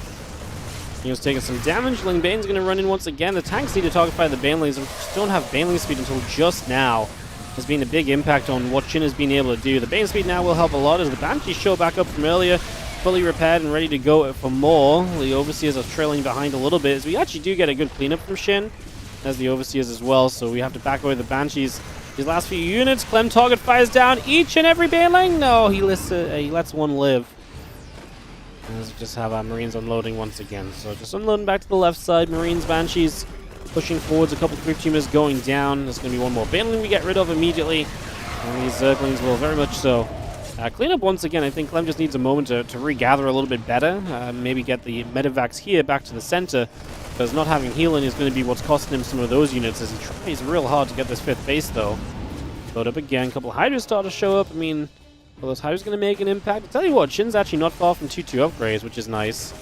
Speaker 1: units taking some damage. Ling Bane's going to run in once again. The tanks need to target fire the Banelings, and just don't have Baneling speed until just now. There's been a big impact on what SHIN has been able to do. The Bane speed now will help a lot as the Banshees show back up from earlier, fully repaired and ready to go for more. The Overseers are trailing behind a little bit as we actually do get a good cleanup from SHIN, as the Overseers as well, so we have to back away the Banshees. These last few units, CLEM target fires down each and every Baneling. No, he lets one live. As we just have our Marines unloading once again. So just unloading back to the left side. Marines, Banshees pushing forwards. A couple of creep teamers going down. There's going to be one more Baneling we get rid of immediately. And these Zerglings will very much so clean up once again. I think CLEM just needs a moment to regather a little bit better. Maybe get the Medevacs here back to the center. Because not having healing is going to be what's costing him some of those units as he tries real hard to get this 5th base, though. Load up again. A couple of Hydras start to show up. I mean, are those Hydras going to make an impact? I'll tell you what, SHIN's actually not far from 2-2 upgrades, which is nice.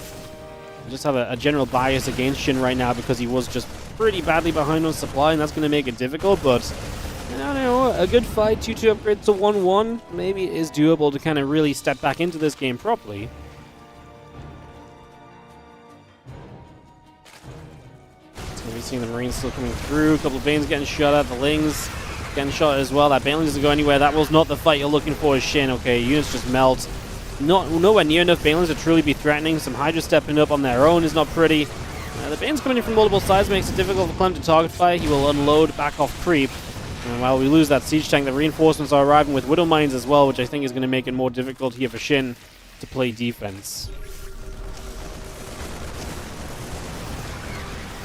Speaker 1: I just have a general bias against SHIN right now because he was just pretty badly behind on supply, and that's going to make it difficult, but I don't know, a good fight, 2-2 upgrades to 1-1, maybe it is doable to kind of really step back into this game properly. We've seen the Marines still coming through. A couple of Banes getting shot at. The Lings getting shot as well. That Baneling doesn't go anywhere. That was not the fight you're looking for as SHIN. Okay, units just melt. Nowhere near enough Banelings to truly be threatening. Some Hydra stepping up on their own is not pretty. The Bane's coming in from multiple sides makes it difficult for CLEM to target fire. He will unload back off creep. And while we lose that siege tank, the reinforcements are arriving with Widow Mines as well, which I think is going to make it more difficult here for SHIN to play defense.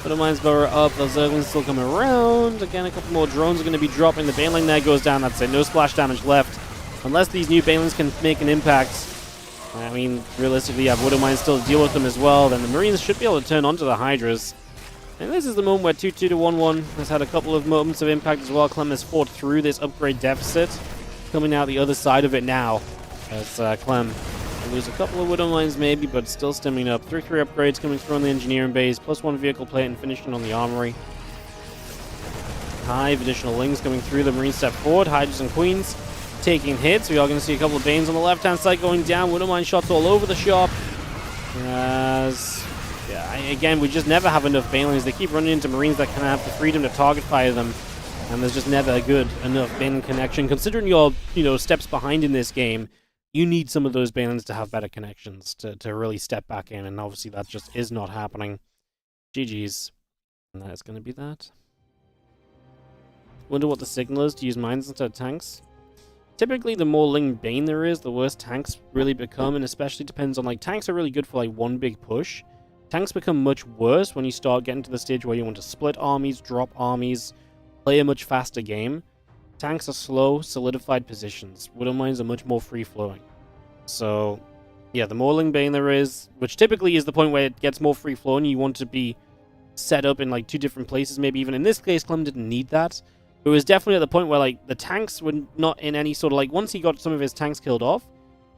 Speaker 1: Widow Mines burrow up, the Zerglings still coming around. Again, a couple more drones are going to be dropping. The Baneling there goes down, that's it. No splash damage left. Unless these new Banelings can make an impact. I mean, realistically, you have Widow Mines still to deal with them as well. Then the Marines should be able to turn onto the Hydras. And this is the moment where 2-2 to 1-1 has had a couple of moments of impact as well. CLEM has fought through this upgrade deficit. Coming out the other side of it now. As CLEM lose a couple of Widow Mines maybe, but still stemming up. 3-3 upgrades coming through on the engineering base, plus 1 vehicle plate and finishing on the armory. Hive, additional Lings coming through. The Marines step forward. Hydras and Queens taking hits. We are going to see a couple of Banes on the left-hand side going down. Widow Mine shots all over the shop. As, yeah, again, we just never have enough Banelings. They keep running into Marines that kind of have the freedom to target fire them. And there's just never a good enough bin connection. Considering you're, steps behind in this game, you need some of those bins to have better connections to really step back in, and obviously that just is not happening. GG's. And that is going to be that. Wonder what the signal is to use mines instead of tanks. Typically, the more Ling Bane there is, the worse tanks really become, and especially depends on, tanks are really good for, one big push. Tanks become much worse when you start getting to the stage where you want to split armies, drop armies, play a much faster game. Tanks are slow, solidified positions. Widow mines are much more free-flowing. So, yeah, the more Ling Bane there is, which typically is the point where it gets more free-flowing, you want to be set up in, 2 different places, maybe even. In this case, CLEM didn't need that. It was definitely at the point where, the tanks were not in any sort of, once he got some of his tanks killed off,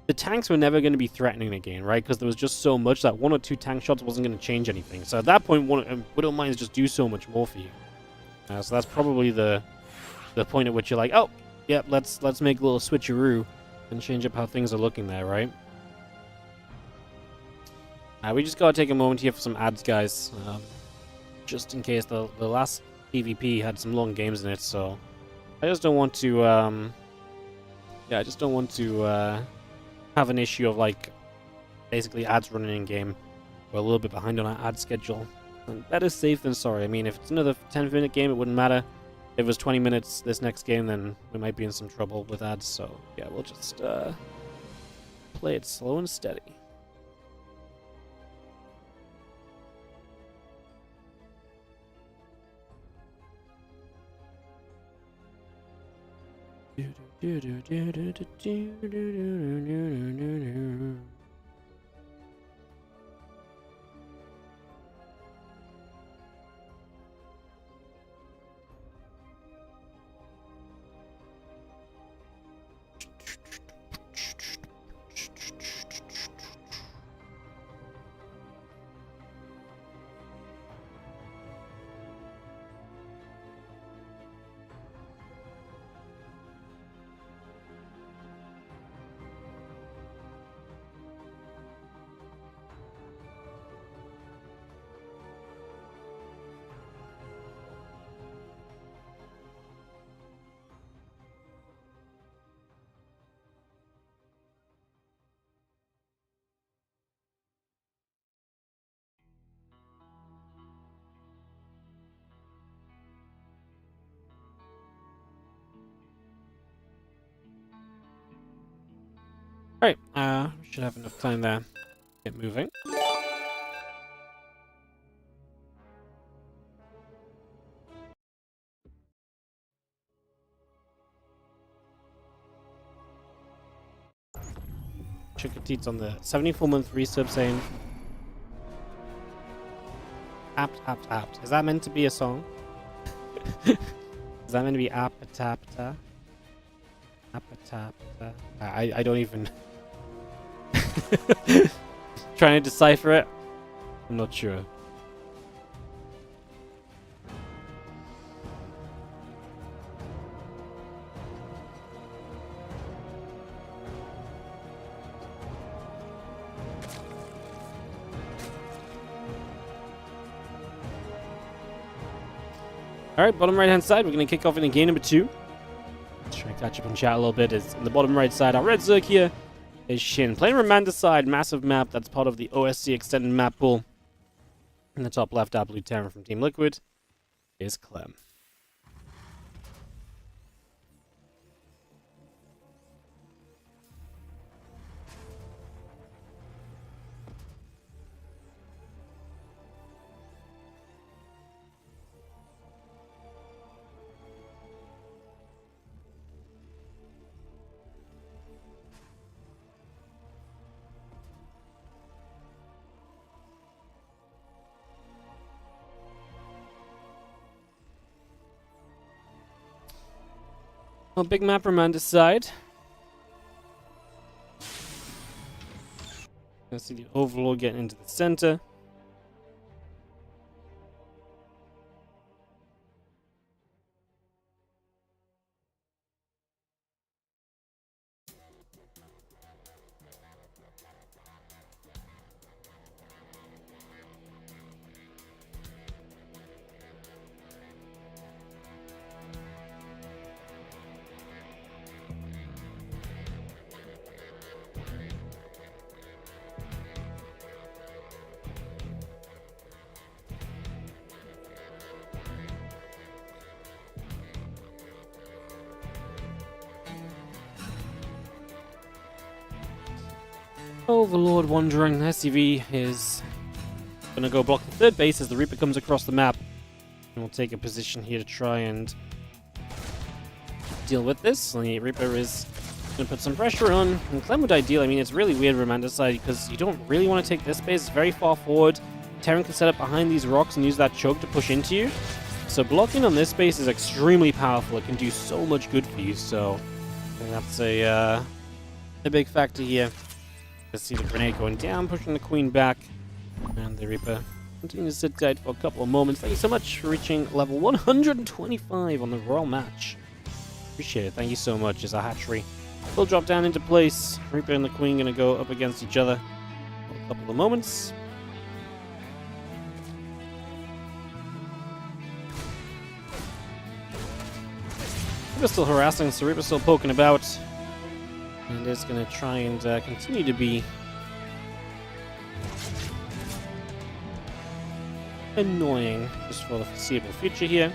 Speaker 1: the tanks were never going to be threatening again, right? Because there was just so much that 1 or 2 tank shots wasn't going to change anything. So at that point, Widow mines just do so much more for you. So that's probably the point at which you're like, oh, yeah, let's make a little switcheroo and change up how things are looking there, right? We just gotta take a moment here for some ads, guys. Just in case the last PvP had some long games in it, so I just don't want to, I just don't want to have an issue of, basically ads running in game. We're a little bit behind on our ad schedule. And better safe than sorry. I mean, if it's another 10-minute game, it wouldn't matter. If it was 20 minutes this next game, then we might be in some trouble with ads. So, yeah, we'll just play it slow and steady. Alright, we should have enough time there. Get moving. Chickateats on the 74-month resub saying apt. Is that meant to be a song? Is that meant to be apatapta? Apatapta. I don't even trying to decipher it. I'm not sure. Alright, bottom right hand side, we're going to kick off in game number 2. Let's try and catch up and chat a little bit. Is in the bottom right side, our red Zerk here is SHIN. Playing Romanticide, massive map that's part of the OSC extended map pool. In the top left, our blue Terran from Team Liquid is CLEM. Well, big map Romanticide. Let's see the Overlord getting into the center. Overlord wandering. SCV is going to go block the third base as the Reaper comes across the map. And we'll take a position here to try and deal with this. The Reaper is going to put some pressure on. And Clem would ideal. I mean, it's really weird Romanticide because you don't really want to take this base. It's very far forward. Terran can set up behind these rocks and use that choke to push into you. So blocking on this base is extremely powerful. It can do so much good for you. So I think that's a big factor here. Let's see the grenade going down, pushing the Queen back. And the Reaper continues to sit tight for a couple of moments. Thank you so much for reaching level 125 on the Royal Match. Appreciate it. Thank you so much. As our hatchery will drop down into place. Reaper and the Queen going to go up against each other for a couple of moments. Reaper's still harassing, so Reaper's still poking about. And it's going to try and continue to be annoying just for the foreseeable future here.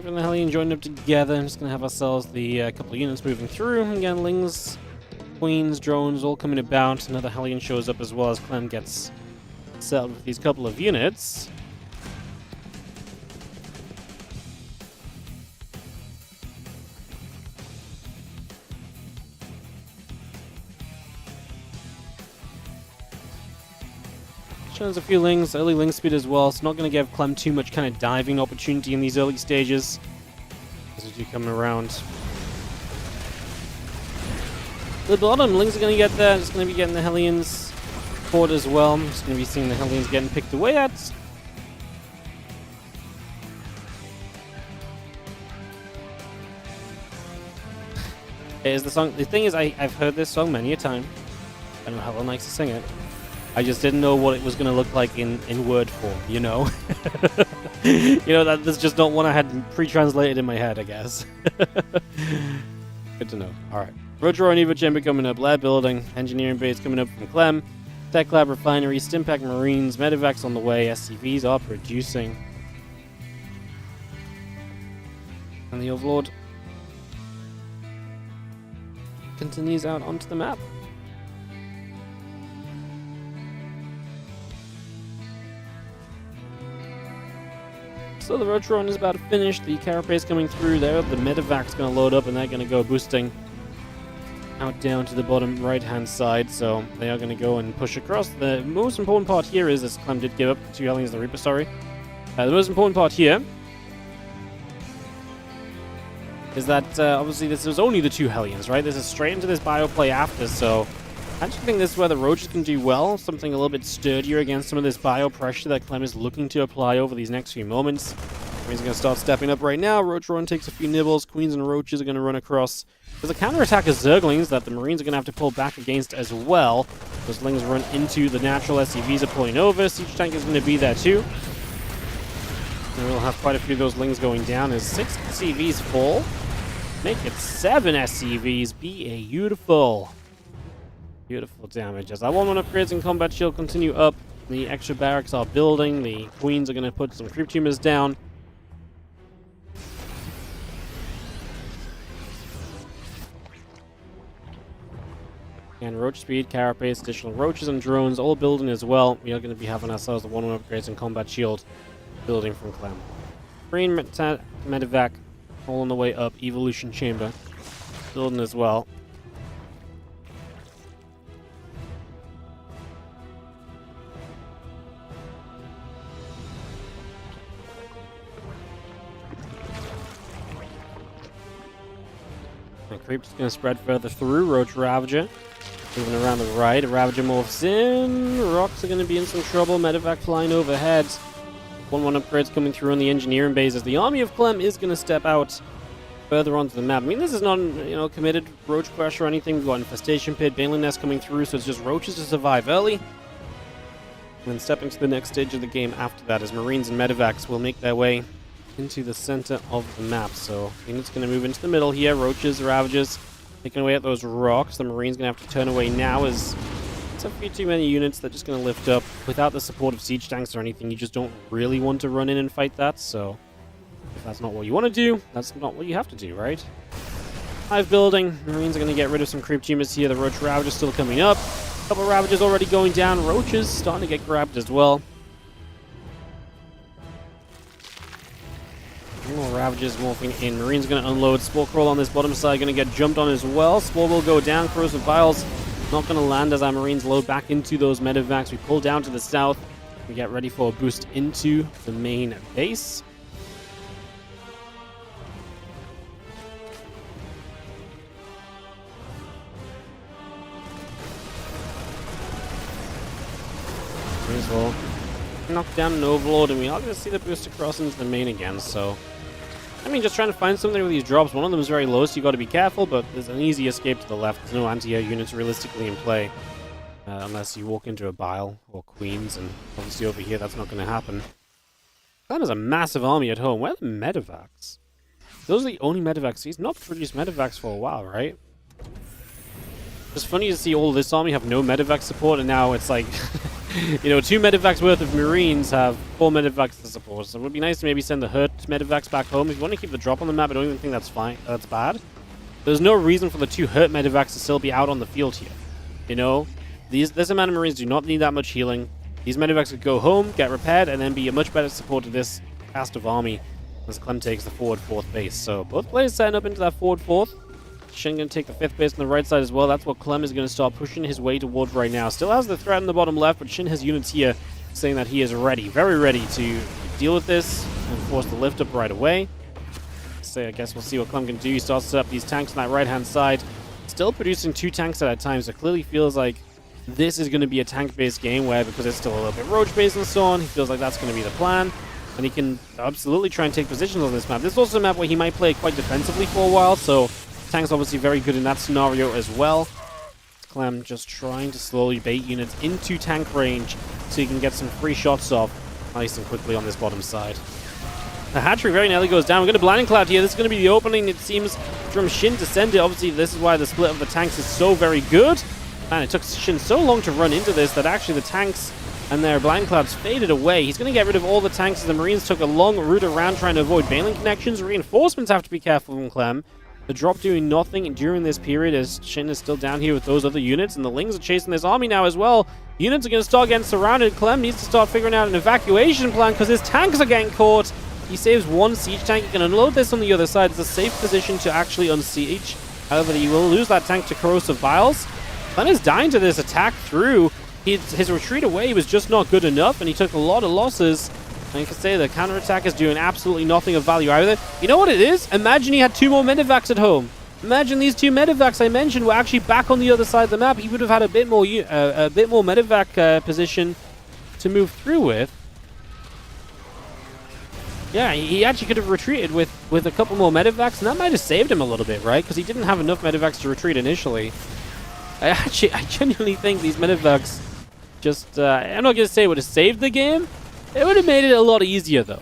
Speaker 1: From the Hellion joined up together. I'm just going to have ourselves the couple of units moving through. Again, Lings, Queens, drones all coming about. Another Hellion shows up as well as Clem gets settled with these couple of units. Shows a few Lings, early Ling speed as well. It's not going to give Clem too much kind of diving opportunity in these early stages as we do come around. The bottom, Lings are going to get there. Just going to be getting the Hellions forward as well. I'm just going to be seeing the Hellions getting picked away at. Is the song? The thing is, I've heard this song many a time. I know Helen likes to sing it. I just didn't know what it was going to look like in word form, you know? You know, that's just not one I had pre-translated in my head, I guess. Good to know. Alright. Rotor and Evo Chamber coming up. Lab building. Engineering base coming up from Clem. Tech Lab Refinery. Stimpack Marines. Medivacs on the way. SCVs are producing. And the Overlord continues out onto the map. So the Rotron is about to finish. The Carapace coming through there. The Medivac's going to load up and they're going to go boosting out down to the bottom right-hand side. So they are going to go and push across. The most important part here is, as Clem did give up the 2 Hellions, the Reaper, sorry. The most important part here is that obviously this was only the 2 Hellions, right? This is straight into this bio play after, so I actually think this is where the Roaches can do well. Something a little bit sturdier against some of this bio pressure that Clem is looking to apply over these next few moments. He's going to start stepping up right now. Roach Run takes a few nibbles. Queens and Roaches are going to run across. There's a counterattack of Zerglings that the Marines are going to have to pull back against as well. Those Lings run into the natural SCVs are pulling over. Siege Tank is going to be there too. And we'll have quite a few of those Lings going down as 6 SCVs fall. Make it 7 SCVs. Beautiful. Beautiful damage. As our 1-1 upgrades and combat shield continue up, the extra barracks are building. The Queens are going to put some creep tumors down. And Roach Speed, Carapace, additional Roaches and Drones all building as well. We are going to be having ourselves the 1-1 upgrades and combat shield building from Clem. Green Medivac all on the way up. Evolution Chamber building as well. The creep's going to spread further through. Roach Ravager moving around the right. Ravager morphs in. Rocks are going to be in some trouble. Medivac flying overhead. 1-1 upgrades coming through on the engineering base as the army of Clem is going to step out further onto the map. I mean, this is not, committed Roach Crush or anything. We've got Infestation Pit, Baneling Nest coming through, so it's just Roaches to survive early. And then stepping to the next stage of the game after that as Marines and Medivacs will make their way into the center of the map. So units going to move into the middle here. Roaches, Ravagers Taking away at those rocks. The Marine's going to have to turn away now as it's a few too many units. They're just going to lift up. Without the support of siege tanks or anything, you just don't really want to run in and fight that. So if that's not what you want to do, that's not what you have to do, right? Hive building. Marines are going to get rid of some creep tumors here. The Roach Ravage is still coming up. A couple of Ravages already going down. Roaches starting to get grabbed as well. More Ravages morphing in. Marine's going to unload. Spore Crawl on this bottom side. Going to get jumped on as well. Spore will go down. Corrosive Vials not going to land as our Marines load back into those medevacs. We pull down to the south. We get ready for a boost into the main base. As well. Knock down an Overlord, and we are going to see the boost across into the main again, so I mean, just trying to find something with these drops. One of them is very low, so you got to be careful, but there's an easy escape to the left. There's no anti-air units realistically in play, unless you walk into a Bile or Queens, and obviously over here that's not going to happen. That is a massive army at home. Where are the medevacs? Those are the only medevacs. He's not produced medevacs for a while, right? It's funny to see all this army have no medevac support, and now it's like, you know, 2 medevacs worth of Marines have 4 medevacs to support. So it would be nice to maybe send the hurt medevacs back home. If you want to keep the drop on the map, I don't even think that's fine. That's bad. There's no reason for the 2 hurt medevacs to still be out on the field here. You know, this amount of Marines do not need that much healing. These medevacs could go home, get repaired, and then be a much better support to this cast of army as CLEM takes the forward 4th base. So both players setting up into that forward 4th. SHIN going to take the 5th base on the right side as well. That's what CLEM is going to start pushing his way towards right now. Still has the threat in the bottom left, but SHIN has units here saying that he is ready, very ready to deal with this and force the lift up right away. So I guess we'll see what CLEM can do. He starts to set up these tanks on that right-hand side. Still producing 2 tanks at a time, so it clearly feels like this is going to be a tank-based game where, because it's still a little bit roach-based and so on, he feels like that's going to be the plan. And he can absolutely try and take positions on this map. This is also a map where he might play quite defensively for a while, so tank's obviously very good in that scenario as well. CLEM just trying to slowly bait units into tank range so you can get some free shots off nice and quickly on this bottom side. The hatchery very nearly goes down. We're going to Blinding Cloud here. This is going to be the opening, it seems, from SHIN to send it. Obviously, this is why the split of the tanks is so very good. Man, it took SHIN so long to run into this that actually the tanks and their Blind Clouds faded away. He's going to get rid of all the tanks as the Marines took a long route around trying to avoid bailing connections. Reinforcements have to be careful from CLEM. The drop doing nothing during this period as SHIN is still down here with those other units, and the Lings are chasing this army now as well. Units are going to start getting surrounded. CLEM needs to start figuring out an evacuation plan because his tanks are getting caught. He saves 1 siege tank. He can unload this on the other side. It's a safe position to actually unsiege. However, he will lose that tank to Corrosive Vials. CLEM is dying to this attack through. His retreat away was just not good enough, and he took a lot of losses. And you can say the counterattack is doing absolutely nothing of value either. You know what it is? Imagine he had 2 more medevacs at home. Imagine these 2 medevacs I mentioned were actually back on the other side of the map. He would have had a bit more medevac position to move through with. Yeah, he actually could have retreated with a couple more medevacs, and that might have saved him a little bit, right? Because he didn't have enough medevacs to retreat initially. I genuinely think these medevacs just... I'm not going to say it would have saved the game. It would have made it a lot easier, though.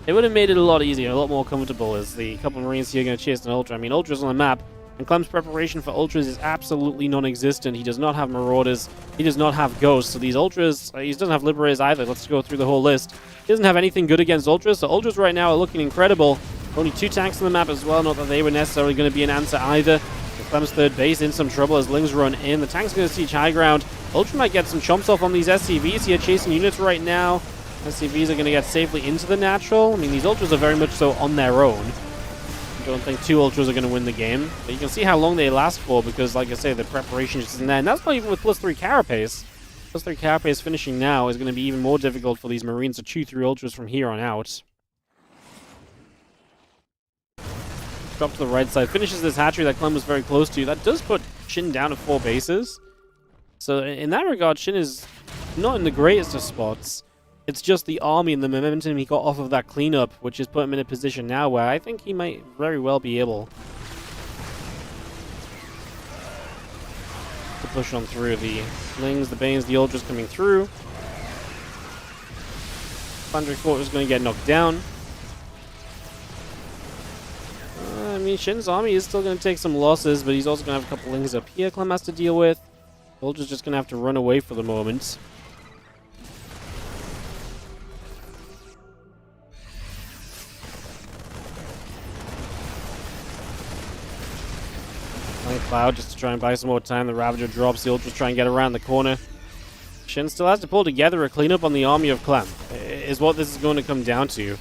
Speaker 1: It would have made it a lot easier, a lot more comfortable, as the couple of Marines here are going to chase an Ultra. I mean, Ultra's on the map, and CLEM's preparation for Ultras is absolutely non-existent. He does not have Marauders. He does not have Ghosts. So these Ultras, he doesn't have Liberators either. Let's go through the whole list. He doesn't have anything good against Ultras, so Ultras right now are looking incredible. Only 2 tanks on the map as well, not that they were necessarily going to be an answer either. CLEM's 3rd base in some trouble as Lings run in. The tank's going to siege high ground. Ultra might get some chomps off on these SCVs here, chasing units right now. SCVs are going to get safely into the natural. I mean, these Ultras are very much so on their own. I don't think 2 Ultras are going to win the game. But you can see how long they last for because, like I say, the preparation just isn't there. And that's not even with +3 carapace. +3 carapace finishing now is going to be even more difficult for these Marines to chew through Ultras from here on out. Drop to the right side. Finishes this hatchery that CLEM was very close to. That does put SHIN down to 4 bases. So in that regard, SHIN is not in the greatest of spots. It's just the army and the momentum he got off of that cleanup, which has put him in a position now where I think he might very well be able to push on through. The Lings, the Banes, the Ultras coming through. Thundering Fort is going to get knocked down. mean, Shin's army is still going to take some losses, but he's also going to have a couple lings up here Clem has to deal with. Soldier's just going to have to run away for the moment. Cloud just to try and buy some more time. The Ravager drops. The Ultras try and get around the corner. Shin still has to pull together a cleanup on the army of Clem, is what this is going to come down to.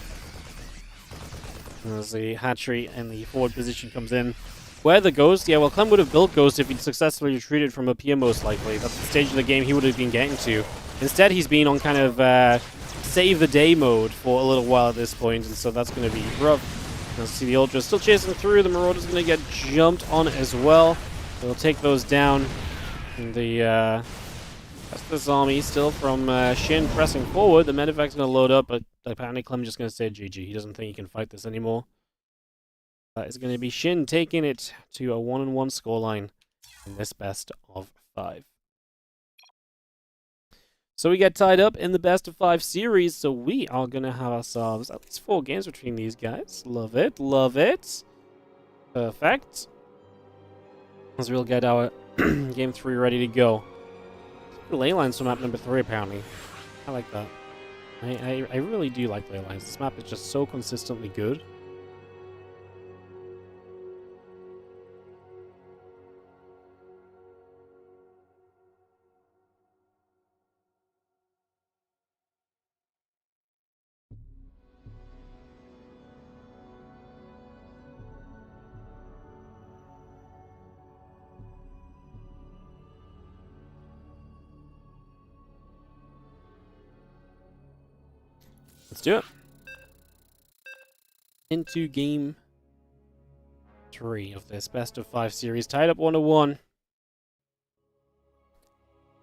Speaker 1: As the hatchery and the forward position comes in. Where the Ghost? Yeah, well, Clem would have built Ghost if he'd successfully retreated from up here, most likely. That's the stage of the game he would have been getting to. Instead, he's been on kind of save the day mode for a little while at this point, and so that's going to be rough. Let's see the Ultra still chasing through. The Marauder's going to get jumped on as well. They'll take those down. And the that's this army still from Shin pressing forward. The medevac's going to load up, but apparently Clem's just going to say GG. He doesn't think he can fight this anymore. That is going to be Shin taking it to a 1-1 scoreline in this best of 5. So we get tied up in the best of 5 series, so we are going to have ourselves at least 4 games between these guys. Love it, love it. Perfect. As we'll get our game 3 ready to go. Ley lines from map number 3, apparently. I like that. I really do like ley lines. This map is just so consistently good. Let's do it. Into game 3 of this best of 5 series. Tied up 1-1.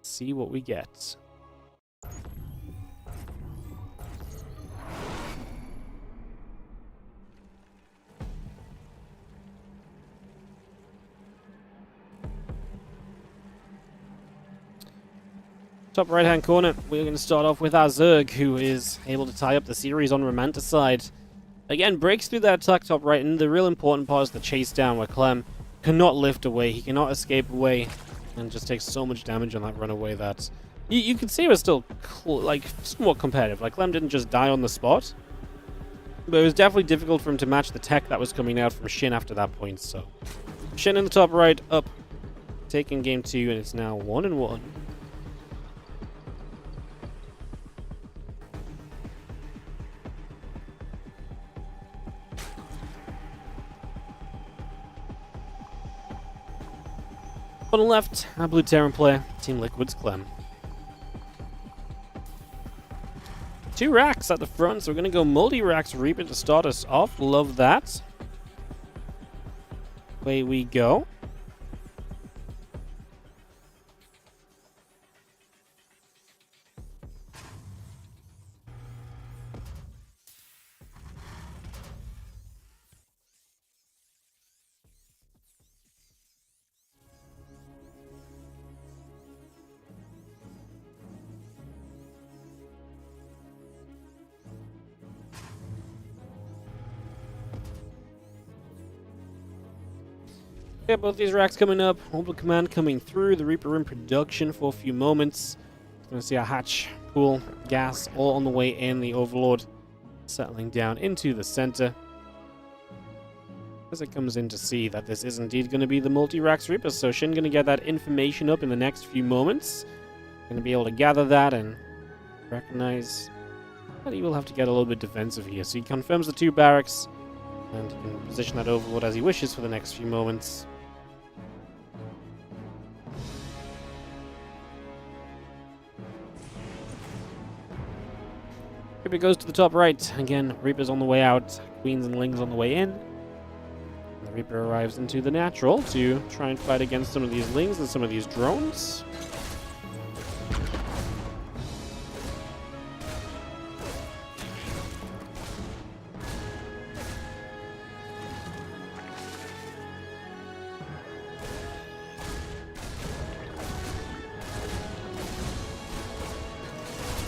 Speaker 1: See what we get. Top right-hand corner, we're going to start off with our Zerg, who is able to tie up the series on Romanticide. Again, breaks through that attack top right, and the real important part is the chase down, where Clem cannot lift away, he cannot escape away, and just takes so much damage on that runaway that... You can see it was still, like, somewhat competitive. Like, Clem didn't just die on the spot, but it was definitely difficult for him to match the tech that was coming out from Shin after that point, so... Shin in the top right, up, taking game 2, and it's now 1-1. On the left, our Blue Terran player, Team Liquid's Clem. 2 racks at the front, so we're going to go multi-racks Reaper to start us off. Love that. Away we go. Yeah, both these racks coming up. Orbital Command coming through. The Reaper in production for a few moments. Gonna see our hatch, pool, gas, all on the way in. The Overlord settling down into the center. As it comes in to see that this is indeed going to be the multi-racks Reaper, so Shin going to get that information up in the next few moments. Going to be able to gather that and recognize that he will have to get a little bit defensive here. So he confirms the 2 barracks and he can position that Overlord as he wishes for the next few moments. Reaper goes to the top right. Again, Reaper's on the way out. Queens and Lings on the way in. And the Reaper arrives into the natural to try and fight against some of these Lings and some of these drones.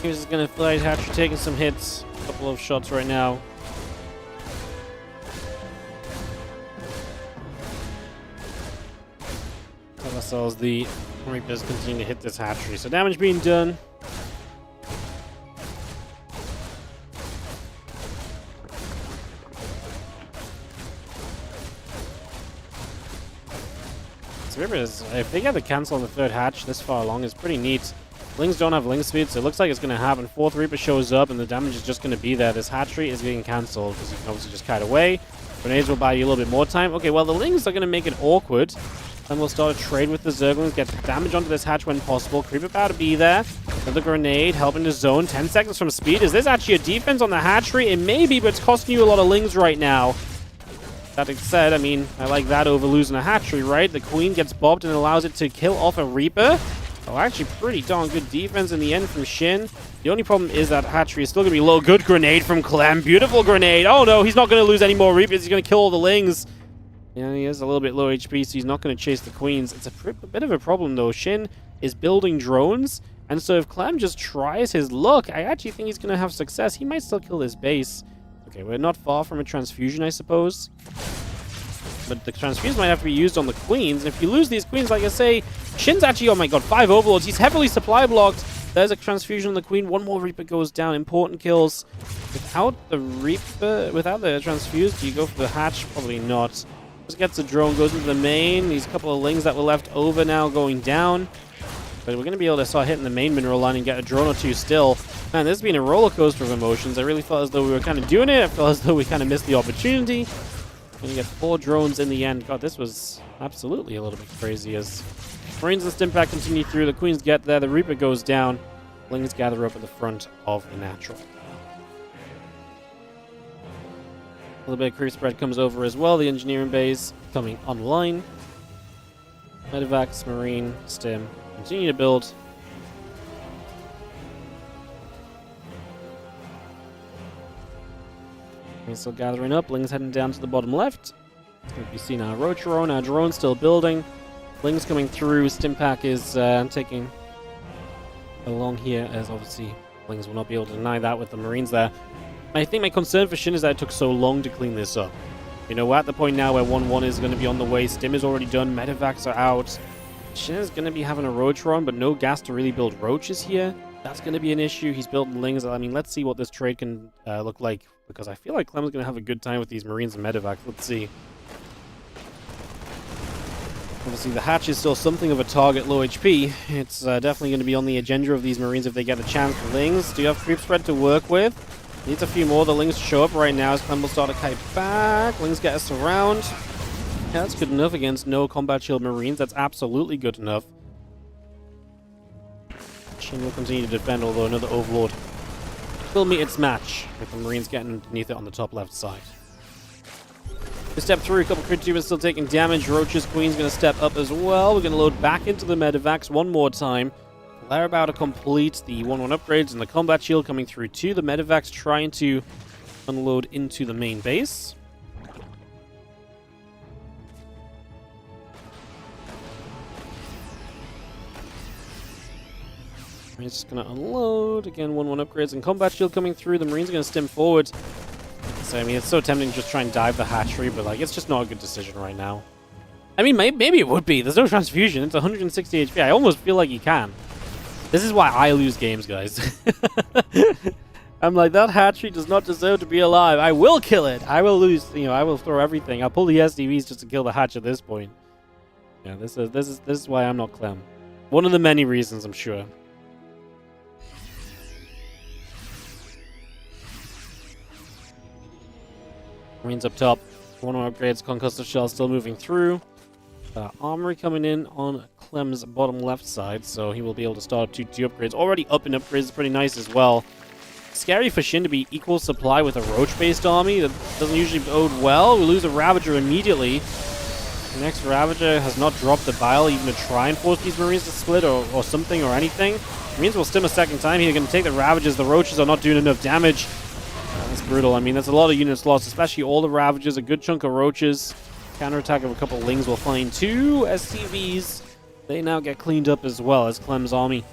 Speaker 1: He's just gonna fly hatcher, taking some hits. A couple of shots right now. So as the Reapers continue to hit this hatchery. So damage being done. So Reapers, if they get the cancel on the third hatch this far along, is pretty neat. Lings don't have Ling speed, so it looks like it's going to happen. Fourth Reaper shows up, and the damage is just going to be there. This hatchery is getting cancelled, because you can obviously just kite away. Grenades will buy you a little bit more time. Okay, well, the Lings are going to make it awkward. Then we'll start a trade with the Zerglings, get damage onto this hatch when possible. Creep about to be there. Another grenade, helping the zone. 10 seconds from speed. Is this actually a defense on the hatchery? It may be, but it's costing you a lot of Lings right now. That being said, I mean, I like that over losing a hatchery, right? The Queen gets bobbed and allows it to kill off a Reaper. Oh, actually pretty darn good defense in the end from Shin. The only problem is that hatchery is still going to be low. Good grenade from Clem. Beautiful grenade. Oh no, he's not going to lose any more Reapers. He's going to kill all the Lings. Yeah, he is a little bit low HP, so he's not going to chase the Queens. It's a bit of a problem though. Shin is building drones, and so if Clem just tries his luck, I actually think he's going to have success. He might still kill this base. Okay, we're not far from a transfusion, I suppose. But the transfusion might have to be used on the Queens. And if you lose these Queens, like I say, Shin's actually, oh my god, 5 Overlords. He's heavily supply blocked. There's a transfusion on the Queen. One more Reaper goes down. Important kills. Without the Reaper, without the transfuse, do you go for the hatch? Probably not. Just gets a drone, goes into the main. These couple of Lings that were left over now going down. But we're going to be able to start hitting the main mineral line and get a drone or two still. Man, this has been a roller coaster of emotions. I really felt as though we were kind of doing it. I felt as though we kind of missed the opportunity. And you get 4 drones in the end. God, this was absolutely a little bit crazy as Marines and Stimpack continue through. The Queens get there. The Reaper goes down. Lings gather up at the front of the natural. A little bit of creep spread comes over as well. The engineering base coming online. Medivacs, Marine, Stim continue to build. We're still gathering up. Lings heading down to the bottom left. It's going to be seen our Rocheron. Our drone's still building. Lings coming through. Stimpack is taking along here, as obviously Lings will not be able to deny that with the Marines there. I think my concern for Shin is that it took so long to clean this up. You know, we're at the point now where 1-1 is going to be on the way. Stim is already done. Medivacs are out. Shin is going to be having a Rocheron, but no gas to really build Roaches here. That's going to be an issue. He's building Lings. I mean, let's see what this trade can look like, because I feel like Clem's going to have a good time with these Marines and Medivacs. Let's see. Obviously, the hatch is still something of a target, low HP. It's definitely going to be on the agenda of these Marines if they get a chance. Lings, do you have creep spread to work with? Needs a few more. The Lings show up right now as Clem will start to kite back. Lings get us around. Yeah, that's good enough against no combat shield Marines. That's absolutely good enough. Shin will continue to defend, although another Overlord will meet its match, with the Marines getting underneath it on the top left side. We step through, a couple crit tubers still taking damage. Roach's Queen's going to step up as well. We're going to load back into the Medivacs one more time. They're about to complete the 1-1 upgrades and the combat shield coming through too. The Medivacs trying to unload into the main base. Marines just going to unload. Again, 1-1 upgrades and combat shield coming through. The Marines are going to stim forward. So, I mean, it's so tempting to just try and dive the hatchery, but, like, it's just not a good decision right now. I mean, maybe it would be. There's no transfusion. It's 160 HP. I almost feel like you can. This is why I lose games, guys. I'm like, that hatchery does not deserve to be alive. I will kill it. I will lose, you know, I will throw everything. I'll pull the SDVs just to kill the hatch at this point. Yeah, this is why I'm not Clem. One of the many reasons, I'm sure. Marines up top. 1-1 upgrades. Concussive Shell still moving through. Armory coming in on Clem's bottom left side, so he will be able to start up 2 upgrades. Already up in upgrades is pretty nice as well. Scary for Shin to be equal supply with a Roach-based army. That doesn't usually bode well. We lose a Ravager immediately. The next Ravager has not dropped the bile even to try and force these Marines to split or something or anything. Marines will stim a second time here. Going to take the Ravagers. The Roaches are not doing enough damage. That's brutal. I mean, that's a lot of units lost, especially all the Ravagers, a good chunk of Roaches. Counterattack of a couple of Lings will find 2 SCVs. They now get cleaned up as well as Clem's army.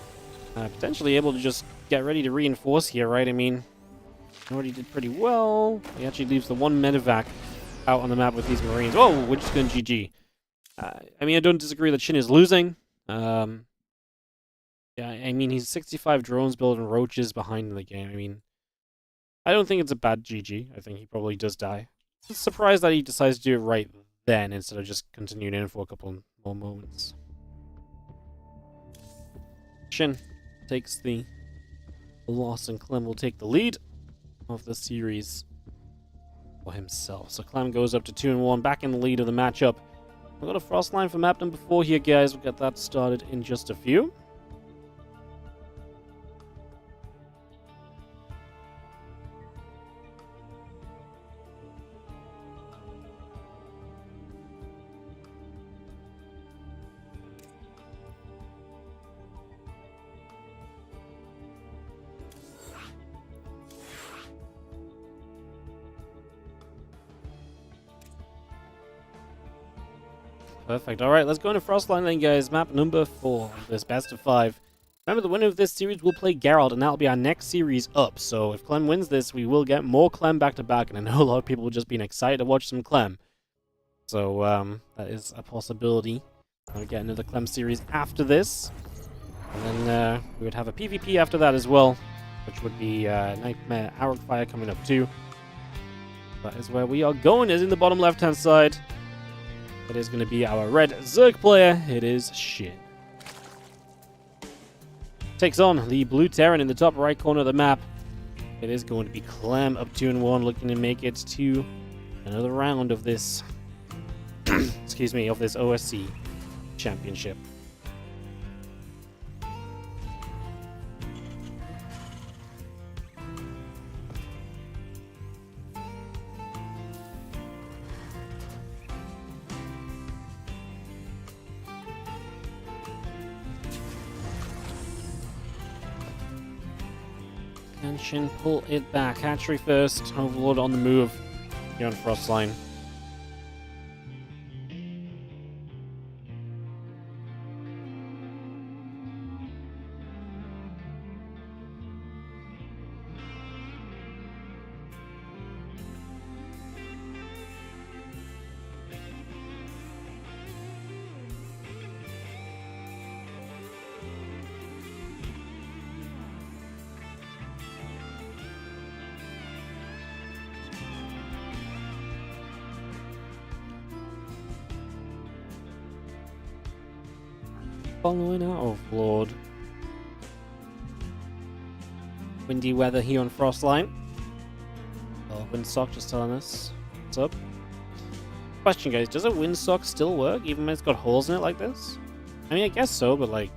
Speaker 1: Potentially able to just get ready to reinforce here, right? I mean, already did pretty well. He actually leaves the 1 Medivac out on the map with these Marines. Oh, we're just going GG. I mean, I don't disagree that SHIN is losing. Yeah, I mean, he's 65 drones building roaches behind in the game. I mean, I don't think it's a bad GG. I think he probably does die. I'm surprised that he decides to do it right then instead of just continuing in for a couple more moments. SHIN takes the loss, and CLEM will take the lead of the series for himself. So CLEM goes up to 2-1, back in the lead of the matchup. We've got a frost line for map number 4 here, guys. We'll get that started in just a few. Perfect. Alright, let's go into Frostline then, guys. Map number 4, this best of 5. Remember, the winner of this series will play Geralt, and that'll be our next series up. So if CLEM wins this, we will get more CLEM back-to-back, and I know a lot of people will just be excited to watch some CLEM. So, that is a possibility. We'll get another CLEM series after this. And then we would have a PvP after that as well, which would be Nightmare Arrowfire coming up too. That is where we are going, is in the bottom left-hand side. It is going to be our red Zerg player. It is SHIN. Takes on the blue Terran in the top right corner of the map. It is going to be CLEM up 2-1, looking to make it to another round of this, excuse me, of this OSC championship. And SHIN pull it back. Hatchery first. Overlord on the move here on Frostline. Following our Overlord. Windy weather here on Frostline. Oh, Windsock just telling us what's up. Question, guys, does a Windsock still work even when it's got holes in it like this? I mean, I guess so, but like,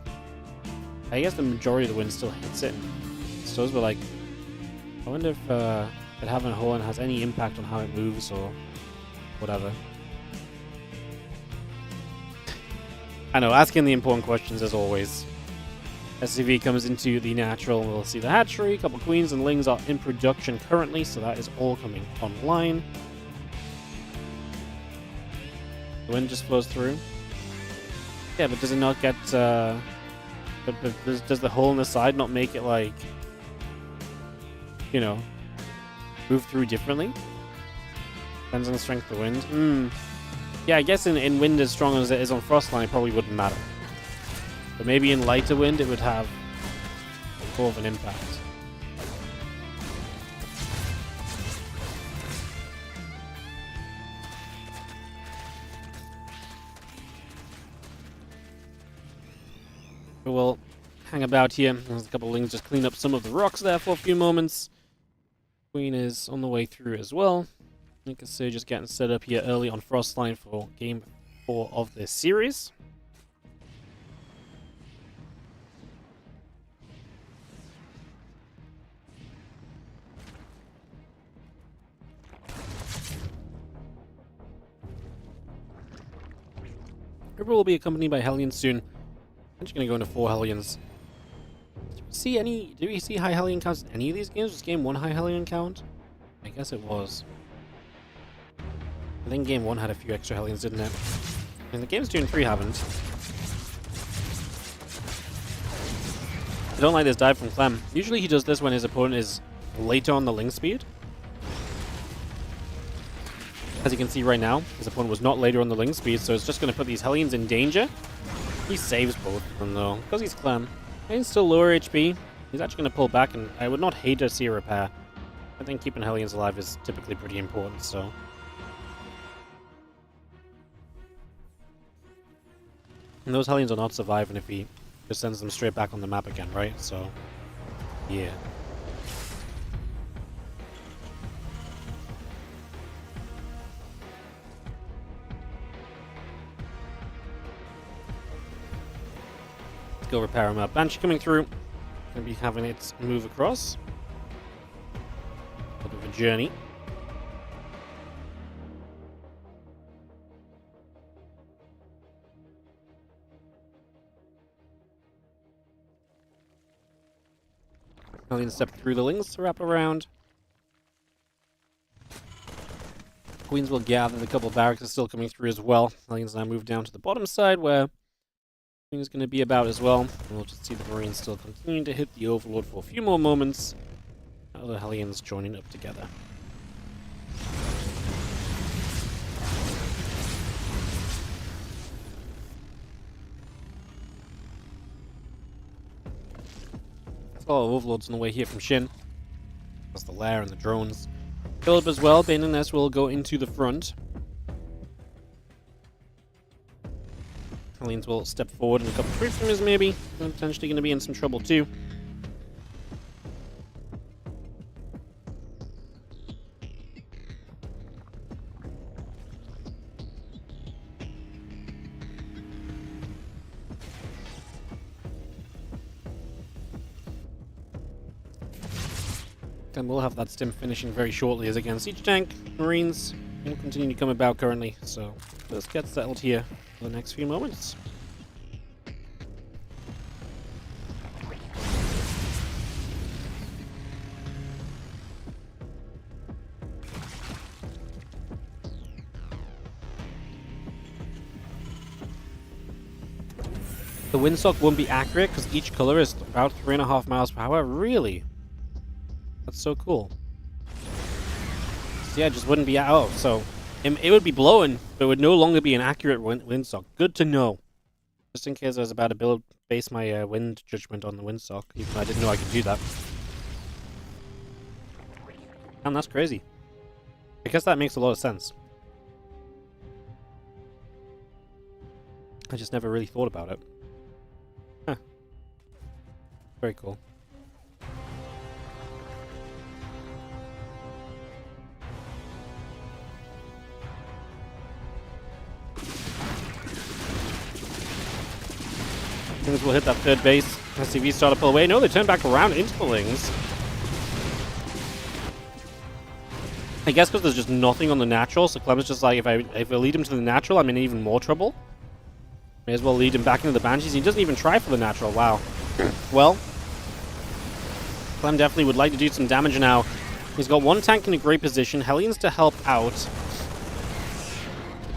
Speaker 1: I guess the majority of the wind still hits it. So, but like, I wonder if it having a hole in has any impact on how it moves or whatever. I know, asking the important questions as always. SCV comes into the natural, and we'll see the hatchery. A couple queens and lings are in production currently, so that is all coming online. The wind just flows through. Yeah, but does it not get... does the hole in the side not make it, like... you know... move through differently? Depends on the strength of the wind. Yeah, I guess in wind as strong as it is on Frostline, it probably wouldn't matter. But maybe in lighter wind, it would have more of an impact. We'll hang about here. There's a couple of lings just clean up some of the rocks there for a few moments. Queen is on the way through as well. You can see just getting set up here early on Frostline for game 4 of this series. River will be accompanied by Hellions soon. I'm just going to go into 4 Hellions. Did we see high Hellion counts in any of these games? Was game 1 high Hellion count? I guess it was. I think game 1 had a few extra Hellions, didn't it? And the games 2 and 3 haven't. I don't like this dive from CLEM. Usually he does this when his opponent is later on the ling speed. As you can see right now, his opponent was not later on the link speed, so it's just going to put these Hellions in danger. He saves both of them though, because he's CLEM. And he's still lower HP. He's actually going to pull back, and I would not hate to see a repair. I think keeping Hellions alive is typically pretty important, so... And those Hellions are not surviving if he just sends them straight back on the map again, right? So, yeah. Let's go repair him up. Banshee coming through. Gonna be having it move across. A bit of a journey. Hellions step through the links, wrap around. Queens will gather. The couple of barracks are still coming through as well. Hellions now move down to the bottom side where Queen is going to be about as well. And we'll just see the Marines still continuing to hit the Overlord for a few more moments. Other Hellions joining up together. Oh, Overlord's on the way here from SHIN. That's the lair and the drones. Philip as well. Bane and Ness will go into the front. Hellions will step forward and a couple of troops from his maybe. They're potentially going to be in some trouble too. And we'll have that stim finishing very shortly as again Siege Tank, Marines will continue to come about currently, so let's get settled here for the next few moments. The windsock won't be accurate because each color is about 3.5 miles per hour. Really? That's so cool. So yeah, it just wouldn't be... Oh, so it would be blowing, but it would no longer be an accurate windsock. Good to know. Just in case I was about to base my wind judgment on the windsock, even though I didn't know I could do that. And that's crazy. I guess that makes a lot of sense. I just never really thought about it. Huh. Very cool. Things will hit that third base. SCV start to pull away. No, they turn back around into the Lings. I guess because there's just nothing on the natural, so Clem's just like, if I lead him to the natural, I'm in even more trouble. May as well lead him back into the Banshees. He doesn't even try for the natural. Wow. Well, Clem definitely would like to do some damage now. He's got one tank in a great position. Hellions to help out.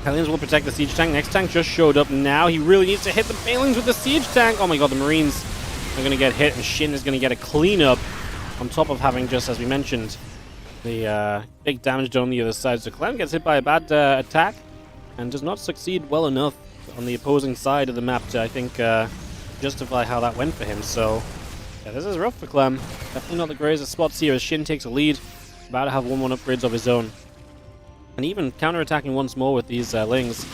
Speaker 1: Hellions will protect the Siege Tank. Next tank just showed up now. He really needs to hit the Banelings with the Siege Tank. Oh my god, the Marines are going to get hit, and SHIN is going to get a cleanup on top of having just, as we mentioned, the big damage done on the other side. So Clem gets hit by a bad attack and does not succeed well enough on the opposing side of the map to, I think, justify how that went for him. So, yeah, this is rough for Clem. Definitely not the greatest of spots here as SHIN takes a lead. About to have 1-1 upgrades of his own. And even counterattacking once more with these Lings.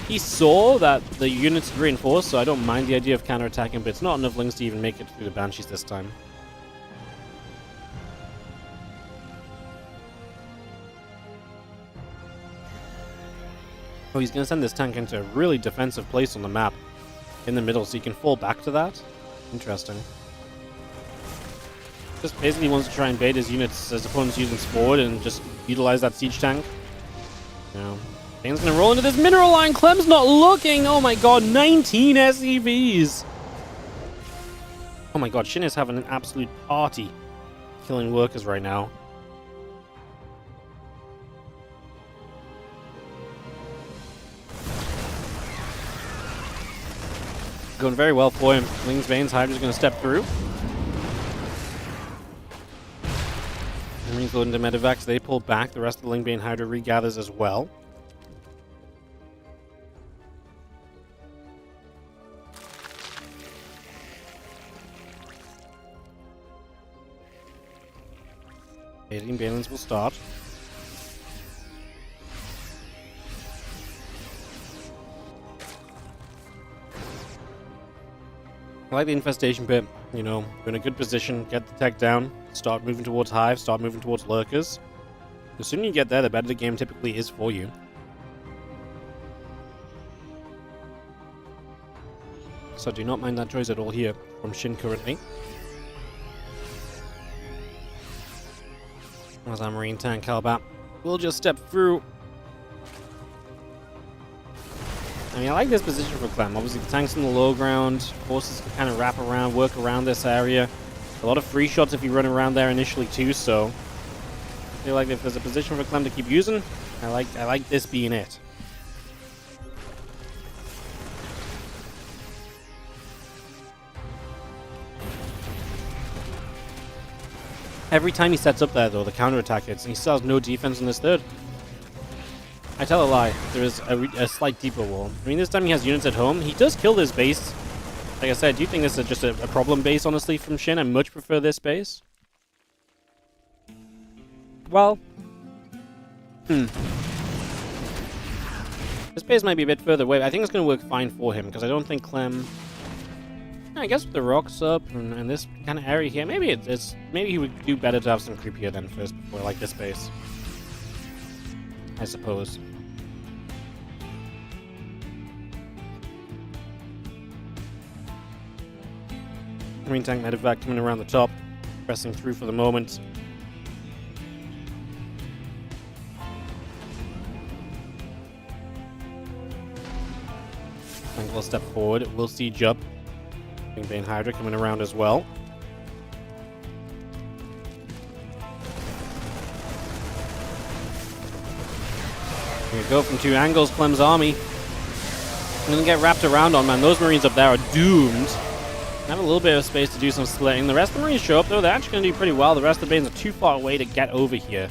Speaker 1: He saw that the units reinforced, so I don't mind the idea of counterattacking, but it's not enough Lings to even make it through the Banshees this time. Oh, he's going to send this tank into a really defensive place on the map. In the middle, so he can fall back to that. Interesting. Just basically wants to try and bait his units as opponents use them forward and just utilize that siege tank. Now, Dane's going to roll into this mineral line. Clem's not looking. Oh my god, 19 SCVs. Oh my god, SHIN is having an absolute party killing workers right now. Going very well for him. Lings, Banes, Hydra's going to step through. Marines load into medevacs. They pull back. The rest of the Ling Bane Hydra regathers as well. 18 Balins will start. I like the infestation pit. You know, you're in a good position, get the tech down, start moving towards hive, start moving towards lurkers. The sooner you get there, the better the game typically is for you. So do not mind that choice at all here from SHIN currently. As our Marine tank Calbat will just step through. I mean, I like this position for CLEM. Obviously, the tank's in the low ground. Forces can kind of wrap around, work around this area. A lot of free shots if you run around there initially too, so I feel like if there's a position for CLEM to keep using, I like this being it. Every time he sets up there, though, the counterattack hits, and he still has no defense in this third. I tell a lie. There is a slight deeper wall. I mean, this time he has units at home. He does kill this base. Like I said, I do think this is just a problem base, honestly, from SHIN. I much prefer this base. Well, this base might be a bit further away. I think it's going to work fine for him, because I don't think CLEM... I guess with the rocks up and this kind of area here, maybe maybe he would do better to have some creep here then first before like this base. I suppose. Marine tank medevac coming around the top, pressing through for the moment. Tank will step forward. We'll siege up. Bane Hydra coming around as well. Here we go from two angles, CLEM's army. I'm going to get wrapped around on, man. Those Marines up there are doomed. Have a little bit of space to do some splitting. The rest of the Marines show up, though. They're actually going to do pretty well. The rest of the Banes are too far away to get over here.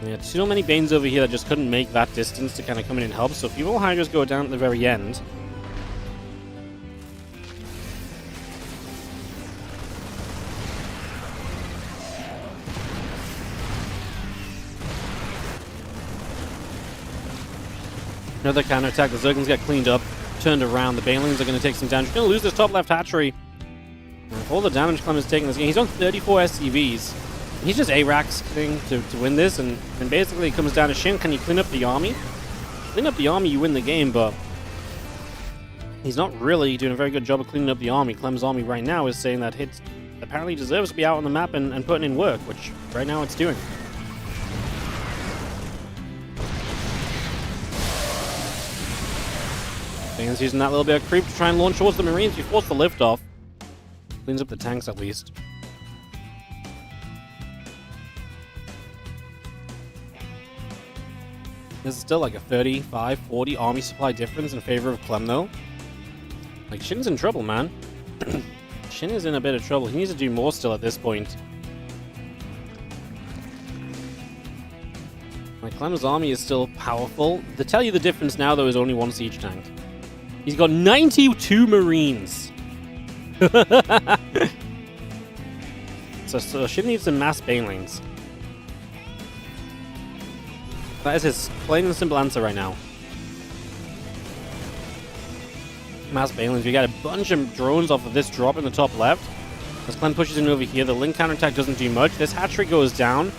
Speaker 1: Yeah, too many Banes over here that just couldn't make that distance to kind of come in and help. So if you all Hydras go down at the very end... Another counterattack. The Zerglings get cleaned up, turned around. The Banelings are going to take some damage. He's going to lose this top left hatchery. And all the damage CLEM is taking this game. He's on 34 SCVs. He's just A-Raxing to win this, and basically it comes down to SHIN. Can you clean up the army? Clean up the army, you win the game, but he's not really doing a very good job of cleaning up the army. CLEM's army right now is saying that it apparently deserves to be out on the map and putting in work, which right now it's doing. Bane's using that little bit of creep to try and launch towards the Marines. You force the lift off. Cleans up the tanks at least. This is still like a 35, 40 army supply difference in favor of CLEM though. Like, SHIN's in trouble, man. SHIN is in a bit of trouble. He needs to do more still at this point. Like, CLEM's army is still powerful. To tell you the difference now, though, is only one siege tank. He's got 92 Marines. so SHIN needs some mass Banelings. That is his plain and simple answer right now. Mass Banelings. We got a bunch of drones off of this drop in the top left. As CLEM pushes in over here, the Link counterattack doesn't do much. This hatchery goes down.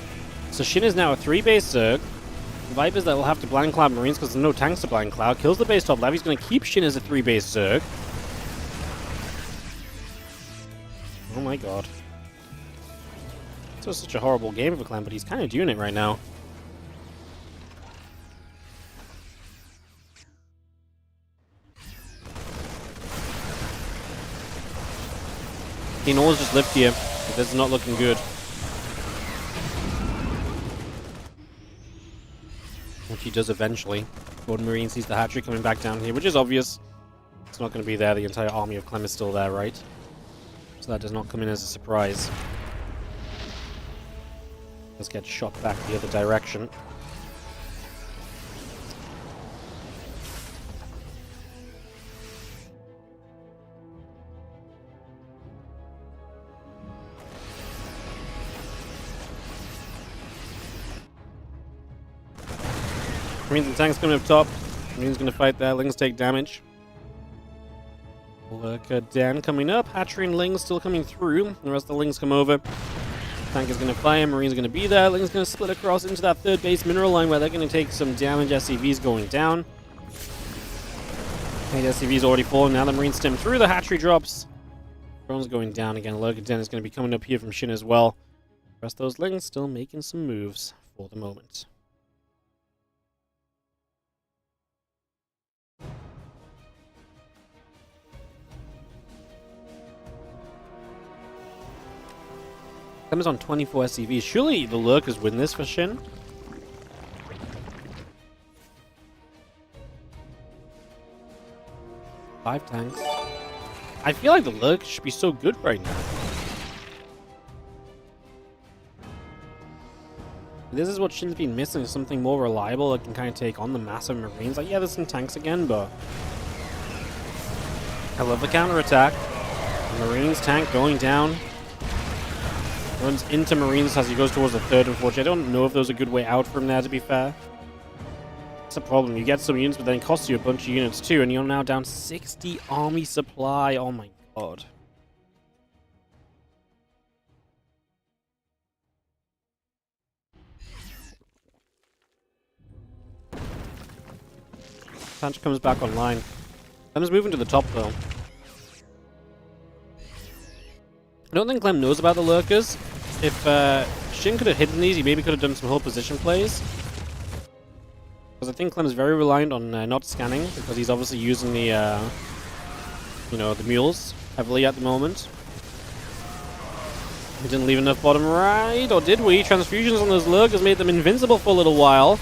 Speaker 1: So SHIN is now a 3-base Zerg. Vipers that will have to blind cloud Marines because there's no tanks to blind cloud. Kills the base top left. He's going to keep SHIN as a 3-base Zerg. Oh my god. This was such a horrible game for CLEM, but he's kind of doing it right now. He can always just lift here. This is not looking good. Which he does eventually. Golden Marine sees the hatchery coming back down here, which is obvious. It's not going to be there. The entire army of CLEM is still there, right? So that does not come in as a surprise. Let's get shot back the other direction. Marines and tanks coming up top. Marines gonna fight there. Lings take damage. Lurker Den coming up. Hatchery and Lings still coming through. The rest of the Lings come over. Tank is gonna fire. Marine's gonna be there. Lings gonna split across into that third base mineral line where they're gonna take some damage. SCV's going down. The SCV's already fallen. Now the Marines stem through. The hatchery drops. Drone's going down again. Lurker Den is gonna be coming up here from Shin as well. The rest of those Lings still making some moves for the moment. CLEM is on 24 SCVs. Surely the Lurkers win this for Shin? Five tanks. I feel like the Lurkers should be so good right now. This is what Shin's been missing, something more reliable that can kind of take on the massive Marines. Like, yeah, there's some tanks again, but I love the counterattack. Marines tank going down. Runs into Marines as he goes towards the third, unfortunately. I don't know if there's a good way out from there, to be fair. It's a problem. You get some units, but then it costs you a bunch of units too, and you're now down 60 army supply. Oh my god. Punch comes back online. Clem's moving to the top, though. I don't think Clem knows about the Lurkers. If Shin could have hidden these, he maybe could have done some whole position plays. Because I think Clem's very reliant on not scanning, because he's obviously using the, you know, the mules heavily at the moment. We didn't leave enough bottom right, or did we? Transfusions on those Lurkers made them invincible for a little while.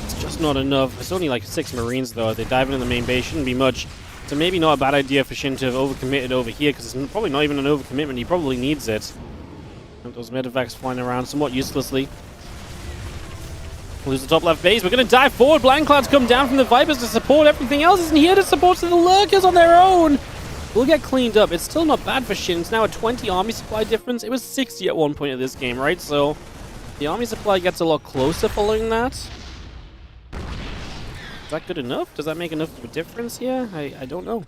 Speaker 1: It's just not enough. It's only like 6 Marines, though. If they dive into the main base, shouldn't be much. So maybe not a bad idea for Shin to have overcommitted over here, because it's probably not even an overcommitment. He probably needs it. And those medevacs flying around somewhat uselessly. Lose the top left base. We're going to dive forward. Blind Clouds come down from the Vipers to support. Everything else isn't here to support, so the Lurkers on their own will get cleaned up. It's still not bad for Shin. It's now a 20 army supply difference. It was 60 at one point of this game, right? So the army supply gets a lot closer following that. Is that good enough? Does that make enough of a difference here? I don't know.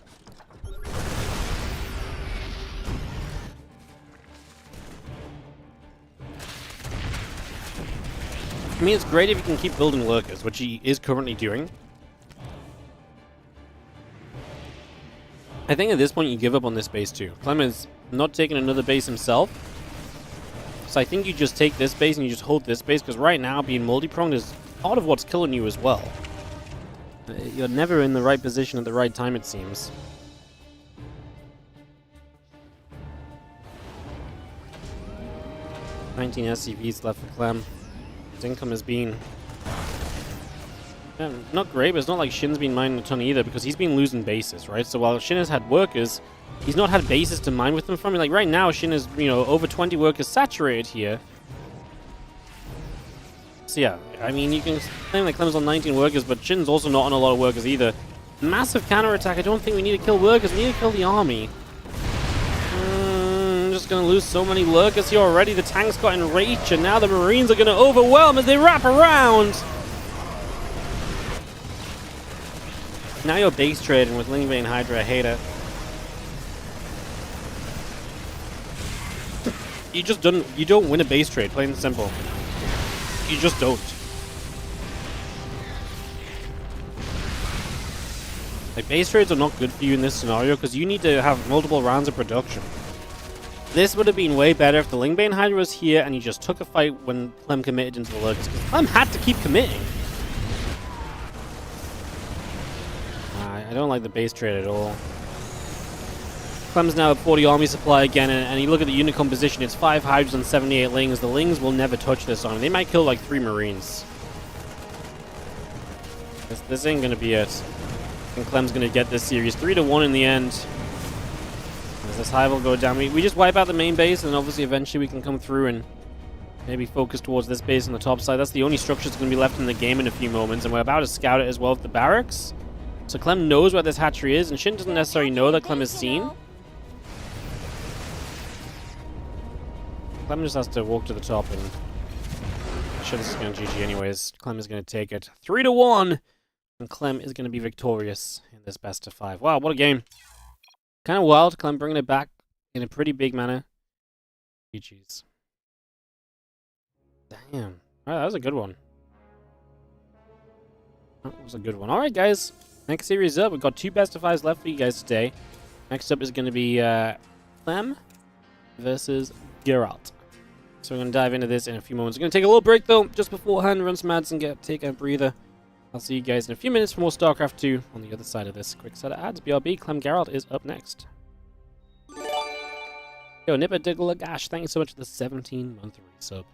Speaker 1: I mean, it's great if you can keep building Lurkers, which he is currently doing. I think at this point you give up on this base too. Clem is not taking another base himself. So I think you just take this base and you just hold this base, because right now being multi-pronged is part of what's killing you as well. You're never in the right position at the right time, it seems. $19 SCVs left for Clem. His income has been not great, but it's not like Shin's been mining a ton either, because he's been losing bases, right? So while Shin has had workers, he's not had bases to mine with them from. Like right now, Shin is, you know, over 20 workers saturated here. So yeah, I mean, you can claim that Clem's on 19 workers, but Shin's also not on a lot of workers either. Massive counterattack. I don't think we need to kill workers. We need to kill the army. I'm just going to lose so many Lurkers here already. The tanks got in reach, and now the Marines are going to overwhelm as they wrap around. Now you're base trading with Lingbane Hydra. I hate it. You don't win a base trade, plain and simple. You just don't. Like, base trades are not good for you in this scenario, because you need to have multiple rounds of production. This would have been way better if the Lingbane Hydra was here and you just took a fight when Clem committed into the Lurkers, because Clem had to keep committing. I don't like the base trade at all. Clem's now at 40 army supply again, and you look at the unit composition, it's 5 Hydras and 78 Lings. The Lings will never touch this army. They might kill like 3 Marines. This ain't gonna be it. And Clem's gonna get this series 3-1 in the end. As this hive will go down, we just wipe out the main base, and obviously eventually we can come through and maybe focus towards this base on the top side. That's the only structure that's gonna be left in the game in a few moments, and we're about to scout it as well with the barracks. So Clem knows where this hatchery is, and Shin doesn't necessarily know that Clem is seen. Clem just has to walk to the top and sure this is going to GG anyways. Clem is going to take it 3-1, and Clem is going to be victorious in this best of 5. Wow, what a game. Kind of wild. Clem bringing it back in a pretty big manner. GG's. Damn. Alright, that was a good one. That was a good one. Alright, guys. Next series up. We've got 2 best of 5s left for you guys today. Next up is going to be Clem versus Geralt. So we're going to dive into this in a few moments. We're going to take a little break, though, just beforehand. Run some ads and take a breather. I'll see you guys in a few minutes for more StarCraft 2 on the other side of this. Quick set of ads. BRB, Clem Geralt is up next. Yo, Nipper Digglagash, thank you so much for the 17-month resub.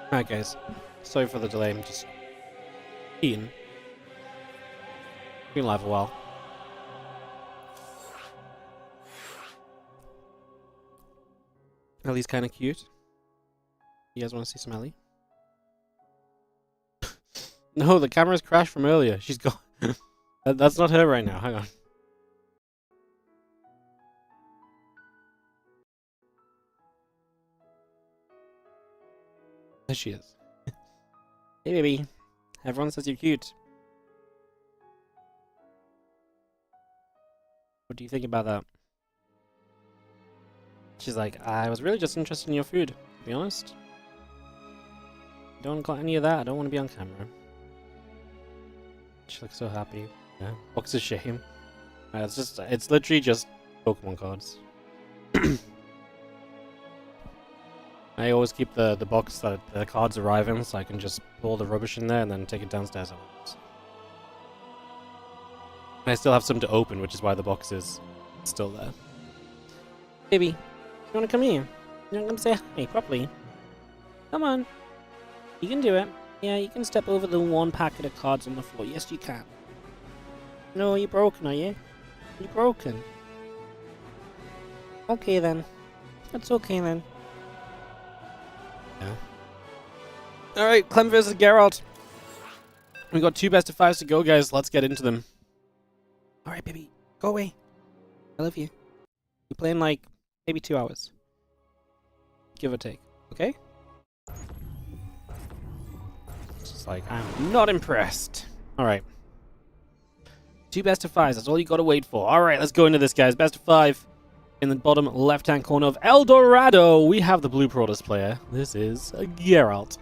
Speaker 1: Alright guys, sorry for the delay, I'm just eating. Been live a while. Ellie's kind of cute. You guys want to see some Ellie? No, the camera's crashed from earlier. She's gone. That's not her right now. Hang on. There she is. Hey, baby. Everyone says you're cute. What do you think about that? She's like, I was really just interested in your food, to be honest. You don't got any of that. I don't want to be on camera. She looks so happy. Yeah, box of shame. It's literally just Pokemon cards. I always keep the box that the cards arrive in, so I can just pull the rubbish in there and then take it downstairs at once. And I still have some to open, which is why the box is still there. Baby, you wanna come here? You wanna come say hi properly? Come on. You can do it. Yeah, you can step over the one packet of cards on the floor. Yes, you can. No, you're broken, are you? You're broken. Okay then. That's okay then. Yeah. Alright, Clem versus Geralt. We got 2 best of 5s to go, guys. Let's get into them. Alright, baby. Go away. I love you. We're playing like maybe 2 hours. Give or take. Okay? It's just like, I'm not impressed. Alright. 2 best of 5s. That's all you gotta wait for. Alright, let's go into this, guys. Best of 5. In the bottom left-hand corner of El Dorado, we have the blue Protoss player. This is Geralt.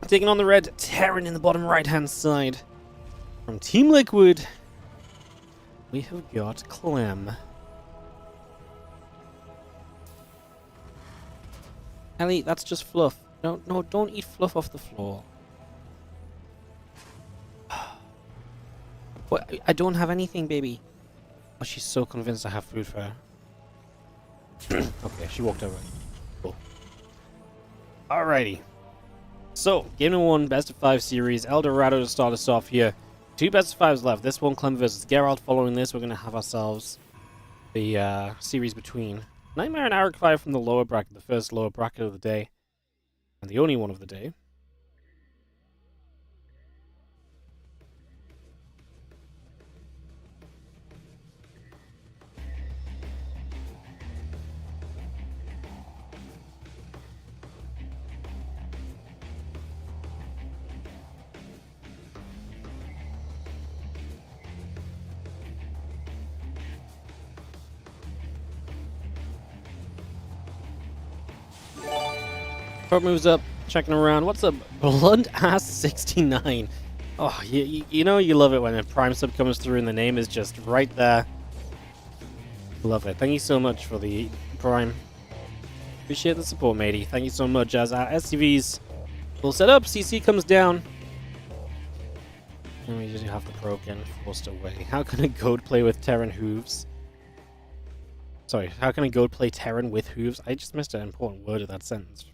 Speaker 1: Taking on the red Terran in the bottom right-hand side. From Team Liquid, we have got Clem. Ellie, that's just fluff. No, don't eat fluff off the floor. What? I don't have anything, baby. Oh, she's so convinced I have food for her. Okay, she walked over. Cool. Alrighty. So, game number 1, best of 5 series. El Dorado to start us off here. 2 best of 5s left. This one, Clem versus Geralt. Following this, we're going to have ourselves the series between Nightmare and Arcfire from the lower bracket, the first lower bracket of the day, and the only one of the day. Pro moves up, checking around. What's up? Blunt Ass 69. Oh, you know you love it when a Prime sub comes through and the name is just right there. Love it. Thank you so much for the Prime. Appreciate the support, matey. Thank you so much. As our SCVs will set up, CC comes down. And we just have the Pro again forced away. How can a goat play with Terran hooves? Sorry, how can a goat play Terran with hooves? I just missed an important word of that sentence.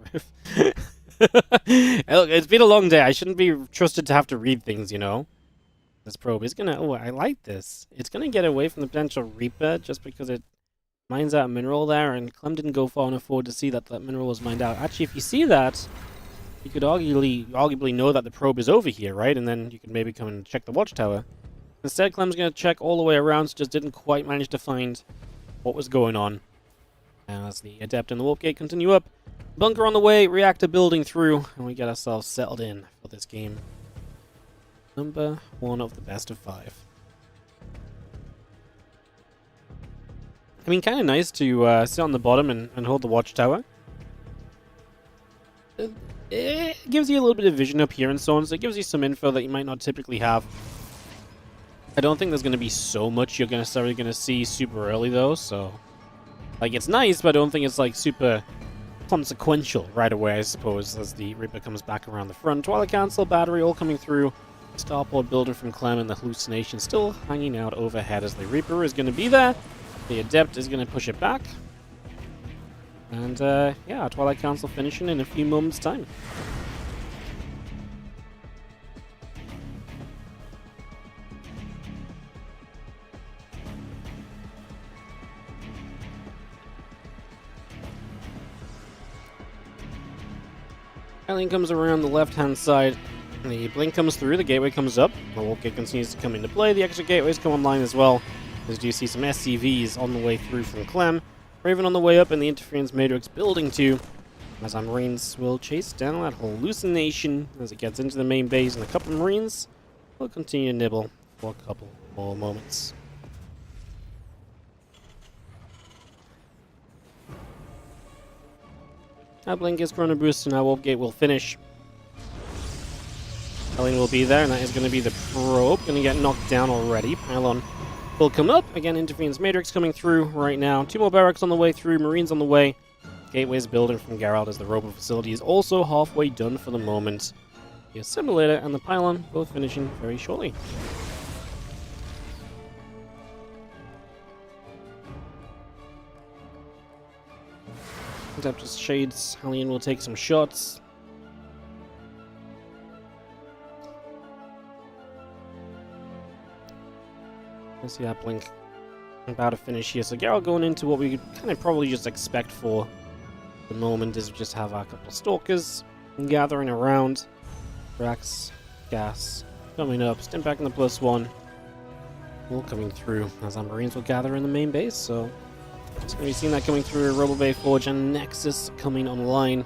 Speaker 1: Look, it's been a long day. I shouldn't be trusted to have to read things, you know. This probe is gonna... Oh, I like this. It's gonna get away from the potential Reaper just because it mines out a mineral there, and Clem didn't go far enough forward to see that that mineral was mined out. Actually, if you see that, you could arguably know that the probe is over here, right? And then you could maybe come and check the watchtower. Instead, Clem's gonna check all the way around, so just didn't quite manage to find what was going on. And as the Adept and the Warp Gate continue up, bunker on the way, reactor building through, and we get ourselves settled in for this game. Number 1 of the best of 5. I mean, kind of nice to sit on the bottom and hold the watchtower. It gives you a little bit of vision up here and so on, so it gives you some info that you might not typically have. I don't think there's going to be so much you're necessarily going to see super early, though, so... Like, it's nice, but I don't think it's, like, super consequential right away, I suppose, as the Reaper comes back around the front. Twilight Council, battery all coming through. Starport builder from Clem and the Hallucination still hanging out overhead as the Reaper is going to be there. The Adept is going to push it back. And yeah, our Twilight Council finishing in a few moments' time. Alien comes around the left-hand side. The blink comes through, the gateway comes up. The warp gate continues to come into play. The extra gateways come online as well. As you see some SCVs on the way through from CLEM. Raven on the way up, and the interference matrix building too. As our Marines will chase down that hallucination as it gets into the main base, and a couple of Marines will continue to nibble for a couple more moments. Our blink is Chrono Boost, and our warp gate will finish. Alien will be there, and that is going to be the probe. Going to get knocked down already. Pylon will come up. Again, interference matrix coming through right now. 2 more barracks on the way through. Marines on the way. Gateways building from Geralt as the robot facility is also halfway done for the moment. The assimilator and the pylon both finishing very shortly. Up to Shades. Hellion will take some shots. I see that blink about to finish here. So Geralt going into what we could kind of probably just expect for the moment is just have our couple of stalkers gathering around. Rax, gas, coming up, stim back in the +1. All coming through as our Marines will gather in the main base, so just going to be seeing that coming through. Rebel Bay Forge and Nexus coming online.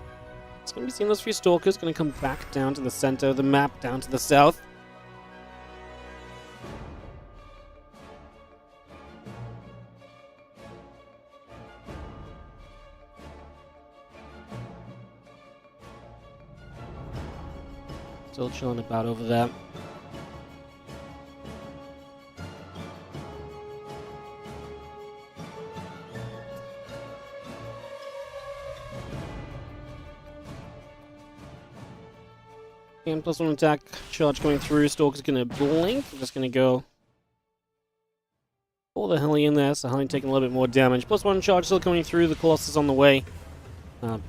Speaker 1: It's going to be seeing those few stalkers going to come back down to the center of the map, down to the south. Still chilling about over there. And +1 attack charge going through. Stalker's gonna blink. Just gonna go for the Hellion there. So Hellion taking a little bit more damage. +1 charge still coming through. The Colossus on the way.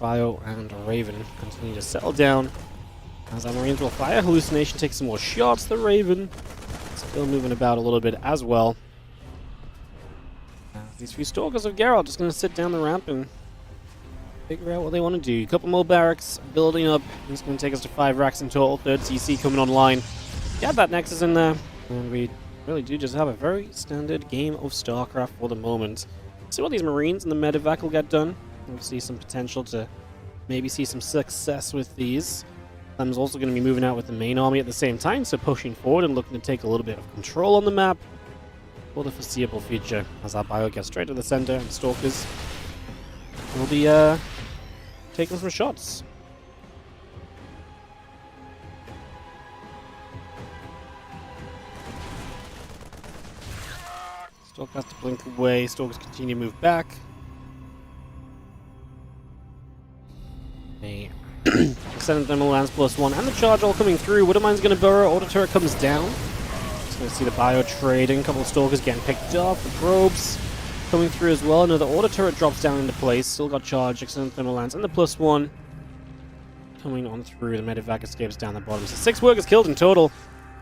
Speaker 1: Bio and Raven continue to settle down. As our Marines will fire. Hallucination takes some more shots. The Raven still moving about a little bit as well. These few Stalkers of Geralt just going to sit down the ramp and figure out what they want to do. A couple more barracks building up. It's going to take us to 5 racks in total. 3rd CC coming online. Got that Nexus in there. And we really do just have a very standard game of StarCraft for the moment. See what these Marines and the medevac will get done. We'll see some potential to maybe see some success with these. CLEM's also going to be moving out with the main army at the same time, so pushing forward and looking to take a little bit of control on the map for the foreseeable future. As our Bio gets straight to the center, and Stalkers will be taking some shots. Stalker has to blink away. Stalkers continue to move back. Extended thermal lance +1 and the charge all coming through. Widowmine's going to burrow. Auto turret comes down. Just going to see the Bio trading. A couple of Stalkers getting picked up. The probes coming through as well. Another auto turret drops down into place. Still got charge. Extended thermal lance and the +1 coming on through. The medevac escapes down the bottom. So 6 workers killed in total.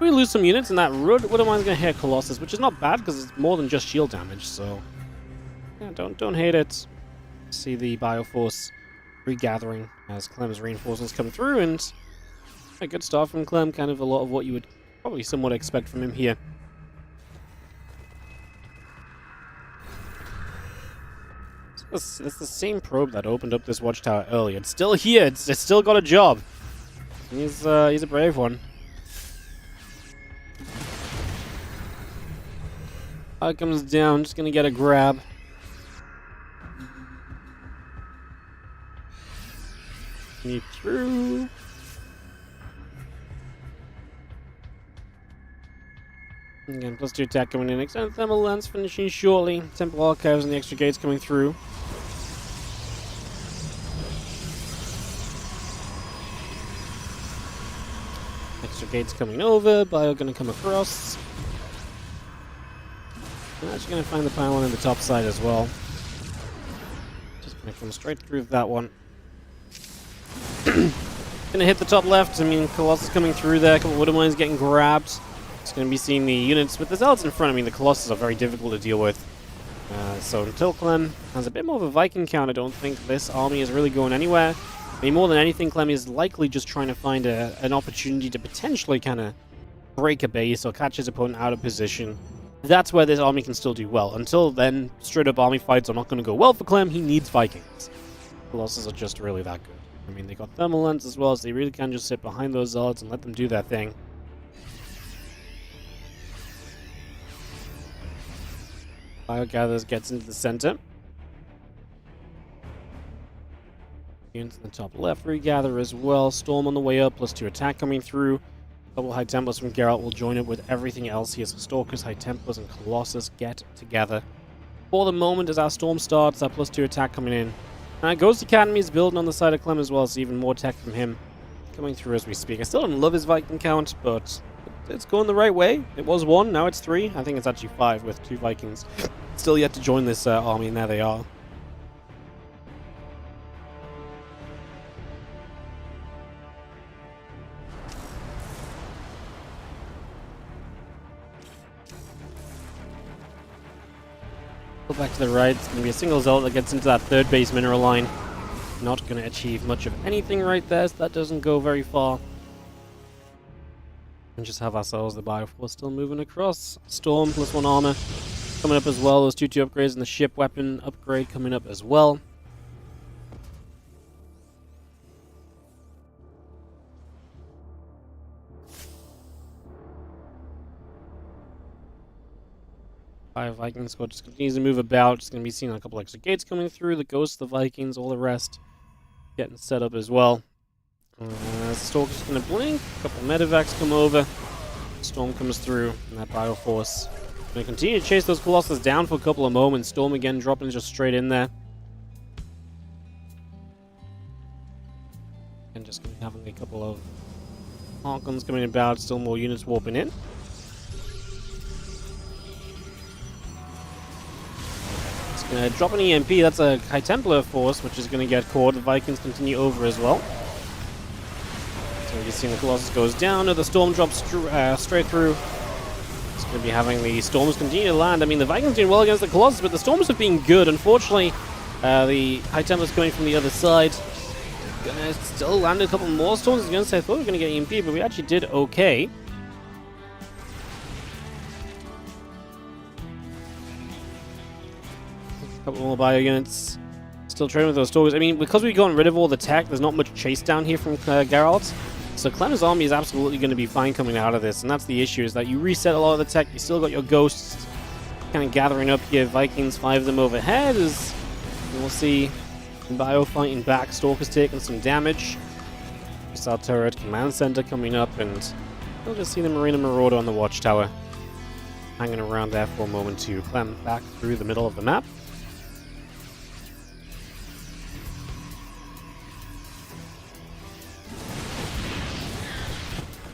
Speaker 1: We lose some units in that road. Widowmine's going to hit Colossus, which is not bad because it's more than just shield damage. So yeah, don't hate it. See the Bioforce regathering as CLEM's reinforcements come through, and a good start from CLEM, kind of a lot of what you would probably somewhat expect from him here. It's the same probe that opened up this watchtower earlier. It's still here. It's still got a job. He's a brave one. It comes down. Just gonna get a grab. Me through. Again, +2 attack coming in. Extended thermal lance finishing shortly. Temple Archives and the extra gates coming through. Extra gates coming over. Bio gonna come across. And actually gonna find the pylon on the top side as well. Just Gonna come straight through that one. Gonna hit the top left. I mean, Colossus coming through there. A couple of Widow Mines getting grabbed. Just gonna be seeing the units with the Zealots in front. I mean, the Colossus are very difficult to deal with. So until CLEM has a bit more of a Viking count, I don't think this army is really going anywhere. I mean, more than anything, CLEM is likely just trying to find an opportunity to potentially kind of break a base or catch his opponent out of position. That's where this army can still do well. Until then, straight-up army fights are not going to go well for CLEM. He needs Vikings. Colossus are just really that good. I mean, they got thermal lens as well, so they really can just sit behind those Zealots and let them do their thing. Biogathers gets into the center. Into the top left, regather as well. Storm on the way up, +2 attack coming through. Couple High Templars from Geralt will join it with everything else here. So Stalkers, High Templars, and Colossus get together. For the moment, as our Storm starts, that +2 attack coming in. Ghost Academy is building on the side of CLEM as well, so even more tech from him coming through as we speak. I still don't love his Viking count, but it's going the right way. It was 1, now it's 3. I think it's actually 5 with 2 Vikings still yet to join this army, and there they are. Go back to the right. It's going to be a single Zealot that gets into that third base mineral line. Not going to achieve much of anything right there, so that doesn't go very far. And just have ourselves the Bioforce still moving across. Storm +1 armor coming up as well. Those 2 upgrades and the ship weapon upgrade coming up as well. Viking squad just continues to move about. Just going to be seeing a couple extra gates coming through. The Ghosts, the Vikings, all the rest getting set up as well. Stalker's going to blink. A couple Medivacs come over. Storm comes through, and that Bioforce going to continue to chase those Colossus down for a couple of moments. Storm again dropping just straight in there. And just going to be having a couple of Harkons coming about. Still more units warping in. Drop an EMP, that's a High Templar force, which is going to get caught. The Vikings continue over as well. So you're seeing the Colossus goes down, the Storm drops straight through. It's going to be having the Storms continue to land. I mean, the Vikings doing well against the Colossus, but the Storms have been good. Unfortunately, the High Templars coming from the other side. Gonna still land a couple more Storms. I was going to say, I thought we were going to get EMP, but we actually did okay. Couple more bio units. Still trading with those Stalkers. I mean, because we've gotten rid of all the tech, there's not much chase down here from Geralt. So CLEM's army is absolutely going to be fine coming out of this. And that's the issue, is that you reset a lot of the tech. You still got your Ghosts kind of gathering up here. Vikings, 5 of them overhead. As we'll see Bio fighting back. Stalkers taking some damage. Missile turret, command center coming up. And we'll just see the Marina Marauder on the watchtower hanging around there for a moment too. CLEM back through the middle of the map.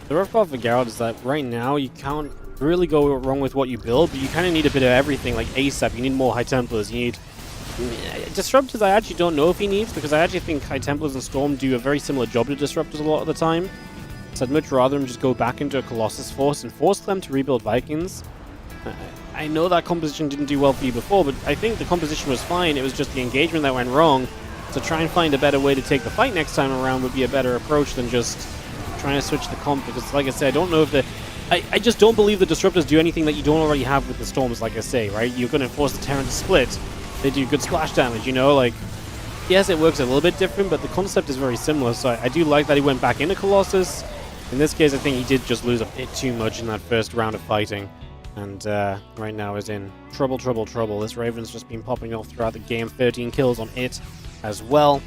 Speaker 1: The rough part for Geralt is that right now you can't really go wrong with what you build, but you kind of need a bit of everything, like ASAP. You need more High Templars, you need... Disruptors I actually don't know if he needs, because I actually think High Templars and Storm do a very similar job to Disruptors a lot of the time. So I'd much rather him just go back into a Colossus force and force them to rebuild Vikings. I know that composition didn't do well for you before, but I think the composition was fine. It was just the engagement that went wrong. So try and find a better way to take the fight next time around would be a better approach than just trying to switch the comp, because like I said, I don't know if the... I just don't believe the Disruptors do anything that you don't already have with the Storms, like I say, right? You're going to force the Terran to split. They do good splash damage, you know, like... Yes, it works a little bit different, but the concept is very similar, so I do like that he went back into Colossus. In this case, I think he did just lose a bit too much in that first round of fighting. And right now is in trouble. This Raven's just been popping off throughout the game. 13 kills on it as well.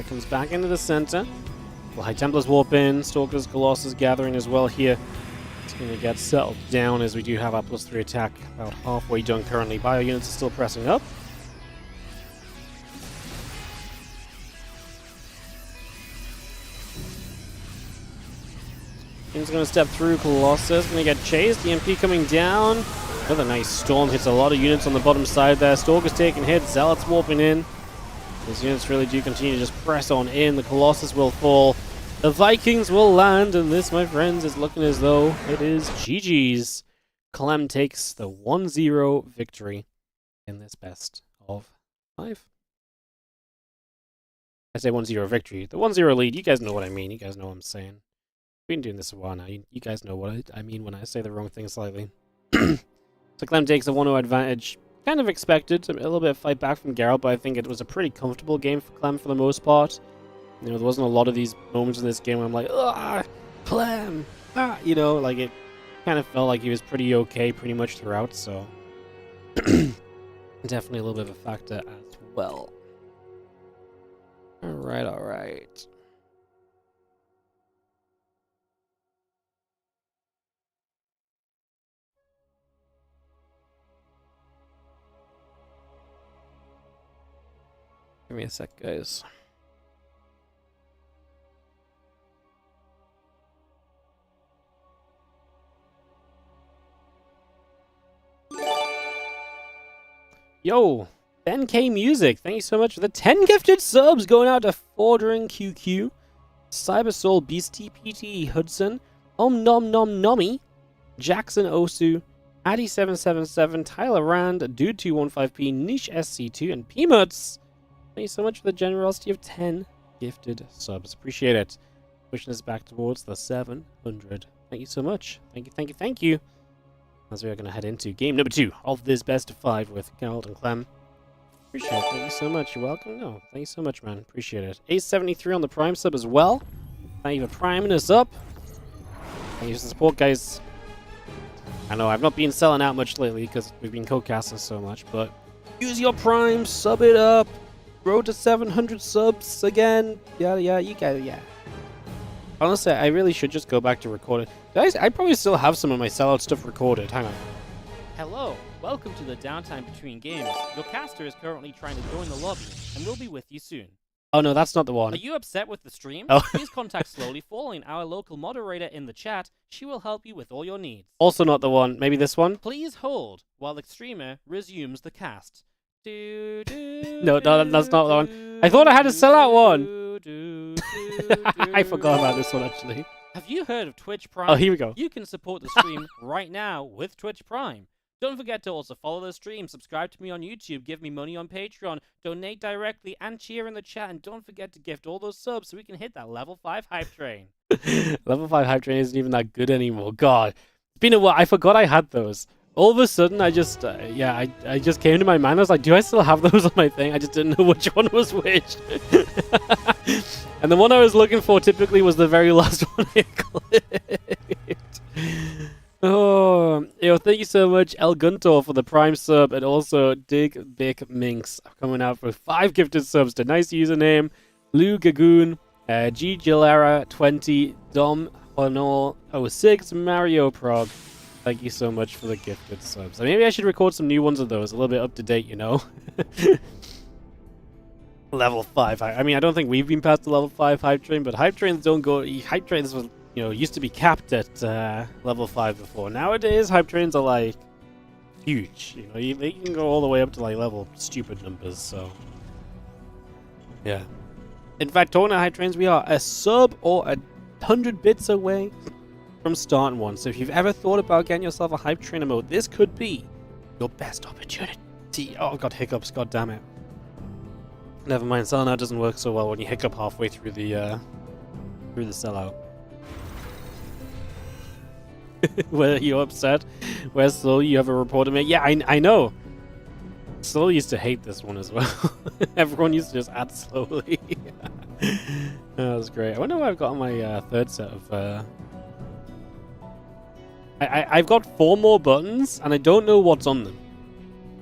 Speaker 1: Comes back into the center. Well, High Templars warp in. Stalkers, Colossus gathering as well here. It's going to get settled down as we do have our +3 attack about halfway done currently. Bio units are still pressing up. Clem's going to step through. Colossus going to get chased. EMP coming down. Another nice storm. Hits a lot of units on the bottom side there. Stalker's taking hits. Zealot's warping in. These units really do continue to just press on in. The Colossus will fall. The Vikings will land. And this, my friends, is looking as though it is GG's. Clem takes the 1-0 victory in this best of 5. I say 1-0 victory. The 1-0 lead, you guys know what I mean. You guys know what I'm saying. We've been doing this a while now. You guys know what I mean when I say the wrong thing slightly. So Clem takes a 1-0 advantage. Kind of expected. A little bit of fight back from Geralt, but I think it was a pretty comfortable game for Clem for the most part. You know, there wasn't a lot of these moments in this game where I'm like, ah, Clem, ah, you know, like it kind of felt like he was pretty okay pretty much throughout, so definitely a little bit of a factor as well. Alright. Give me a sec, guys. Yo, 10k music. Thank you so much for the 10 gifted subs going out to Fordring QQ, Cybersoul Beastie PT Hudson, Nom Nom Nommy, Jackson Osu, Addy777, Tyler Rand, Dude215P, Niche SC2, and Peanuts. Thank you so much for the generosity of 10 gifted subs. Appreciate it. Pushing us back towards the 700. Thank you so much. Thank you. As we are going to head into game number 2 of this best of 5 with Geralt and Clem. Appreciate it. Thank you so much. You're welcome. No, thank you so much, man. Appreciate it. Ace73 on the Prime sub as well. Thank you for priming us up. Thank you for the support, guys. I know I've not been selling out much lately because we've been co-casting so much, but use your Prime, sub it up. Road to 700 subs again. Yeah, you guys, yeah. Honestly, I really should just go back to recording. Guys, I probably still have some of my sellout stuff recorded. Hang on.
Speaker 2: Hello, welcome to the downtime between games. Your caster is currently trying to join the lobby, and we'll be with you soon.
Speaker 1: Oh no, that's not the one.
Speaker 2: Are you upset with the stream?
Speaker 1: Oh.
Speaker 2: Please contact Slowly Falling, our local moderator in the chat. She will help you with all your needs.
Speaker 1: Also not the one. Maybe this one?
Speaker 2: Please hold while the streamer resumes the cast.
Speaker 1: No, that's not the one. I thought I had a sellout one. I forgot about this one, actually.
Speaker 2: Have you heard of Twitch Prime?
Speaker 1: Oh, here we go.
Speaker 2: You can support the stream right now with Twitch Prime. Don't forget to also follow the stream, subscribe to me on YouTube, give me money on Patreon, donate directly, and cheer in the chat. And don't forget to gift all those subs so we can hit that level 5 hype train.
Speaker 1: Level 5 hype train isn't even that good anymore. God. It's been a while. I forgot I had those. All of a sudden, I just, I just came to my mind. I was like, do I still have those on my thing? I just didn't know which one was which. And the one I was looking for typically was the very last one I clicked. Oh, yo, thank you so much, El Guntor, for the Prime sub, and also Dig Big Minx coming out with 5 gifted subs to nice username, Lou Gagoon, G Gilera 20, Dom Honor 06, Mario Prog. Thank you so much for the gifted subs. Maybe I should record some new ones of those, a little bit up to date, you know? Level 5. I mean, I don't think we've been past the level 5 hype train, but hype trains don't go... Hype trains, was, you know, used to be capped at level 5 before. Nowadays, hype trains are, like, huge. You know, they can go all the way up to, like, level stupid numbers, so... Yeah. In fact, talking about hype trains, we are a sub or 100 bits away from starting one. So if you've ever thought about getting yourself a hype trainer mode, this could be your best opportunity. Oh, God, hiccups. God damn it. Never mind. Selling out doesn't work so well when you hiccup halfway through the sellout. Were you upset? Where Slowly you have a report of me? Yeah, I know. Slowly used to hate this one as well. Everyone used to just add Slowly. That was great. I wonder what I've got on my third set of... I've got 4 more buttons, and I don't know what's on them.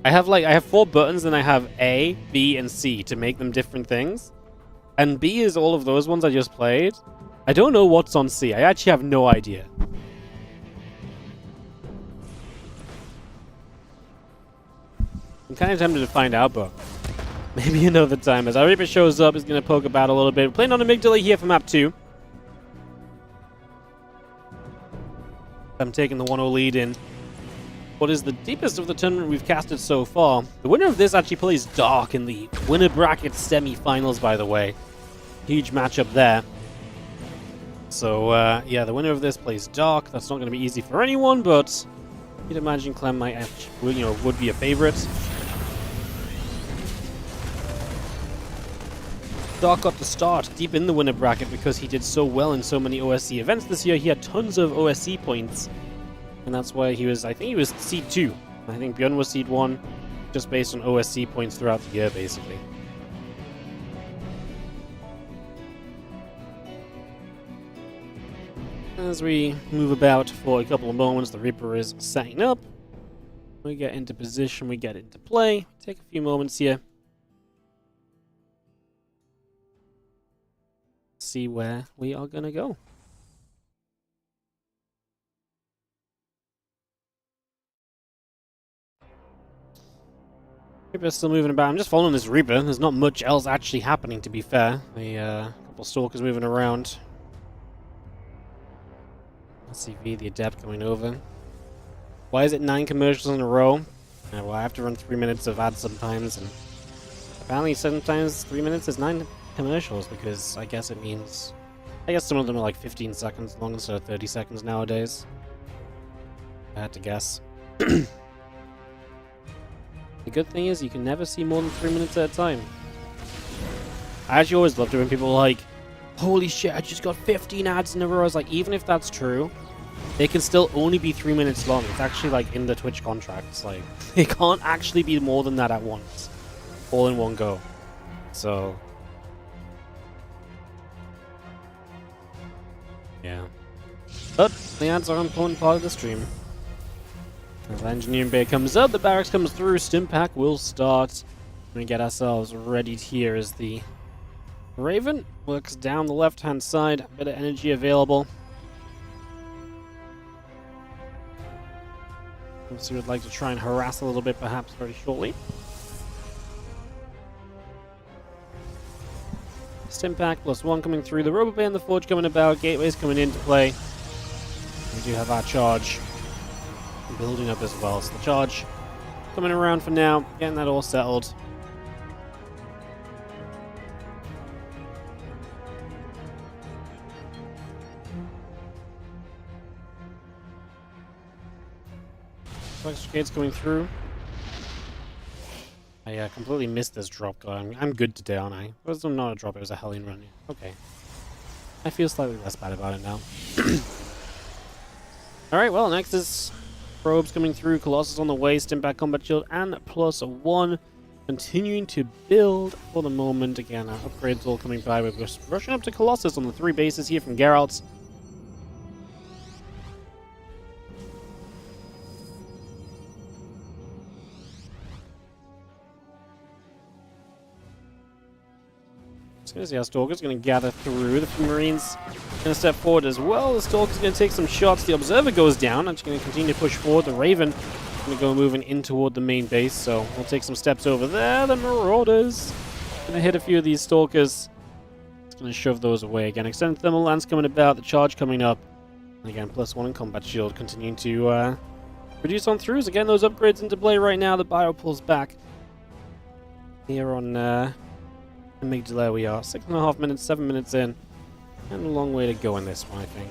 Speaker 1: I have 4 buttons, and I have A, B, and C to make them different things. And B is all of those ones I just played. I don't know what's on C. I actually have no idea. I'm kind of tempted to find out, but maybe another time. As our Reaper shows up, he's going to poke about a little bit. We're playing on Amygdala here for map 2. I'm taking the 1-0 lead in what is the deepest of the tournament we've casted so far. The winner of this actually plays Dark in the winner bracket semi-finals, by the way. Huge matchup there. So, yeah, the winner of this plays Dark. That's not going to be easy for anyone, but you'd imagine CLEM might actually, would be a favorite. Dark got to start deep in the winner bracket because he did so well in so many OSC events this year. He had tons of OSC points. And that's why he was, I think he was Seed 2. I think Bjorn was Seed 1, just based on OSC points throughout the year, basically. As we move about for a couple of moments, the Reaper is setting up. We get into position, we get into play. Take a few moments here. See where we are going to go. Reaper's still moving about. I'm just following this Reaper. There's not much else actually happening, to be fair. A couple Stalkers moving around. SCV, the Adept, coming over. Why is it 9 commercials in a row? Well, I have to run 3 minutes of ads sometimes, and apparently sometimes 3 minutes is 9 commercials, because I guess it means... I guess some of them are like 15 seconds long instead of 30 seconds nowadays. I had to guess. The good thing is you can never see more than 3 minutes at a time. I actually always loved it when people are like, holy shit, I just got 15 ads in a row. I was like, even if that's true, they can still only be 3 minutes long. It's actually like in the Twitch contracts. Like, it can't actually be more than that at once. All in one go. So... yeah. But the ads are an important part of the stream. As the engineering bay comes up, the barracks comes through, Stimpack will start. We get ourselves readied here as the Raven works down the left-hand side, a bit of energy available. So we would like to try and harass a little bit, perhaps, very shortly. Stimpack +1 coming through, the Robo Bay and the Forge coming about, Gateways coming into play. We do have our charge building up as well, so the charge coming around for now, getting that all settled. Extra gates coming through. I completely missed this drop, God. I'm good today, aren't I? It was not a drop, it was a Hellion run. Okay. I feel slightly less bad about it now. Alright, well, next is probes coming through, Colossus on the way, Stimpack Combat Shield, and +1. Continuing to build for the moment. Again, upgrades all coming by. We're just rushing up to Colossus on the 3 bases here from Geralt. As the Stalker's going to gather through. The Marines going to step forward as well. The Stalker's going to take some shots. The Observer goes down. Actually going to continue to push forward. The Raven going to go moving in toward the main base. So we'll take some steps over there. The Marauders going to hit a few of these Stalkers. It's going to shove those away again. Extended Thermal Lance coming about. The Charge coming up. And again, +1 in Combat Shield. Continuing to reduce on throughs. Again, those upgrades into play right now. The Bio pulls back here on... Amygdala we are. 6.5 minutes, 7 minutes in. And a long way to go in this one, I think.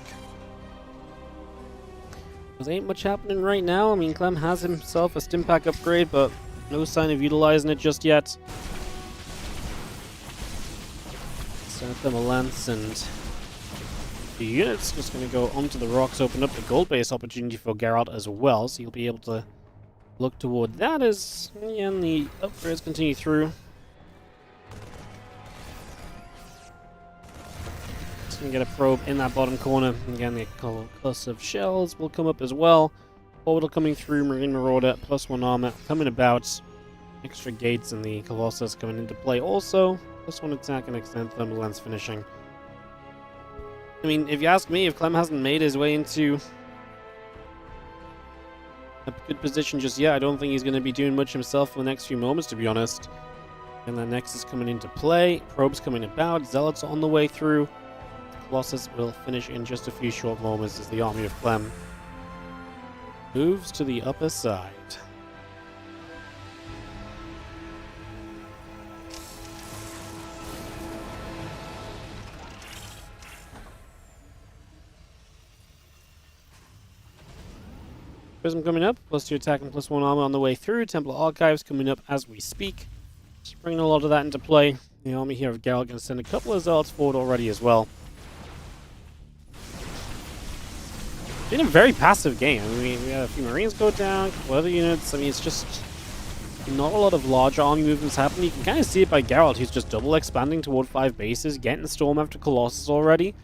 Speaker 1: There ain't much happening right now. I mean, Clem has himself a Stimpack upgrade, but no sign of utilizing it just yet. Send them a lance, and the unit's just going to go onto the rocks, open up the gold base opportunity for Geralt as well, so you'll be able to look toward that as, again, the upgrades continue through. Going to get a probe in that bottom corner. Again, the cluster of shells will come up as well. Orbital coming through, Marine Marauder, +1 armor coming about. Extra gates and the Colossus coming into play also. +1 attack and extend thermal lens finishing. I mean, if you ask me, if Clem hasn't made his way into a good position just yet, I don't think he's going to be doing much himself for the next few moments, to be honest. And the Nexus coming into play. Probes coming about. Zealots on the way through. Colossus will finish in just a few short moments as the army of Clem moves to the upper side. Prism coming up, +2 attack and +1 armor on the way through. Templar Archives coming up as we speak. Just bringing a lot of that into play. The army here of Geralt going to send a couple of Zealots forward already as well. Been a very passive game. I mean, we had a few Marines go down, a couple other units. I mean, it's just not a lot of large army movements happening. You can kind of see it by Geralt, who's just double expanding toward 5 bases, getting Storm after Colossus already.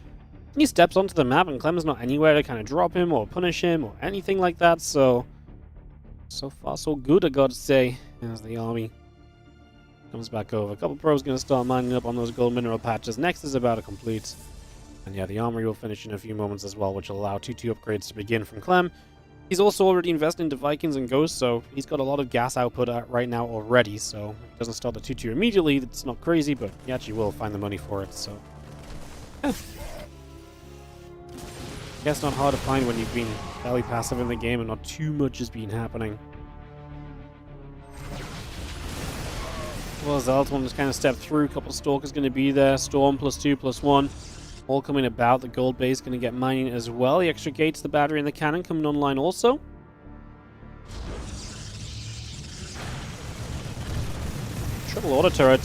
Speaker 1: He steps onto the map and Clem's not anywhere to kind of drop him or punish him or anything like that, so far so good, I gotta say, as the army comes back over. A couple probes gonna start mining up on those gold mineral patches. Next is about to complete. And yeah, the armory will finish in a few moments as well, which will allow 2-2 upgrades to begin from Clem. He's also already invested into Vikings and Ghosts, so he's got a lot of gas output right now already, so if he doesn't start the 2-2 immediately, that's not crazy, but he actually will find the money for it, so yeah. I guess not hard to find when you've been fairly passive in the game and not too much has been happening. Well, Zealot one just kind of stepped through. A couple Stalkers going to be there. Storm +2, +1. All coming about. The gold base going to get mining as well. The extra gates, the battery, and the cannon coming online also. Triple auto turret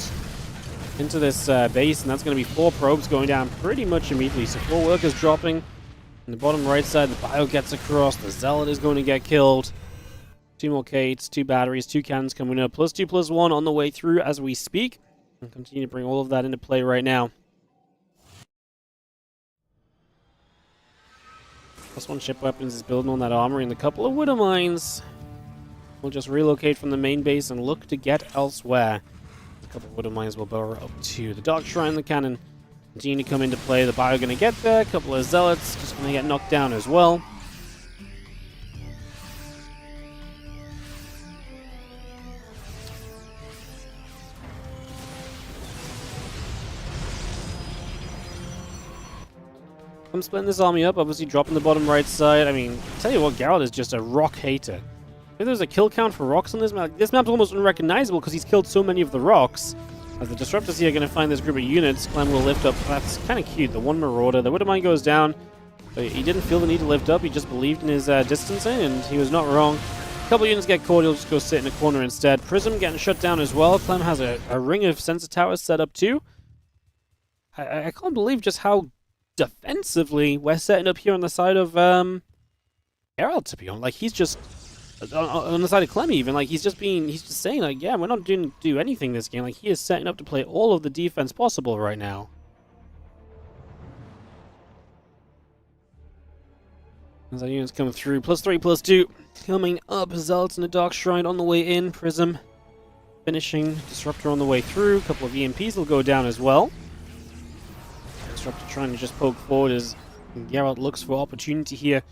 Speaker 1: into this base, and that's going to be 4 probes going down pretty much immediately. So 4 workers dropping. On the bottom right side, the bio gets across. The Zealot is going to get killed. 2 more gates, 2 batteries, 2 cannons coming up. +2, +1 on the way through as we speak. And continue to bring all of that into play right now. +1 ship weapons is building on that armory, and a couple of Widow Mines will just relocate from the main base and look to get elsewhere. A couple of Widow Mines will burrow up to the Dark Shrine, the cannon. Continue to come into play. The bio going to get there. A couple of Zealots just going to get knocked down as well. I'm splitting this army up, obviously dropping the bottom right side. I mean, tell you what, Geralt is just a rock hater. If there's a kill count for rocks on this map's almost unrecognizable because he's killed so many of the rocks. As the Disruptors here are going to find this group of units, Clem will lift up. That's kind of cute. The 1 Marauder. The Widowmine goes down. But he didn't feel the need to lift up. He just believed in his distancing, and he was not wrong. A couple units get caught. He'll just go sit in a corner instead. Prism getting shut down as well. Clem has a ring of sensor towers set up too. I can't believe just how defensively we're setting up here on the side of Geralt, to be honest. Like, he's just on the side of Clem even, like, he's just saying, like, yeah, we're not doing do anything this game. Like, he is setting up to play all of the defense possible right now. As our units come through, +3, +2 coming up. Zealots in the Dark Shrine on the way in. Prism finishing. Disruptor on the way through. A couple of EMPs will go down as well. Disruptor trying to just poke forward as Geralt looks for opportunity here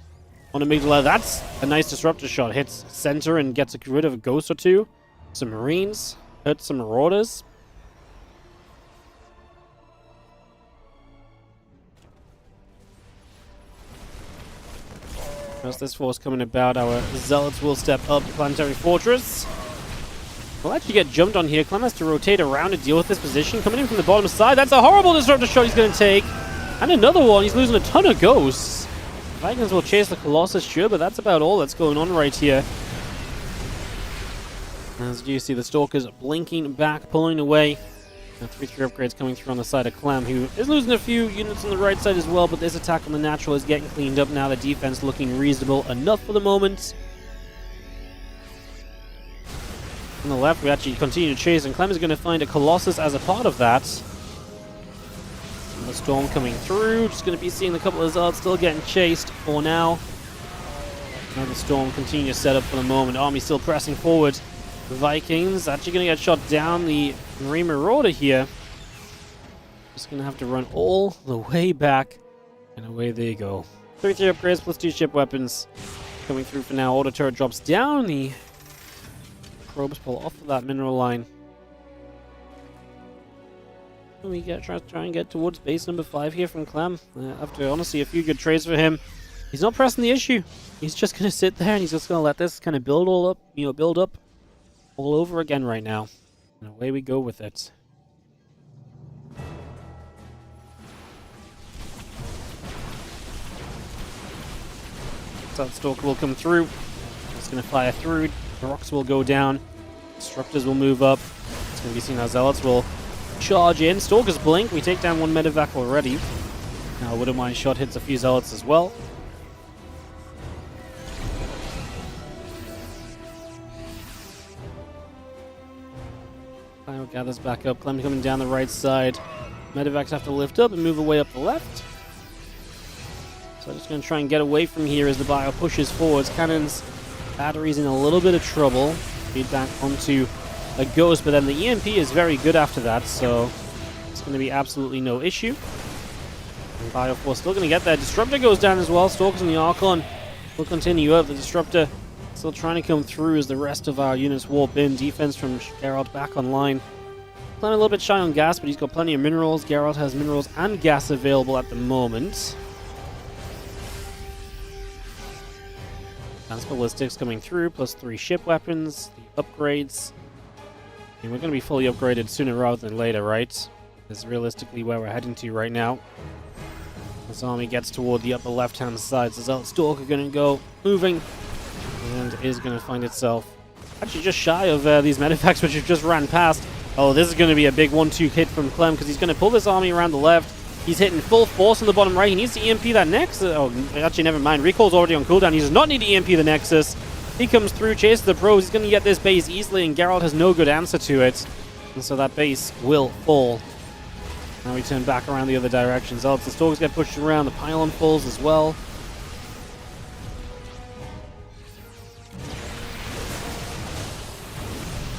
Speaker 1: on Amygdala. That's a nice Disruptor shot. Hits center and gets rid of a ghost or two. Some Marines. Hurts some Marauders. As this force coming about, our Zealots will step up to Planetary Fortress. We'll actually get jumped on here. Clem has to rotate around to deal with this position. Coming in from the bottom side. That's a horrible Disruptor shot he's going to take. And another one. He's losing a ton of ghosts. Vikings will chase the Colossus, sure, but that's about all that's going on right here. As you see, the Stalkers blinking back, pulling away. 3-3 upgrades coming through on the side of Clem, who is losing a few units on the right side as well, but this attack on the natural is getting cleaned up now. The defense looking reasonable enough for the moment. On the left, we actually continue to chase, and Clem is going to find a Colossus as a part of that. And the Storm coming through, just going to be seeing a couple of Zealots still getting chased for now. Now the Storm continue to set up for the moment. Army still pressing forward. The Vikings actually going to get shot down. The Marine Marauder here just going to have to run all the way back, and away they go. 3-3 upgrades +2 ship weapons coming through for now. Auto turret drops down. The probes pull off of that mineral line. And we try and get towards base number 5 here from Clem. After honestly a few good trades for him. He's not pressing the issue. He's just going to sit there and he's just going to let this kind of build all up, build up all over again right now. And away we go with it. So Stalker will come through. It's going to fire through. The rocks will go down. Disruptors will move up. It's going to be seen how Zealots will charge in. Stalkers blink. We take down one medevac already. Now, Wouldn't Mind Shot hits a few Zealots as well. Final gathers back up. Clem coming down the right side. Medevacs have to lift up and move away up the left. So I'm just going to try and get away from here as the bio pushes forwards. Cannon's battery's in a little bit of trouble. Feedback onto a Ghost, but then the EMP is very good after that, so it's going to be absolutely no issue. And Bio 4 still going to get there. Disruptor goes down as well. Stalkers and the Archon will continue up. The Disruptor still trying to come through as the rest of our units warp in. Defense from Geralt back online. Playing a little bit shy on gas, but he's got plenty of minerals. Geralt has minerals and gas available at the moment. Advanced ballistics coming through, plus 3 ship weapons, the upgrades. And we're going to be fully upgraded sooner rather than later, right? That's realistically where we're heading to right now. This army gets toward the upper left-hand side, so Zealot Stalker going to go moving, and is going to find itself actually just shy of these medevacs which have just ran past. Oh, this is going to be a big 1-2 hit from Clem, because he's going to pull this army around the left. He's hitting full force on the bottom right. He needs to EMP that Nexus. Oh, actually, never mind. Recall's already on cooldown. He does not need to EMP the Nexus. He comes through, chases the pros. He's going to get this base easily, and Geralt has no good answer to it. And so that base will fall. Now we turn back around the other direction. Zealots and Stalkers get pushed around. The pylon falls as well.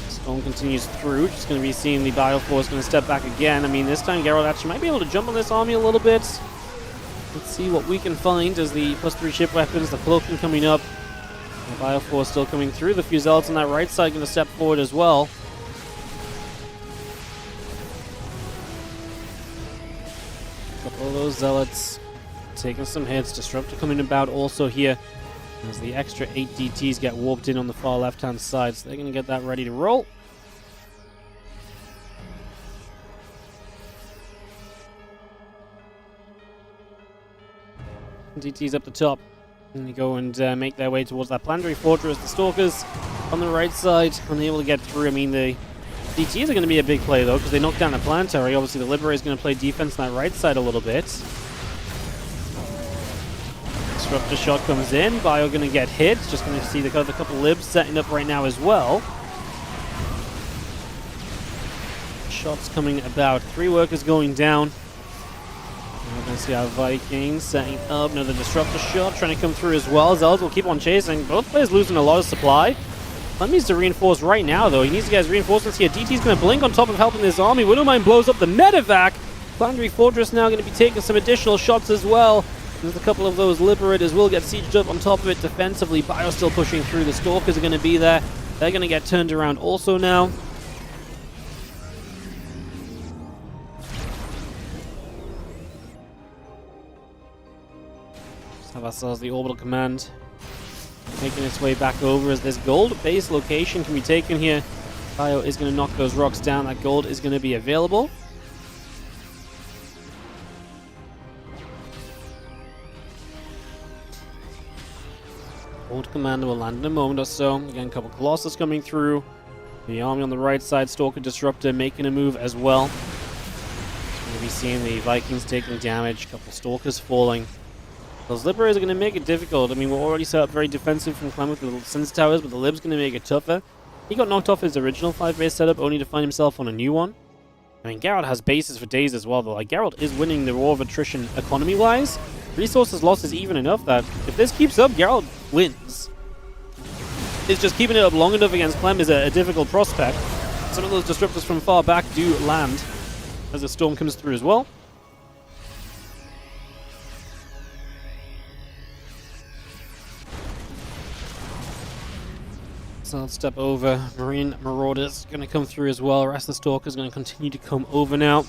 Speaker 1: Storm continues through. Just going to be seeing the Bioforce going to step back again. I mean, this time Geralt actually might be able to jump on this army a little bit. Let's see what we can find as the +3 ship weapons, the cloaking coming up. The Bioforce still coming through. The few Zealots on that right side going to step forward as well. A couple of those Zealots taking some hits. Disruptor coming about also here as the extra 8 DTs get warped in on the far left-hand side. So they're going to get that ready to roll. DTs up the top. And they go and make their way towards that planetary fortress. The Stalkers on the right side, unable to get through. I mean, the DTs are going to be a big play, though, because they knock down the planetary. Obviously, the Liberator is going to play defense on that right side a little bit. Disruptor shot comes in. Bio going to get hit. Just going to see the couple libs setting up right now as well. Shots coming about. 3 workers going down. We're going to see our Vikings setting up. Another Disruptor shot trying to come through as well. Zealot will keep on chasing. Both players losing a lot of supply. Clem needs to reinforce right now, though. He needs to get his reinforcements here. DT's going to blink on top of helping this army. Wouldn't Mind blows up the medevac. Planetary Fortress now going to be taking some additional shots as well. There's a couple of those Liberators will get sieged up on top of it defensively. Bio still pushing through. The Stalkers are going to be there. They're going to get turned around also now. Just have ourselves the Orbital Command making its way back over as this gold base location can be taken here. Bio is going to knock those rocks down. That gold is going to be available. Gold Commander will land in a moment or so. Again, a couple Colossus coming through. The army on the right side, Stalker Disruptor making a move as well. We're going to be seeing the Vikings taking damage. A couple Stalkers falling. Those Liberators are going to make it difficult. I mean, we're already set up very defensive from Clem with the Sense Towers, but the Lib's going to make it tougher. He got knocked off his original 5-base setup, only to find himself on a new one. I mean, Geralt has bases for days as well, though. Like, Geralt is winning the war of attrition economy-wise. Resources lost is even enough that if this keeps up, Geralt wins. It's just keeping it up long enough against Clem is a difficult prospect. Some of those Disruptors from far back do land as the storm comes through as well. So let's step over. Marine Marauders going to come through as well. The rest of the Stalkers going to continue to come over now.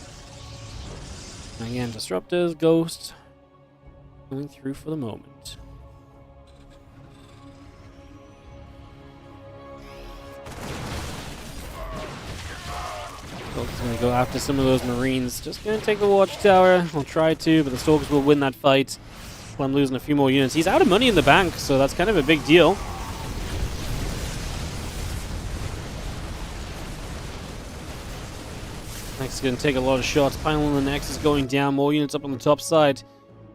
Speaker 1: And again, Disruptors, Ghost, going through for the moment. Stalker's going to go after some of those Marines. Just going to take the watchtower. We'll try to, but the Stalkers will win that fight. I'm losing a few more units. He's out of money in the bank, so that's kind of a big deal. Next is going to take a lot of shots. Final on the next is going down. More units up on the top side.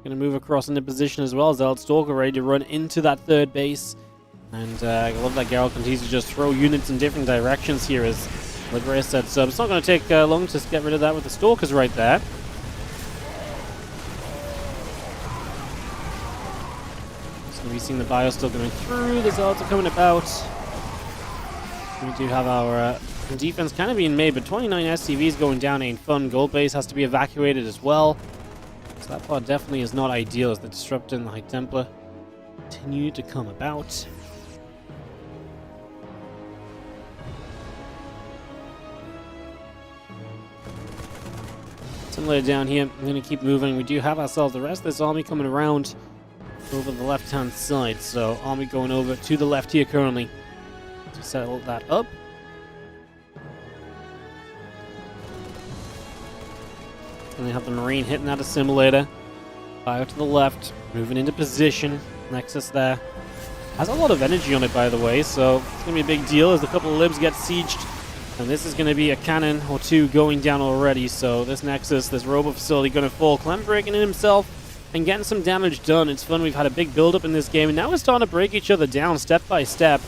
Speaker 1: Going to move across into position as well. Zealot Stalker ready to run into that third base. And I love that Geralt continues to just throw units in different directions here as Liberator sets up. It's not going to take long to get rid of that with the Stalkers right there. So we've seen the bio still going through. The Zealots are coming about. We do have our defense kind of being made, but 29 SCVs going down ain't fun. Gold base has to be evacuated as well. So that part definitely is not ideal as the Disruptor and the High Templar continue to come about. Similar down here, I'm going to keep moving. We do have ourselves the rest of this army coming around over the left-hand side. So army going over to the left here currently to settle that up. And they have the Marine hitting that assimilator. Fire to the left, moving into position. Nexus there. Has a lot of energy on it, by the way, so it's going to be a big deal as a couple of libs get sieged. And this is going to be a cannon or two going down already, so this Nexus, this robo facility going to fall. CLEM breaking in himself and getting some damage done. It's fun. We've had a big build-up in this game, and now we're starting to break each other down step by step.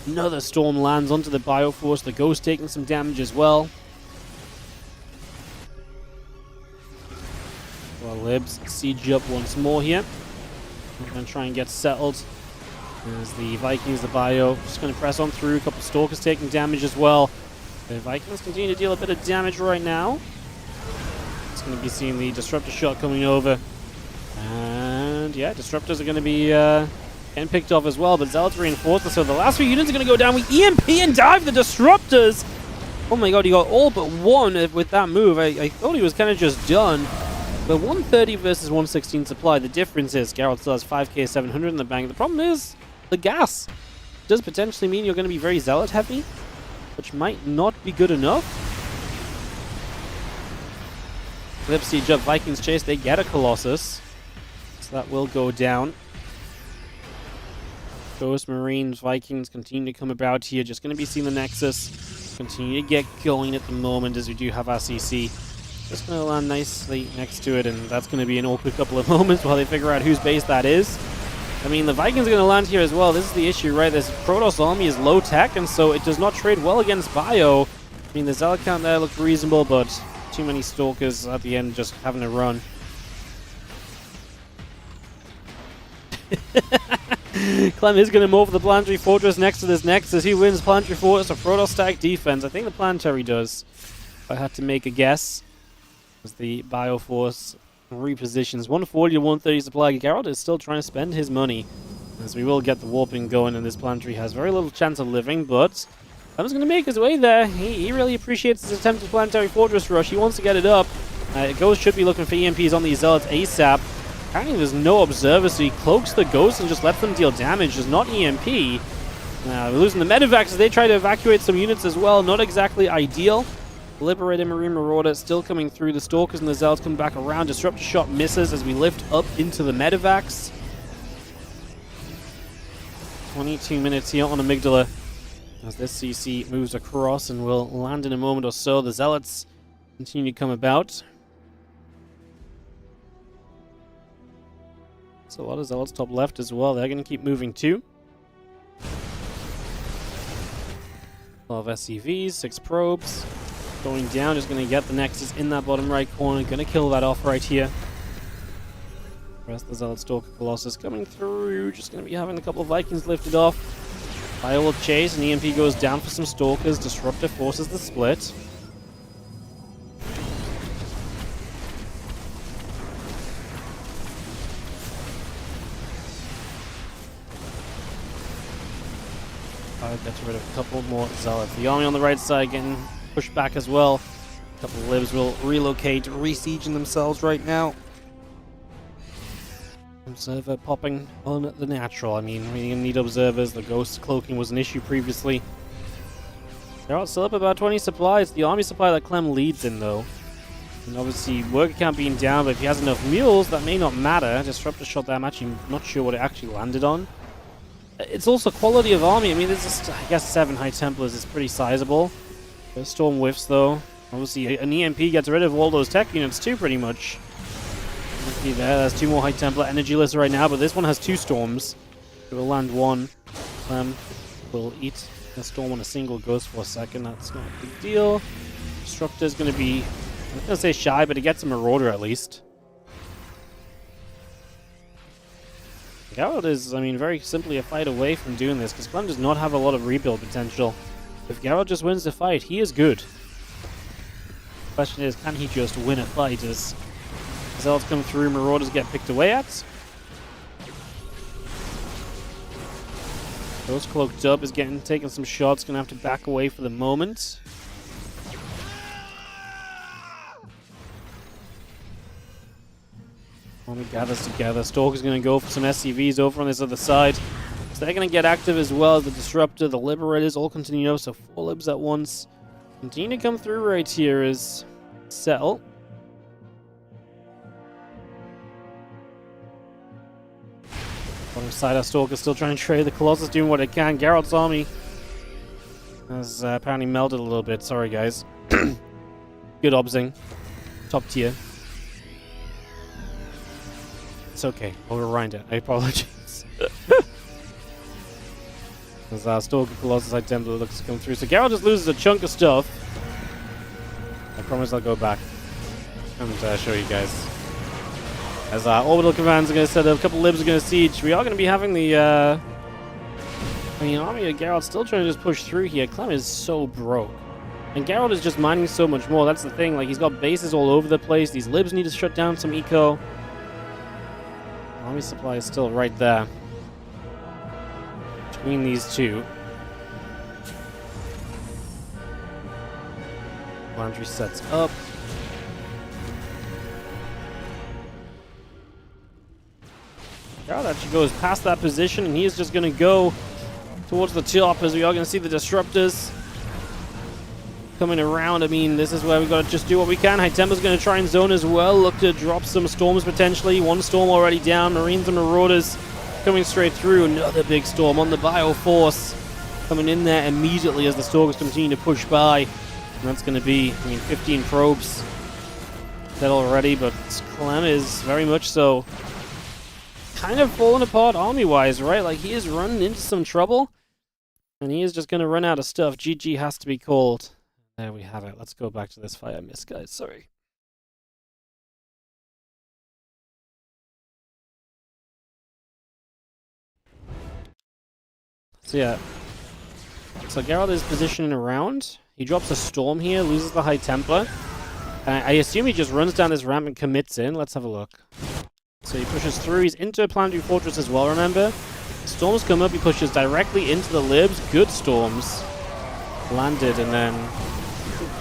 Speaker 1: Another storm lands onto the Bioforce. The Ghost taking some damage as well. Well, libs siege up once more here. We're going to try and get settled. There's the Vikings, the Bio, just going to press on through. A couple of Stalkers taking damage as well. The Vikings continue to deal a bit of damage right now. It's going to be seeing the Disruptor shot coming over. And yeah, Disruptors are going to be getting picked off as well, but Zealots reinforced. So the last few units are going to go down. We EMP and dive the Disruptors! Oh my god, he got all but one with that move. I thought he was kind of just done. But 130 versus 116 supply. The difference is Geralt still has 5k 700 in the bank. The problem is the gas does potentially mean you're going to be very Zealot heavy, which might not be good enough. Flip siege up, Vikings chase, they get a Colossus. So that will go down. Ghost, Marines, Vikings continue to come about here. Just going to be seeing the Nexus continue to get going at the moment as we do have our CC. Just going to land nicely next to it, and that's going to be an awkward couple of moments while they figure out whose base that is. I mean, the Vikings are going to land here as well. This is the issue, right? This Protoss army is low tech, and so it does not trade well against Bio. I mean, the Zealot count there looked reasonable, but too many Stalkers at the end just having to run. CLEM is going to move the Planetary Fortress next to this Nexus. He wins Planetary Fortress or Protoss stack defense. I think the Planetary does, if I had to make a guess. As the Bioforce repositions 140 to 130 supply. Geralt is still trying to spend his money, as we will get the warping going, and this Planetary has very little chance of living, but CLEM's going to make his way there. He really appreciates his attempt at Planetary Fortress rush. He wants to get it up. Ghost should be looking for EMPs on these Zealots ASAP. Apparently there's no observer, so he cloaks the Ghost and just lets them deal damage. Does not EMP. We're losing the Medivacs as they try to evacuate some units as well. Not exactly ideal. Liberator, Marine Marauder still coming through. The Stalkers and the Zealots come back around. Disruptor shot misses as we lift up into the Medivacs. 22 minutes here on Amygdala as this CC moves across and will land in a moment or so. The Zealots continue to come about. So a lot of Zealots top left as well. They're going to keep moving too. 12 SCVs, 6 probes. Going down, just going to get the Nexus in that bottom right corner. Going to kill that off right here. Rest of the Zealot Stalker Colossus coming through. Just going to be having a couple of Vikings lifted off. Fire will chase, and EMP goes down for some Stalkers. Disruptor forces the split. Gets rid of a couple more Zealots. The army on the right side getting pushed back as well. A couple of libs will relocate, re-sieging themselves right now. Observer popping on the natural. I mean, we need observers. The Ghost cloaking was an issue previously. They're all still up about 20 supplies. The army supply that Clem leads in, though. And obviously, worker count being down, but if he has enough mules, that may not matter. Disruptor shot there, I'm actually not sure what it actually landed on. It's also quality of army. I mean, there's just, I guess 7 High Templars is pretty sizable. The Storm whiffs, though. Obviously, an EMP gets rid of all those tech units, too, pretty much. There's 2 more High Templar energyless right now, but this one has 2 Storms. It will land 1. Clem will eat the Storm on a single ghost for a second. That's not a big deal. Disruptor's going to be, I'm not going to say shy, but he gets a Marauder at least. Garrett is, I mean, very simply a fight away from doing this, because Clem does not have a lot of rebuild potential. If Garrett just wins the fight, he is good. The question is, can he just win a fight as Zealots come through, Marauders get picked away at? Ghost cloaked up is taking some shots, gonna have to back away for the moment. Army gathers together. Stalker's going to go for some SCVs over on this other side. So they're going to get active as well. The Disruptor, the Liberators all continue up. So 4 libs at once. Continue to come through right here is Settle. Bottom side, our Stalker's still trying to trade. The Colossus doing what it can. Geralt's army has apparently melted a little bit. Sorry, guys. Good obsing. Top tier. It's okay. I'll rewind it. I apologize. As our Stalker Colossus High Templar looks to come through. So Geralt just loses a chunk of stuff. I promise I'll go back and show you guys. As our orbital commands are going to set up, a couple libs are going to siege. We are going to be having the I mean, army of Geralt still trying to just push through here. Clem is so broke. And Geralt is just mining so much more. That's the thing. Like, he's got bases all over the place. These libs need to shut down some eco. Army supply is still right there. Between these two. Laundry sets up. Geralt actually goes past that position, and he is just going to go towards the top, as we are going to see the Disruptors coming around. I mean, this is where we've got to just do what we can. High Templa's going to try and zone as well. Look to drop some storms potentially. 1 storm already down. Marines and Marauders coming straight through. Another big storm on the Bioforce. Coming in there immediately as the Stalkers continue to push by. And that's going to be, I mean, 15 probes dead already, but Clem is very much so kind of falling apart army-wise, right? Like, he is running into some trouble, and he is just going to run out of stuff. GG has to be called. There we have it. Let's go back to this fight I missed, guys. Sorry. So yeah. So Geralt is positioning around. He drops a storm here, loses the High Templar. I assume he just runs down this ramp and commits in. Let's have a look. So he pushes through. He's into a Planetary Fortress as well, remember? Storms come up. He pushes directly into the libs. Good storms. Landed, and then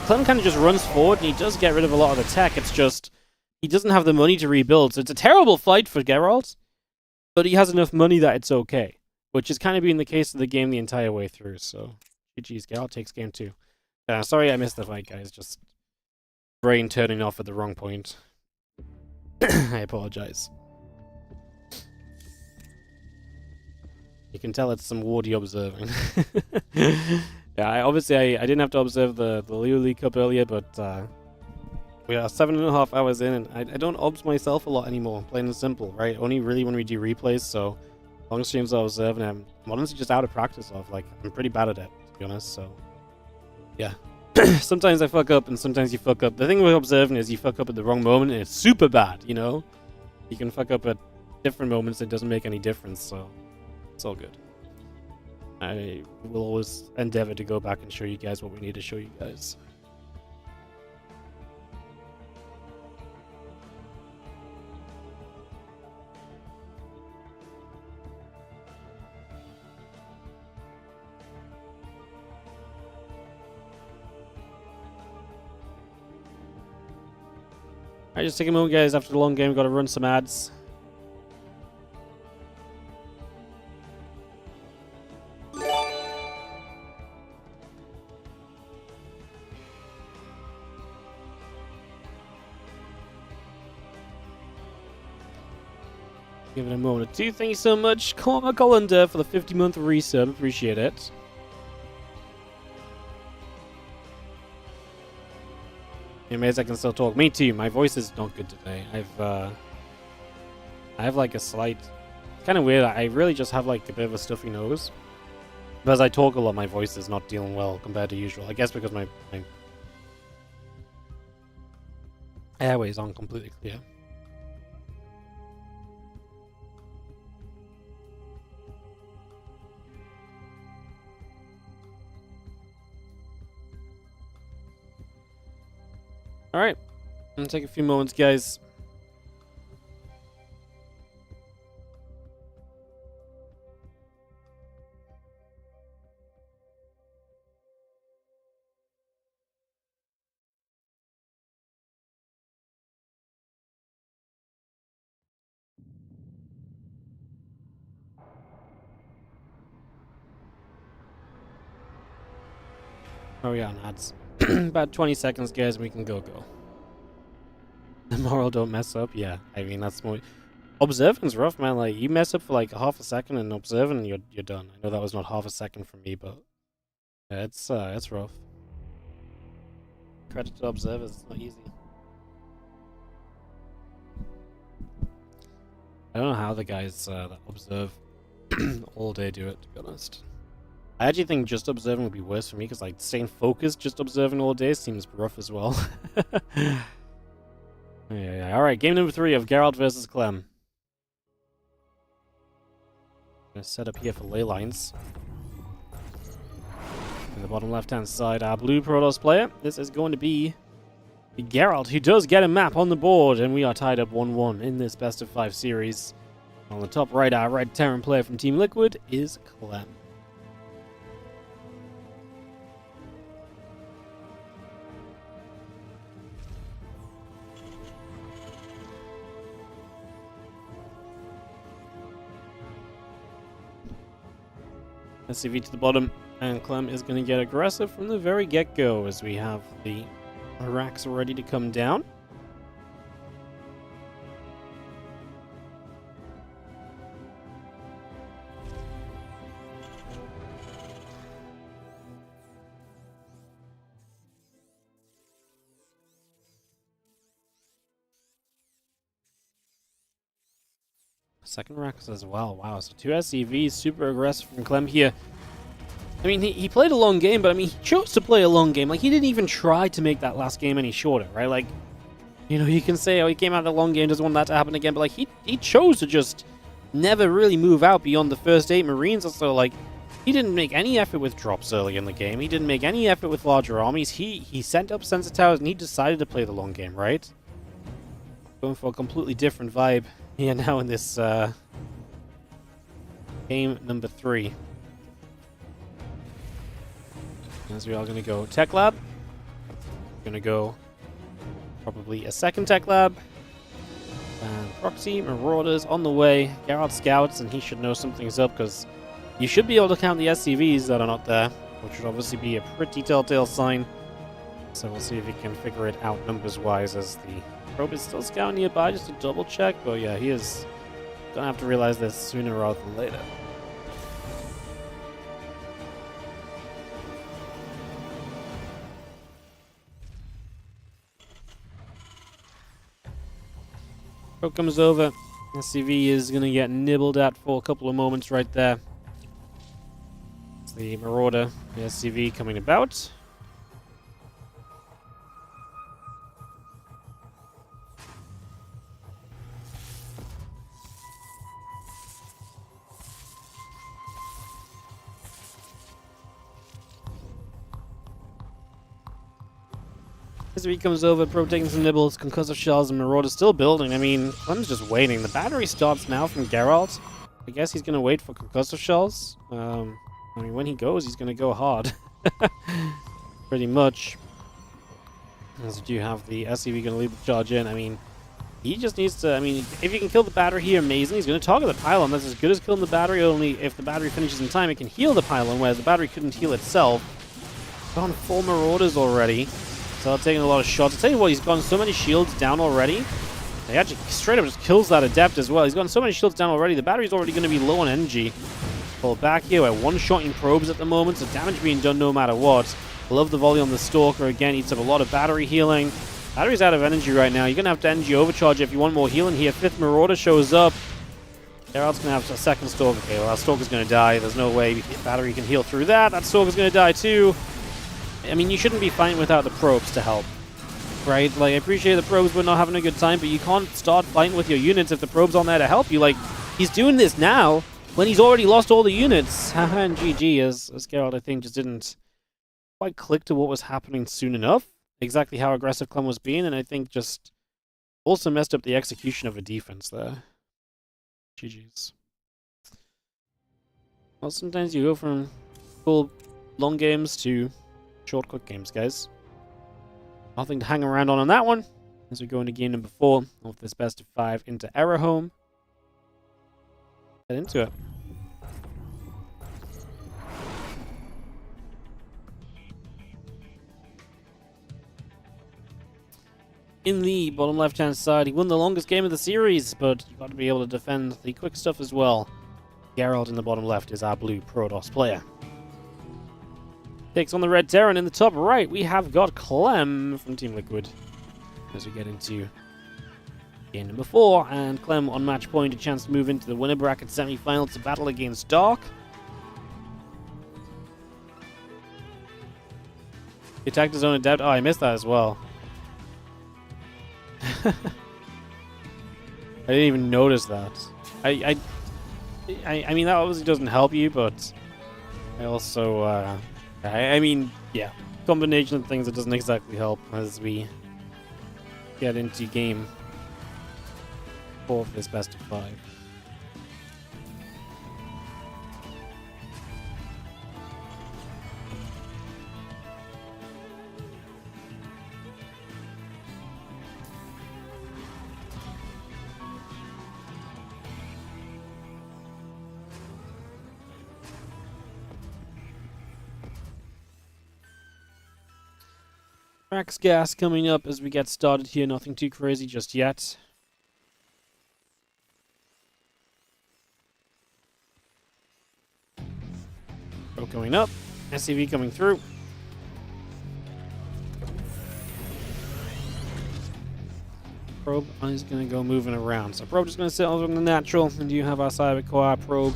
Speaker 1: Clem kind of just runs forward, and he does get rid of a lot of the tech. It's just he doesn't have the money to rebuild. So it's a terrible fight for Geralt, but he has enough money that it's okay, which is kind of been the case of the game the entire way through. So GG's. Geralt takes game 2. Sorry I missed the fight, guys. Just brain turning off at the wrong point. I apologize. You can tell it's some Wardy observing. Yeah, I didn't have to observe the Leo League Cup earlier, but we are 7.5 hours in, and I don't obs myself a lot anymore, plain and simple, right? Only really when we do replays, so long streams I observe, and I'm honestly just out of practice of, like, I'm pretty bad at it, to be honest, so yeah. Sometimes I fuck up, and sometimes you fuck up. The thing with observing is you fuck up at the wrong moment, and it's super bad, you know? You can fuck up at different moments, it doesn't make any difference, so it's all good. I will always endeavor to go back and show you guys what we need to show you guys. Alright, just take a moment, guys. After the long game, we've got to run some ads. Give it a moment or two. Thank you so much, Cormac Hollander, for the 50-month resub. Appreciate it. Anyways, I can still talk. Me too. My voice is not good today. I have like a slight... It's kind of weird. I really just have like a bit of a stuffy nose. But as I talk a lot, my voice is not dealing well compared to usual. I guess because my airways aren't completely clear. Alright. I'm gonna take a few moments, guys. Oh yeah, ads. About 20 seconds, guys, and we can go. The moral don't mess up. Yeah, I mean that's more. Observing's rough, man. Like you mess up for like half a second and observing, and you're done. I know that was not half a second for me, but yeah, it's rough. Credit to observers, it's not easy. I don't know how the guys that observe all day do it, to be honest. I actually think just observing would be worse for me, because like staying focused just observing all day seems rough as well. Yeah. Alright, game number 3 of Geralt versus CLEM. Gonna set up here for ley lines. In the bottom left-hand side, our blue Protoss player. This is going to be Geralt, who does get a map on the board, and we are tied up 1-1 in this best-of-5 series. On the top right, our red Terran player from Team Liquid is CLEM. SCV to the bottom, and CLEM is going to get aggressive from the very get-go as we have the racks ready to come down. Second racks as well. Wow, so 2 SCVs, super aggressive from CLEM here. I mean, he played a long game, but I mean, he chose to play a long game. Like, he didn't even try to make that last game any shorter, right? Like, you know, you can say, oh, he came out of the long game, doesn't want that to happen again, but like, he chose to just never really move out beyond the first 8 Marines or so. Like, he didn't make any effort with drops early in the game. He didn't make any effort with larger armies. He sent up sensor towers, and he decided to play the long game, right? Going for a completely different vibe here now in this game number 3. As we are going to go Tech Lab. Going to go probably a second Tech Lab. And Proxy, Marauders on the way. Geralt scouts, and he should know something's up, because you should be able to count the SCVs that are not there, which would obviously be a pretty telltale sign. So we'll see if he can figure it out numbers-wise, as the probe is still scouting nearby just to double check. But yeah, he is going to have to realize this sooner rather than later. Probe comes over. SCV is going to get nibbled at for a couple of moments right there. It's the Marauder, the SCV coming about. SCV comes over, Probe taking some nibbles, concussive shells, and Marauder still building. I mean, CLEM's just waiting. The battery starts now from Geralt. I guess he's going to wait for concussive shells. I mean, when he goes, he's going to go hard. Pretty much. As we do have the SCV going to lead the charge in. I mean, he just needs to... I mean, if he can kill the battery here, amazing. He's going to target the pylon. That's as good as killing the battery, only if the battery finishes in time, it can heal the pylon, whereas the battery couldn't heal itself. Gone 4 Marauders already. So taking a lot of shots. I'll tell you what, he's gotten so many shields down already. He actually straight up just kills that Adept as well. He's gotten so many shields down already. The battery's already going to be low on energy. Pull back here. We're one-shotting probes at the moment, so damage being done no matter what. Love the volley on the Stalker. Again, eats up a lot of battery healing. Battery's out of energy right now. You're going to have to energy overcharge if you want more healing here. 5th Marauder shows up. Gerald's going to have a second Stalker. Okay, well, that Stalker's going to die. There's no way battery can heal through that. That Stalker's going to die too. I mean, you shouldn't be fighting without the probes to help. Right? Like, I appreciate the probes were not having a good time, but you can't start fighting with your units if the probes aren't there to help you. Like, he's doing this now when he's already lost all the units. Haha, and GG, as Gerald, I think, just didn't quite click to what was happening soon enough. Exactly how aggressive CLEM was being, and I think just also messed up the execution of a defense there. GG's. Well, sometimes you go from full long games to short, quick games, guys. Nothing to hang around on that one. As we go into game number 4 of this best of 5 into Error Home. Get into it. In the bottom left-hand side, he won the longest game of the series, but you've got to be able to defend the quick stuff as well. Geralt in the bottom left is our blue Protoss player. Takes on the red Terran in the top right. We have got CLEM from Team Liquid as we get into game number 4. And CLEM on match point, a chance to move into the winner bracket semi-final to battle against Dark. He attacked his own Adept. Oh, I missed that as well. I didn't even notice that. I mean, that obviously doesn't help you, but I also, I mean, yeah, combination of things that doesn't exactly help as we get into game 4 of this best of 5. Max gas coming up as we get started here. Nothing too crazy just yet. Probe going up. SCV coming through. Probe is going to go moving around. So probe is going to sit over on the natural. And you have our Cyber Core probe.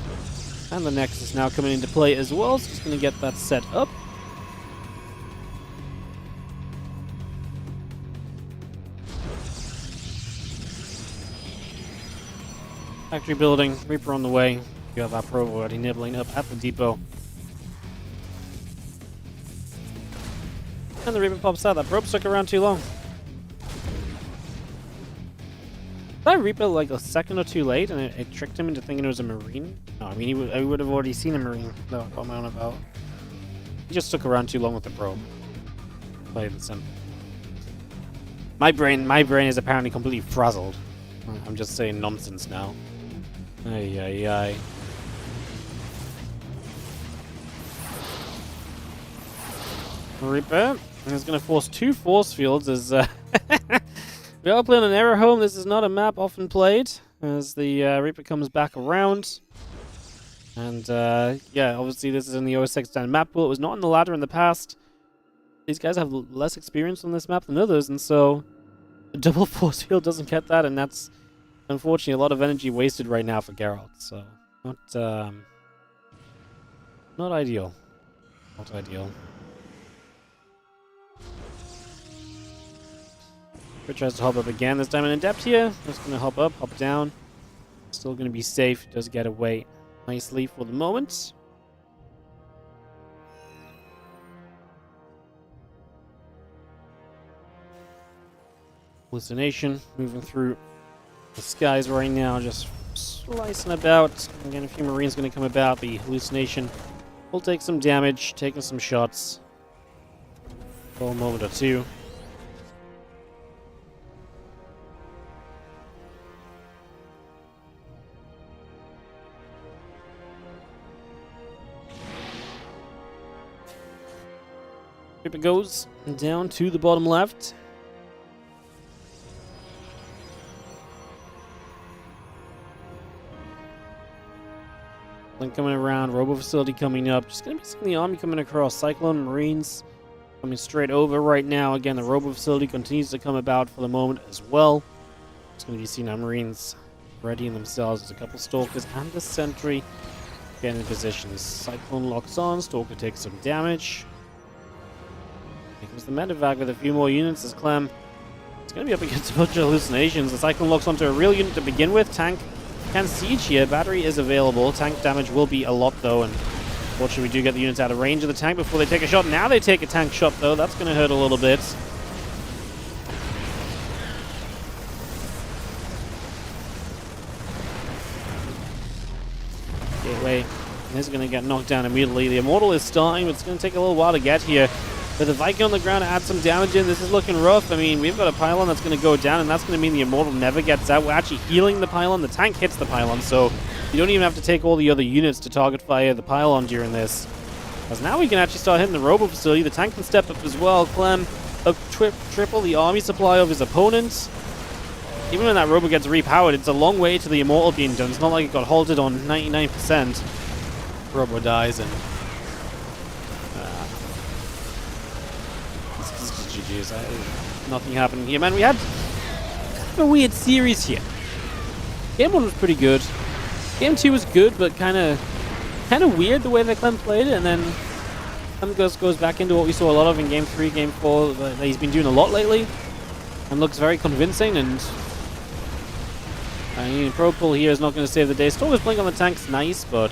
Speaker 1: And the Nexus now coming into play as well. So just going to get that set up. Factory building, Reaper on the way. You have our probe already nibbling up at the depot. And the Reaper pops out. That probe stuck around too long. Did I Reaper like a second or two late and it tricked him into thinking it was a Marine? No, I mean, I would have already seen a Marine. No, what am I on about? He just stuck around too long with the probe. Plain and simple. My brain is apparently completely frazzled. I'm just saying nonsense now. Ay, ay, ay. Reaper is going to force 2 force fields as we are playing an Error Home. This is not a map often played as the Reaper comes back around. And yeah, obviously this is in the OSC standard map pool. It was not in the ladder in the past. These guys have less experience on this map than others, and so a double force field doesn't get that, and that's unfortunately a lot of energy wasted right now for Geralt. So not ideal. Not ideal. Rich tries to hop up again. This time an Adept here. Just going to hop up, hop down. Still going to be safe. Does get away nicely for the moment. Hallucination moving through the skies right now, just slicing about. Again, a few Marines going to come about. The Hallucination will take some damage, taking some shots for a moment or two. It goes down to the bottom left. Then coming around, Robo Facility coming up. Just going to be seeing the army coming across. Cyclone, Marines coming straight over right now. Again, the Robo Facility continues to come about for the moment as well. Just going to be seeing our Marines readying themselves. There's a couple Stalkers and a Sentry getting in positions. Cyclone locks on. Stalker takes some damage. Here comes the Medevac with a few more units as CLEM. It's going to be up against a bunch of hallucinations. The Cyclone locks onto a real unit to begin with. Tank can siege here. Battery is available. Tank damage will be a lot though, and fortunately we do get the units out of range of the tank before they take a shot. Now they take a tank shot though. That's going to hurt a little bit. Gateway is going to get knocked down immediately. The Immortal is starting, but it's going to take a little while to get here. But the Viking on the ground to add some damage in. This is looking rough. I mean, we've got a pylon that's going to go down, and that's going to mean the Immortal never gets out. We're actually healing the pylon. The tank hits the pylon, so you don't even have to take all the other units to target fire the pylon during this. Because now we can actually start hitting the Robo Facility. The tank can step up as well. CLEM triple the army supply of his opponents. Even when that Robo gets repowered, it's a long way to the Immortal being done. It's not like it got halted on 99%. Robo dies, and GG's. Nothing happened here, man. We had kind of a weird series here. Game 1 was pretty good. Game 2 was good, but kind of weird the way that CLEM played it, and then CLEM goes back into what we saw a lot of in Game 3, Game 4, that he's been doing a lot lately, and looks very convincing, and I mean, Pro Pull here is not going to save the day. Stalker's blink on the tank's nice, but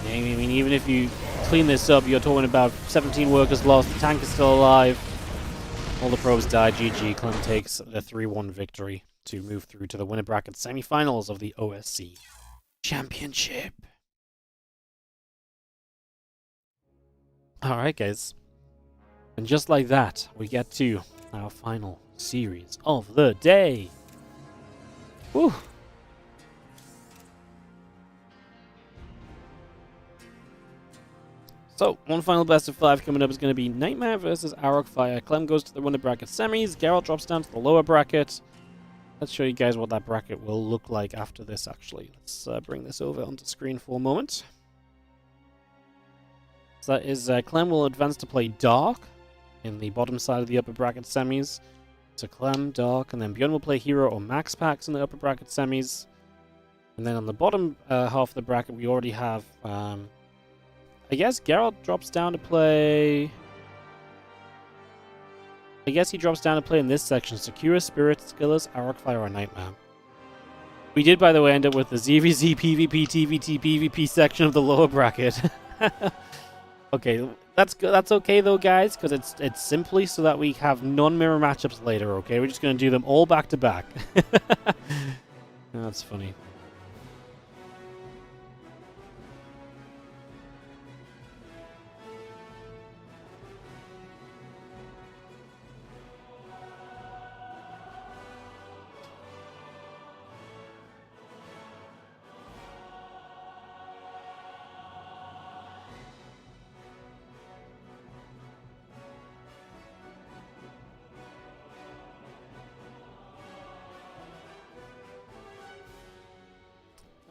Speaker 1: yeah, I mean, even if you clean this up, you're talking about 17 workers lost. The tank is still alive. All the probes die. GG. CLEM takes the 3-1 victory to move through to the winner bracket semifinals of the OSC Championship. Alright, guys. And just like that, we get to our final series of the day. Woo! So, one final best of 5 coming up is going to be Nightmare versus Arrow Fire. CLEM goes to the winner bracket semis. Geralt drops down to the lower bracket. Let's show you guys what that bracket will look like after this, actually. Let's bring this over onto screen for a moment. So that is, CLEM will advance to play Dark in the bottom side of the upper bracket semis. So CLEM, Dark, and then Bjorn will play Hero or MaxPax in the upper bracket semis. And then on the bottom half of the bracket, we already have... I guess Geralt drops down to play... I guess he drops down to play in this section. Secure, Spirit, Skillers, Arcfire, or Nightmare. We did, by the way, end up with the ZVZ, PvP, TVT, PvP section of the lower bracket. Okay, that's good. That's okay, though, guys, because it's simply so that we have non-mirror matchups later, okay? We're just going to do them all back-to-back. That's funny.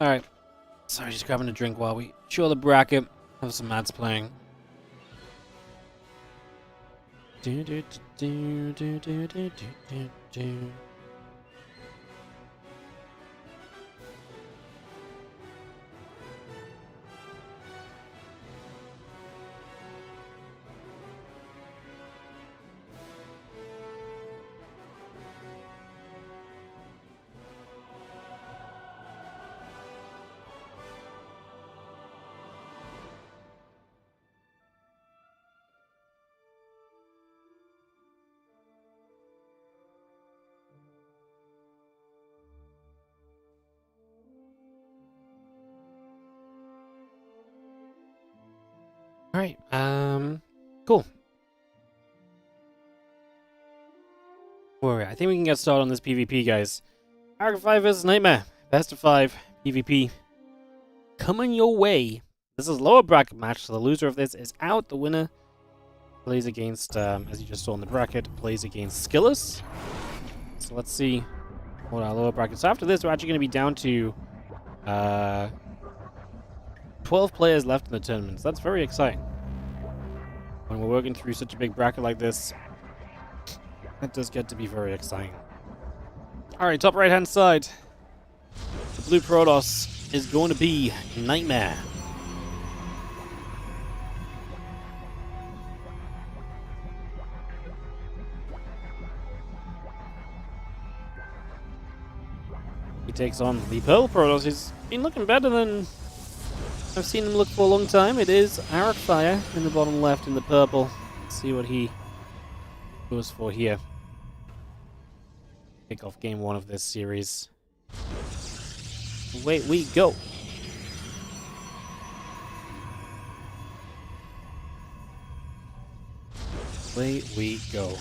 Speaker 1: Alright. Sorry, just grabbing a drink while we show the bracket. Have some ads playing. Do do do do do do do do. Alright, cool. Alright, I think we can get started on this PvP, guys. Arc 5 versus Nightmare. Best of 5 PvP. Coming your way. This is a lower bracket match, so the loser of this is out. The winner plays against, as you just saw in the bracket, plays against Skillus. So let's see what our lower bracket. So after this, we're actually going to be down to 12 players left in the tournament, so that's very exciting. When we're working through such a big bracket like this, it does get to be very exciting. Alright, top right hand side. The blue Protoss is going to be Nightmare. He takes on the purple Protoss. He's been looking better than I've seen him look for a long time. It is Arcfire in the bottom left in the purple. Let's see what he goes for here. Kick off game 1 of this series. Away we go. Away we go.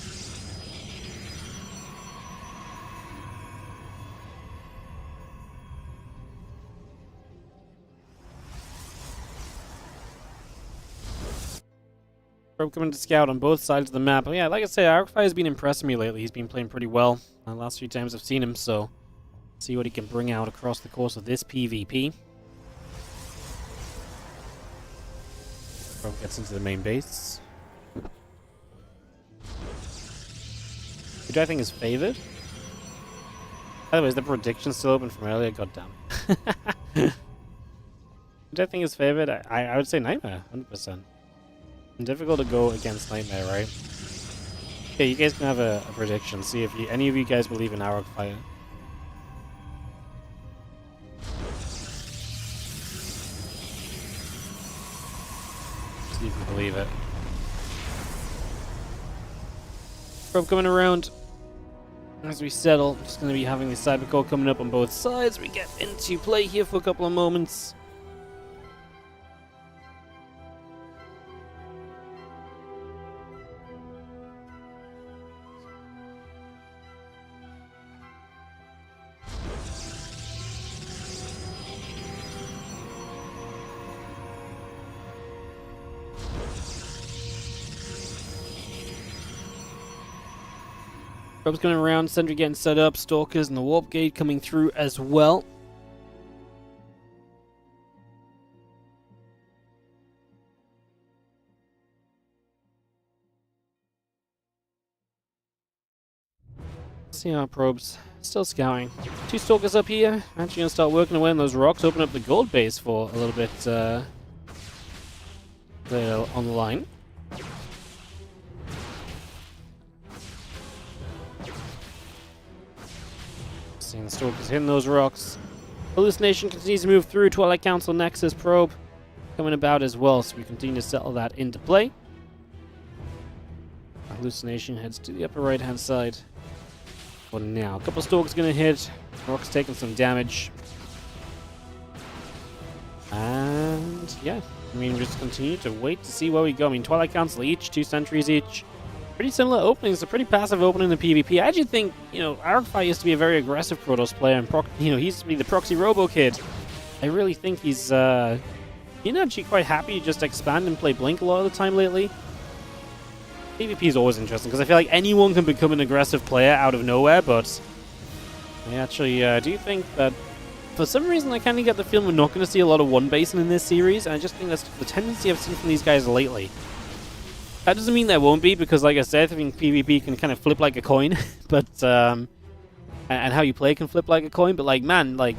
Speaker 1: Probe coming to scout on both sides of the map. But yeah, like I say, Arcfire has been impressing me lately. He's been playing pretty well the last few times I've seen him, so see what he can bring out across the course of this PvP. Probe gets into the main base. Who do I think is favored? By the way, is the prediction still open from earlier? God damn it. Who do I think is favored? I would say Nightmare, 100%. Difficult to go against Nightmare, right? Okay, you guys can have a prediction. See if any of you guys believe in Arcfire. See if you believe it. Probe coming around. As we settle, just going to be having the Cybercore coming up on both sides. We get into play here for a couple of moments. Probe's going around, Sentry getting set up, Stalkers and the Warp Gate coming through as well. See our probes still scouting. 2 Stalkers up here. Actually going to start working away on those rocks, open up the gold base for a little bit there on the line. Seeing the Stalkers hitting those rocks. Hallucination continues to move through. Twilight Council Nexus probe coming about as well, so we continue to settle that into play. Hallucination heads to the upper right hand side for now. A couple Stalkers going to hit. Rock's taking some damage. And yeah, I mean, we just continue to wait to see where we go. I mean, Twilight Council each, 2 sentries each. Pretty similar openings, a pretty passive opening in the PvP. I actually think, you know, Arcfire used to be a very aggressive Protoss player, and he used to be the proxy robo kid. I really think he's been actually quite happy to just expand and play Blink a lot of the time lately. PvP is always interesting, because I feel like anyone can become an aggressive player out of nowhere, but I actually do think that for some reason I kind of get the feeling we're not going to see a lot of one-basing in this series, and I just think that's the tendency I've seen from these guys lately. That doesn't mean there won't be, because like I said, I think PvP can kind of flip like a coin, but and how you play can flip like a coin, but like, man, like,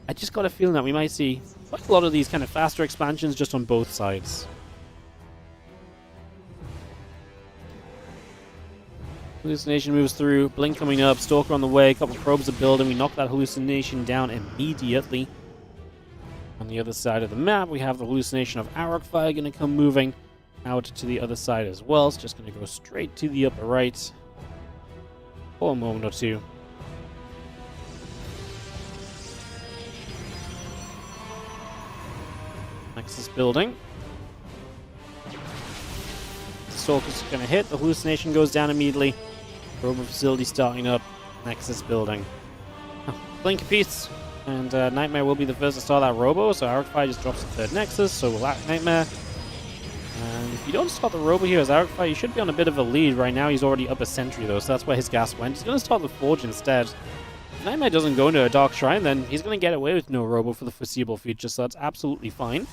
Speaker 1: I just got a feeling that we might see quite a lot of these kind of faster expansions just on both sides. Hallucination moves through, Blink coming up, Stalker on the way, a couple probes are building, we knock that Hallucination down immediately. On the other side of the map, we have the Hallucination of Arcfire going to come moving out to the other side as well. It's just going to go straight to the upper right for a moment or two. Nexus building. Stalker's going to hit. The Hallucination goes down immediately. Robo facility starting up. Nexus building. Blink a piece. And Nightmare will be the first to start that Robo. So Arcfire just drops the 3rd Nexus. So will Nightmare. And if you don't start the Robo here as Arcfire, you should be on a bit of a lead. Right now he's already up a sentry though, so that's where his gas went. He's going to start the Forge instead. If Nightmare doesn't go into a Dark Shrine, then he's going to get away with no Robo for the foreseeable future, so that's absolutely fine.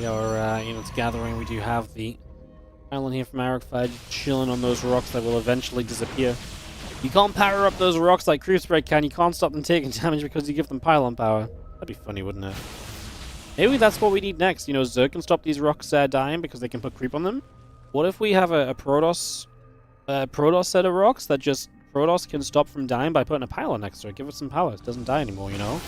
Speaker 1: see our units gathering. We do have the island here from Arcfire chilling on those rocks that will eventually disappear. You can't power up those rocks like Creep Spread can. You can't stop them taking damage because you give them pylon power. That'd be funny, wouldn't it? Maybe that's what we need next. You know, Zerg can stop these rocks dying because they can put creep on them. What if we have a Protoss set of rocks that just Protoss can stop from dying by putting a pylon next to it? Give it some power. It doesn't die anymore, you know?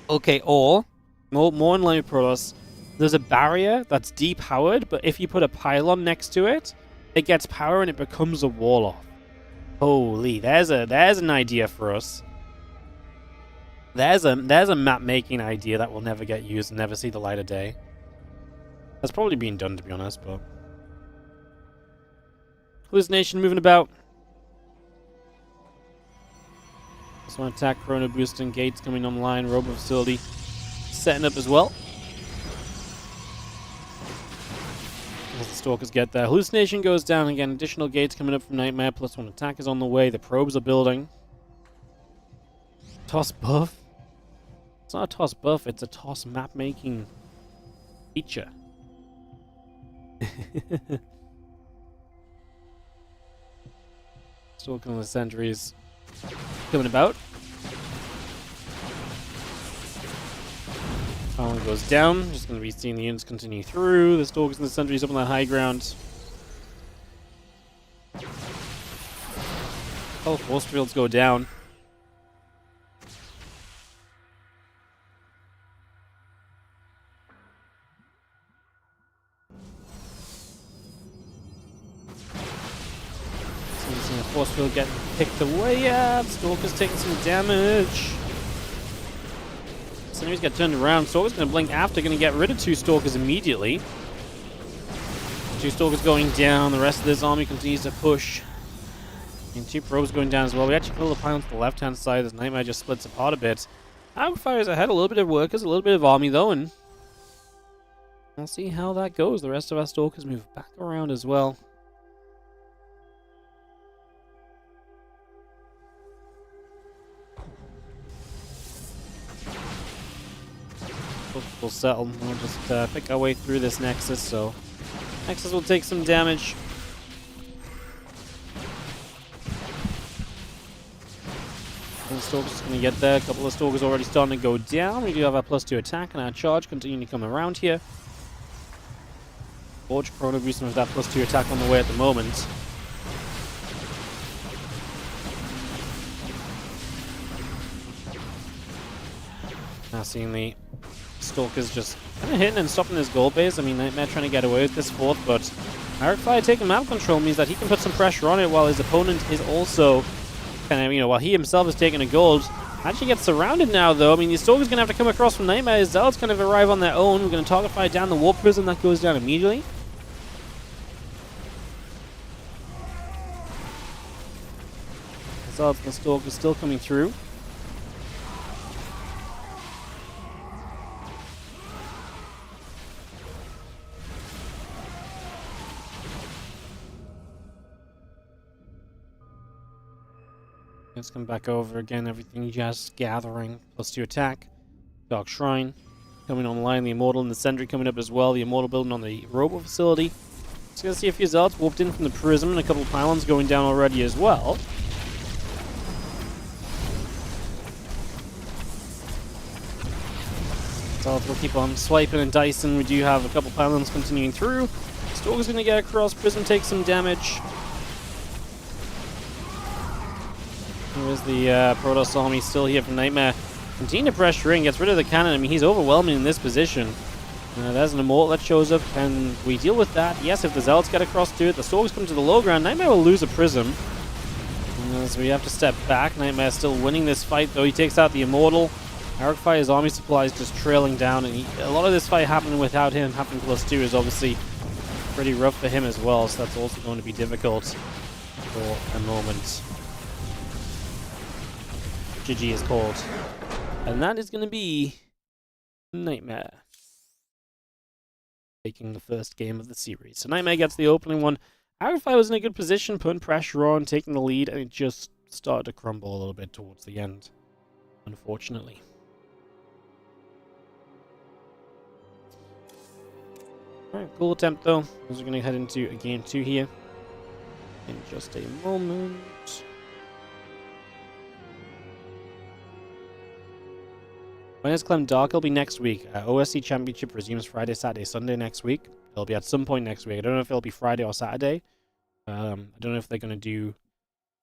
Speaker 1: Okay, or more in line with Protoss, there's a barrier that's depowered, but if you put a pylon next to it, it gets power and it becomes a wall off. Holy, there's an idea for us. There's a map making idea that will never get used and never see the light of day. That's probably been done, to be honest, but hallucination moving about. Just want to attack Chrono boosting, gates coming online, Robo facility setting up as well. As the Stalkers get there. Hallucination goes down again. Additional gates coming up from Nightmare. +1 attack is on the way. The probes are building. Toss buff? It's not a toss buff, it's a toss map making feature. Stalking the sentries coming about. One goes down. Just going to be seeing the units continue through. The Stalkers and the sentries up on that high ground. Oh, force fields go down. Seeing the force field getting picked away. Yeah, Stalker's taking some damage. Sentries get turned around. Stalker's going to blink after, going to get rid of 2 Stalkers immediately. 2 Stalkers going down. The rest of this army continues to push. And 2 probes going down as well. We actually kill the pylon to the left-hand side. This Nightmare just splits apart a bit. Fires ahead. A little bit of workers, a little bit of army though, and we'll see how that goes. The rest of our Stalkers move back around as well. We'll settle. We'll just pick our way through this Nexus, so Nexus will take some damage. And the Stalker's going to get there. A couple of Stalkers already starting to go down. We do have our +2 attack and our charge continuing to come around here. Forge Chrono boosting with that +2 attack on the way at the moment. Now seeing the Stalkers just kind of hitting and stopping this gold base. I mean, Nightmare trying to get away with this fourth, but Arcfire taking map control means that he can put some pressure on it while his opponent is also kind of, you know, while he himself is taking a gold. Actually gets surrounded now, though. I mean, the Stalker's going to have to come across from Nightmare. His Zealots kind of arrive on their own. We're going to target fire down the Warp Prism. That goes down immediately. The Zealots and the Stalker's still coming through. Let's come back over again. Everything just gathering. +2 attack. Dark Shrine coming online. The Immortal and the Sentry coming up as well. The Immortal building on the Robo facility. Just gonna see a few Zealots warped in from the Prism and a couple of pylons going down already as well. Zealots will keep on swiping and dicing. We do have a couple pylons continuing through. Stalker's gonna get across. Prism takes some damage. Here's the Protoss army still here from Nightmare. Continue to pressure in, gets rid of the cannon. I mean, he's overwhelming in this position. There's an Immortal that shows up. Can we deal with that? Yes, if the Zealots get across to it, the Stalkers come to the low ground. Nightmare will lose a Prism. So we have to step back. Nightmare's still winning this fight, though. He takes out the Immortal. Arcfire's army supply is just trailing down, and a lot of this fight happening without him. Happening +2 is obviously pretty rough for him as well, so that's also going to be difficult for a moment. GG is called. And that is going to be Nightmare taking the first game of the series. So Nightmare gets the opening one. Arcfire was in a good position, putting pressure on, taking the lead, and it just started to crumble a little bit towards the end, unfortunately. Alright, cool attempt though. We're going to head into a game 2 here in just a moment. When is CLEM Dark? It'll be next week. OSC Championship resumes Friday, Saturday, Sunday next week. It'll be at some point next week. I don't know if it'll be Friday or Saturday. I don't know if they're going to do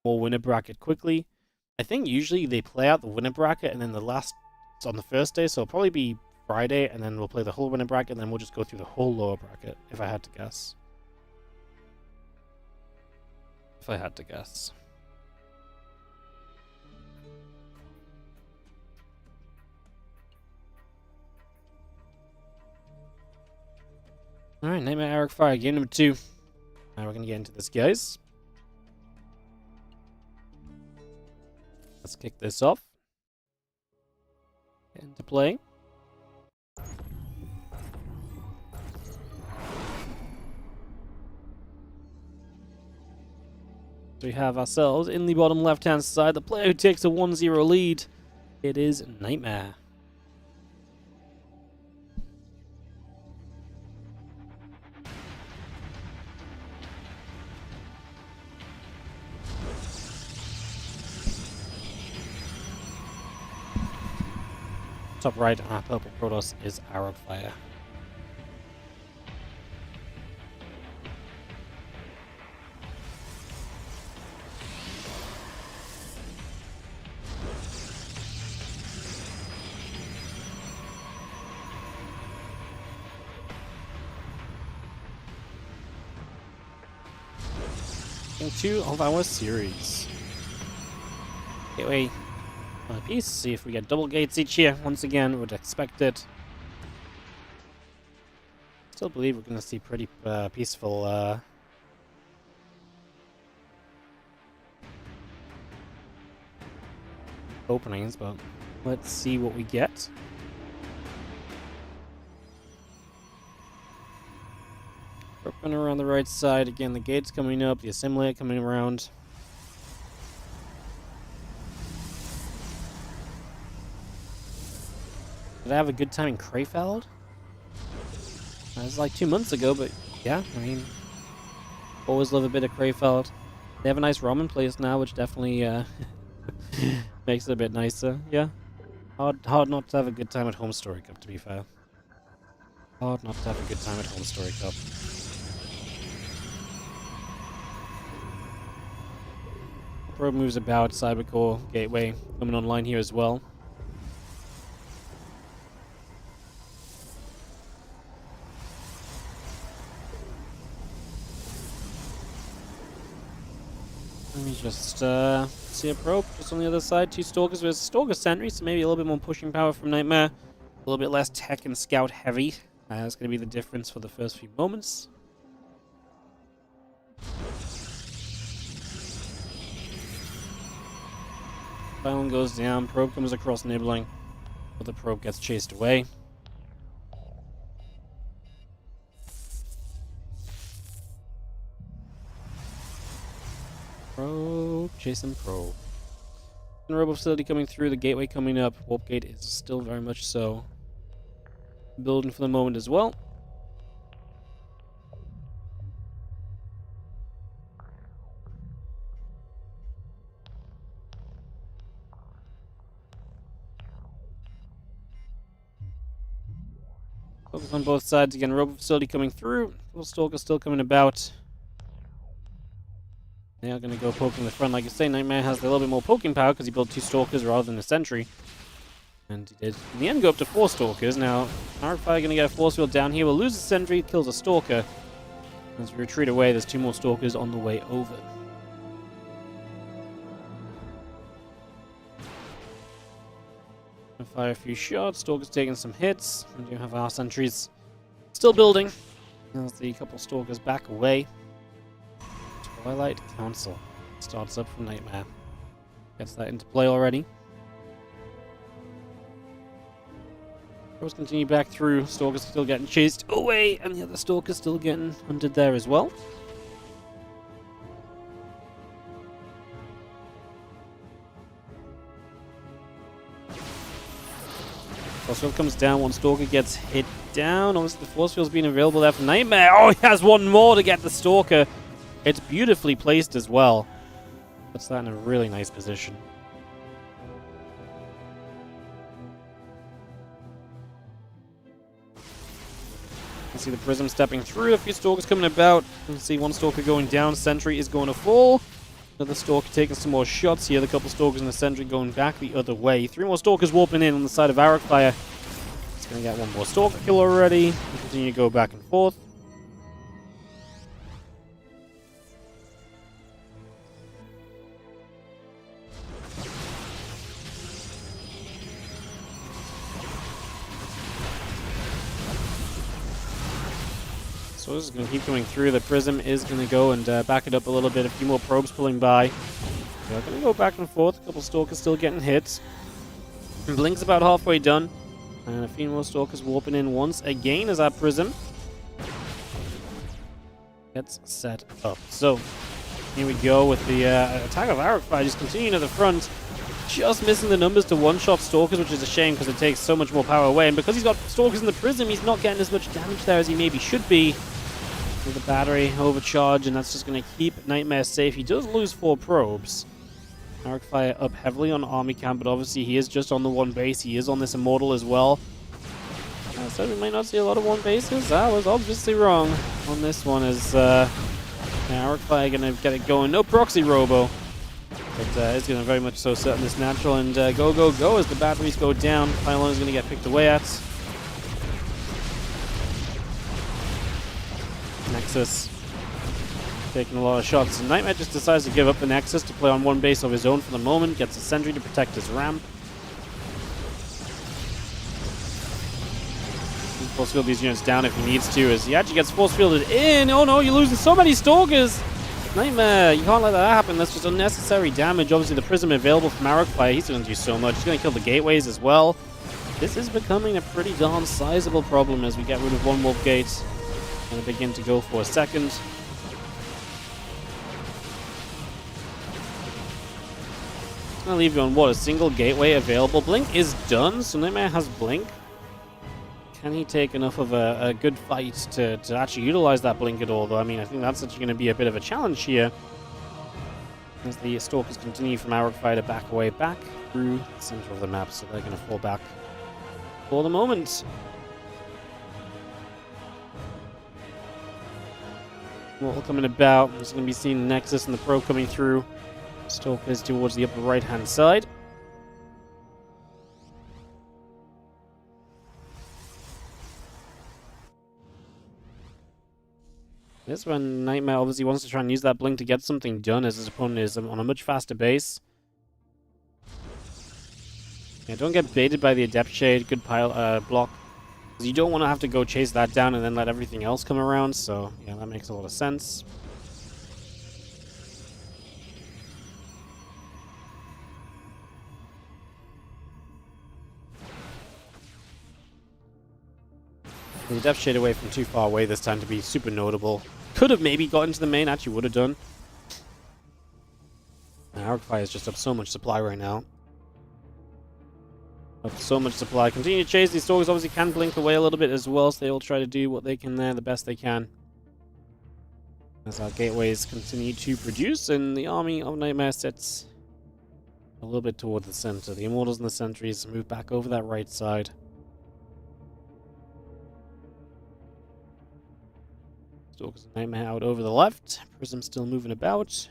Speaker 1: more winner bracket quickly. I think usually they play out the winner bracket and then the last it's on the first day, so it'll probably be Friday, and then we'll play the whole winner bracket, and then we'll just go through the whole lower bracket, if I had to guess. If I had to guess. Alright, Nightmare Eric Fire, game number 2. Now we're going to get into this, guys. Let's kick this off. Get into play. So we have ourselves in the bottom left-hand side, the player who takes a 1-0 lead. It is Nightmare. Top right, our purple Protoss is Arrow Fire. Game 2 of our series. Gateway on a piece. See if we get double gates each here. Once again, would expect it. Still believe we're going to see pretty peaceful openings, but let's see what we get. Running around the right side again. The gate's coming up. The assimilator coming around. Did I have a good time in Krefeld? That was like 2 months ago, but yeah, I mean, always love a bit of Krefeld. They have a nice ramen place now, which definitely makes it a bit nicer. Yeah, hard not to have a good time at Home Story Cup, to be fair. Hard not to have a good time at Home Story Cup. Probe moves about, Cybercore, Gateway coming online here as well. Let me just see a probe just on the other side. 2 Stalkers versus Stalker Sentry, so maybe a little bit more pushing power from Nightmare. A little bit less tech and scout heavy. That's going to be the difference for the first few moments. Pylon goes down, probe comes across nibbling, but the probe gets chased away. Probe, chasing probe. And robo facility coming through, the gateway coming up. Warp gate is still very much so building for the moment as well. Focus on both sides again. Robo facility coming through. Little Stalker still coming about. They are going to go poking the front. Like I say, Nightmare has a little bit more poking power because he built 2 Stalkers rather than a Sentry. And he did, in the end, go up to 4 Stalkers. Now, Arcfire going to get a force field down here. We'll lose a Sentry, kills a Stalker. As we retreat away, there's 2 more Stalkers on the way over. Fire a few shots. Stalkers taking some hits. We do have our Sentries still building. There's the couple Stalkers back away. Twilight Council starts up from Nightmare. Gets that into play already. Pros continue back through. Stalkers still getting chased away, and the other Stalkers still getting hunted there as well. Crossfield comes down. 1 Stalker gets hit down. Obviously, the force field's been available there for Nightmare. Oh, he has one more to get the Stalker. It's beautifully placed as well. Puts that in a really nice position. You see the Prism stepping through. A few Stalkers coming about. You can see one Stalker going down. Sentry is going to fall. Another Stalker taking some more shots here. The couple Stalkers and the Sentry going back the other way. 3 more Stalkers warping in on the side of Arcfire. He's going to get one more Stalker kill already. We continue to go back and forth. So this is going to keep coming through. The Prism is going to go and back it up a little bit. A few more probes pulling by. We're going to go back and forth. A couple Stalkers still getting hit. Blink's about halfway done. And a few more Stalkers warping in once again as our Prism gets set up. So here we go with the attack of Arcfire just continuing at the front. Just missing the numbers to one-shot Stalkers, which is a shame because it takes so much more power away. And because he's got Stalkers in the Prism, he's not getting as much damage there as he maybe should be. With the battery overcharge, and that's just going to keep Nightmare safe. He does lose 4 probes. Arcfire up heavily on Army Camp, but obviously he is just on the one base. He is on this Immortal as well. So we might not see a lot of one bases. I was obviously wrong on this one. As Arcfire going to get it going. No proxy robo. But it's going to very much so set in this natural. And go, go, go as the batteries go down. Pylon is going to get picked away at. Nexus taking a lot of shots. And Nightmare just decides to give up the Nexus to play on one base of his own for the moment. Gets a Sentry to protect his ramp. Force field these units down if he needs to, as he actually gets force fielded in. Oh no, you're losing so many Stalkers! Nightmare, you can't let that happen. That's just unnecessary damage. Obviously, the Prism available from Arcfire, he's going to do so much. He's going to kill the gateways as well. This is becoming a pretty darn sizable problem as we get rid of one Wolf Gate. Going to begin to go for a second. It's going to leave you on, what, a single gateway available. Blink is done, so Nightmare has Blink. Can he take enough of a good fight to actually utilize that Blink at all, though? I mean, I think that's actually going to be a bit of a challenge here. As the Stalkers continue from Arcfire to back away, back through the center of the map, so they're going to fall back for the moment. What coming about? There's going to be seeing the Nexus and the Probe coming through. Stalkers towards the upper right-hand side. This one, Nightmare obviously wants to try and use that Blink to get something done as his opponent is on a much faster base. Yeah, don't get baited by the Adept Shade. Good block. You don't want to have to go chase that down and then let everything else come around, so yeah, that makes a lot of sense. The Depth Shade away from too far away this time to be super notable. Could have maybe got into the main, actually would have done. Arcfire is just up so much supply right now. Up so much supply. Continue to chase. These Stalkers obviously can blink away a little bit as well, so they all try to do what they can there the best they can. As our gateways continue to produce, and the army of Nightmare sits a little bit towards the center. The Immortals and the Sentries move back over that right side. Stalkers and Nightmare out over the left. Prism still moving about.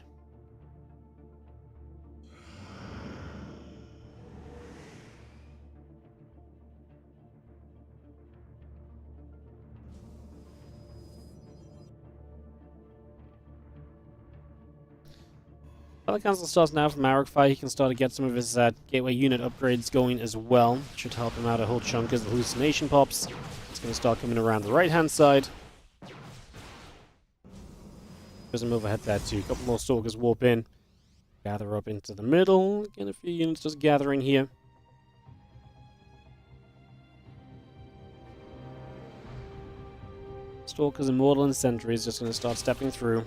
Speaker 1: Well, the Council starts now from Arcfire. He can start to get some of his gateway unit upgrades going as well. Should help him out a whole chunk as the hallucination pops. It's going to start coming around the right-hand side. Prism overhead there too. A couple more Stalkers warp in. Gather up into the middle. Get a few units just gathering here. Stalkers, Immortal, and Sentries just going to start stepping through.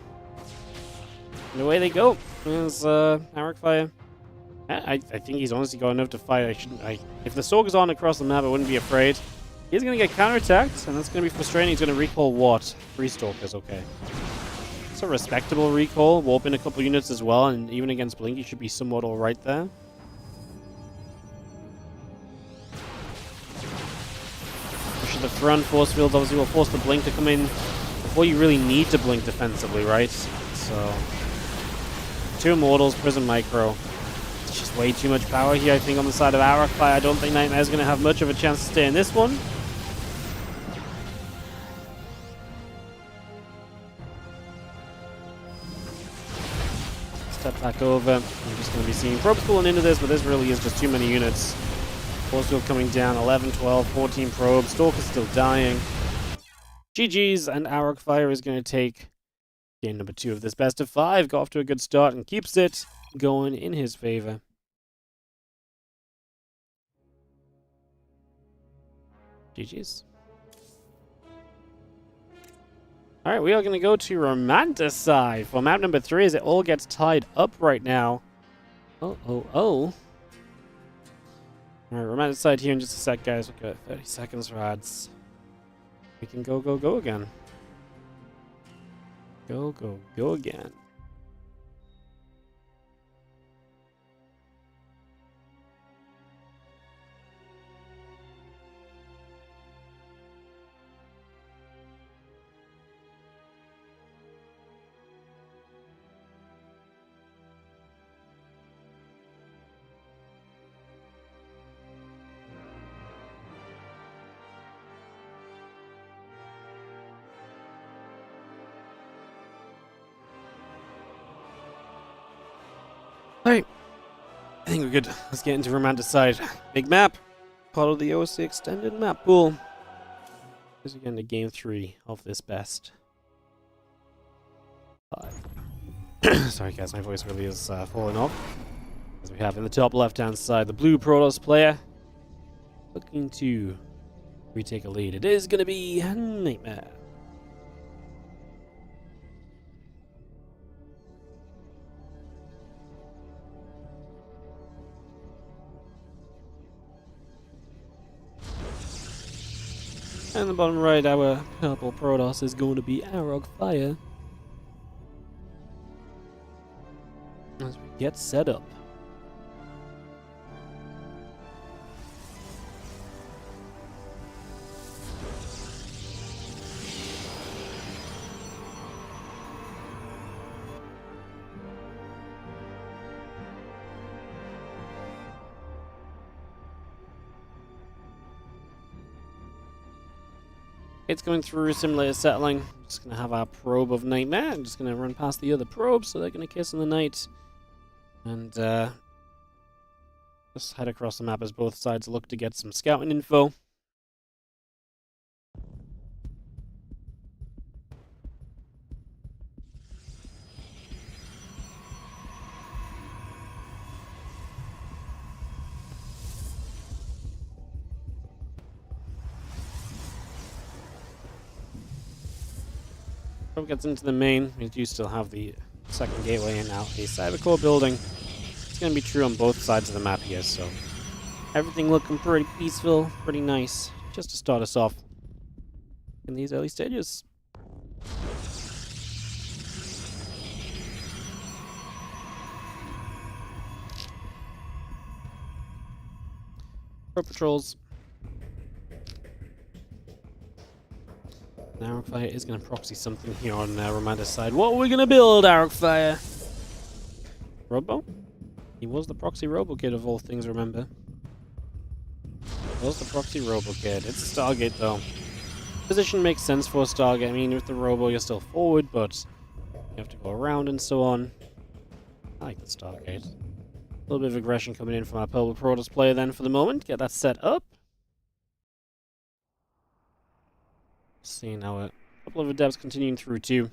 Speaker 1: And away they go. There's Arcfire. I think he's honestly got enough to fight. If the Stalkers aren't across the map, I wouldn't be afraid. He's going to get counterattacked, and that's going to be frustrating. He's going to recall what? 3 Stalkers, okay. It's a respectable recall. Warp in a couple units as well, and even against Blink, he should be somewhat alright there. Push to the front. Force fields obviously will force the Blink to come in before you really need to Blink defensively, right? So, 2 Immortals, Prism Micro. It's just way too much power here, I think, on the side of Aracfire. I don't think Nightmare's going to have much of a chance to stay in this one. Step back over. I'm just going to be seeing probes pulling into this, but this really is just too many units. Force field coming down, 11, 12, 14 probes. Stalker's still dying. GG's, and Aracfire is going to take game number 2 of this best of 5. Got off to a good start and keeps it going in his favor. GG's. Alright, we are going to go to Romanticide for map number 3 as it all gets tied up right now. Oh. Alright, Romanticide here in just a sec, guys. We've got 30 seconds for ads. We can go again. Go again. Alright, I think we're good. Let's get into Romanticide. Big map, part of the OSC extended map pool. As we get into game 3 of this best 5. Sorry guys, my voice really is falling off. As we have in the top left-hand side, the blue Protoss player looking to retake a lead. It is going to be Nightmare. And the bottom right, our purple Protoss is going to be Aracfire. As we get set up. It's going through simulator settling. Just going to have our probe of Nightmare. I'm just going to run past the other probes, so they're going to kiss in the night. And just head across the map as both sides look to get some scouting info. Gets into the main. We do still have the second gateway and now the cybercore building. It's going to be true on both sides of the map here, so everything looking pretty peaceful, pretty nice, just to start us off in these early stages. Pro patrols. Aracfire is going to proxy something here on Romanticide. What are we going to build, Aracfire? Robo? He was the proxy Robo Kid of all things, remember? Was the proxy Robo Kid. It's a Stargate, though. Position makes sense for a Stargate. I mean, with the Robo, you're still forward, but you have to go around and so on. I like the Stargate. A little bit of aggression coming in from our Purple Protoss player then for the moment. Get that set up. Seeing now a couple of adepts continuing through too.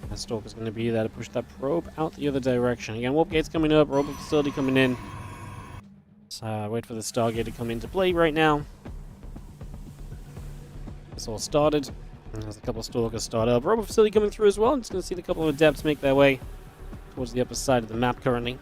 Speaker 1: That Stalker's going to be there to push that probe out the other direction. Again, warp gate's coming up, robot facility coming in. So wait for the Stargate to come into play right now. It's all started. There's a couple of Stalkers start up. Robo Facility coming through as well. I'm just going to see the couple of Adepts make their way towards the upper side of the map currently.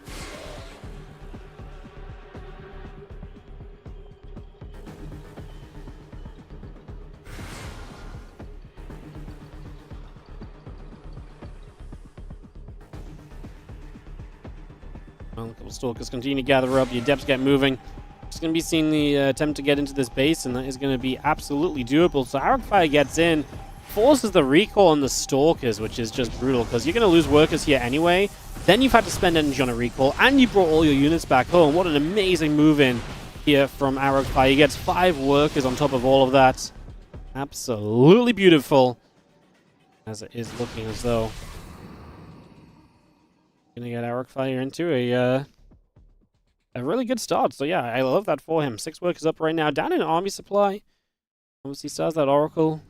Speaker 1: Well, a couple of Stalkers continue to gather up. The Adepts get moving. Just going to be seeing the attempt to get into this base, and that is going to be absolutely doable. So Arcfire gets in, forces the recall on the Stalkers, which is just brutal, because you're going to lose workers here anyway. Then you've had to spend energy on a recall, and you brought all your units back home. What an amazing move in here from Arcfire. He gets 5 workers on top of all of that. Absolutely beautiful, as it is looking as though going to get Arcfire into a really good start. So yeah, I love that for him. 6 workers up right now, down in army supply. Obviously still has that Oracle.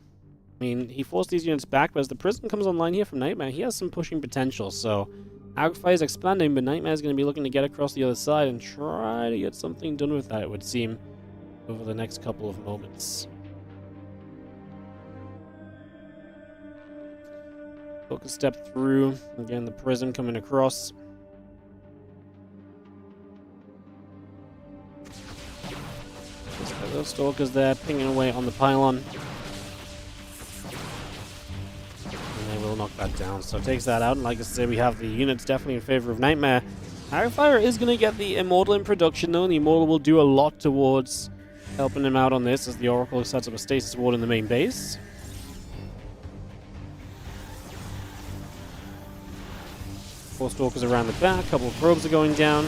Speaker 1: I mean, he forced these units back, but as the Prism comes online here from Nightmare, he has some pushing potential. So Arcfire is expanding, but Nightmare is going to be looking to get across the other side and try to get something done with that, it would seem, over the next couple of moments. Focus step through. Again, the Prism coming across. Those Stalkers there, pinging away on the pylon. And they will knock that down. So it takes that out, and like I said, we have the units definitely in favor of Nightmare. Arcfire is going to get the Immortal in production, though, and the Immortal will do a lot towards helping him out on this, as the Oracle sets up a stasis ward in the main base. 4 Stalkers around the back, a couple of probes are going down.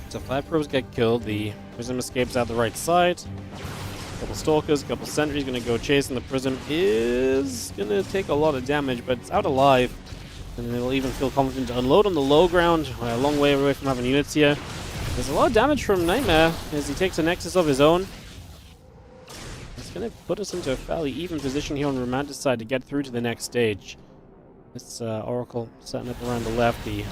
Speaker 1: So 5 probes get killed, the Prism escapes out the right side. A couple Stalkers, a couple Sentries going to go chasing. The Prism is going to take a lot of damage, but it's out alive. And they will even feel confident to unload on the low ground. We're a long way away from having units here. There's a lot of damage from Nightmare as he takes a Nexus of his own. It's going to put us into a fairly even position here on the Romanticide to get through to the next stage. This Oracle setting up around the left. The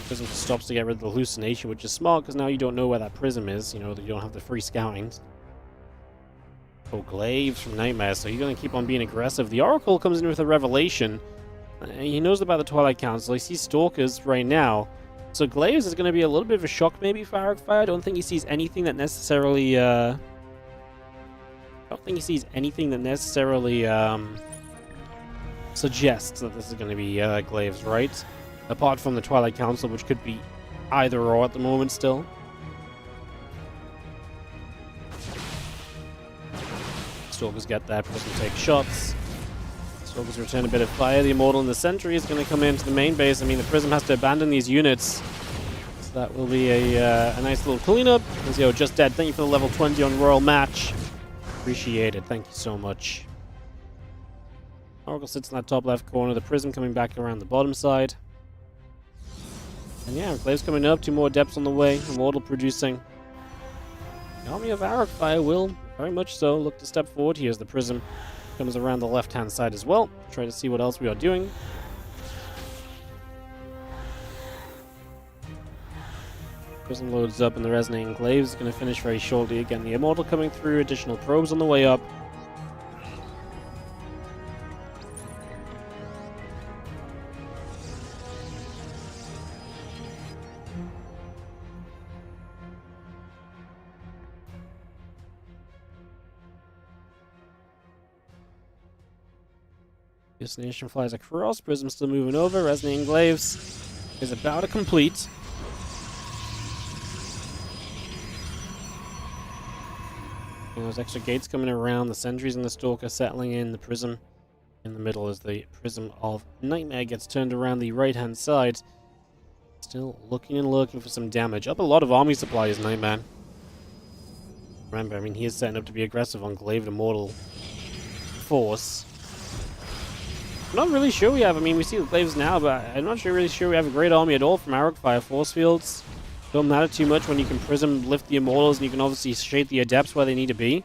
Speaker 1: Prism stops to get rid of the hallucination, which is smart because now you don't know where that Prism is. You know, you don't have the free scouting. Oh, Glaives from Nightmare, so he's going to keep on being aggressive. The Oracle comes in with a revelation. He knows about the Twilight Council. He sees Stalkers right now. So Glaives is going to be a little bit of a shock maybe for Arcfire. I don't think he sees anything that necessarily suggests that this is going to be Glaives, right? Apart from the Twilight Council, which could be either or at the moment still. Stalkers get that, Prism take shots. Stalkers return a bit of fire. The Immortal and the Sentry is going to come into the main base. I mean, the Prism has to abandon these units. So that will be a nice little cleanup. Yo, just dead. Thank you for the level 20 on Royal Match. Appreciate it. Thank you so much. Oracle sits in that top left corner. The Prism coming back around the bottom side. And yeah, Glaives coming up. 2 more Adepts on the way. Immortal producing. The army of Arcfire will, very much so, look to step forward here as the Prism comes around the left-hand side as well. Try to see what else we are doing. Prism loads up and the Resonating Glaives is going to finish very shortly. Again, the Immortal coming through. Additional probes on the way up. Destination flies across. Prism still moving over. Resonating Glaives is about to complete. And those extra gates coming around. The Sentries and the Stalker settling in. The Prism in the middle as the Prism of Nightmare gets turned around the right-hand side. Still looking and lurking for some damage. Up a lot of army supply is Nightmare. Remember, I mean, he is setting up to be aggressive on Glaive Immortal Force. I'm not really sure we have. I mean, we see the Glaives now, but I'm not really sure we have a great army at all from Arcfire. Force fields don't matter too much when you can Prism lift the Immortals and you can obviously shade the Adepts where they need to be.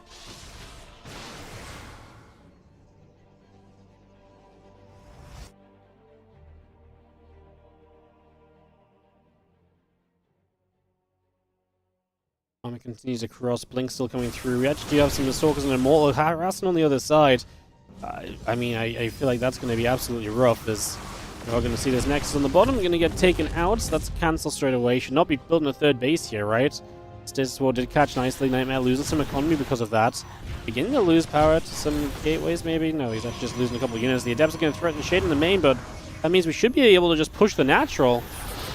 Speaker 1: Army continues to cross. Blink still coming through. We actually do have some Stalkers and Immortal harassing on the other side. I mean, I feel like that's going to be absolutely rough. We're going to see this Nexus on the bottom. Going to get taken out. So that's cancelled straight away. Should not be building a third base here, right? Stasis Ward did catch nicely. Nightmare losing some economy because of that. Beginning to lose power to some gateways, maybe? No, he's actually just losing a couple of units. The Adepts are going to threaten Shade in the main, but that means we should be able to just push the natural.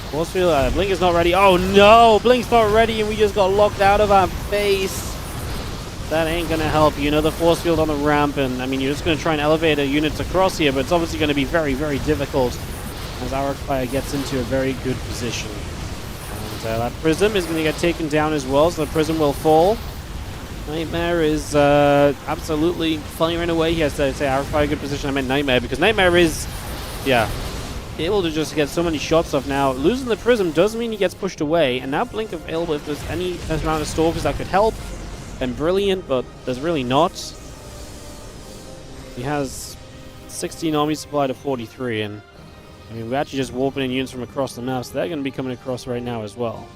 Speaker 1: Forcefield, Blink is not ready. Oh no! Blink's not ready and we just got locked out of our base. That ain't going to help you. Another force field on the ramp, and I mean, you're just going to try and elevate a units across here, but it's obviously going to be very, very difficult as our Fire gets into a very good position. And that Prism is going to get taken down as well, so the Prism will fall. Nightmare is absolutely firing away. He has to say our Fire good position. I meant Nightmare, because Nightmare is, yeah, able to just get so many shots off now. Losing the Prism does mean he gets pushed away, and now Blink available if there's any amount of Stalkers that could help. And brilliant, but there's really not. He has 16 army supply to 43, and I mean, we're actually just warping in units from across the map, so they're going to be coming across right now as well.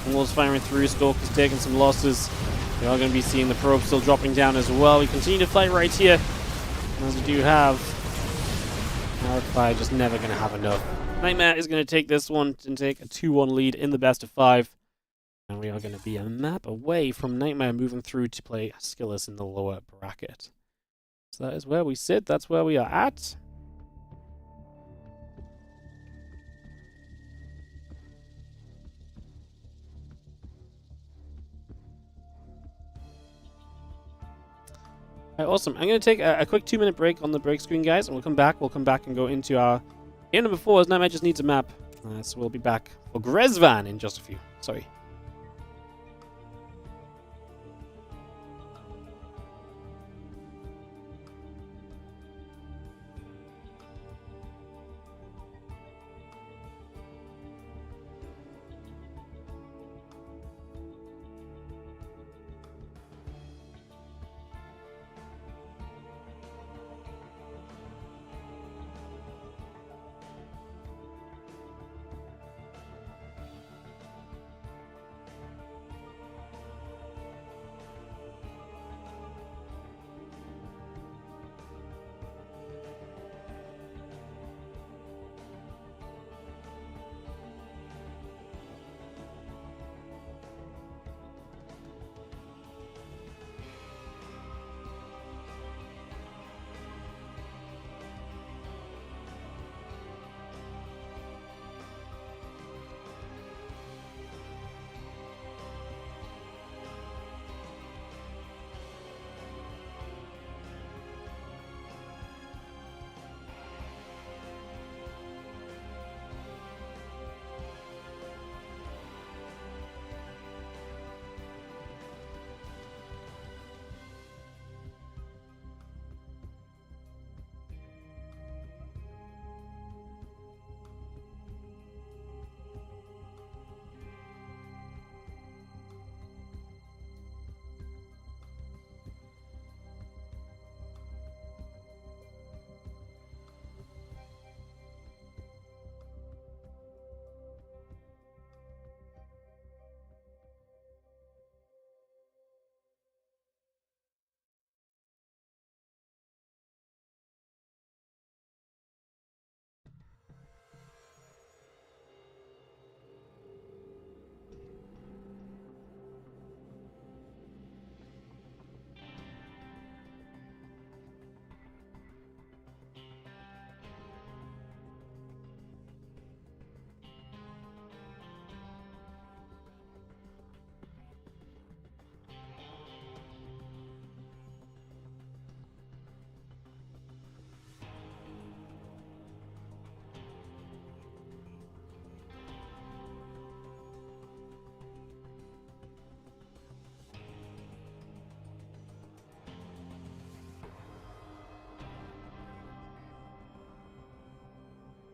Speaker 1: Wolves firing through, Stalkers taking some losses. We are going to be seeing the probe still dropping down as well. We continue to fight right here, as we do have. Our Fire just never going to have enough. Nightmare is going to take this one and take a 2-1 lead in the best of 5. And we are going to be a map away from Nightmare moving through to play Skillus in the lower bracket. So that is where we sit. That's where we are at. Alright, awesome. I'm going to take a quick 2-minute break on the break screen, guys, and we'll come back. We'll come back and go into our game number 4, as Nightmare just needs a map. So we'll be back for Grezvan in just a few. Sorry.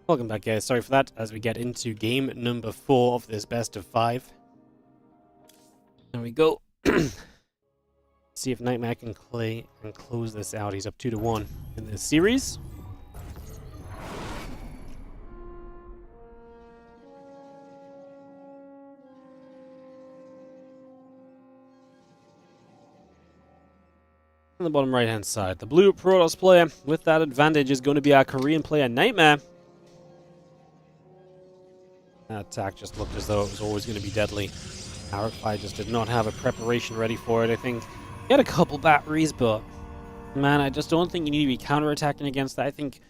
Speaker 1: Welcome back, guys. Sorry for that, as we get into game number 4 of this best of 5. There we go. See if Nightmare can play and close this out. He's up 2-1 in this series. On the bottom right-hand side, the blue Protoss player with that advantage is going to be our Korean player, Nightmare. That attack just looked as though it was always going to be deadly. Arcfire just did not have a preparation ready for it. I think he had a couple batteries, but man, I just don't think you need to be counterattacking against that. I think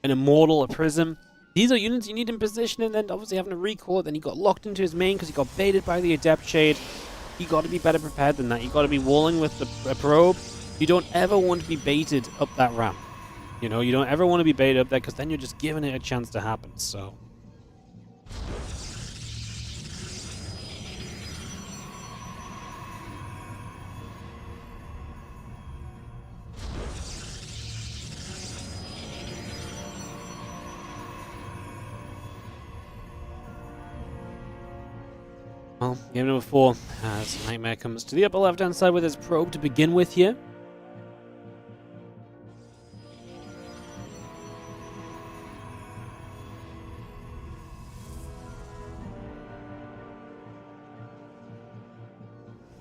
Speaker 1: an Immortal, a Prism, these are units you need in position, and then obviously having a recall it. Then he got locked into his main because he got baited by the Adept Shade. You got to be better prepared than that. You got to be walling with a probe. You don't ever want to be baited up that ramp. You know, you don't ever want to be baited up there because then you're just giving it a chance to happen. So. Well, game number 4, as Nightmare comes to the upper left-hand side with his probe to begin with here.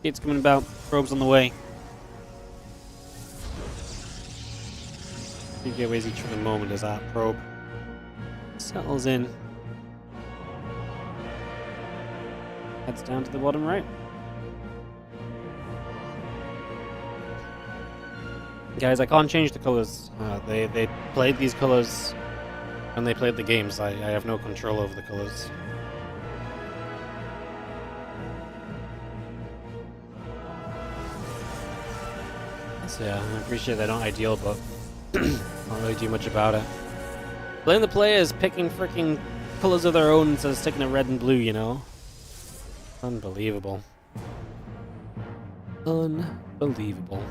Speaker 1: Gates coming about, probes on the way. 3 gateways each for the moment as that probe settles in. Heads down to the bottom right. Guys, I can't change the colors. They played these colors when they played the games. I have no control over the colors. So yeah, I appreciate they're not ideal, but can't really do much about it. Blame the players picking freaking colors of their own instead of sticking to red and blue, you know? Unbelievable. Unbelievable.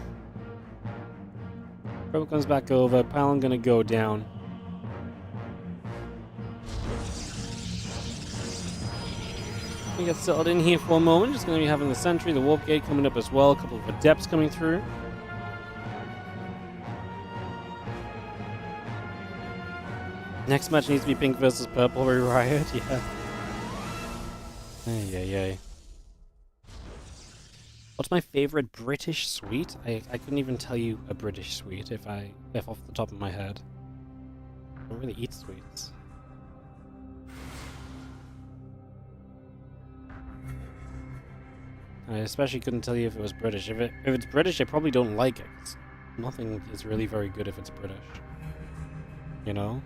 Speaker 1: Probe comes back over. Palin gonna go down. We get settled in here for a moment. Just gonna be having the sentry, the warp gate coming up as well. A couple of adepts coming through. Next match needs to be pink versus purple. Very Riot, yeah. Ay. What's my favorite British sweet? I couldn't even tell you a British sweet if off the top of my head. I don't really eat sweets. I especially couldn't tell you if it was British. If it's British, I probably don't like it. Nothing is really very good if it's British. You know?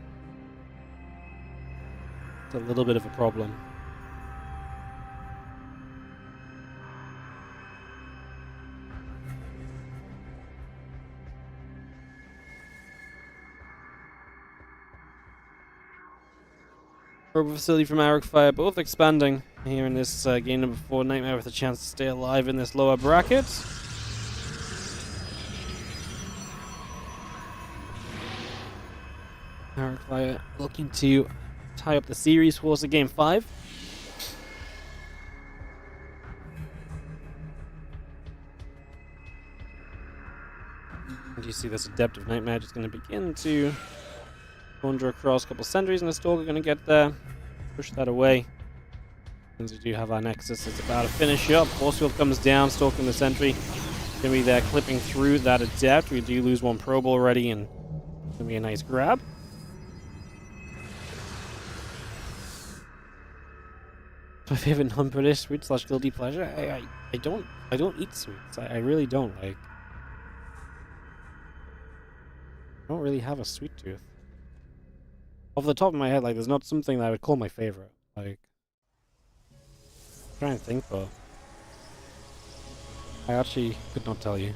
Speaker 1: It's a little bit of a problem. Probe facility from Arcfire, both expanding here in this game number 4. Nightmare with a chance to stay alive in this lower bracket. Arcfire looking to tie up the series for us at game 5. And you see this Adept of Nightmare just going to begin to wander across. A couple sentries and a Stalker going to get there. Push that away. Since we do have our Nexus, it's about to finish up. Force field comes down, stalking the sentry. Going to be there clipping through that Adept. We do lose one probe already, and it's going to be a nice grab. My favorite non-British sweet / guilty pleasure. I don't eat sweets. I really don't. Like, I don't really have a sweet tooth. Off the top of my head, like, there's not something that I would call my favorite. Like, I'm trying to think, but I actually could not tell you.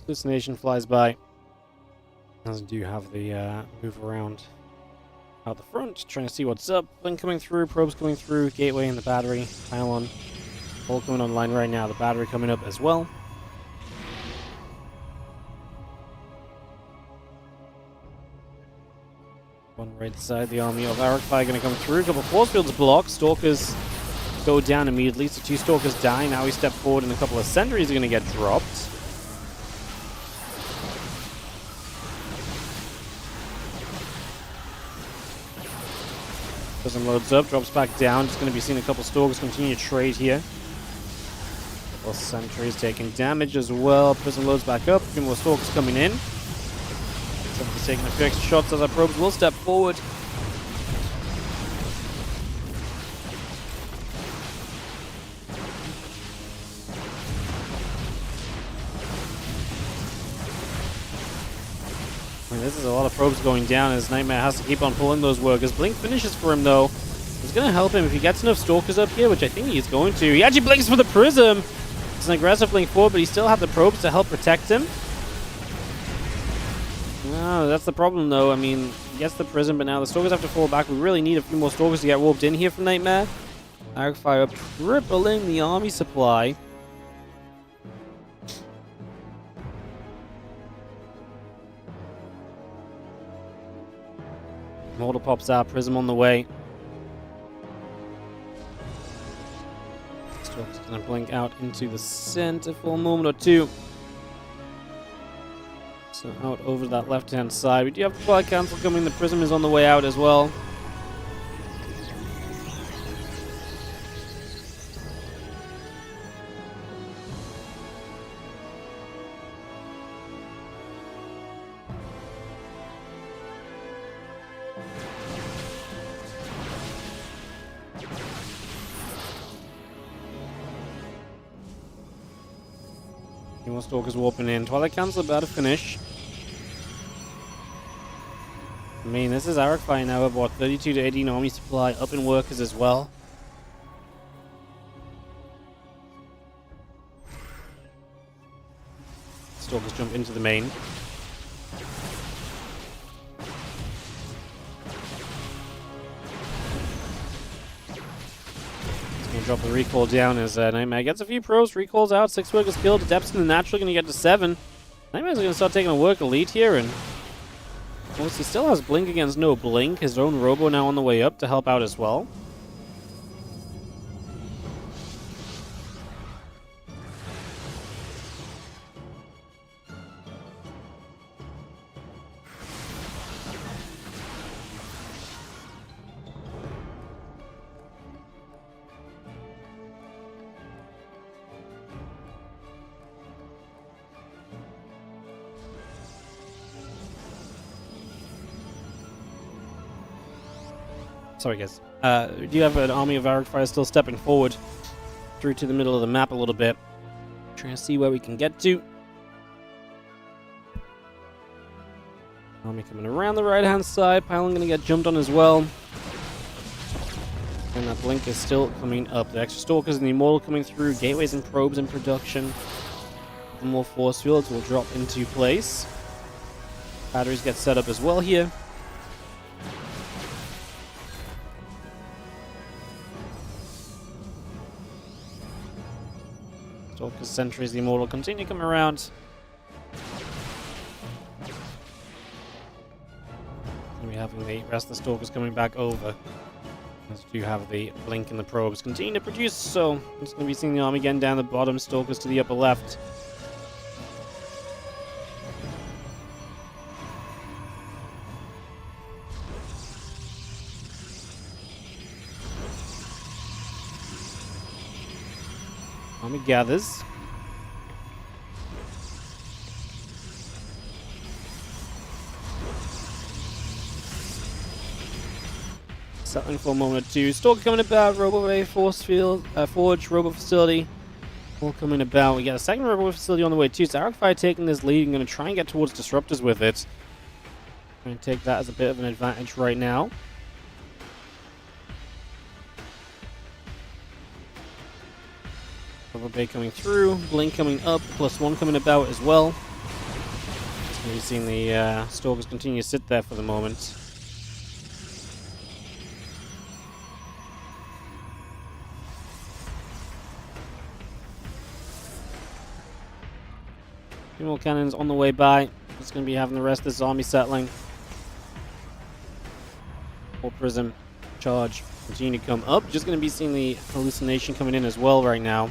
Speaker 1: Hallucination flies by. As I do have the move around out the front, trying to see what's up. Blink coming through, probes coming through, gateway and the battery, pylon, all coming online right now. The battery coming up as well. On right side, the army of Arcfire going to come through. A couple force fields blocked. Stalkers go down immediately. So 2 Stalkers die. Now we step forward and a couple of sentries are going to get dropped. Prism loads up, drops back down. Just going to be seeing a couple Stalkers continue to trade here. Well, Sentry's taking damage as well. Prism loads back up. A few more Stalkers coming in. Sentry's taking a few extra shots as our probes will step forward. I mean, this is a lot of probes going down as Nightmare has to keep on pulling those workers. Blink finishes for him though. It's going to help him if he gets enough Stalkers up here, which I think he's going to. He actually blinks for the Prism! It's an aggressive blink forward, but he still has the probes to help protect him. No, that's the problem though. I mean, he gets the Prism, but now the Stalkers have to fall back. We really need a few more Stalkers to get warped in here from Nightmare. Arc Fire tripling the army supply. Mortal pops out, Prism on the way. Stalker's gonna blink out into the center for a moment or two. So out over that left-hand side. We do have the fire cancel coming. The Prism is on the way out as well. More Stalkers warping in. Twilight Cancel about to finish. I mean, this is Arc Fire now of what, 32 to 18 army supply, up in workers as well. Stalkers jump into the main. Drop the recall down as Nightmare gets a few pros, recalls out, 6 workers killed, Adepts in the natural, going to get to 7. Nightmare's going to start taking a worker lead here, and of course he still has Blink against no Blink, his own Robo now on the way up to help out as well. Sorry guys. We do have an army of Arc Fire still stepping forward through to the middle of the map a little bit. Trying to see where we can get to. Army coming around the right hand side. Pylon going to get jumped on as well. And that Blink is still coming up. The extra Stalkers and the Immortal coming through. Gateways and probes in production. And more force fields will drop into place. Batteries get set up as well here. Stalkers, Sentries, the Immortal continue to come around. And we have the rest of the Stalkers coming back over. As we do have the Blink and the probes continue to produce, so it's going to be seeing the army again down the bottom, Stalkers to the upper left. Army gathers. Settling for a moment or two. Stalker coming about, Robo Ray, Force Field, Forge, Robo Facility. All coming about. We got a second Robo Facility on the way too. So Arc Fire taking this lead and going to try and get towards Disruptors with it. Trying to take that as a bit of an advantage right now. Robo Bay coming through, Blink coming up, +1 coming about as well. We've seen the Stalkers continue to sit there for the moment. Few more cannons on the way by. Just going to be having the rest of this army settling. More Prism, charge, continue to come up. Just going to be seeing the hallucination coming in as well right now.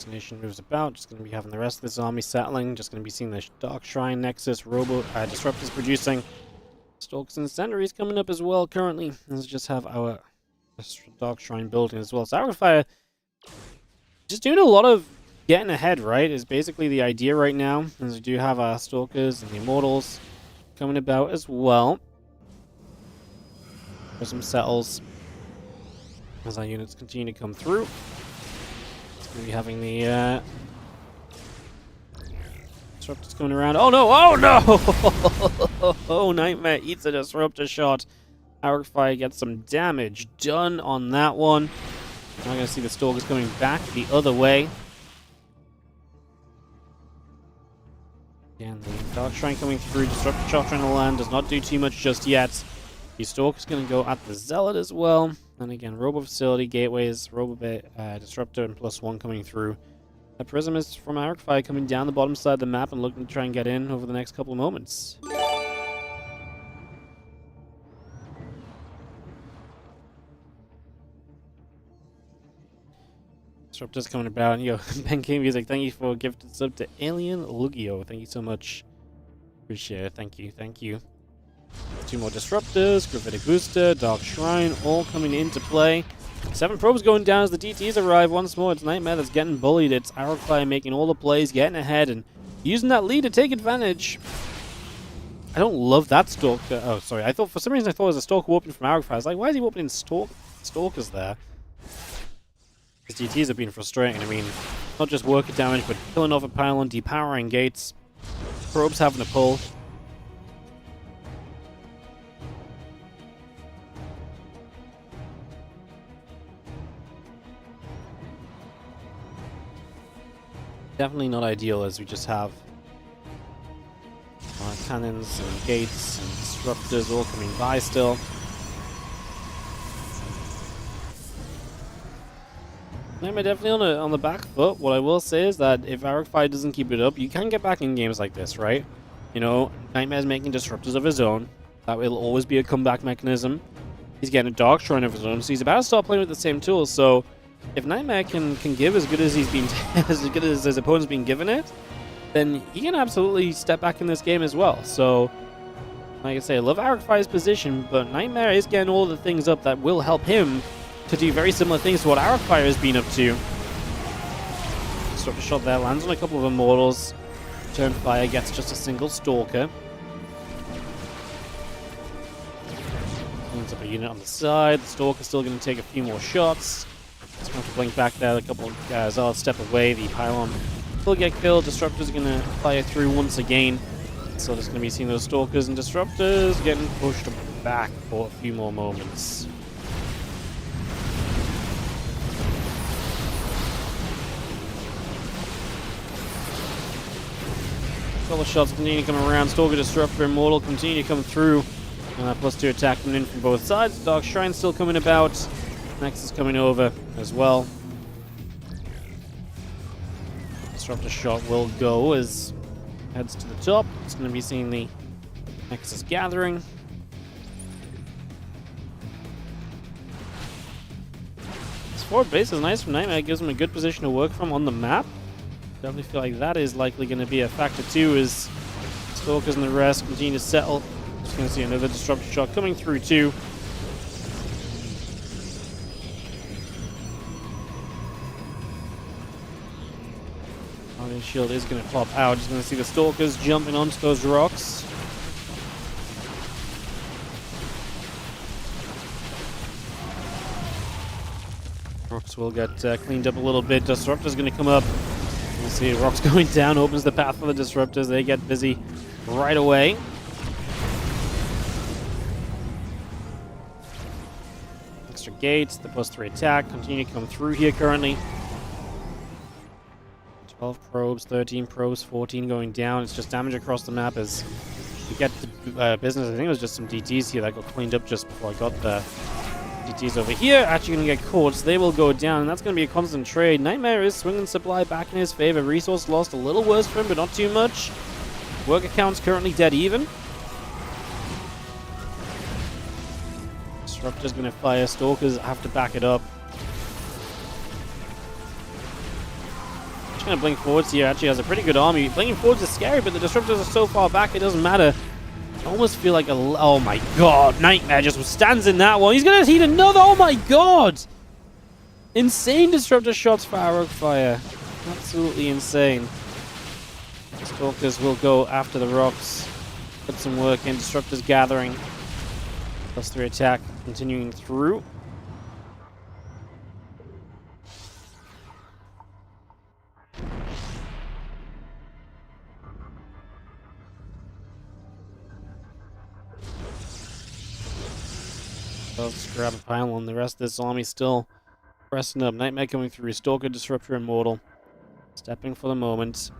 Speaker 1: Destination moves about. Just going to be having the rest of this army settling. Just going to be seeing the Dark Shrine, Nexus, Disruptors producing. Stalkers and Incendiaries coming up as well currently. Let's just have our Dark Shrine building as well. So Fire just doing a lot of getting ahead, right? Is basically the idea right now. As we do have our Stalkers and the Immortals coming about as well. For some settles. As our units continue to come through. It's going to be having the Disruptors coming around. Oh no! Oh no! Oh, Nightmare eats a Disruptor shot. Fire gets some damage done on that one. Now we're going to see the Stalkers coming back the other way. Again, the Dark Shrine coming through. Disruptor shot trying to land. Does not do too much just yet. The Stalker's going to go at the Zealot as well. And again, Robo Facility, Gateways, Disruptor, and +1 coming through. The Prism is from Fire coming down the bottom side of the map and looking to try and get in over the next couple of moments. Disruptors coming about. Yo, Ben K Music, thank you for a gifted sub to Alien Lugio. Thank you so much. Appreciate it. Thank you. Thank you. 2 more Disruptors, Gravitic Booster, Dark Shrine, all coming into play. 7 probes going down as the DTs arrive once more. It's Nightmare that's getting bullied. It's Fire making all the plays, getting ahead, and using that lead to take advantage. I don't love that Stalker. Oh, sorry. For some reason I thought it was a Stalker whooping from Fire. I was like, why is he whooping Stalkers there? His DTs have been frustrating. I mean, not just worker damage, but killing off a pylon, depowering gates, probes having a pull. Definitely not ideal as we just have cannons and gates and disruptors all coming by still. Nightmare definitely on the back foot. What I will say is that if Fire doesn't keep it up, you can get back in games like this, right? You know, Nightmare's making disruptors of his own. That will always be a comeback mechanism. He's getting a Dark Shrine of his own, so he's about to start playing with the same tools. So if Nightmare can give as good as he's been, as good as his opponent's been given it, then he can absolutely step back in this game as well. So, like I say, I love Fire's position, but Nightmare is getting all the things up that will help him to do very similar things to what Fire has been up to. Disruptor shot there, lands on a couple of Immortals. Turn Fire gets just a single Stalker. Lands up a unit on the side. The Stalker's still going to take a few more shots. Just going to blink back there, a couple of guys. I'll step away. The pylon will get killed. Disruptors are going to fire through once again. So there's going to be seeing those Stalkers and Disruptors getting pushed back for a few more moments. Couple shots continue to come around. Stalker, Disruptor, Immortal continue to come through. And that +2 attack coming in from both sides. Dark Shrine still coming about. Nexus coming over as well. Disruptor shot will go as heads to the top. It's going to be seeing the Nexus gathering. This forward base is nice from Nightmare. It gives him a good position to work from on the map. Definitely feel like that is likely going to be a factor too, as Stalkers and the rest continue to settle. Just going to see another Disruptor shot coming through too. His shield is going to pop out. Just going to see the Stalkers jumping onto those rocks. Rocks will get cleaned up a little bit. Disruptor's going to come up. You see rocks going down, opens the path for the Disruptors. They get busy right away. Extra gates, the +3 attack, continue to come through here currently. 12 probes, 13 probes, 14 going down. It's just damage across the map as we get to business. I think it was just some DTs here that got cleaned up just before I got the DTs over here. Actually going to get caught, so they will go down, and that's going to be a constant trade. Nightmare is swinging supply back in his favor. Resource lost a little worse for him, but not too much. Worker count's currently dead even. Disruptor's going to fire. Stalkers have to back it up. actually going to blink forwards here. Actually has a pretty good army. Blinking forwards is scary, but the disruptors are so far back, it doesn't matter. I almost feel like a... Oh my god, Nightmare just stands in that one. He's going to heat another... Oh my god! Insane disruptor shots for Arrow Fire. Absolutely insane. Stalkers will go after the rocks. Put some work in. Disruptors gathering. +3 attack continuing through. Let's grab a pylon. The rest of this army still pressing up. Nightmare coming through. Stalker, Disruptor, Immortal. Stepping for the moment.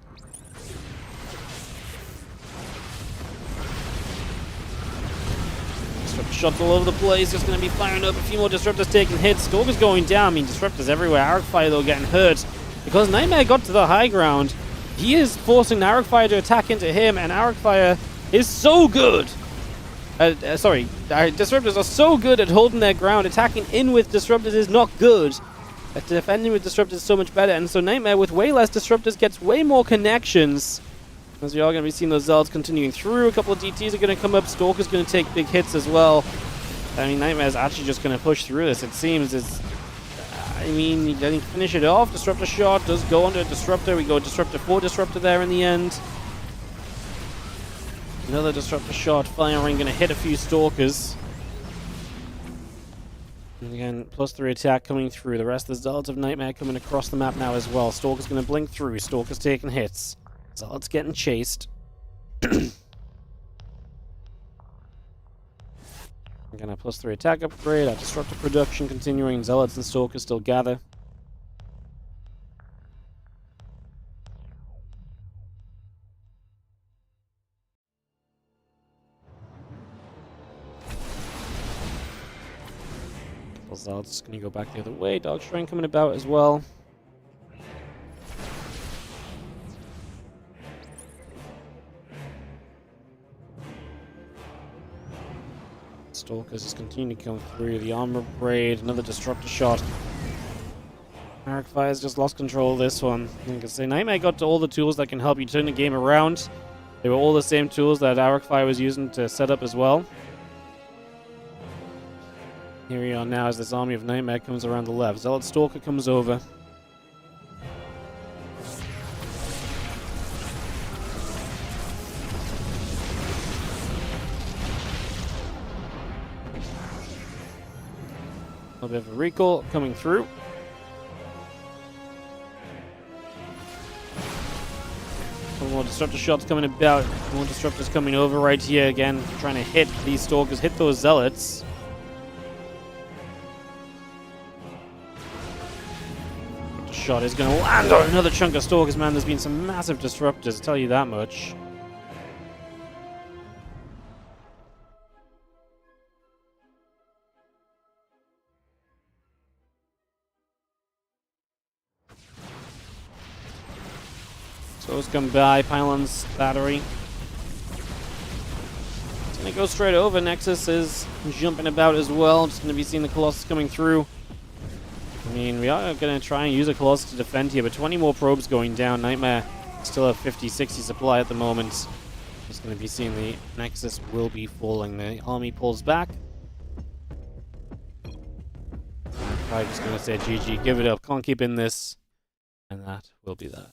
Speaker 1: Disruptor shots all over the place. Just going to be firing up. A few more Disruptors taking hits. Stalker's going down. I mean, Disruptors everywhere. Arcfire, though, getting hurt. Because Nightmare got to the high ground, he is forcing Arcfire to attack into him, and Arcfire is so good. Disruptors are so good at holding their ground. Attacking in with Disruptors is not good. Defending with Disruptors is so much better. And so Nightmare with way less Disruptors gets way more connections. As we are going to be seeing those Zealots continuing through. A couple of DTs are going to come up. Stalker's going to take big hits as well. I mean, Nightmare's actually just going to push through this, it seems. I mean, he doesn't finish it off. Disruptor shot does go under a Disruptor. We go Disruptor 4 Disruptor there in the end. Another Disruptor shot firing, going to hit a few Stalkers. And again, +3 attack coming through. The rest of the Zealots of Nightmare coming across the map now as well. Stalker's going to blink through. Stalker's taking hits. Zealots getting chased. Again, a +3 attack upgrade. Our Disruptor production continuing. Zealots and Stalkers still gather. Zealots going to go back the other way. Dog Shrine coming about as well. Stalkers is continuing to come through. The armor upgrade, another Disruptor shot. Arcfire's just lost control of this one. Like I say, Nightmare got to all the tools that can help you turn the game around. They were all the same tools that Arcfire was using to set up as well. Here we are now as this army of Nightmare comes around the left. Zealot Stalker comes over. A little bit of a recall coming through. Some more Disruptor shots coming about. More Disruptors coming over right here again. Trying to hit these Stalkers, hit those Zealots. Shot is going to land on another chunk of Stalkers, man. There's been some massive Disruptors, I'll tell you that much. So it's come by, Pylon's battery. It's going to go straight over. Nexus is jumping about as well. Just going to be seeing the Colossus coming through. I mean, we are going to try and use a Colossus to defend here, but 20 more probes going down. Nightmare still have 50, 60 supply at the moment. Just going to be seeing the Nexus will be falling. The army pulls back. I'm probably just going to say GG, give it up, can't keep in this. And that will be that.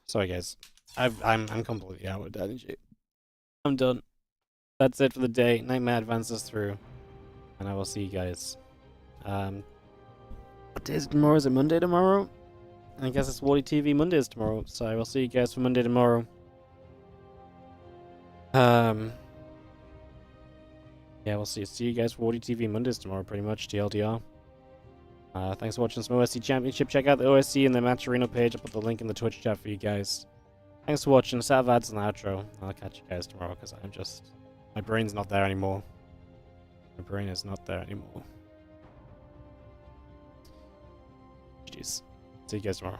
Speaker 1: Sorry guys, I'm completely out with energy. I'm done. That's it for the day. Nightmare advances through, and I will see you guys. What day is it tomorrow? Is it Monday tomorrow? I guess it's WardiTV Mondays tomorrow, so I will see you guys for Monday tomorrow. Yeah, we'll see you guys for WardiTV Mondays tomorrow, pretty much. TLDR. Thanks for watching some OSC Championship. Check out the OSC and the Match Arena page. I'll put the link in the Twitch chat for you guys. Thanks for watching. Set of ads and outro. I'll catch you guys tomorrow because I'm just... my brain's not there anymore. My brain is not there anymore. Jeez. See you guys tomorrow.